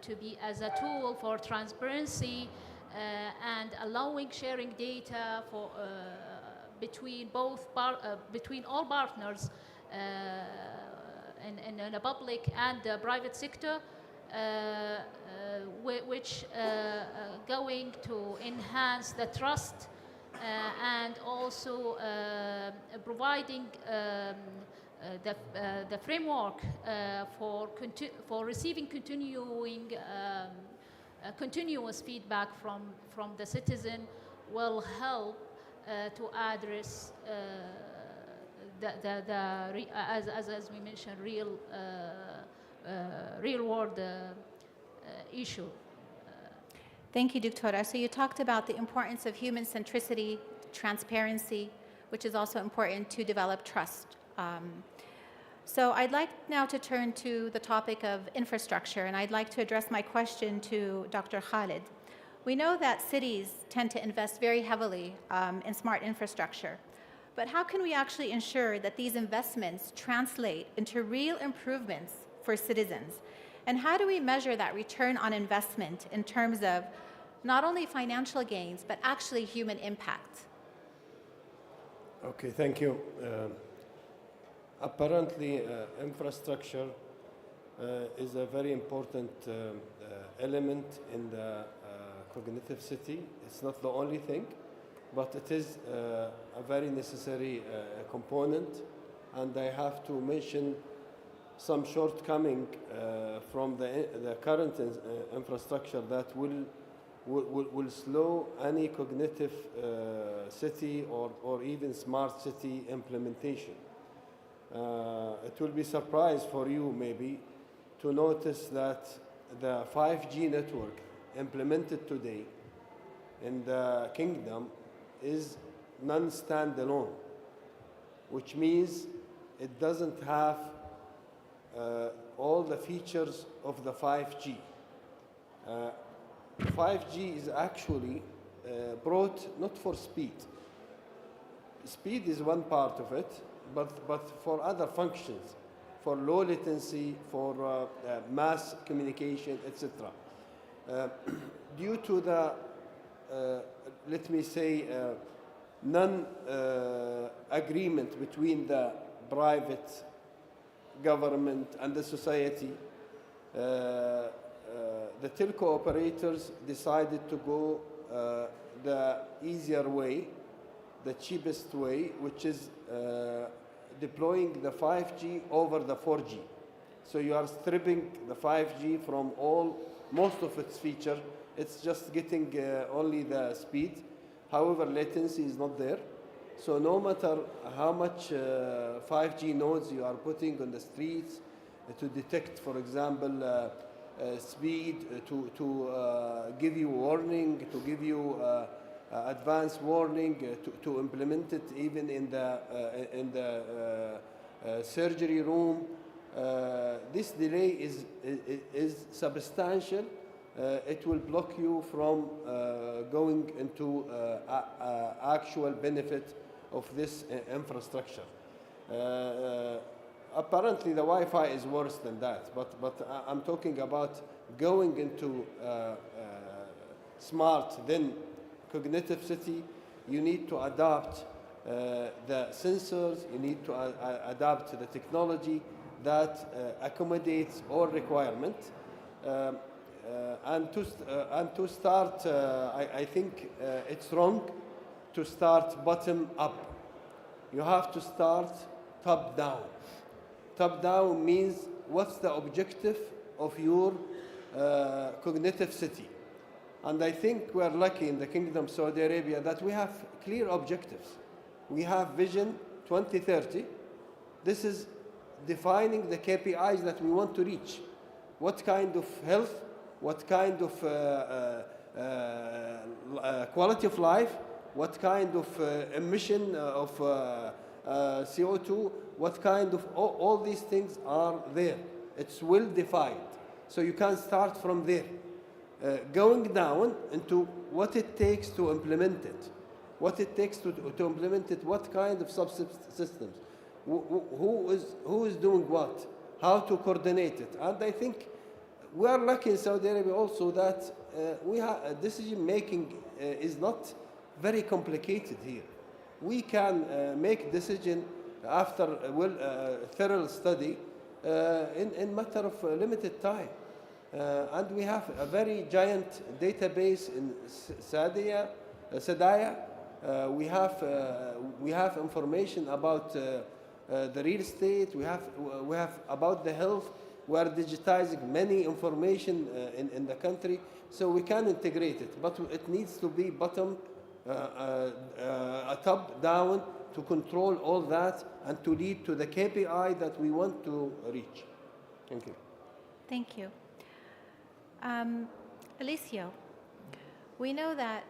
Speaker 7: to be as a tool for transparency and allowing sharing data for between all partners in the public and the private sector, which going to enhance the trust and also providing the framework for receiving continuous feedback from the citizen will help to address as we mentioned, real world issue.
Speaker 5: Thank you, Doctora. So you talked about the importance of human centricity, transparency, which is also important to develop trust. So I'd like now to turn to the topic of infrastructure, and I'd like to address my question to Dr. Khalid. We know that cities tend to invest very heavily in smart infrastructure. But how can we actually ensure that these investments translate into real improvements for citizens? And how do we measure that return on investment in terms of not only financial gains, but actually human impact?
Speaker 6: Okay, thank you. Apparently, infrastructure is a very important element in the cognitive city. It's not the only thing, but it is a very necessary component. And I have to mention some shortcoming from the current infrastructure that will slow any cognitive city or even smart city implementation. It will be a surprise for you maybe to notice that the 5G network implemented today in the kingdom is non-standalone, which means it doesn't have all the features of the 5G. 5G is actually brought not for speed. Speed is one part of it, but for other functions, for low latency, for mass communication, etc. Due to the, let me say, non-agreement between the private government and the society, the telco operators decided to go the easier way, the cheapest way, which is deploying the 5G over the 4G. So you are stripping the 5G from most of its feature. It's just getting only the speed. However, latency is not there. So no matter how much 5G nodes you are putting on the streets to detect, for example, speed, to give you warning, to give you advanced warning, to implement it even in the surgery room. This delay is substantial. It will block you from going into actual benefit of this infrastructure. Apparently, the Wi-Fi is worse than that, but I'm talking about going into smart, then cognitive city. You need to adapt the sensors. You need to adapt the technology that accommodates all requirements. And to start, I think it's wrong to start bottom up. You have to start top down. Top down means what's the objective of your cognitive city. And I think we're lucky in the Kingdom of Saudi Arabia that we have clear objectives. We have Vision 2030. This is defining the KPIs that we want to reach. What kind of health, what kind of quality of life, what kind of emission of CO2, what kind of, all these things are there. It's well defined. So you can start from there. Going down into what it takes to implement it. What it takes to implement it, what kind of subsystems, who is doing what, how to coordinate it. And I think we are lucky in Saudi Arabia also that decision making is not very complicated here. We can make decision after thorough study in matter of limited time. And we have a very giant database in Sadaya. We have information about the real estate. We have about the health. We are digitizing many information in the country, so we can integrate it. But it needs to be top down to control all that and to lead to the KPI that we want to reach. Thank you.
Speaker 5: Thank you. Alicio, we know that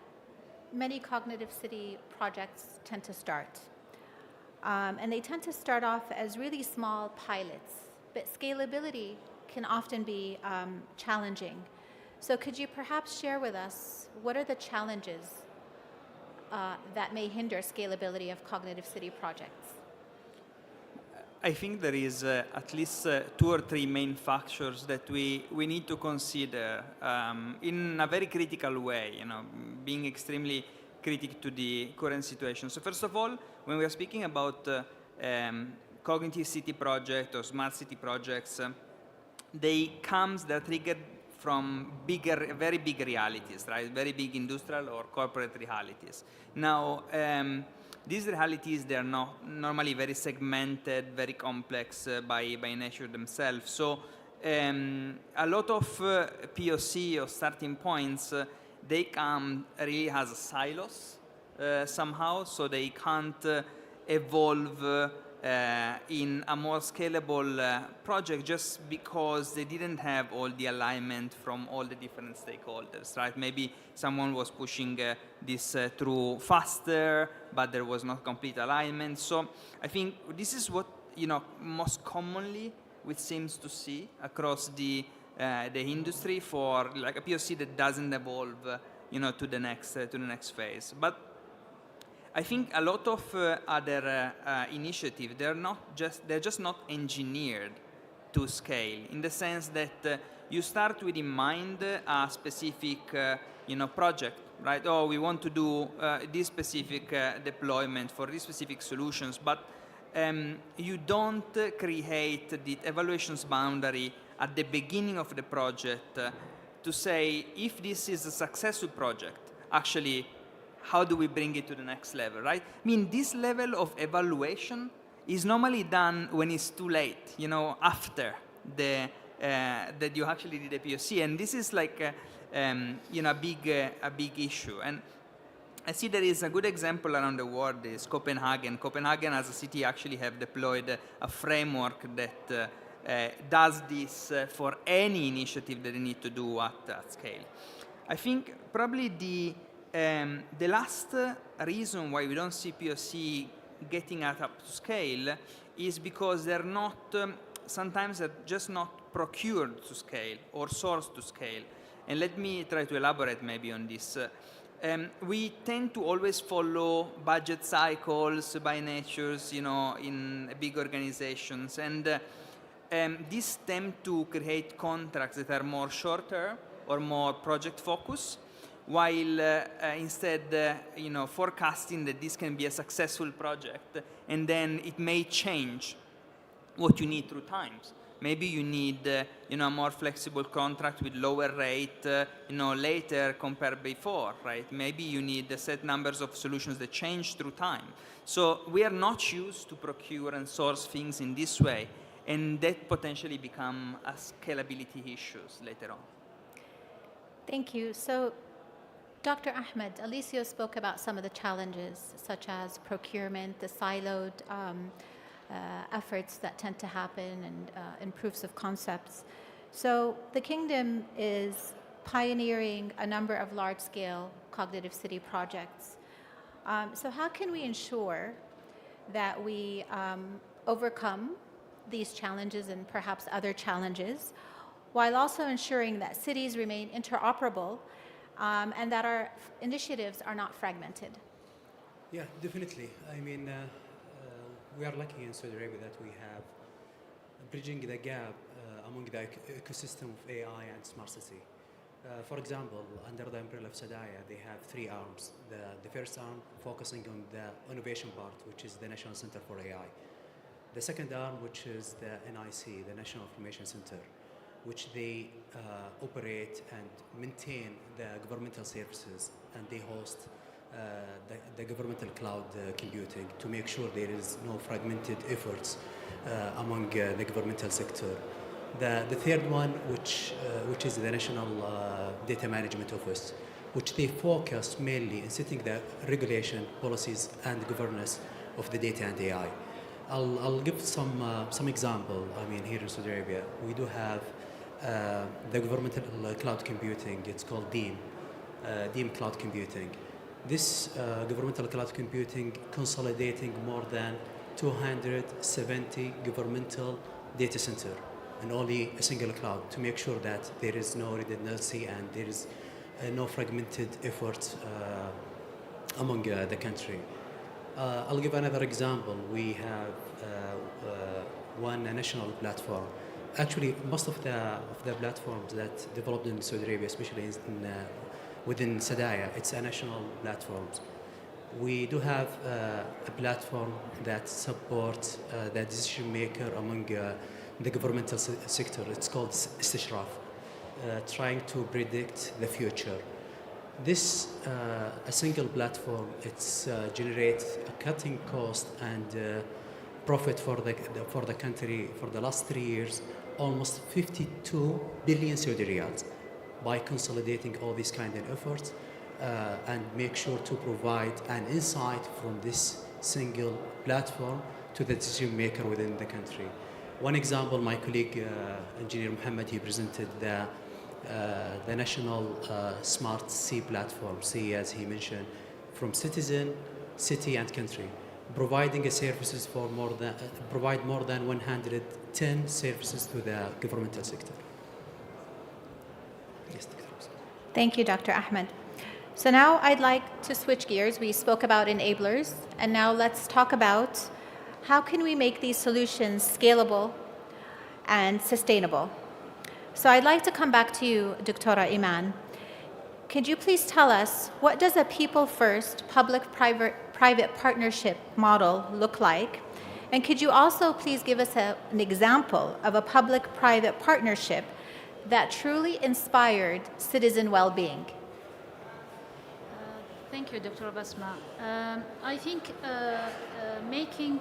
Speaker 5: many cognitive city projects tend to start. And they tend to start off as really small pilots, but scalability can often be challenging. So could you perhaps share with us what are the challenges that may hinder scalability of cognitive city projects?
Speaker 22: I think there is at least 2 or 3 main factors that we need to consider in a very critical way, being extremely critical to the current situation. So first of all, when we are speaking about cognitive city projects or smart city projects, they're triggered from very big realities, right? Very big industrial or corporate realities. Now, these realities, they are not normally very segmented, very complex by nature themselves. So a lot of POC or starting points, they come really as silos somehow, so they can't evolve in a more scalable project just because they didn't have all the alignment from all the different stakeholders, right? Maybe someone was pushing this through faster, but there was not complete alignment. So I think this is what most commonly we seems to see across the industry for like a POC that doesn't evolve, to the next phase. But I think a lot of other initiatives, they're just not engineered to scale, in the sense that you start with in mind a specific project, right? Oh, we want to do this specific deployment for these specific solutions, but you don't create the evaluations boundary at the beginning of the project to say, if this is a successful project, actually, how do we bring it to the next level, right? I mean, this level of evaluation is normally done when it's too late, after that you actually did a POC, and this is like a big issue. And I see there is a good example around the world is Copenhagen. Copenhagen as a city actually have deployed a framework that does this for any initiative that they need to do at scale. I think probably the last reason why we don't see POC getting up to scale is because they're not, sometimes they're just not procured to scale or sourced to scale. And let me try to elaborate maybe on this. We tend to always follow budget cycles by nature, in big organizations. And these tend to create contracts that are more shorter or more project focused, while instead, forecasting that this can be a successful project, and then it may change what you need through times. Maybe you need, a more flexible contract with lower rate, later compared before, right? Maybe you need a set numbers of solutions that change through time. So we are not used to procure and source things in this way, and that potentially become a scalability issues later on.
Speaker 5: Thank you. So, Dr. Ahmed, Alicio spoke about some of the challenges, such as procurement, the siloed efforts that tend to happen, and proofs of concepts. So the Kingdom is pioneering a number of large-scale cognitive city projects. So how can we ensure that we overcome these challenges and perhaps other challenges, while also ensuring that cities remain interoperable and that our initiatives are not fragmented?
Speaker 23: Yeah, definitely. I mean, we are lucky in Saudi Arabia that we have bridging the gap among the ecosystem of AI and smart city. For example, under the umbrella of Sadaya, they have 3 arms. The first arm focusing on the innovation part, which is the National Center for AI. The second arm, which is the NIC, the National Information Center, which they operate and maintain the governmental services, and they host the governmental cloud computing to make sure there is no fragmented efforts among the governmental sector. The third one, which is the National Data Management Office, which they focus mainly in setting the regulation, policies, and governance of the data and AI. I'll give some example. I mean, here in Saudi Arabia, we do have the governmental cloud computing. It's called DEEM Cloud Computing. This governmental cloud computing consolidating more than 270 governmental data center and only a single cloud to make sure that there is no redundancy and there is no fragmented effort among the country. I'll give another example. We have one national platform. Actually, most of the platforms that developed in Saudi Arabia, especially within Sadaya, it's a national platforms. We do have a platform that supports the decision maker among the governmental sector. It's called Istishraf, trying to predict the future. This a single platform. It's generates a cutting cost and profit for the country for the last 3 years, almost 52 billion Saudi riyals, by consolidating all these kind of efforts and make sure to provide an insight from this single platform to the decision maker within the country. One example, my colleague, Engineer Mohammed, he presented the national smart C platform, C as he mentioned, from citizen, city and country, providing services for provide more than 110 services to the governmental sector. Yes, Dr.
Speaker 5: Thank you, Dr. Ahmed. So now I'd like to switch gears. We spoke about enablers, and now let's talk about how can we make these solutions scalable and sustainable. So I'd like to come back to you, Dr. Iman. Could you please tell us, what does a people-first, public-private partnership model look like? And could you also please give us an example of a public-private partnership that truly inspired citizen well-being?
Speaker 7: Thank you, Dr. Basma. I think making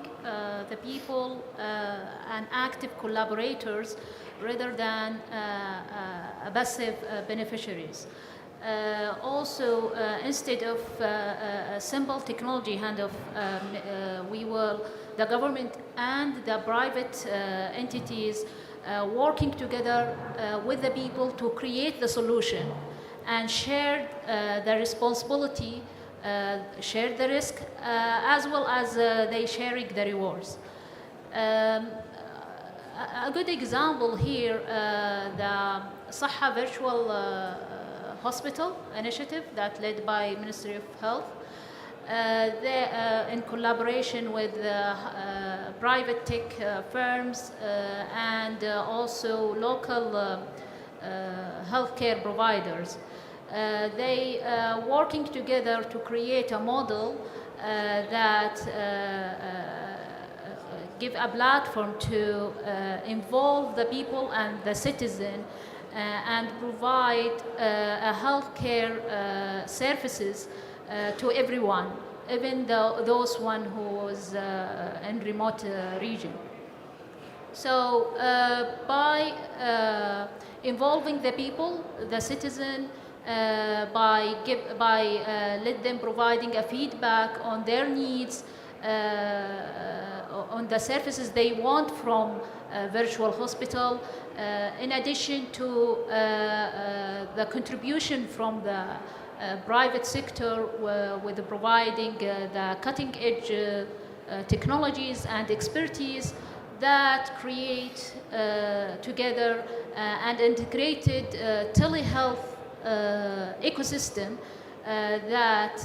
Speaker 7: the people an active collaborators rather than passive beneficiaries. Also, instead of a simple technology handoff, the government and the private entities working together with the people to create the solution and share the responsibility, share the risk, as well as they sharing the rewards. A good example here, the Saha Virtual Hospital initiative that led by Ministry of Health. They, in collaboration with private tech firms and also local healthcare providers. They working together to create a model that give a platform to involve the people and the citizen and provide healthcare services to everyone, even those one who is in remote region. So by involving the people, the citizen, by let them providing a feedback on their needs, on the services they want from a virtual hospital, in addition to the contribution from the private sector with providing the cutting-edge technologies and expertise that create together an integrated telehealth ecosystem that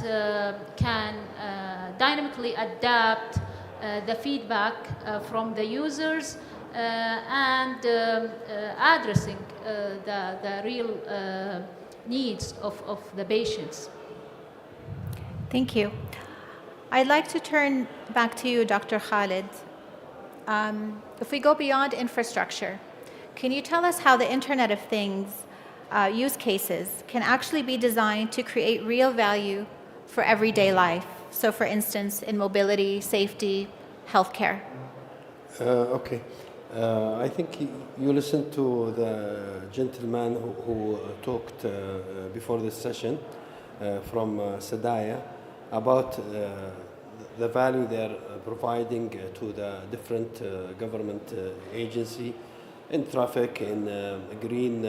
Speaker 7: can dynamically adapt the feedback from the users and addressing the real needs of the patients.
Speaker 5: Thank you. I'd like to turn back to you, Dr. Khalid. If we go beyond infrastructure, can you tell us how the Internet of Things use cases can actually be designed to create real value for everyday life? So for instance, in mobility, safety, healthcare.
Speaker 6: Okay. I think you listened to the gentleman who talked before this session from Sadaya about the value they're providing to the different government agency in traffic, in green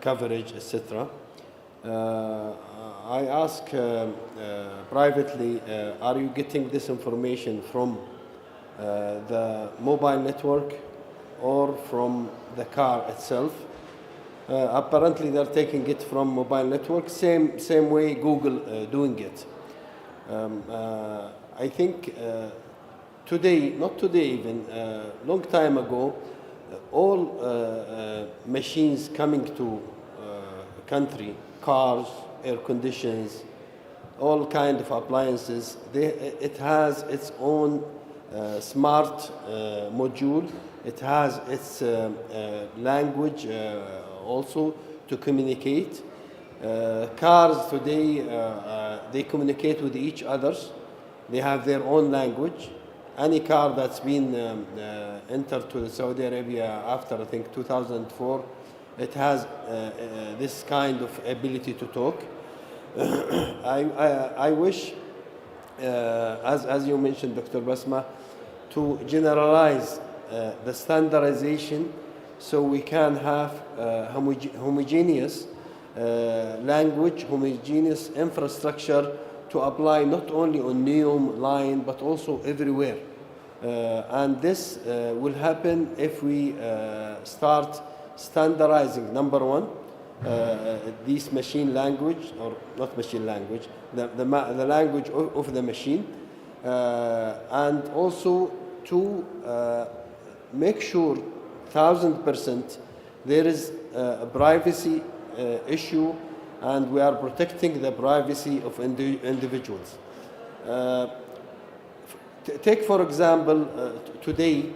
Speaker 6: coverage, etc. I ask privately, are you getting this information from the mobile network or from the car itself. Apparently, they're taking it from mobile network, same way Google doing it. I think today, not today even, long time ago, all machines coming to country, cars, air conditions, all kind of appliances, it has its own smart module. It has its language also to communicate. Cars today, they communicate with each other. They have their own language. Any car that's been entered to Saudi Arabia after, I think, 2004, it has this kind of ability to talk. I wish, as you mentioned, Dr. Basma, to generalize the standardization so we can have homogeneous language, homogeneous infrastructure to apply not only on NEOM line but also everywhere. And this will happen if we start standardizing, number one, this machine language, or not machine language, the language of the machine, and also to make sure 1000% there is a privacy issue and we are protecting the privacy of individuals. Take for example today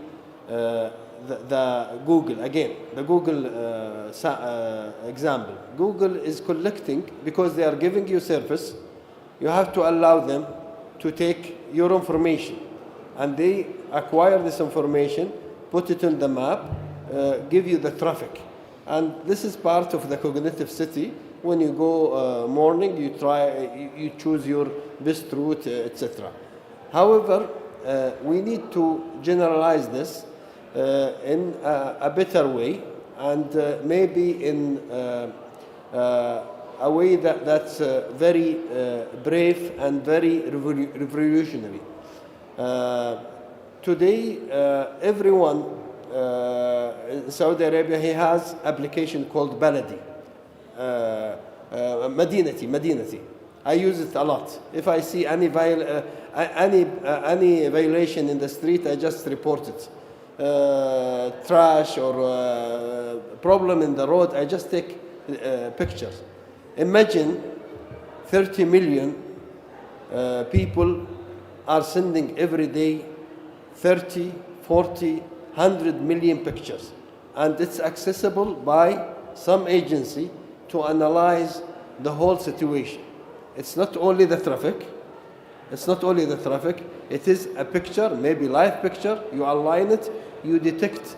Speaker 6: the Google, again, the Google example. Google is collecting, because they are giving you service, you have to allow them to take your information. And they acquire this information, put it on the map, give you the traffic. And this is part of the cognitive city. When you go morning, you choose your best route, etc. However, we need to generalize this in a better way, and maybe in a way that's very brave and very revolutionary. Today, everyone in Saudi Arabia, he has application called Baladi, Madinati. I use it a lot. If I see any violation in the street, I just report it. Trash or problem in the road, I just take pictures. Imagine 30 million people are sending every day 30, 40, 100 million pictures. And it's accessible by some agency to analyze the whole situation. It's not only the traffic. It is a picture, maybe live picture. You align it, you detect.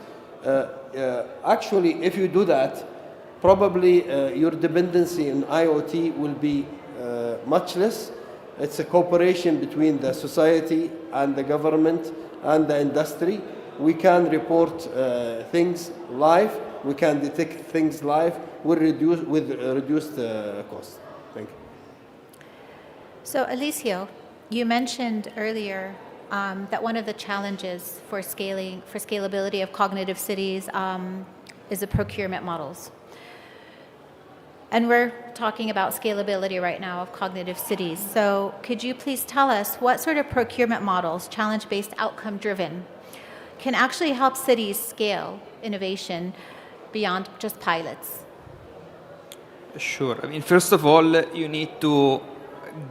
Speaker 6: Actually, if you do that, probably your dependency in IoT will be much less. It's a cooperation between the society and the government and the industry. We can report things live. We can detect things live with reduced cost. Thank you.
Speaker 5: So, Alicio, you mentioned earlier that one of the challenges for scalability of cognitive cities is the procurement models. And we're talking about scalability right now of cognitive cities. So could you please tell us what sort of procurement models, challenge-based, outcome-driven, can actually help cities scale innovation beyond just pilots?
Speaker 22: Sure. I mean, first of all, you need to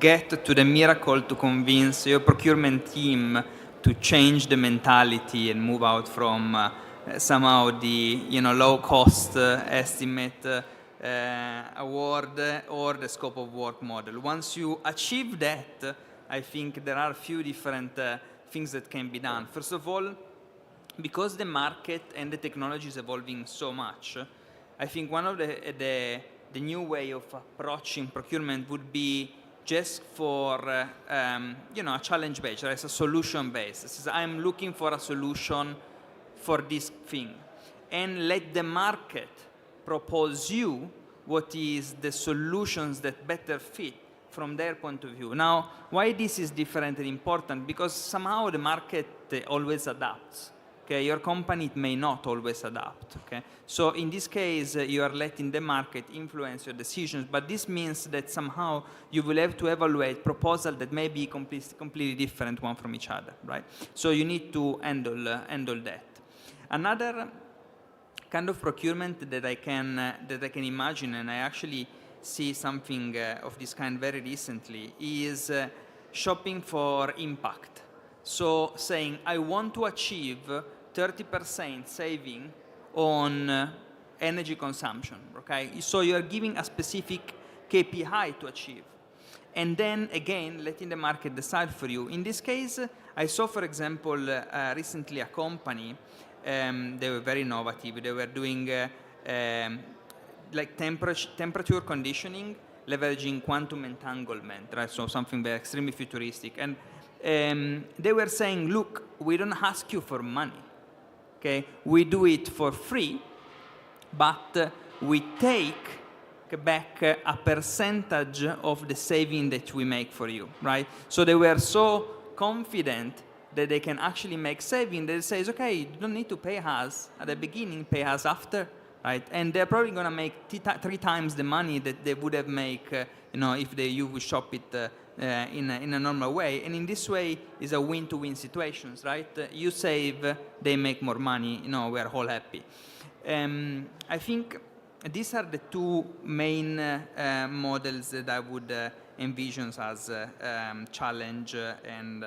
Speaker 22: get to the miracle to convince your procurement team to change the mentality and move out from somehow the low-cost estimate award or the scope of work model. Once you achieve that, I think there are a few different things that can be done. First of all, because the market and the technology is evolving so much, I think one of the new way of approaching procurement would be just for a challenge based, right? It's a solution based. It says, I'm looking for a solution for this thing, and let the market propose you what is the solutions that better fit from their point of view. Now, why this is different and important? Because somehow the market always adapts. Okay, your company may not always adapt. Okay, so in this case, you are letting the market influence your decisions, but this means that somehow you will have to evaluate proposals that may be completely different one from each other, right? So you need to handle that. Another kind of procurement that I can imagine, and I actually see something of this kind very recently, is shopping for impact. So saying, I want to achieve 30% saving on energy consumption, okay? So you are giving a specific KPI to achieve. And then, again, letting the market decide for you. In this case, I saw, for example, recently a company, they were very innovative. They were doing like temperature conditioning, leveraging quantum entanglement, right? So something very extremely futuristic. And they were saying, look, we don't ask you for money, okay? We do it for free, but we take back a percentage of the saving that we make for you, right? So they were so confident that they can actually make saving that it says, okay, you don't need to pay us at the beginning, pay us after, right? And they're probably going to make 3 times the money that they would have made, if you would shop it in a normal way. And in this way, is a win-to-win situations, right? You save, they make more money, we are all happy. I think these are the 2 main models that I would envision as challenge and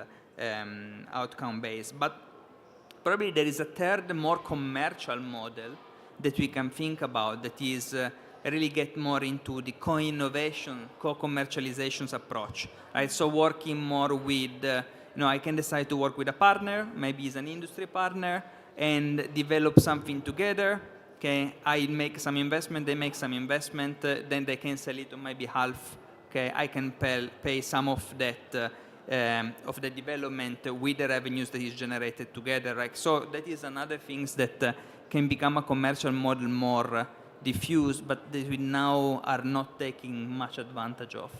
Speaker 22: outcome-based. But probably there is a third, more commercial model that we can think about that is really get more into the co-innovation, co-commercializations approach. Right? So working more with, I can decide to work with a partner, maybe it's an industry partner, and develop something together. Okay, I make some investment, they make some investment, then they can sell it on my behalf. Okay, I can pay some of that of the development with the revenues that is generated together. Right? So that is another things that can become a commercial model more diffuse, but that we now are not taking much advantage of.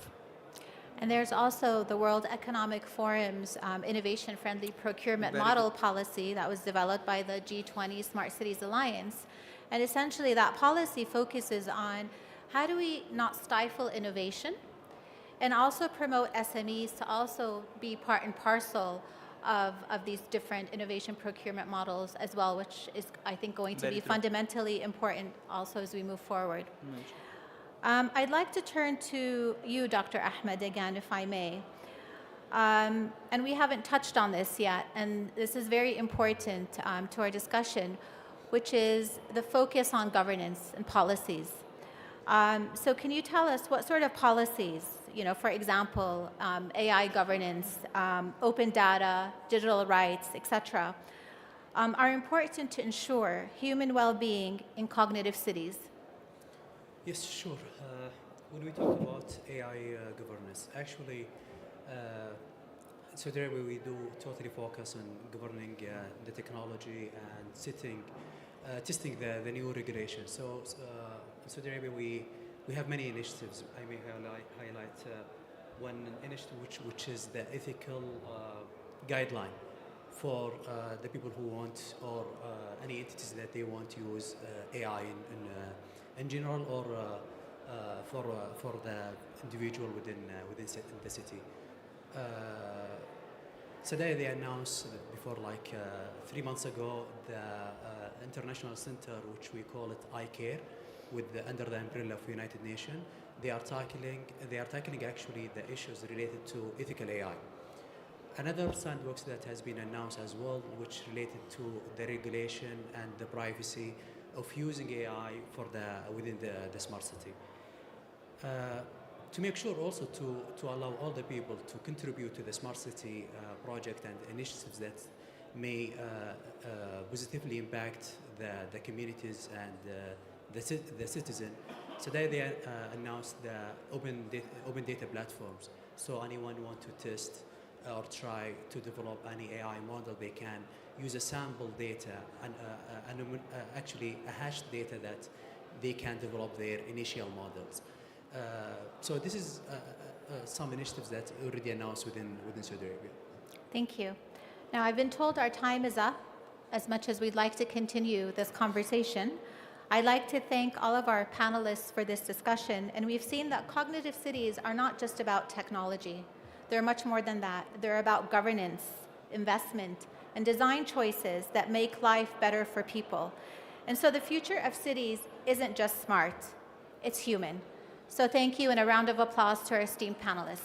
Speaker 5: And there's also the World Economic Forum's innovation-friendly procurement model policy that was developed by the G20 Smart Cities Alliance. And essentially that policy focuses on how do we not stifle innovation and also promote SMEs to also be part and parcel of these different innovation procurement models as well, which is, I think, going to be fundamentally important also as we move forward. I'd like to turn to you, Dr. Ahmed, again, if I may. And we haven't touched on this yet, and this is very important to our discussion, which is the focus on governance and policies. So can you tell us what sort of policies, for example, AI governance, open data, digital rights, etc., are important to ensure human well-being in cognitive cities?
Speaker 23: Yes, sure. When we talk about AI governance, actually, in Saudi Arabia, we do totally focus on governing the technology and testing the new regulations. So in Saudi Arabia, we have many initiatives. I may highlight one initiative, which is the ethical guideline for the people who want, or any entities that they want to use AI in general, or for the individual within the city. Today they announced before, 3 months ago, the international center, which we call it iCare, under the umbrella of United Nations. They are tackling actually the issues related to ethical AI. Another sandbox that has been announced as well, which related to the regulation and the privacy of using AI within the smart city. To make sure also to allow all the people to contribute to the smart city project and initiatives that may positively impact the communities and the citizen. Today they announced the open data platforms. So anyone want to test or try to develop any AI model, they can use a sample data and actually a hashed data that they can develop their initial models. So this is some initiatives that already announced within Saudi Arabia.
Speaker 5: Thank you. Now, I've been told our time is up, as much as we'd like to continue this conversation, I'd like to thank all of our panelists for this discussion. And we've seen that cognitive cities are not just about technology. They're much more than that. They're about governance, investment, and design choices that make life better for people. And so the future of cities isn't just smart, it's human. So thank you, and a round of applause to our esteemed panelists.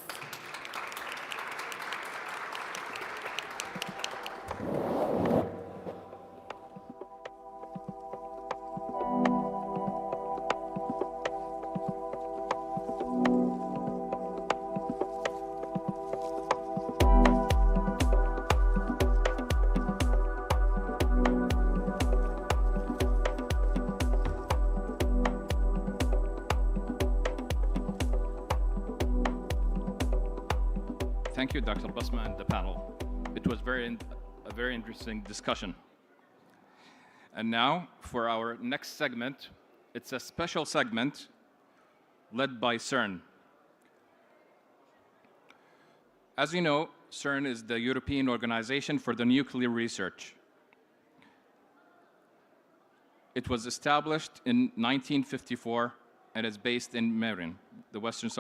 Speaker 2: Thank you, Dr. Basma and the panel. It was a very interesting discussion. And now for our next segment, it's a special segment led by CERN. As you know, CERN is the European Organization for the Nuclear Research. It was established in 1954 and is based in Meyrin, the western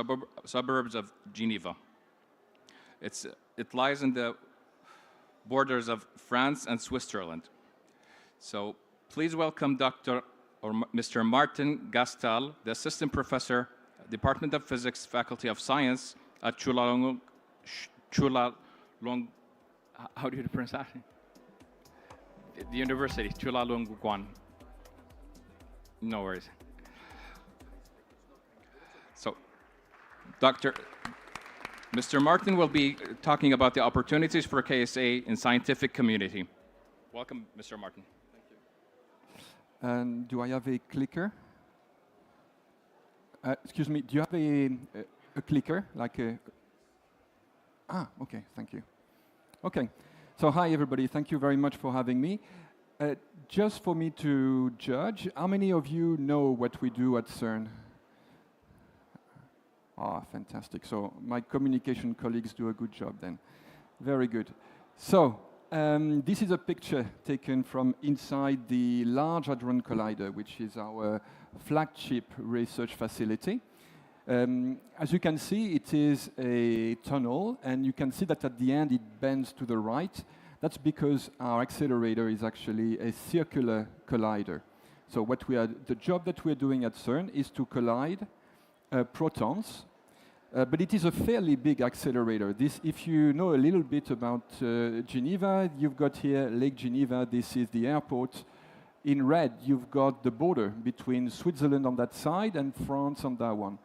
Speaker 2: suburbs of Geneva. It lies in the borders of France and Switzerland. So please welcome Mr. Martin Gastal, the Assistant Professor, Department of Physics, Faculty of Science at Chulalongkorn. How do you pronounce that? The university, Chulalongkorn. No worries. So, Mr. Martin will be talking about the opportunities for KSA in scientific community. Welcome, Mr. Martin.
Speaker 10: Thank you. And do I have a clicker? Excuse me, do you have a clicker? Like a... okay, thank you. Okay, so hi everybody, thank you very much for having me. Just for me to judge, how many of you know what we do at CERN? Fantastic. So my communication colleagues do a good job then. Very good. So this is a picture taken from inside the Large Hadron Collider, which is our flagship research facility. As you can see, it is a tunnel, and you can see that at the end it bends to the right. That's because our accelerator is actually a circular collider. So the job that we're doing at CERN is to collide protons, but it is a fairly big accelerator. If you know a little bit about Geneva, you've got here Lake Geneva. This is the airport. In red, you've got the border between Switzerland on that side and France on that one.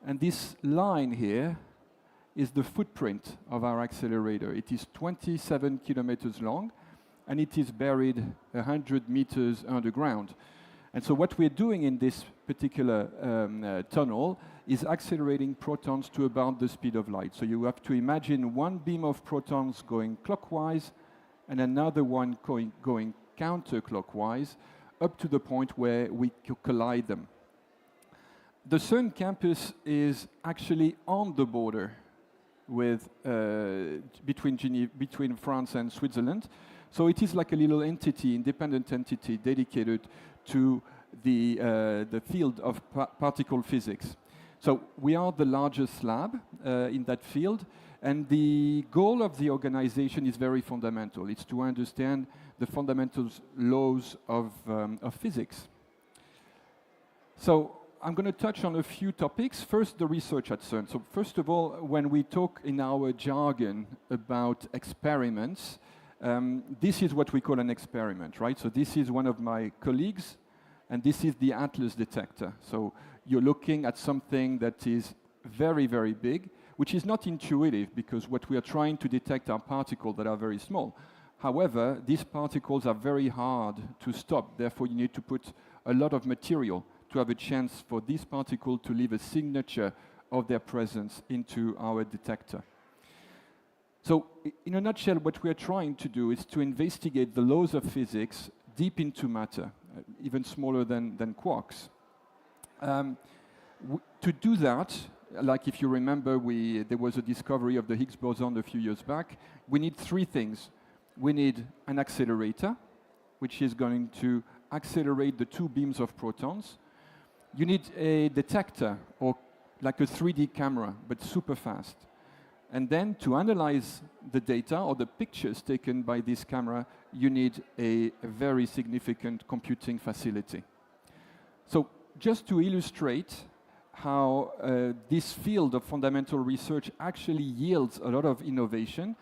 Speaker 10: And this line here is the footprint of our accelerator. It is 27 kilometers long, and it is buried 100 meters underground. And so what we're doing in this particular tunnel is accelerating protons to about the speed of light. So you have to imagine one beam of protons going clockwise and another one going counterclockwise up to the point where we collide them. The CERN campus is actually on the border with, between France and Switzerland. So it is like a little entity, independent entity dedicated to the field of particle physics. So we are the largest lab in that field, and the goal of the organization is very fundamental. It's to understand the fundamental laws of physics. So I'm going to touch on a few topics. First, the research at CERN. So first of all, when we talk in our jargon about experiments, this is what we call an experiment, right? So this is one of my colleagues, and this is the Atlas detector. So you're looking at something that is very, very big, which is not intuitive, because what we are trying to detect are particles that are very small. However, these particles are very hard to stop. Therefore, you need to put a lot of material to have a chance for this particle to leave a signature of their presence into our detector. So in a nutshell, what we're trying to do is to investigate the laws of physics deep into matter, even smaller than quarks. To do that, like if you remember, there was a discovery of the Higgs boson a few years back, we need three things. We need an accelerator,
Speaker 8: which is going to accelerate the two beams of protons. You need a detector, or like a 3D camera, but super fast. And then to analyze the data or the pictures taken by this camera, you need a very significant computing facility. So just to illustrate how this field of fundamental research actually yields a lot of innovation,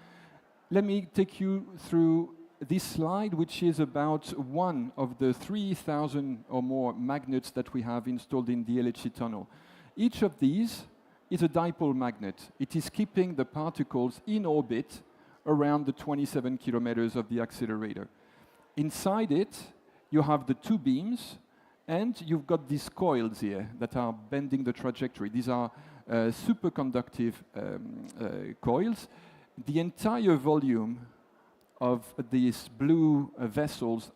Speaker 8: let me take you through this slide, which is about one of the 3,000 or more magnets that we have installed in the LHC tunnel. Each of these is a dipole magnet. It is keeping the particles in orbit around the 27 kilometers of the accelerator. Inside it, you have the two beams, and you've got these coils here that are bending the trajectory. These are superconductive coils. The entire volume of these blue vessels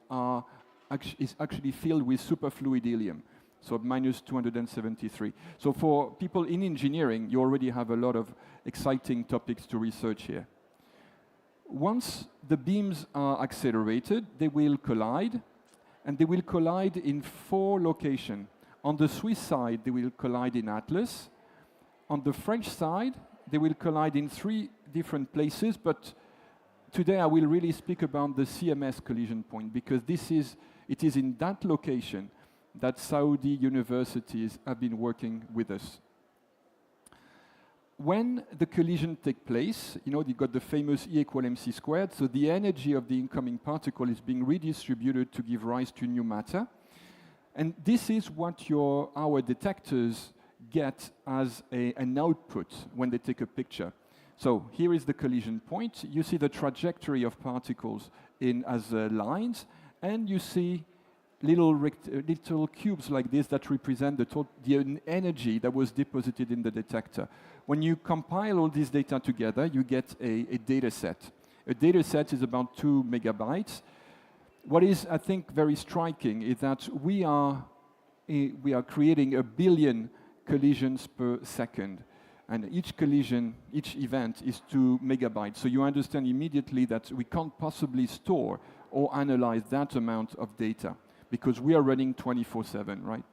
Speaker 8: is actually filled with superfluid helium, so minus 273. So for people in engineering, you already have a lot of exciting topics to research here. Once the beams are accelerated, they will collide, and they will collide in 4 locations. On the Swiss side, they will collide in Atlas. On the French side, they will collide in 3 different places, but today I will really speak about the CMS collision point, because it is in that location that Saudi universities have been working with us. When the collision takes place, you got the famous E equal mc squared, so the energy of the incoming particle is being redistributed to give rise to new matter. And this is what our detectors get as an output when they take a picture. So here is the collision point. You see the trajectory of particles as lines, and you see little cubes like this that represent the energy that was deposited in the detector. When you compile all this data together, you get a data set. A data set is about 2 megabytes. What is, I think, very striking is that we are creating 1 billion collisions per second. And each collision, each event is 2 megabytes. So you understand immediately that we can't possibly store or analyze that amount of data, because we are running 24/7, right?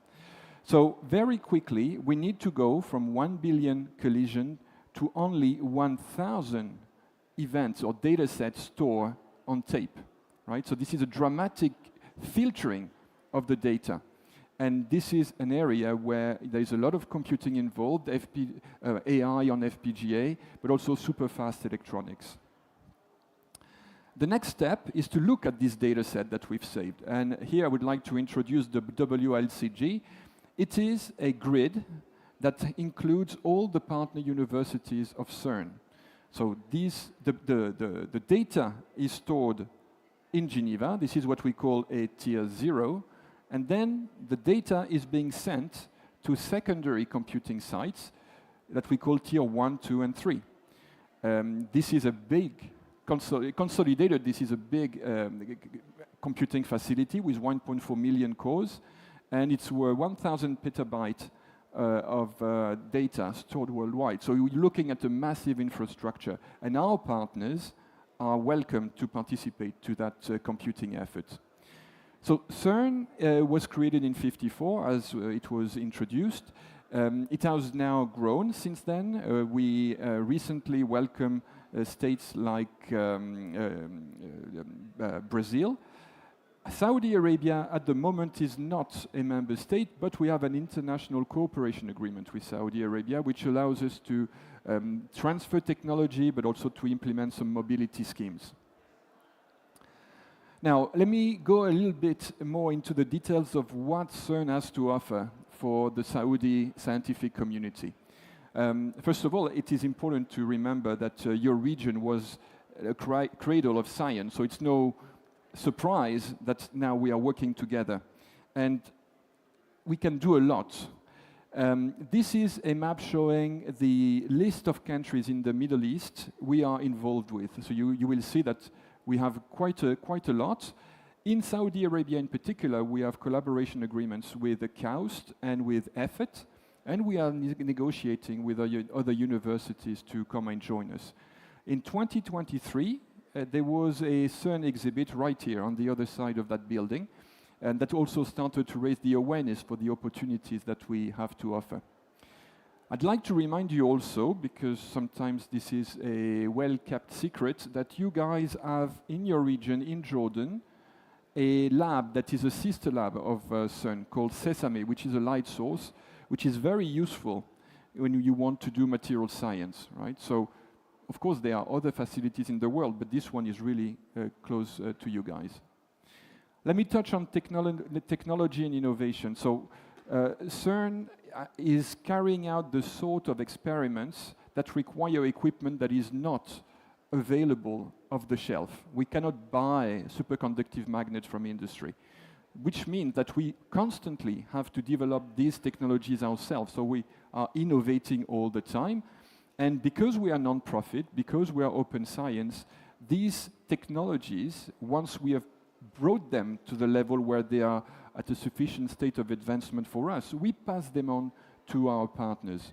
Speaker 8: So very quickly, we need to go from 1 billion collision to only 1,000 events or data sets stored on tape, right? So this is a dramatic filtering of the data. And this is an area where there's a lot of computing involved, AI on FPGA, but also super fast electronics. The next step is to look at this data set that we've saved. And here I would like to introduce the WLCG. It is a grid that includes all the partner universities of CERN. So the data is stored in Geneva. This is what we call a tier 0. And then the data is being sent to secondary computing sites that we call tier 1, 2, and 3. This is a big, consolidated, this is a big computing facility with 1.4 million cores, and it's 1,000 petabytes of data stored worldwide. So you're looking at a massive infrastructure, and our partners are welcome to participate to that computing effort. So CERN was created in '54 as it was introduced. It has now grown since then. We recently welcomed states like Brazil. Saudi Arabia at the moment is not a member state, but we have an international cooperation agreement with Saudi Arabia, which allows us to transfer technology, but also to implement some mobility schemes. Now, let me go a little bit more into the details of what CERN has to offer for the Saudi scientific community. First of all, it is important to remember that your region was a cradle of science, so it's no surprise that now we are working together. And we can do a lot. This is a map showing the list of countries in the Middle East we are involved with. So you will see that we have quite a lot. In Saudi Arabia in particular, we have collaboration agreements with the KAUST and with EFET, and we are negotiating with other universities to come and join us. In 2023, there was a CERN exhibit right here on the other side of that building, and that also started to raise the awareness for the opportunities that we have to offer. I'd like to remind you also, because sometimes this is a well-kept secret, that you guys have in your region, in Jordan, a lab that is a sister lab of CERN called Sesame, which is a light source, which is very useful when you want to do material science, right? So, of course, there are other facilities in the world, but this one is really close to you guys. Let me touch on technology and innovation. So, CERN is carrying out the sort of experiments that require equipment that is not available off the shelf. We cannot buy superconductive magnets from industry, which means that we constantly have to develop these technologies ourselves. So we are innovating all the time. And because we are non-profit, because we are open science, these technologies, once we have brought them to the level where they are at a sufficient state of advancement for us, we pass them on to our partners.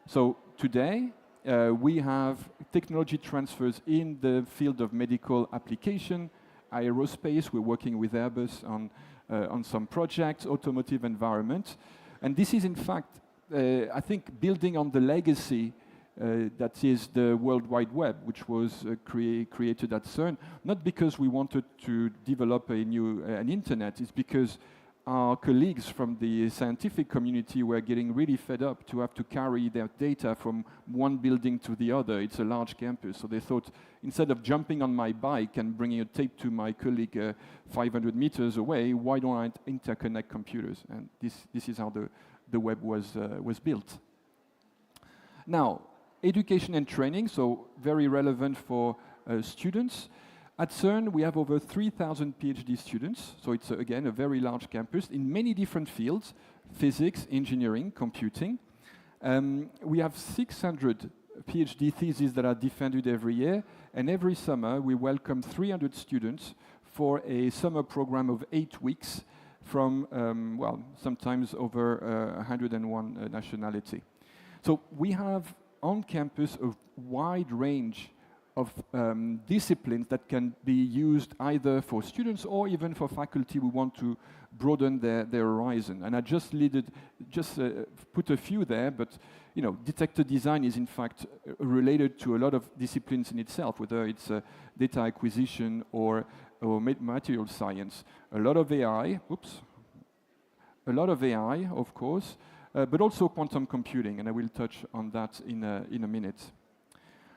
Speaker 8: So today, we have technology transfers in the field of medical application, aerospace. We're working with Airbus on some projects, automotive environment. And this is, in fact, I think, building on the legacy that is the World Wide Web, which was created at CERN, not because we wanted to develop an internet, it's because our colleagues from the scientific community were getting really fed up to have to carry their data from one building to the other. It's a large campus, so they thought, instead of jumping on my bike and bringing a tape to my colleague 500 meters away, why don't I interconnect computers? And this is how the web was built. Now, education and training, so very relevant for students. At CERN, we have over 3,000 PhD students, so it's, again, a very large campus in many different fields, physics, engineering, computing. We have 600 PhD theses that are defended every year, and every summer we welcome 300 students for a summer program of 8 weeks from, well, sometimes over 101 nationality. So we have on campus a wide range of disciplines that can be used either for students or even for faculty who want to broaden their horizon. And I just put a few there, but you know, detector design is in fact related to a lot of disciplines in itself, whether it's data acquisition or material science. A lot of AI, of course, but also quantum computing, and I will touch on that in a minute.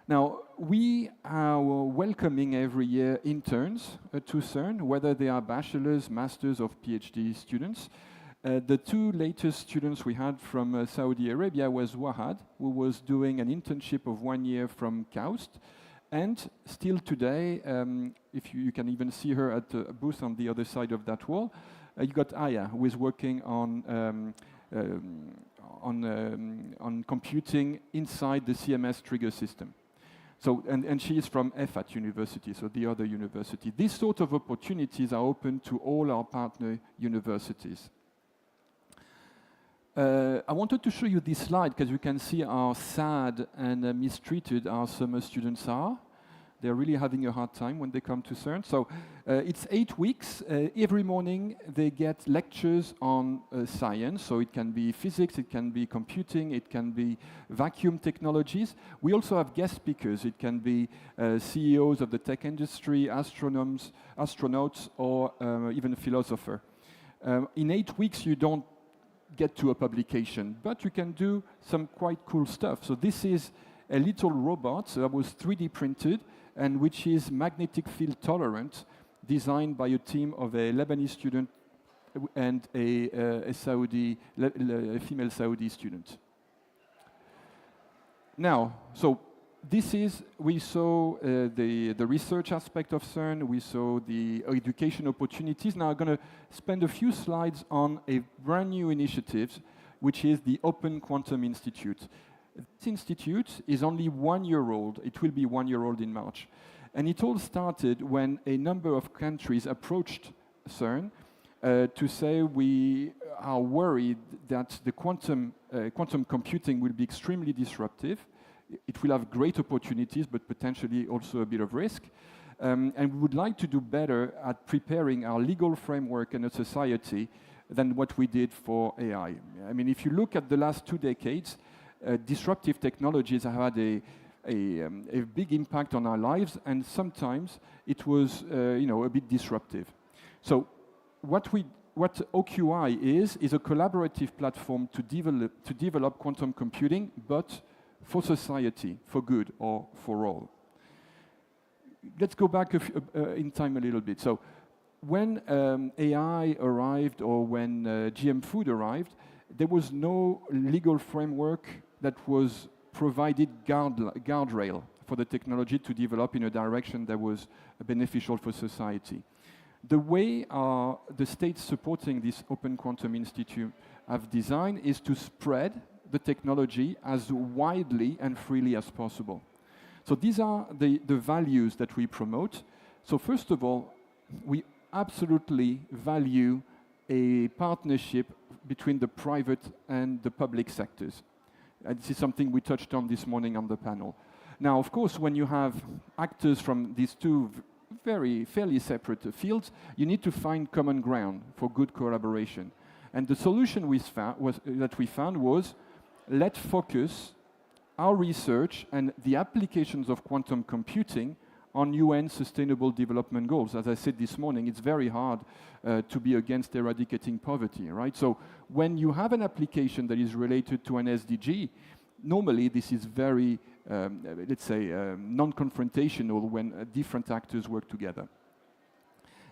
Speaker 8: Now, we are welcoming every year interns to CERN, whether they are bachelor's, master's, or PhD students. The two latest students we had from Saudi Arabia was Wahad, who was doing an internship of 1 year from KAUST, and still today, if you can even see her at a booth on the other side of that wall, you got Aya, who is working on computing inside the CMS trigger system. So, and she is from EFAT University, so the other university. These sort of opportunities are open to all our partner universities. I wanted to show you this slide because you can see how sad and mistreated our summer students are. They're really having a hard time when they come to CERN. So it's 8 weeks. Every morning they get lectures on science. So it can be physics, it can be computing, it can be vacuum technologies. We also have guest speakers. It can be CEOs of the tech industry, astronauts, or even a philosopher. In 8 weeks you don't get to a publication, but you can do some quite cool stuff. So this is a little robot that was 3D printed and which is magnetic field tolerant, designed by a team of a Lebanese student and a female Saudi student. Now, so this is, we saw the research aspect of CERN, we saw the education opportunities. Now I'm going to spend a few slides on a brand new initiative, which is the Open Quantum Institute. This institute is only 1 year old. It will be 1 year old in March. And it all started when a number of countries approached CERN to say we are worried that the quantum computing will be extremely disruptive. It will have great opportunities, but potentially also a bit of risk. And we would like to do better at preparing our legal framework and a society than what we did for AI. I mean, if you look at the last 2 decades, disruptive technologies have had a big impact on our lives, and sometimes it was, a bit disruptive. So what OQI is a collaborative platform to develop quantum computing, but for society, for good, or for all. Let's go back in time a little bit. So when AI arrived, or when GM Food arrived, there was no legal framework that was provided guardrail for the technology to develop in a direction that was beneficial for society. The way the states supporting this Open Quantum Institute have designed is to spread the technology as widely and freely as possible. So these are the values that we promote. So first of all, we absolutely value a partnership between the private and the public sectors. And this is something we touched on this morning on the panel. Now, of course, when you have actors from these two fairly separate fields, you need to find common ground for good collaboration. And the solution that we found was, let's focus our research and the applications of quantum computing on UN Sustainable Development Goals. As I said this morning, it's very hard to be against eradicating poverty, right? So when you have an application that is related to an SDG, normally this is very, let's say, non-confrontational when different actors work together.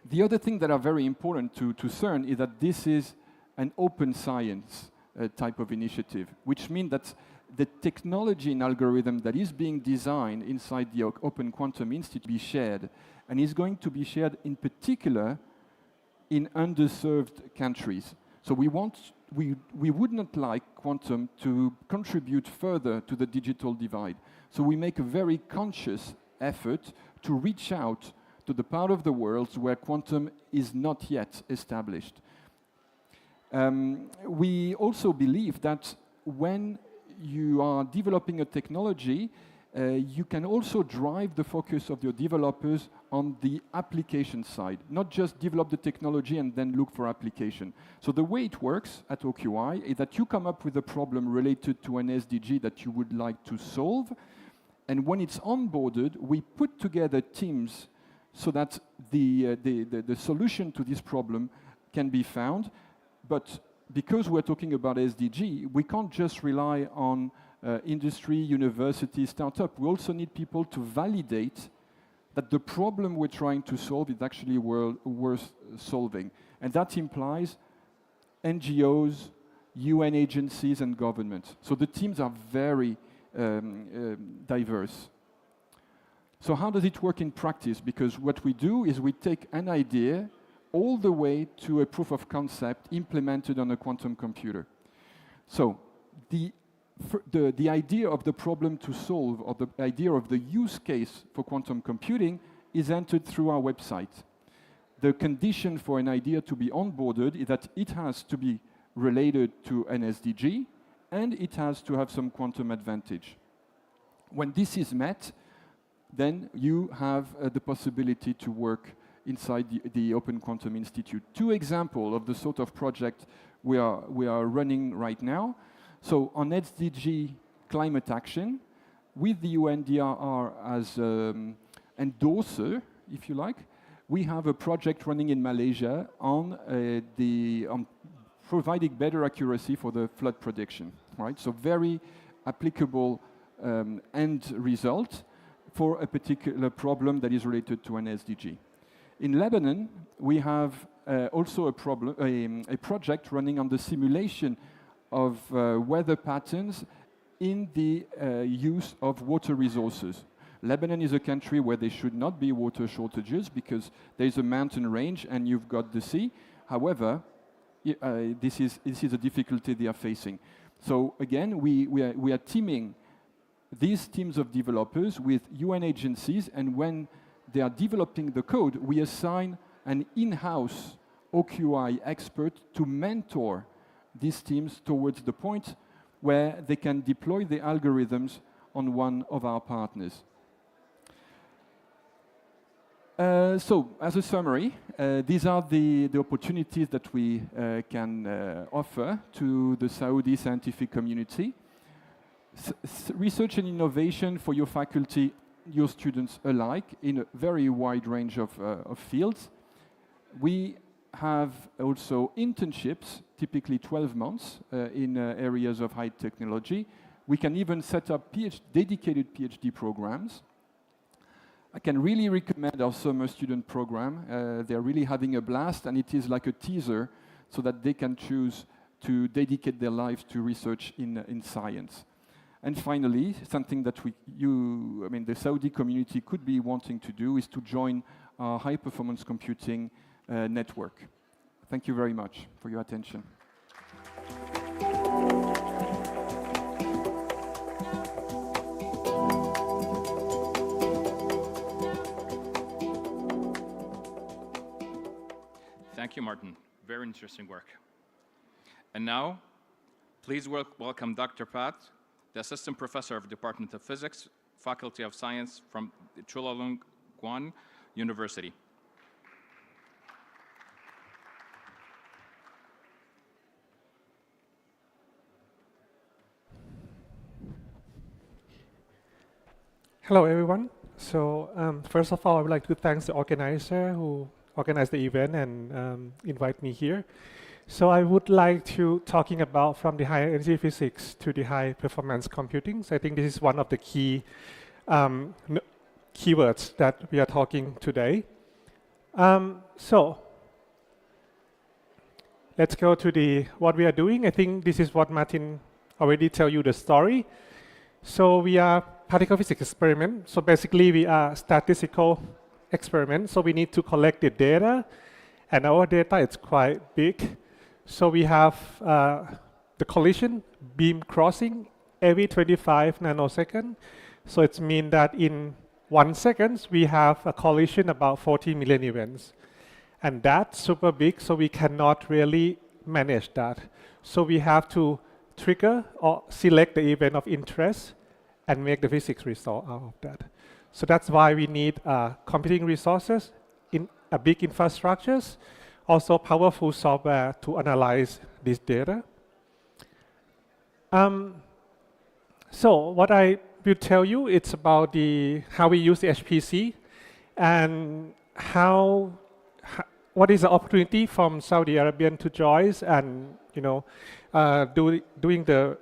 Speaker 8: The other thing that are very important to CERN is that this is an open science type of initiative, which means that the technology and algorithm that is being designed inside the Open Quantum Institute be shared, and is going to be shared in particular in underserved countries. So we would not like quantum to contribute further to the digital divide. So we make a very conscious effort to reach out to the part of the world where quantum is not yet established. We also believe that when you are developing a technology, you can also drive the focus of your developers on the application side, not just develop the technology and then look for application. So the way it works at OQI is that you come up with a problem related to an SDG that you would like to solve, and when it's onboarded, we put together teams so that the solution to this problem can be found. But because we're talking about SDG, we can't just rely on industry, university, startup. We also need people to validate that the problem we're trying to solve is actually worth solving. And that implies NGOs, UN agencies, and governments. So the teams are very diverse. So how does it work in practice? Because what we do is we take an idea all the way to a proof of concept implemented on a quantum computer. So the idea of the problem to solve, or the idea of the use case for quantum computing, is entered through our website. The condition for an idea to be onboarded is that it has to be related to an SDG, and it has to have some quantum advantage. When this is met, then you have the possibility to work inside the Open Quantum Institute. 2 examples of the sort of project we are running right now. So on SDG climate action, with the UNDRR as endorser, if you like, we have a project running in Malaysia on providing better accuracy for the flood prediction, right? So very applicable end result for a particular problem that is related to an SDG. In Lebanon, we have also a project running on the simulation of weather patterns in the use of water resources. Lebanon is a country where there should not be water shortages because there's a mountain range and you've got the sea. However, this is a difficulty they are facing. So again, we are teaming these teams of developers with UN agencies, and when they are developing the code, we assign an in-house OQI expert to mentor these teams towards the point where they can deploy the algorithms on one of our partners. So, as a summary, these are the opportunities that we can offer to the Saudi scientific community. Research and innovation for your faculty, your students alike, in a very wide range of fields. We have also internships, typically 12 months, in areas of high technology. We can even set up dedicated PhD programs. I can really recommend our summer student program. They're really having a blast, and it is like a teaser so that they can choose to dedicate their lives to research in science. And finally, something that the Saudi community could be wanting to do is to join our high-performance computing network. Thank you very much for your attention.
Speaker 2: Thank you, Martin. Very interesting work. And now, please welcome Dr. Pat, the Assistant Professor of Department of Physics, Faculty of Science from Chulalongkorn University.
Speaker 9: Hello, everyone. So first of all, I would like to thank the organizer who organized the event and invite me here. So I would like to talking about from the high energy physics to the high performance computing. So I think this is one of the key keywords that we are talking today. So let's go to what we are doing. I think this is what Martin already tell you the story. So we are particle physics experiment. So basically we are statistical experiment. So we need to collect the data, and our data is quite big. So we have the collision beam crossing every 25 nanoseconds. So it means that in 1 second, we have a collision about 40 million events. And that's super big, so we cannot really manage that. So we have to trigger or select the event of interest and make the physics result out of that. So that's why we need computing resources in a big infrastructures, also powerful software to analyze this data. So what I will tell you, it's about how we use the HPC and what is the opportunity from Saudi Arabian to join and doing the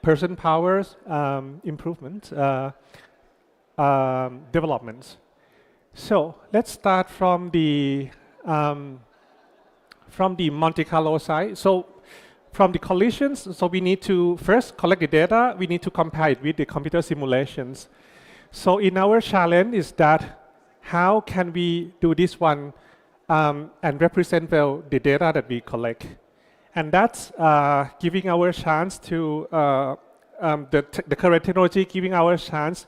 Speaker 9: person powers improvement developments. So let's start from the Monte Carlo side. So from the collisions, so we need to first collect the data. We need to compare it with the computer simulations. So in our challenge is that how can we do this one and represent well the data that we collect. And that's giving our chance to, the current technology giving our chance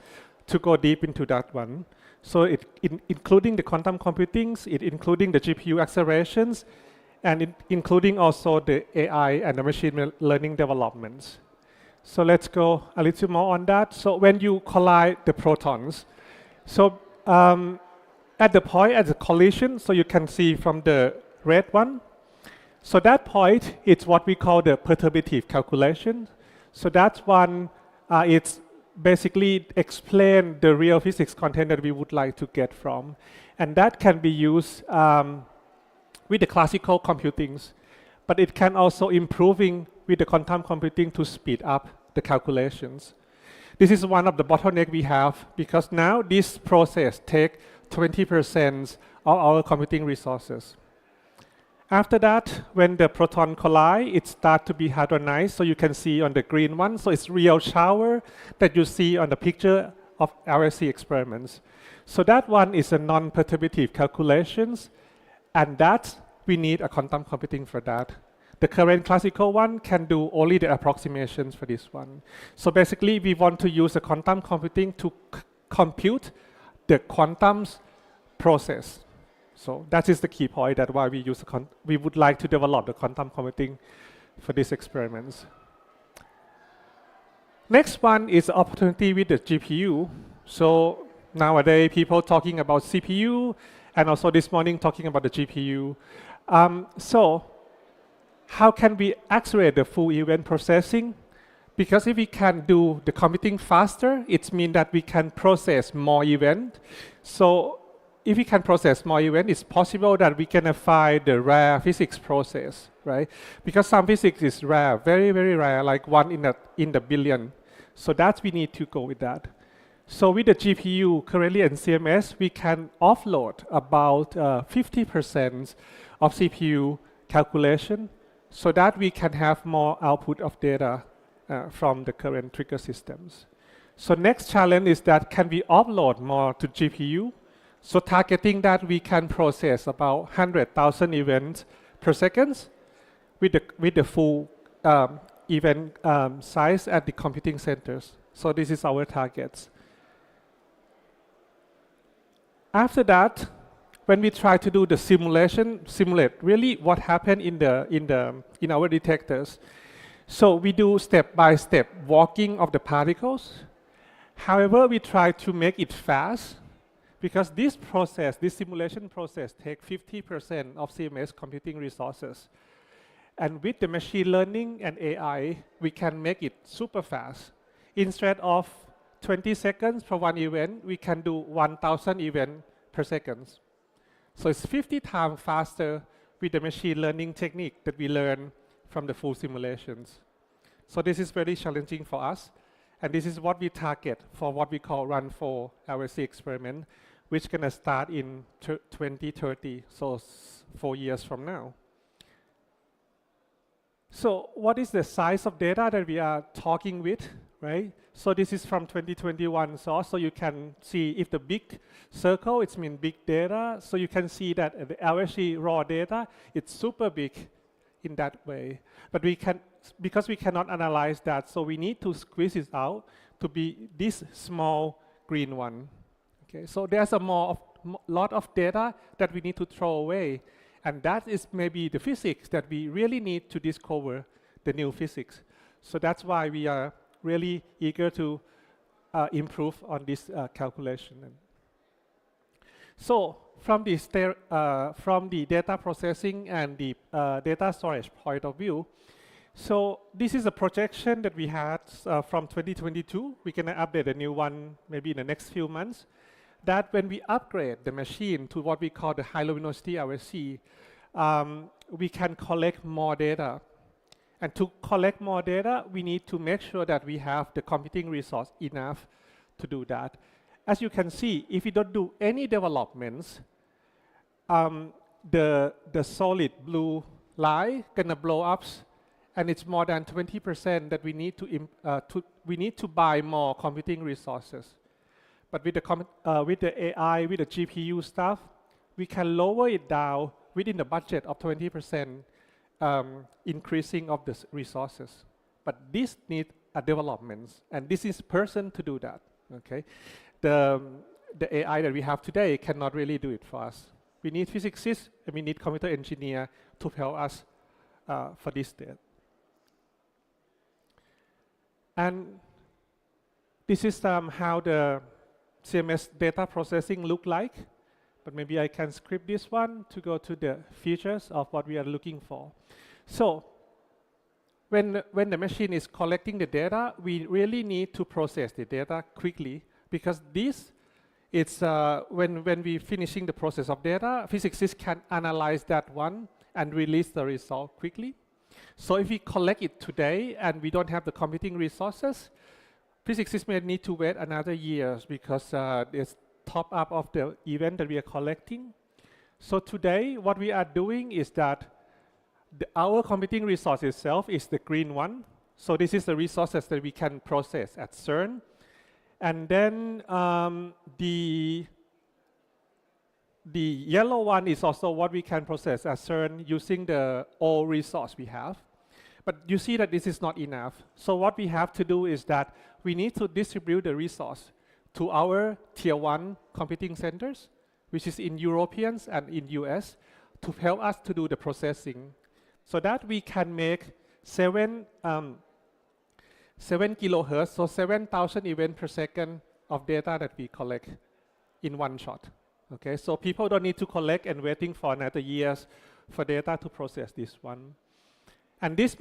Speaker 9: to go deep into that one. So including the quantum computing, including the GPU accelerations, and including also the AI and the machine learning developments. So let's go a little more on that. So when you collide the protons, so at the point at the collision, so you can see from the red one, so that point is what we call the perturbative calculation. So that one, it's basically explain the real physics content that we would like to get from. And that can be used with the classical computings, but it can also improving with the quantum computing to speed up the calculations. This is one of the bottlenecks we have because now this process takes 20% of our computing resources. After that, when the proton collide, it starts to be hadronized. So you can see on the green one. So it's real shower that you see on the picture of RSC experiments. So that one is a non-perturbative calculations. And that, we need a quantum computing for that. The current classical one can do only the approximations for this one. So basically, we want to use the quantum computing to compute the quantum process. So that is the key point that why we would like to develop the quantum computing for these experiments. Next one is opportunity with the GPU. So nowadays people talking about CPU, and also this morning talking about the GPU. So how can we accelerate the full event processing? Because if we can do the computing faster, it means that we can process more events. So if we can process more events, it's possible that we can apply the rare physics process, right? Because some physics is rare, very, very rare, like 1 in the billion. So that we need to go with that. So with the GPU currently in CMS, we can offload about 50% of CPU calculation so that we can have more output of data from the current trigger systems. So next challenge is that can we offload more to GPU? So targeting that we can process about 100,000 events per second with the full event size at the computing centers. So this is our targets. After that, when we try to do the simulate really what happened in our detectors. So we do step-by-step walking of the particles. However, we try to make it fast because this simulation process takes 50% of CMS computing resources. And with the machine learning and AI, we can make it super fast. Instead of 20 seconds for one event, we can do 1,000 events per second. So it's 50 times faster with the machine learning technique that we learn from the full simulations. So this is very challenging for us. And this is what we target for what we call Run 4 LSC experiment, which is going to start in 2030, so 4 years from now. So what is the size of data that we are talking with, right? So this is from 2021 source, so you can see if the big circle, it means big data. So you can see that the LSC raw data, it's super big in that way. But we can, because we cannot analyze that, so we need to squeeze it out to be this small green one. Okay, so there's a lot of data that we need to throw away. And that is maybe the physics that we really need to discover the new physics. So that's why we are really eager to improve on this calculation. So from the data processing and the data storage point of view, so this is a projection that we had from 2022. We're going to update a new one maybe in the next few months. That when we upgrade the machine to what we call the high luminosity LSC, we can collect more data. And to collect more data, we need to make sure that we have the computing resource enough to do that. As you can see, if we don't do any developments, the solid blue line gonna blow up, and it's more than 20% that we need to buy more computing resources. But with the AI, with the GPU stuff, we can lower it down within the budget of 20% increasing of the resources. But this needs a development, and this is person to do that. Okay, the AI that we have today cannot really do it for us. We need physicists and we need computer engineer to help us for this step. And this is how the CMS data processing look like, but maybe I can script this one to go to the features of what we are looking for. So when the machine is collecting the data, we really need to process the data quickly, because this it's when we finishing the process of data, physicists can analyze that one and release the result quickly. So if we collect it today and we don't have the computing resources, physicists may need to wait another year because there's top up of the event that we are collecting. So today, what we are doing is that our computing resource itself is the green one. So this is the resources that we can process at CERN. And then the yellow one is also what we can process at CERN using the all resource we have. But you see that this is not enough. So what we have to do is that we need to distribute the resource to our tier 1 computing centers, which is in Europeans and in US, to help us to do the processing, so that we can make 7 kilohertz, so 7,000 events per second of data that we collect in one shot. Okay, so people don't need to collect and waiting for another years for data to process this one. And this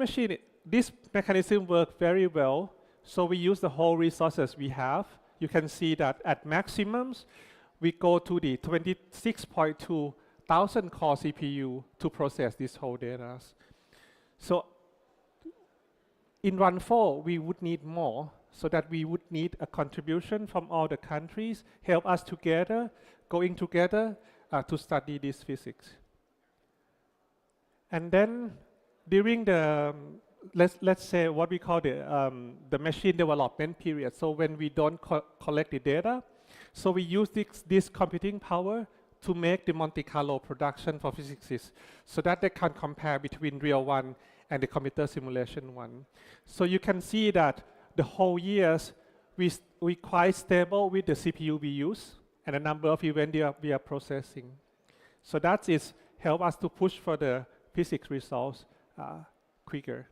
Speaker 9: mechanism works very well. So we use the whole resources we have. You can see that at maximums, we go to the 26.2 thousand core CPU to process this whole data. So in run 4, we would need more, so that we would need a contribution from all the countries, help us together, going together to study this physics. And then during the, let's say what we call the machine development period, so when we don't collect the data, so we use this computing power to make the Monte Carlo production for physicists so that they can compare between real one and the computer simulation one. So you can see that the whole years we quite stable with the CPU we use and the number of events we are processing. So that is help us to push for the physics results quicker.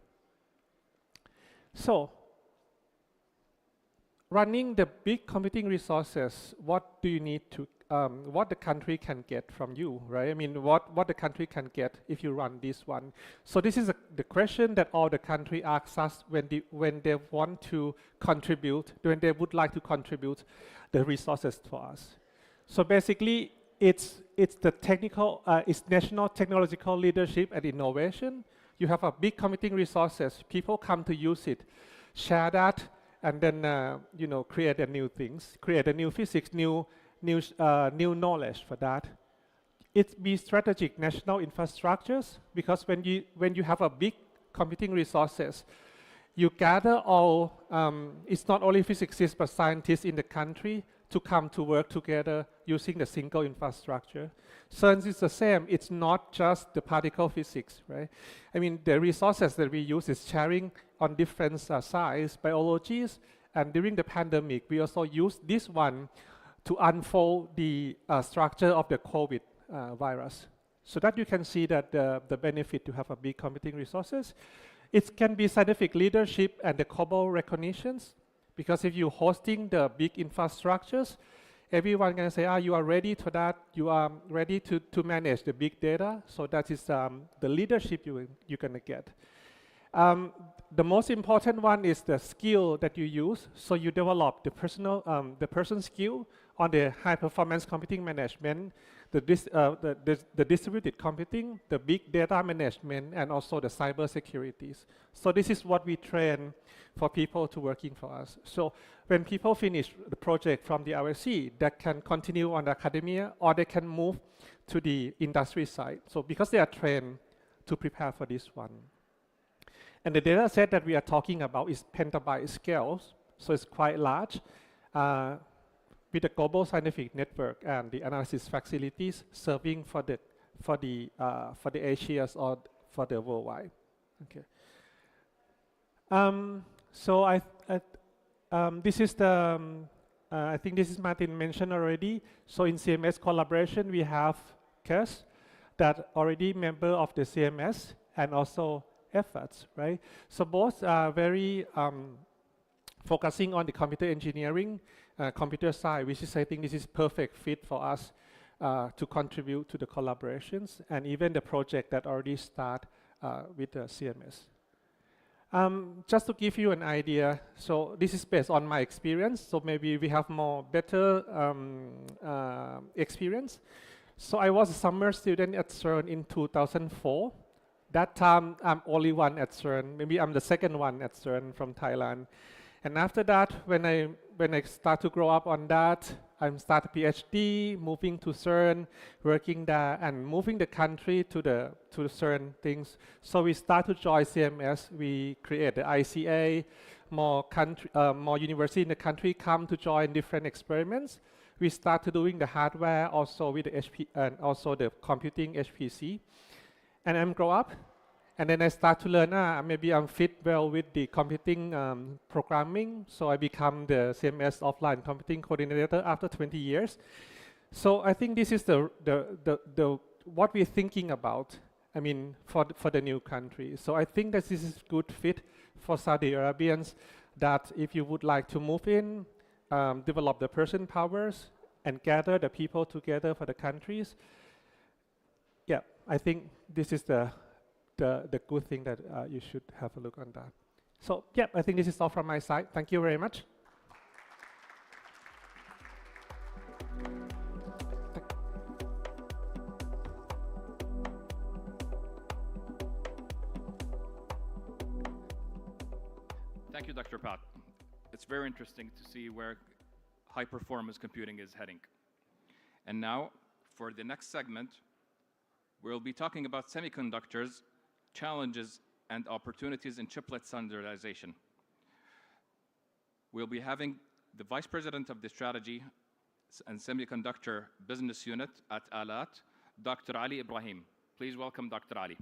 Speaker 9: So running the big computing resources, what do you need to, what the country can get from you, right? I mean, what the country can get if you run this one. So this is the question that all the country asks us when they want to contribute, when they would like to contribute the resources to us. So basically, it's the technical, it's national technological leadership and innovation. You have a big computing resources, people come to use it, share that, and then you know, create a new things, create a new physics, new knowledge for that. It be strategic national infrastructures, because when you have a big computing resources, you gather all, it's not only physicists but scientists in the country to come to work together using the single infrastructure. CERN is the same, it's not just the particle physics, right? I mean, the resources that we use is sharing on different sides, biologies, and during the pandemic, we also use this one to unfold the structure of the COVID virus. So that you can see that the benefit to have a big computing resources. It can be scientific leadership and the global recognitions, because if you're hosting the big infrastructures, everyone can say, you are ready to that, you are ready to manage the big data, so that is the leadership you're gonna get. The most important one is the skill that you use, so you develop the person's skill on the high performance computing management, the distributed computing, the big data management, and also the cyber securities. So this is what we train for people to working for us. So when people finish the project from the RSC, that can continue on the academia, or they can move to the industry side. So because they are trained to prepare for this one. And the data set that we are talking about is petabyte scales, so it's quite large. With a global scientific network and the analysis facilities serving for the Asias or for the worldwide. Okay. So this is the I think this is Martin mentioned already. So in CMS collaboration, we have CAS that already member of the CMS and also efforts, right? So both are very focusing on the computer engineering, computer side, which is, I think this is perfect fit for us to contribute to the collaborations and even the project that already start with the CMS. Just to give you an idea, so this is based on my experience, so maybe we have better experience. So I was a summer student at CERN in 2004. That time, I'm only one at CERN. Maybe I'm the second one at CERN from Thailand. And after that, when I start to grow up on that, I start a PhD, moving to CERN, working there, and moving the country to the CERN things. So we start to join CMS. We create the ICA. More university in the country come to join different experiments. We start to doing the hardware also with the HP and also the computing HPC. And I grow up, and then I start to learn, maybe I'm fit well with the computing programming, so I become the CMS offline computing coordinator after 20 years. So I think this is what we're thinking about, I mean, for the new country. So I think that this is good fit for Saudi Arabians, that if you would like to move in, develop the person powers, and gather the people together for the countries. Yeah, I think this is the good thing that you should have a look on that. So yeah, I think this is all from my side. Thank you very much.
Speaker 2: Thank you, Dr. Pat. It's very interesting to see where high-performance computing is heading. And now, for the next segment, we'll be talking about semiconductors, challenges, and opportunities in chiplet standardization. We'll be having the Vice President of the Strategy and Semiconductor Business Unit at Alat, Dr. Ali Ibrahim. Please welcome Dr. Ali.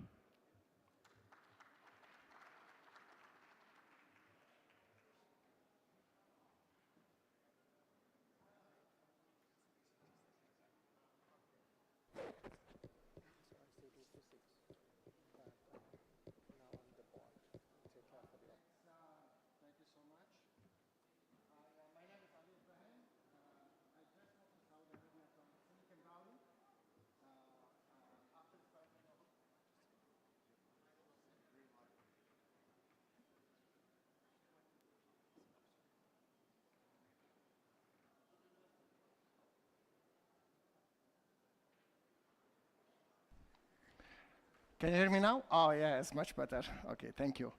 Speaker 11: Can you hear me now? Oh, yeah, it's much better. Okay, thank you.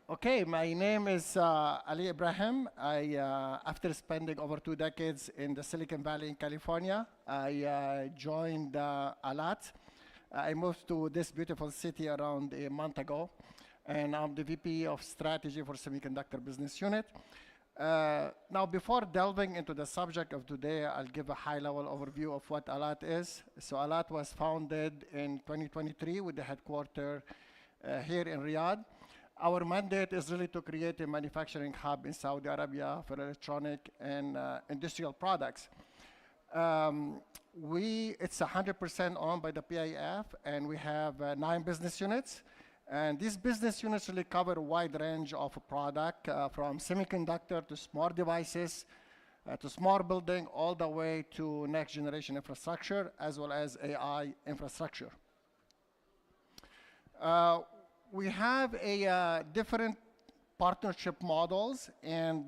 Speaker 11: Okay, my name is Ali Ibrahim. After spending over 2 decades in the Silicon Valley in California, I joined Alat. I moved to this beautiful city around a month ago, and I'm the VP of Strategy for Semiconductor Business Unit. Now, before delving into the subject of today, I'll give a high-level overview of what Alat is. So Alat was founded in 2023 with the headquarters here in Riyadh. Our mandate is really to create a manufacturing hub in Saudi Arabia for electronic and industrial products. It's 100% owned by the PIF, and we have 9 business units. And these business units really cover a wide range of product, from semiconductor to smart devices, to smart building, all the way to next generation infrastructure, as well as AI infrastructure. We have different partnership models, and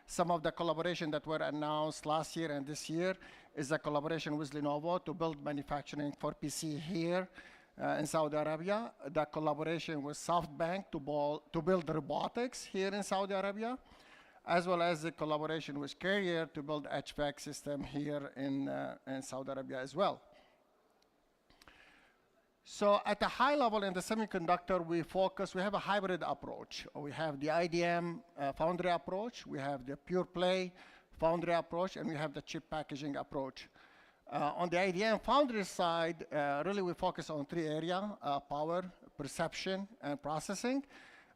Speaker 11: some of the collaboration that were announced last year and this year is a collaboration with Lenovo to build manufacturing for PC here in Saudi Arabia, the collaboration with SoftBank to build robotics here in Saudi Arabia, as well as the collaboration with Carrier to build HVAC system here in Saudi Arabia as well. So at a high level in the semiconductor, we have a hybrid approach. We have the IDM foundry approach, we have the pure play foundry approach, and we have the chip packaging approach. On the IDM foundry side, really we focus on 3 areas, power, perception, and processing.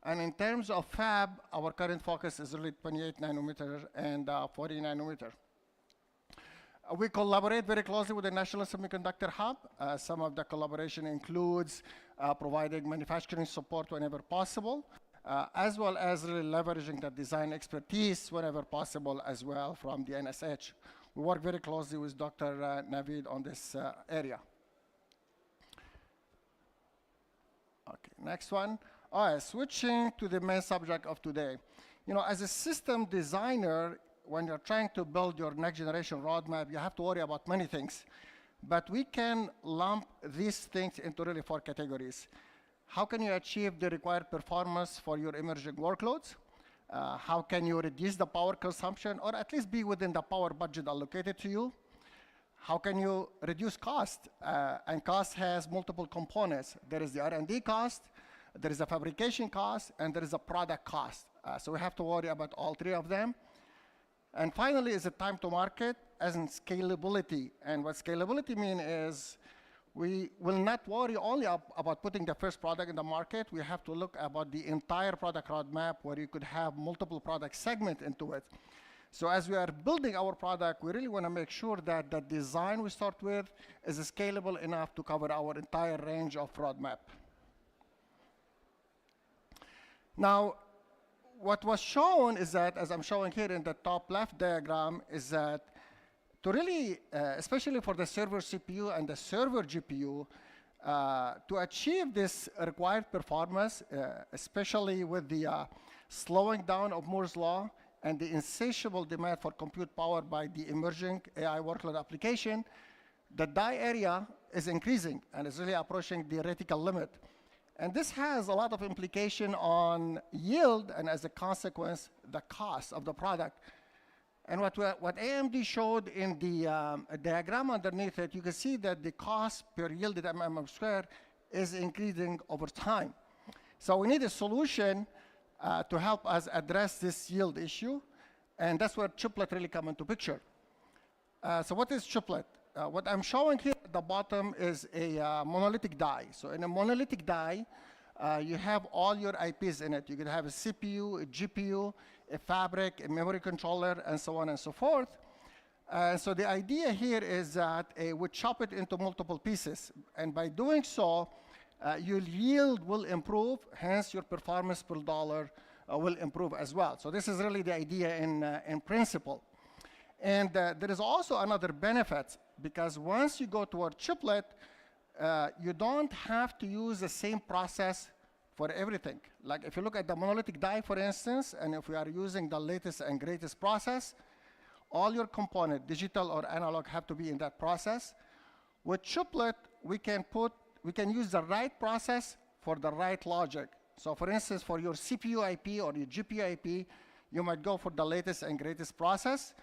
Speaker 11: And in terms of fab, our current focus is really 28 nanometer and 40 nanometer. We collaborate very closely with the National Semiconductor Hub. Some of the collaboration includes providing manufacturing support whenever possible, as well as really leveraging the design expertise whenever possible as well from the NSH. We work very closely with Dr. Naveed on this area. Okay, next one. All right, switching to the main subject of today. You know, as a system designer, when you're trying to build your next generation roadmap, you have to worry about many things. But we can lump these things into really 4 categories. How can you achieve the required performance for your emerging workloads? How can you reduce the power consumption, or at least be within the power budget allocated to you? How can you reduce cost? And cost has multiple components. There is the R&D cost, there is a fabrication cost, and there is a product cost. So we have to worry about all 3 of them. And finally is the time to market as in scalability. And what scalability means is we will not worry only about putting the first product in the market. We have to look about the entire product roadmap where you could have multiple product segments into it. So as we are building our product, we really want to make sure that the design we start with is scalable enough to cover our entire range of roadmap. Now, what was shown is that, as I'm showing here in the top left diagram, is that to really, especially for the server CPU and the server GPU, to achieve this required performance, especially with the slowing down of Moore's law and the insatiable demand for compute power by the emerging AI workload application, the die area is increasing and is really approaching the theoretical limit. And this has a lot of implication on yield and, as a consequence, the cost of the product. And what AMD showed in the diagram underneath it, you can see that the cost per yielded mm², is increasing over time. So we need a solution to help us address this yield issue, and that's where chiplet really come into picture. So what is chiplet? What I'm showing here at the bottom is a monolithic die. So in a monolithic die, you have all your IPs in it. You can have a CPU, a GPU, a fabric, a memory controller, and so on and so forth. So the idea here is that we chop it into multiple pieces. And by doing so, your yield will improve, hence your performance per dollar will improve as well. So this is really the idea in principle. And there is also another benefit, because once you go toward chiplet, you don't have to use the same process for everything. Like if you look at the monolithic die, for instance, and if we are using the latest and greatest process, all your component, digital or analog, have to be in that process. With chiplet, we can use the right process for the right logic. So for instance, for your CPU IP or your GPU IP, you might go for the latest and greatest process.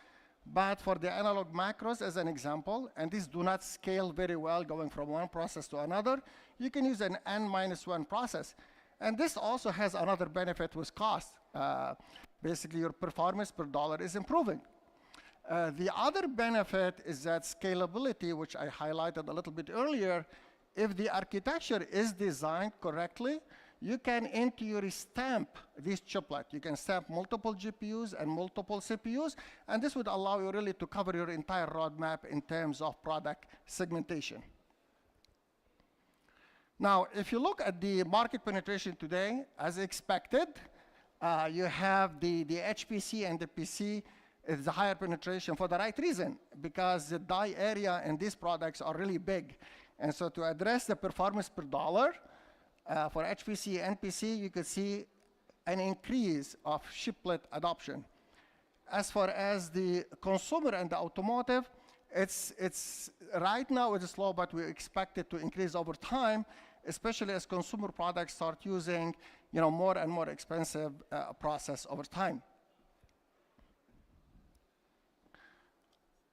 Speaker 11: But for the analog macros, as an example, and these do not scale very well going from one process to another, you can use an N-1 process. And this also has another benefit with cost. Basically, your performance per dollar is improving. The other benefit is that scalability, which I highlighted a little bit earlier. If the architecture is designed correctly, you can, in theory, stamp this chiplet. You can stamp multiple GPUs and multiple CPUs, and this would allow you really to cover your entire roadmap in terms of product segmentation. Now, if you look at the market penetration today, as expected, you have the HPC and the PC is the higher penetration for the right reason, because the die area in these products are really big. And so to address the performance per dollar, for HPC and PC, you could see an increase of chiplet adoption. As far as the consumer and the automotive, it's right now it is slow, but we expect it to increase over time, especially as consumer products start using more and more expensive process over time.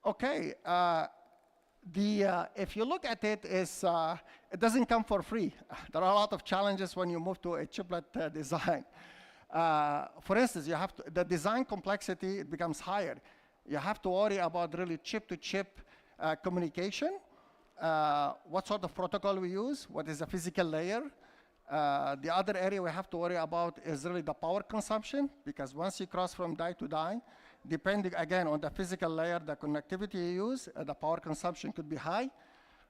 Speaker 11: Okay. If you look at it, it doesn't come for free. There are a lot of challenges when you move to a chiplet design. For instance, the design complexity becomes higher. You have to worry about really chip-to-chip communication. What sort of protocol we use? What is the physical layer? The other area we have to worry about is really the power consumption, because once you cross from die to die, depending, again, on the physical layer, the connectivity you use, the power consumption could be high.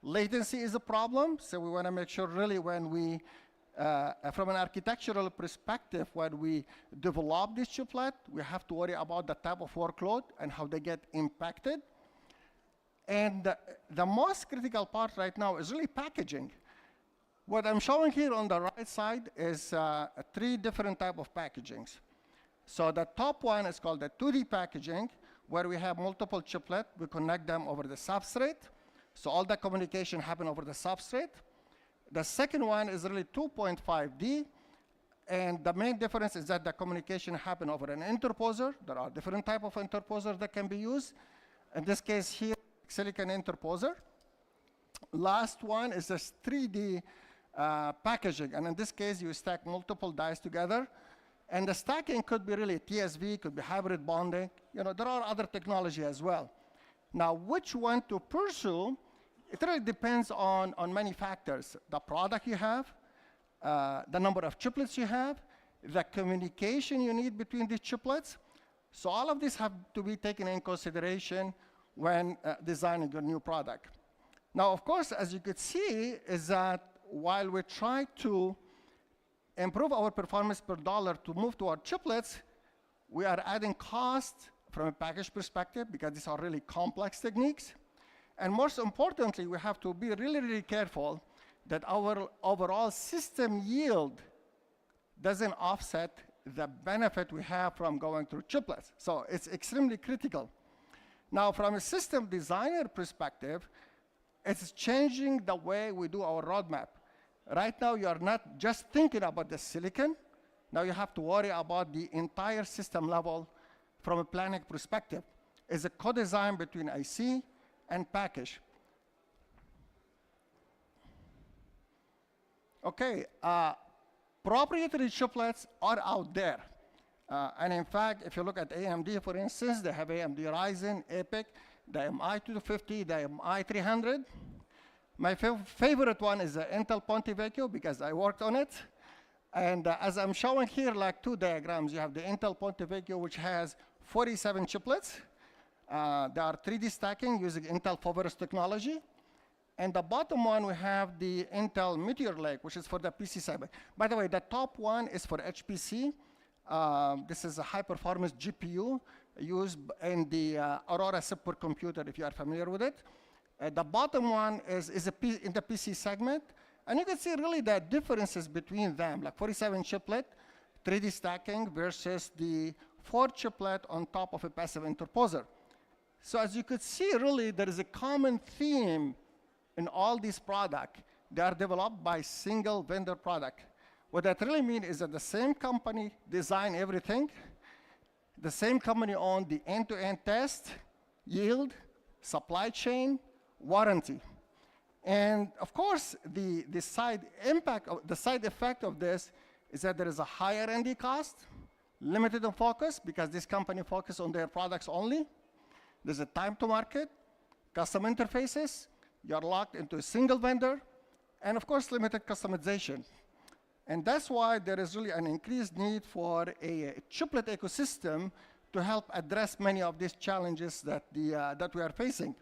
Speaker 11: Latency is a problem, so we want to make sure really when we, from an architectural perspective, when we develop this chiplet, we have to worry about the type of workload and how they get impacted. And the most critical part right now is really packaging. What I'm showing here on the right side is 3 different types of packagings. So the top one is called the 2D packaging, where we have multiple chiplets. We connect them over the substrate. So all the communication happens over the substrate. The second one is really 2.5D. And the main difference is that the communication happens over an interposer. There are different types of interposers that can be used. In this case here, silicon interposer. Last one is this 3D packaging. And in this case, you stack multiple dies together. And the stacking could be really TSV, could be hybrid bonding. There are other technology as well. Now, which one to pursue, it really depends on many factors. The product you have, the number of chiplets you have, the communication you need between these chiplets. So all of these have to be taken in consideration when designing your new product. Now, of course, as you could see, is that while we try to improve our performance per dollar to move toward chiplets, we are adding cost from a package perspective, because these are really complex techniques. And most importantly, we have to be really, really careful that our overall system yield doesn't offset the benefit we have from going through chiplets. So it's extremely critical. Now, from a system designer perspective, it's changing the way we do our roadmap. Right now, you are not just thinking about the silicon. Now you have to worry about the entire system level from a planning perspective. It's a co-design between IC and package. Okay, proprietary chiplets are out there. And in fact, if you look at AMD, for instance, they have AMD Ryzen, EPYC, the MI250, the MI300. My favorite one is the Intel Ponte Vecchio because I worked on it. And as I'm showing here, like two diagrams, you have the Intel Ponte Vecchio, which has 47 chiplets. They are 3D stacking using Intel Foveros technology. And the bottom one, we have the Intel Meteor Lake, which is for the PC side. By the way, the top one is for HPC. This is a high-performance GPU used in the Aurora supercomputer, if you are familiar with it. The bottom one is in the PC segment. And you can see really the differences between them, like 47 chiplet, 3D stacking versus the 4 chiplet on top of a passive interposer. So as you could see, really, there is a common theme in all these products. They are developed by single vendor product. What that really means is that the same company design everything, the same company own the end-to-end test, yield, supply chain, warranty. And of course, the side effect of this is that there is a higher R&D cost, limited in focus, because this company focuses on their products only. There's a time to market, custom interfaces, you're locked into a single vendor, and of course, limited customization. And that's why there is really an increased need for a chiplet ecosystem to help address many of these challenges that we are facing.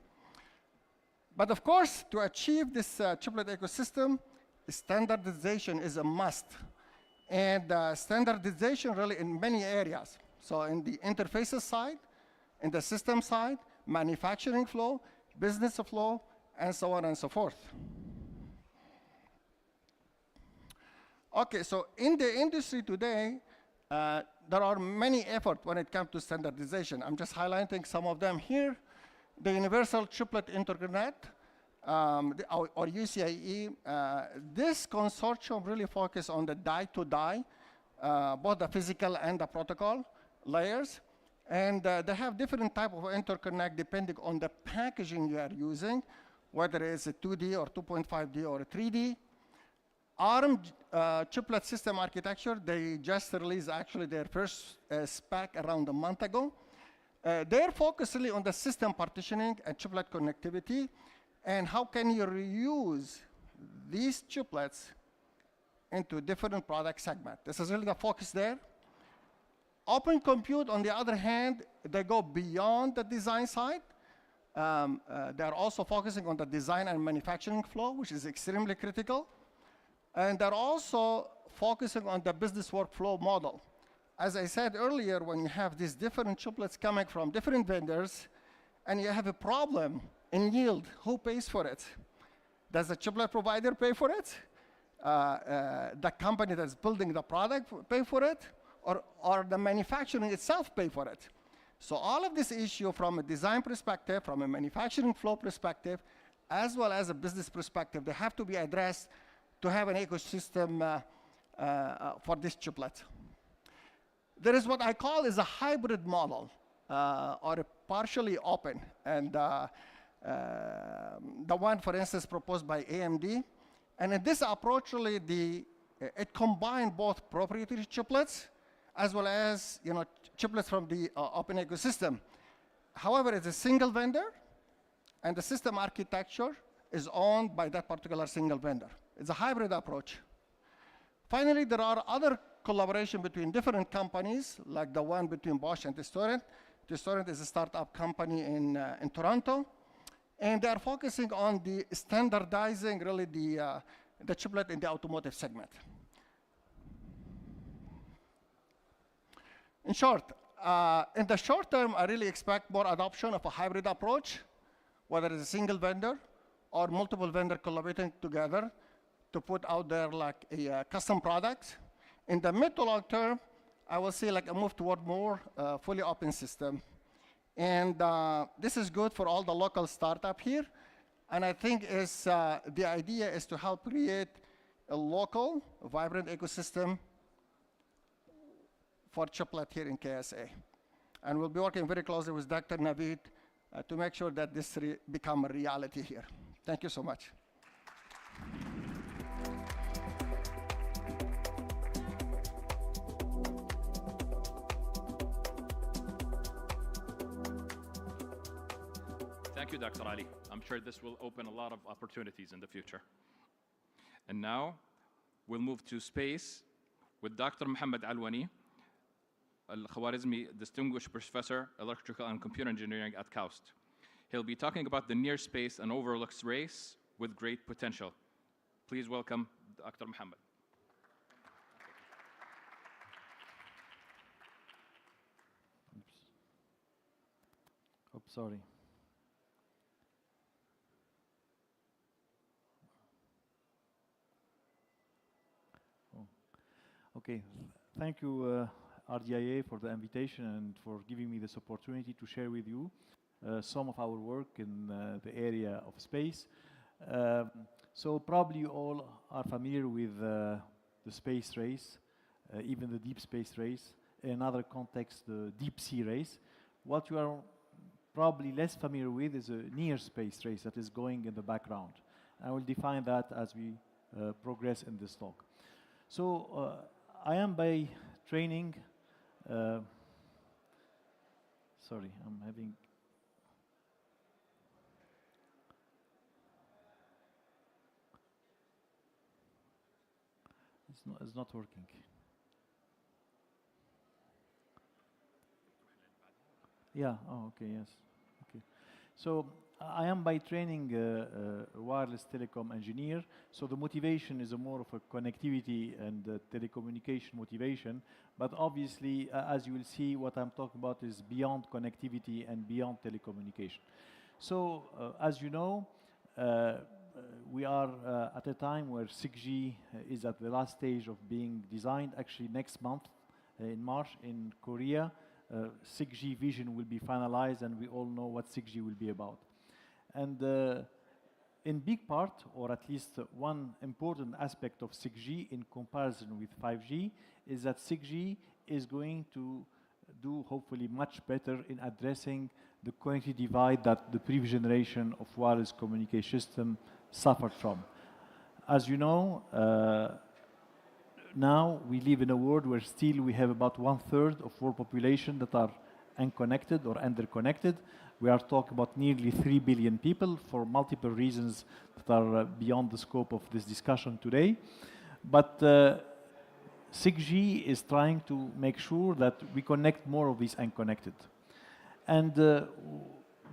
Speaker 11: But of course, to achieve this chiplet ecosystem, standardization is a must. And standardization really in many areas. So in the interfaces side, in the system side, manufacturing flow, business flow, and so on and so forth. Okay, so in the industry today, there are many efforts when it comes to standardization. I'm just highlighting some of them here. The Universal Chiplet Interconnect, or UCIe, this consortium really focuses on the die-to-die, both the physical and the protocol layers. And they have different type of interconnect depending on the packaging you are using, whether it's a 2D or 2.5D or a 3D. ARM chiplet system architecture, they just released actually their first spec around a month ago. They're focused really on the system partitioning and chiplet connectivity, and how can you reuse these chiplets into different product segments. This is really the focus there. Open compute, on the other hand, they go beyond the design side. They're also focusing on the design and manufacturing flow, which is extremely critical. And they're also focusing on the business workflow model. As I said earlier, when you have these different chiplets coming from different vendors, and you have a problem in yield, who pays for it? Does the chiplet provider pay for it? The company that's building the product pay for it? Or the manufacturing itself pay for it? So all of this issue from a design perspective, from a manufacturing flow perspective, as well as a business perspective, they have to be addressed to have an ecosystem for this chiplet. There is what I call is a hybrid model, or a partially open. And the one, for instance, proposed by AMD. And in this approach, really, it combined both proprietary chiplets as well as chiplets from the open ecosystem. However, it's a single vendor, and the system architecture is owned by that particular single vendor. It's a hybrid approach. Finally, there are other collaboration between different companies, like the one between Bosch and Testorent. Testorent is a startup company in Toronto, and they are focusing on the standardizing really the chiplet in the automotive segment. In short, In the short term, I really expect more adoption of a hybrid approach, whether it's a single vendor or multiple vendor collaborating together to put out there like a custom product. In the mid to long term, I will see like a move toward more fully open system. And this is good for all the local startup here. And I think the idea is to help create a local, vibrant ecosystem for chiplet here in KSA. And we'll be working very closely with Dr. Naveed to make sure that this become a reality here. Thank you so much.
Speaker 2: Thank you, Dr. Ali. I'm sure this will open a lot of opportunities in the future. And now we'll move to space with Dr. Mohammed Alwani, Al-Khwarizmi Distinguished Professor, Electrical and Computer Engineering at KAUST. He'll be talking about the near space and overlooks race with great potential. Please welcome Dr. Mohammed.
Speaker 13: Oops, sorry. Okay, thank you, RDIA, for the invitation and for giving me this opportunity to share with you some of our work in the area of space. So probably you all are familiar with the space race, even the deep space race. In another context, the deep sea race. What you are probably less familiar with is a near space race that is going in the background. I will define that as we progress in this talk. So I am by training, sorry, I'm having, it's not working. Yeah, oh, okay, yes, okay. So I am by training a wireless telecom engineer, so the motivation is more of a connectivity and telecommunication motivation, but obviously, as you will see, what I'm talking about is beyond connectivity and beyond telecommunication. So, as you know, we are at a time where 6G is at the last stage of being designed. Actually, next month, in March, in Korea, 6G vision will be finalized, and we all know what 6G will be about. And in big part, or at least one important aspect of 6G in comparison with 5G, is that 6G is going to do hopefully much better in addressing the connectivity divide that the previous generation of wireless communication system suffered from. As you know, now we live in a world where still we have about 1/3 of world population that are unconnected or underconnected. We are talking about nearly 3 billion people for multiple reasons that are beyond the scope of this discussion today. But 6G is trying to make sure that we connect more of these unconnected. And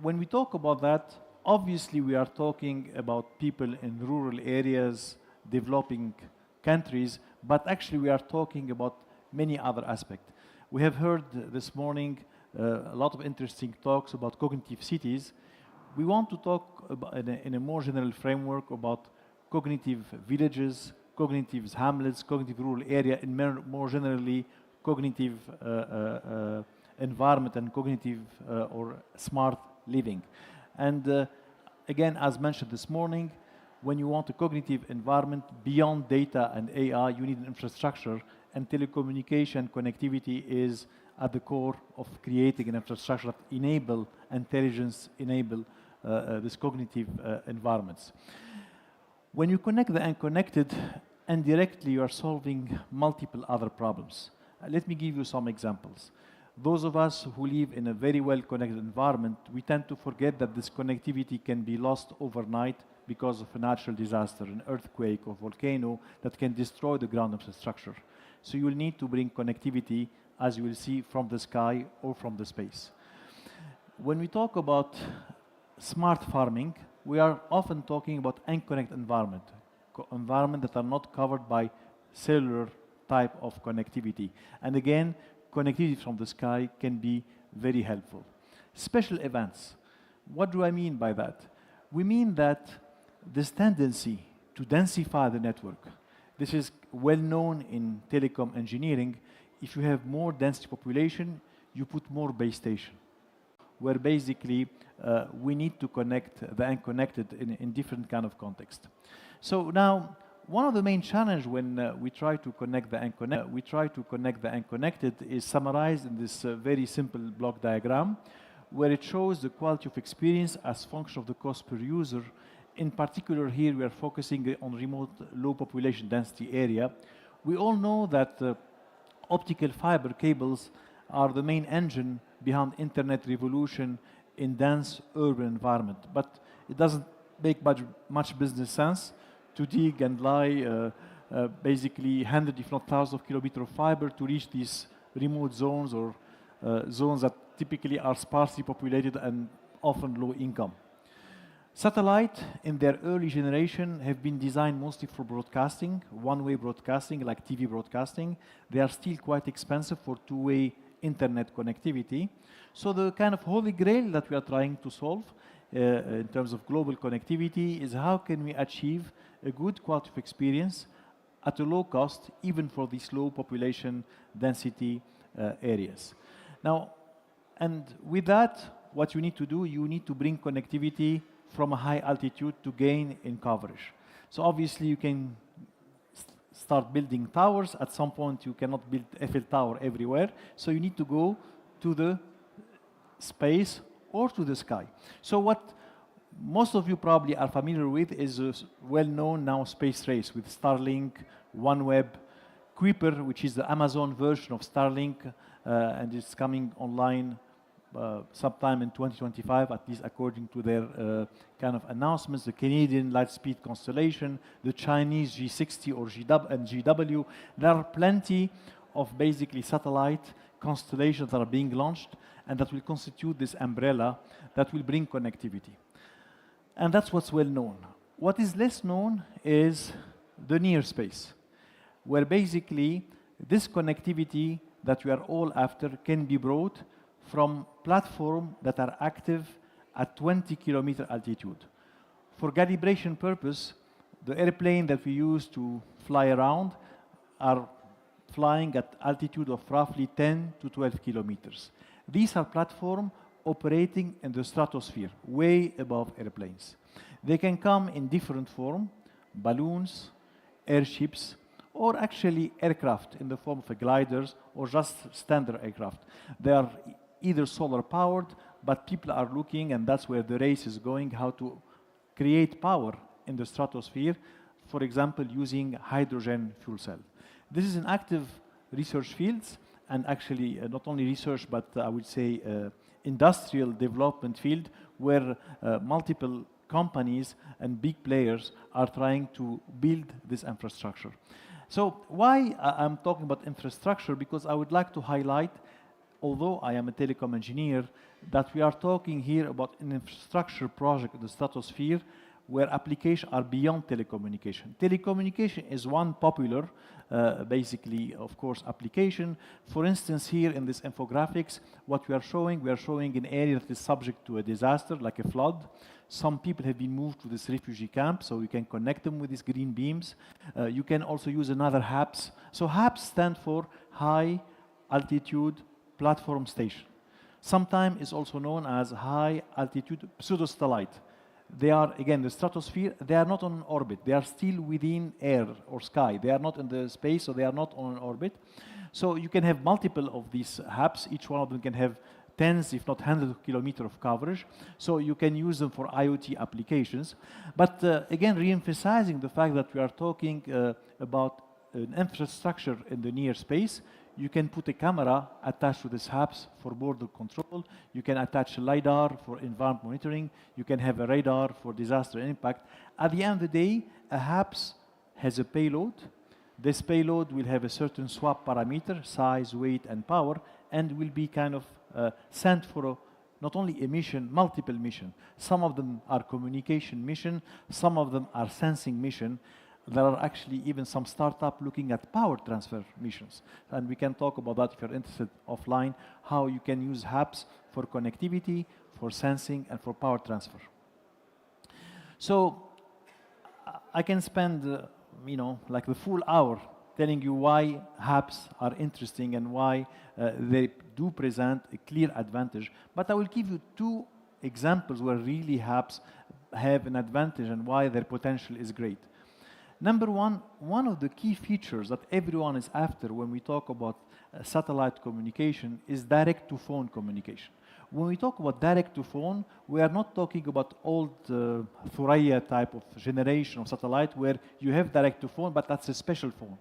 Speaker 13: when we talk about that, obviously we are talking about people in rural areas, developing countries, but actually we are talking about many other aspects. We have heard this morning a lot of interesting talks about cognitive cities. We want to talk about in a more general framework about cognitive villages, cognitive hamlets, cognitive rural area, and more generally cognitive environment and cognitive or smart living. And again, as mentioned this morning, when you want a cognitive environment beyond data and AI, you need an infrastructure, and telecommunication connectivity is at the core of creating an infrastructure that enable intelligence, enable these cognitive environments. When you connect the unconnected, indirectly you are solving multiple other problems. Let me give you some examples. Those of us who live in a very well-connected environment, we tend to forget that this connectivity can be lost overnight because of a natural disaster, an earthquake or volcano that can destroy the ground infrastructure. So you will need to bring connectivity, as you will see, from the sky or from the space. When we talk about smart farming, we are often talking about unconnected environment that are not covered by cellular type of connectivity. And again, connectivity from the sky can be very helpful. Special events. What do I mean by that? We mean that this tendency to densify the network, this is well known in telecom engineering. If you have more density population, you put more base station, where basically we need to connect the unconnected in different kind of context. So now, one of the main challenge when we try to connect the unconnected is summarized in this very simple block diagram, where it shows the quality of experience as function of the cost per user. In particular, here we are focusing on remote low population density area. We all know that optical fiber cables are the main engine behind internet revolution in dense urban environment. But it doesn't make much business sense to dig and lie basically hundreds, if not thousands of kilometers of fiber to reach these remote zones or zones that typically are sparsely populated and often low income. Satellite, in their early generation, have been designed mostly for broadcasting, one-way broadcasting, like TV broadcasting. They are still quite expensive for two-way internet connectivity. So the kind of holy grail that we are trying to solve in terms of global connectivity is how can we achieve a good quality of experience at a low cost, even for these low population density areas. Now, and with that, what you need to do, you need to bring connectivity from a high altitude to gain in coverage. So obviously you can start building towers. At some point you cannot build Eiffel Tower everywhere. So you need to go to the space or to the sky. So what most of you probably are familiar with is a well-known now space race with Starlink, OneWeb, Kuiper, which is the Amazon version of Starlink, and it's coming online sometime in 2025, at least according to their kind of announcements. The Canadian Lightspeed Constellation, the Chinese G60 or GW. There are plenty of basically satellite constellations that are being launched and that will constitute this umbrella that will bring connectivity. And that's what's well known. What is less known is the near space, where basically this connectivity that we are all after can be brought from platforms that are active at 20-kilometer altitude. For calibration purpose, the airplane that we use to fly around are flying at altitude of roughly 10 to 12 kilometers. These are platforms operating in the stratosphere, way above airplanes. They can come in different form, balloons, airships, or actually aircraft in the form of gliders or just standard aircraft. They are either solar powered, but people are looking, and that's where the race is going, how to create power in the stratosphere, for example, using hydrogen fuel cell. This is an active research field, and actually not only research, but I would say industrial development field, where multiple companies and big players are trying to build this infrastructure. So why I'm talking about infrastructure? Because I would like to highlight, although I am a telecom engineer, that we are talking here about an infrastructure project in the stratosphere where applications are beyond telecommunication. Telecommunication is one popular, basically, of course, application. For instance, here in this infographics, what we are showing an area that is subject to a disaster, like a flood. Some people have been moved to this refugee camp, so you can connect them with these green beams. You can also use another HAPS. So HAPS stand for High Altitude Platform Station. Sometimes it's also known as High Altitude Pseudosatellite. They are, again, the stratosphere. They are not on orbit. They are still within air or sky. They are not in the space, so they are not on an orbit. So you can have multiple of these HAPS. Each one of them can have tens, if not hundreds of kilometers of coverage. So you can use them for IoT applications. But again, re-emphasizing the fact that we are talking about an infrastructure in the near space. You can put a camera attached to this HAPS for border control. You can attach a LiDAR for environment monitoring. You can have a radar for disaster impact. At the end of the day, a HAPS has a payload. This payload will have a certain swap parameter, size, weight, and power, and will be kind of sent for not only a mission, multiple mission. Some of them are communication mission. Some of them are sensing mission. There are actually even some startup looking at power transfer missions. And we can talk about that if you're interested offline, how you can use HAPS for connectivity, for sensing, and for power transfer. So I can spend, like the full hour telling you why HAPS are interesting and why they do present a clear advantage. But I will give you two examples where really HAPS have an advantage and why their potential is great. Number one of the key features that everyone is after when we talk about satellite communication is direct-to-phone communication. When we talk about direct-to-phone, we are not talking about old Thuraya type of generation of satellite where you have direct-to-phone, but that's a special phone.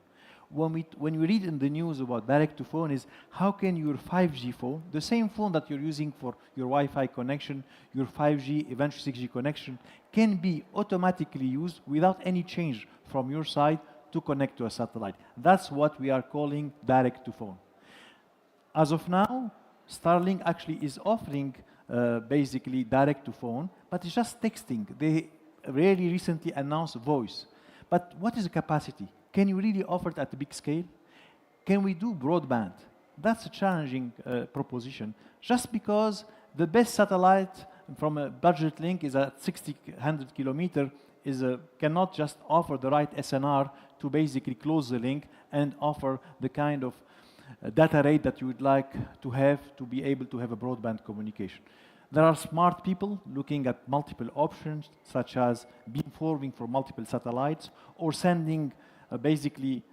Speaker 13: When you read in the news about direct-to-phone is how can your 5G phone, the same phone that you're using for your Wi-Fi connection, your 5G, eventually 6G connection, can be automatically used without any change from your side to connect to a satellite. That's what we are calling direct-to-phone. As of now, Starlink actually is offering basically direct-to-phone, but it's just texting. They really recently announced voice. But what is the capacity? Can you really offer it at a big scale? Can we do broadband? That's a challenging proposition. Just because the best satellite from a budget link is at 100 kilometer cannot just offer the right SNR to basically close the link and offer the kind of data rate that you would like to have to be able to have a broadband communication. There are smart people looking at multiple options, such as beamforming for multiple satellites, or sending basically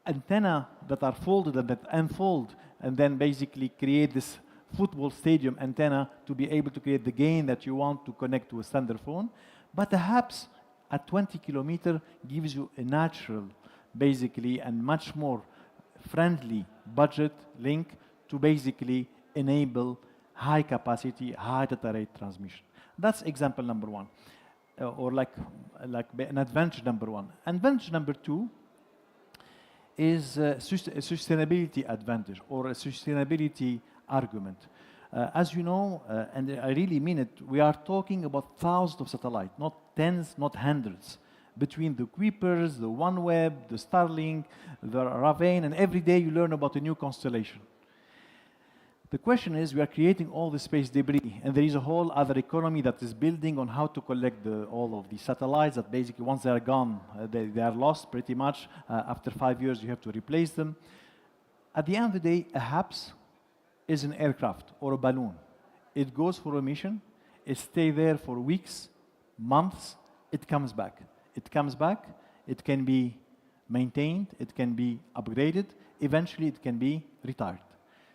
Speaker 13: antenna that are folded and that unfold, and then basically create this football stadium antenna to be able to create the gain that you want to connect to a standard phone. But perhaps at 20 kilometer gives you a natural, basically, and much more friendly budget link to basically enable high capacity, high data rate transmission. That's example number one, or like an advantage number one. Advantage number two is a sustainability advantage or a sustainability argument. As you know, and I really mean it, we are talking about thousands of satellites, not tens, not hundreds. Between the Kuipers, the OneWeb, the Starlink, the Ravane, and every day you learn about a new constellation. The question is, we are creating all the space debris, and there is a whole other economy that is building on how to collect all of these satellites that basically once they are gone, they are lost pretty much. After 5 years, you have to replace them. At the end of the day, a HAPS is an aircraft or a balloon. It goes for a mission, it stays there for weeks, months, it comes back. It comes back, it can be maintained, it can be upgraded, eventually it can be retired.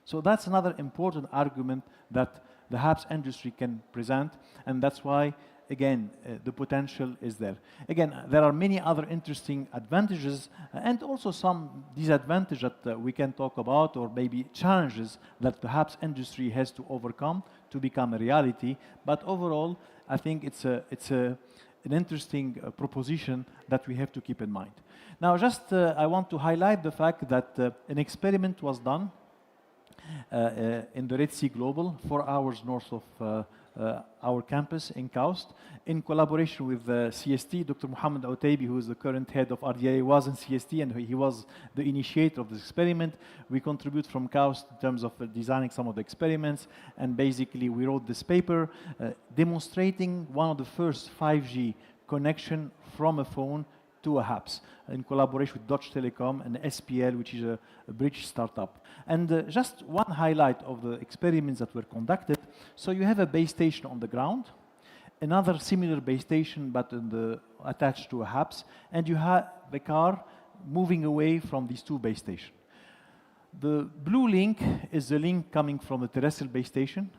Speaker 13: So that's another important argument that the HAPS industry can present, and that's why, again, the potential is there. Again, there are many other interesting advantages and also some disadvantages that we can talk about, or maybe challenges that the HAPS industry has to overcome to become a reality. But overall, I think it's an interesting proposition that we have to keep in mind. Now, just I want to highlight the fact that an experiment was done in the Red Sea Global, 4 hours north of our campus in KAUST, in collaboration with CST. Dr. Mohammed Outaibi, who is the current head of RDA, was in CST, and he was the initiator of this experiment. We contribute from KAUST in terms of designing some of the experiments, and basically we wrote this paper demonstrating one of the first 5G connection from a phone to a HAPS in collaboration with Deutsche Telekom and SPL, which is a British startup. And just one highlight of the experiments that were conducted. So you have a base station on the ground, another similar base station but attached to a HAPS, and you have the car moving away from these two base stations. The blue link is the link coming from the terrestrial base station.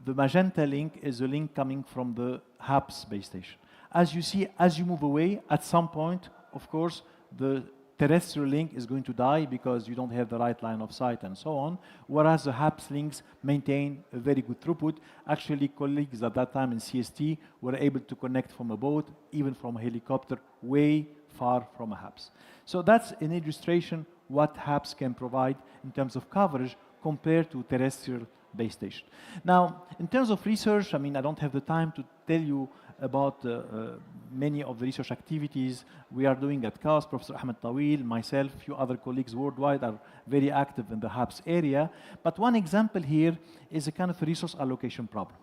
Speaker 13: The magenta link is the link coming from the HAPS base station. As you see, as you move away, at some point, of course, the terrestrial link is going to die because you don't have the right line of sight and so on, whereas the HAPS links maintain a very good throughput. Actually, colleagues at that time in CST were able to connect from a boat, even from a helicopter, way far from a HAPS. So that's an illustration what HAPS can provide in terms of coverage compared to terrestrial base station. Now, in terms of research, I mean, I don't have the time to tell you about many of the research activities we are doing at CAS. Professor Ahmed Tawil, myself, a few other colleagues worldwide are very active in the HAPS area. But one example here is a kind of a resource allocation problem.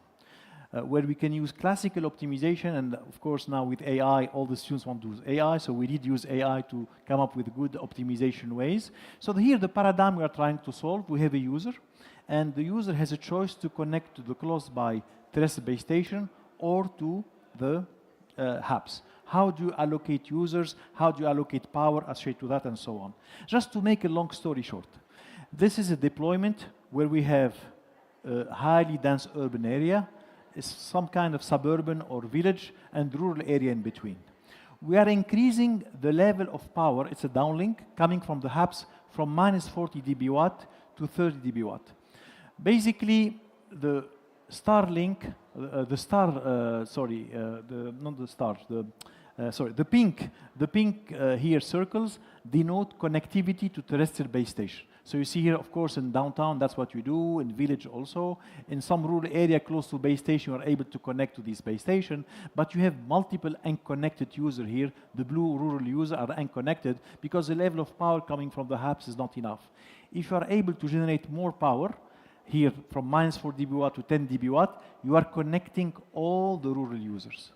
Speaker 13: Where we can use classical optimization, and of course now with AI, all the students want to use AI, so we did use AI to come up with good optimization ways. So here the paradigm we are trying to solve, we have a user, and the user has a choice to connect to the close by terrestrial base station or to the hubs. How do you allocate users? How do you allocate power associated to that, and so on? Just to make a long story short, this is a deployment where we have a highly dense urban area, is some kind of suburban or village, and rural area in between. We are increasing the level of power, it's a downlink, coming from the hubs from minus 40 dB watt to 30 dB watt. Basically, the Starlink, the pink here circles denote connectivity to terrestrial base station. So you see here, of course, in downtown, that's what you do, in village also. In some rural area close to base station, you are able to connect to this base station, but you have multiple unconnected users here. The blue rural users are unconnected because the level of power coming from the hubs is not enough. If you are able to generate more power, here from minus 4 dB watt to 10 dB watt, you are connecting all the rural users.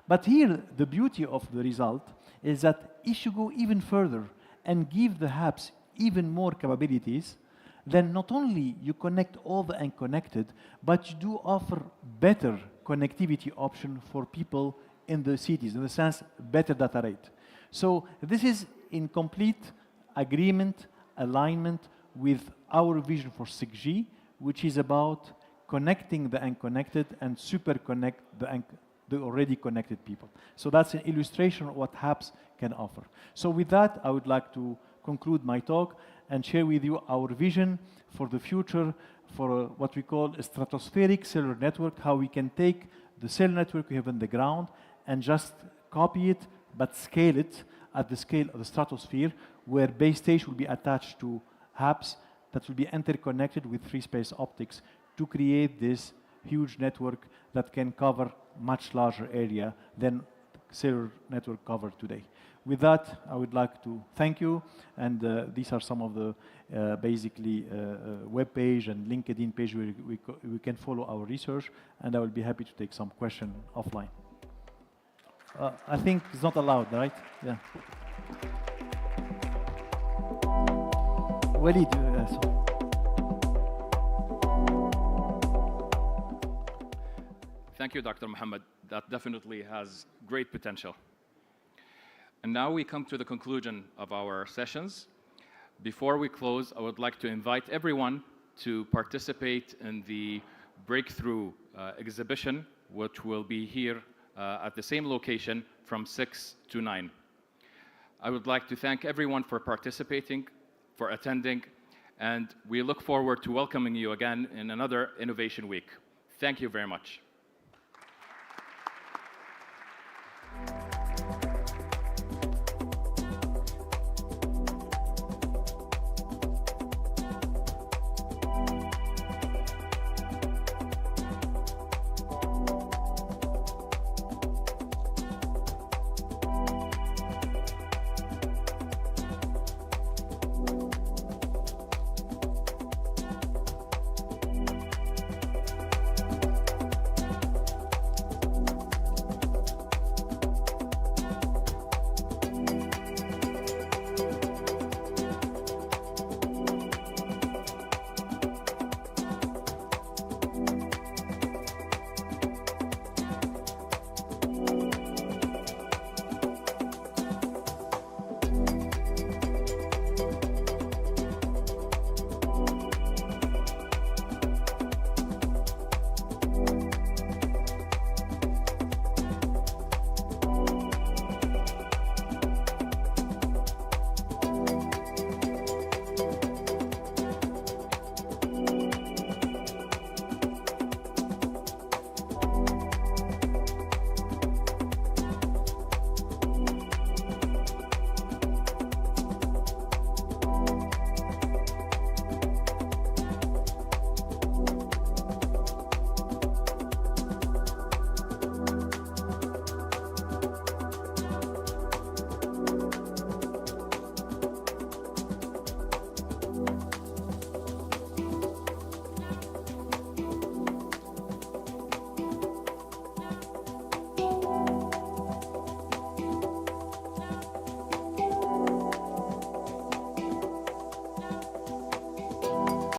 Speaker 13: But here, the beauty of the result is that if you go even further and give the hubs even more capabilities, then not only you connect all the unconnected, but you do offer better connectivity option for people in the cities, in the sense better data rate. So this is in complete agreement, alignment with our vision for 6G, which is about connecting the unconnected and super connect the already connected people. So that's an illustration of what HAPS can offer. So with that, I would like to conclude my talk and share with you our vision for the future for what we call a stratospheric cellular network, how we can take the cellular network we have on the ground and just copy it, but scale it at the scale of the stratosphere, where base station will be attached to hubs that will be interconnected with free space optics to create this huge network that can cover much larger area than cellular network covered today. With that, I would like to thank you, and these are some of the web page and LinkedIn page where we can follow our research, and I will be happy to take some question offline. I think it's not allowed, right? Yeah. Walid,
Speaker 2: Thank you, Dr. Mohammed. That definitely has great potential. And now we come to the conclusion of our sessions. Before we close, I would like to invite everyone to participate in the breakthrough exhibition, which will be here at the same location from 6 to 9. I would like to thank everyone for participating, for attending, and we look forward to welcoming you again in another Innovation Week. Thank you very much.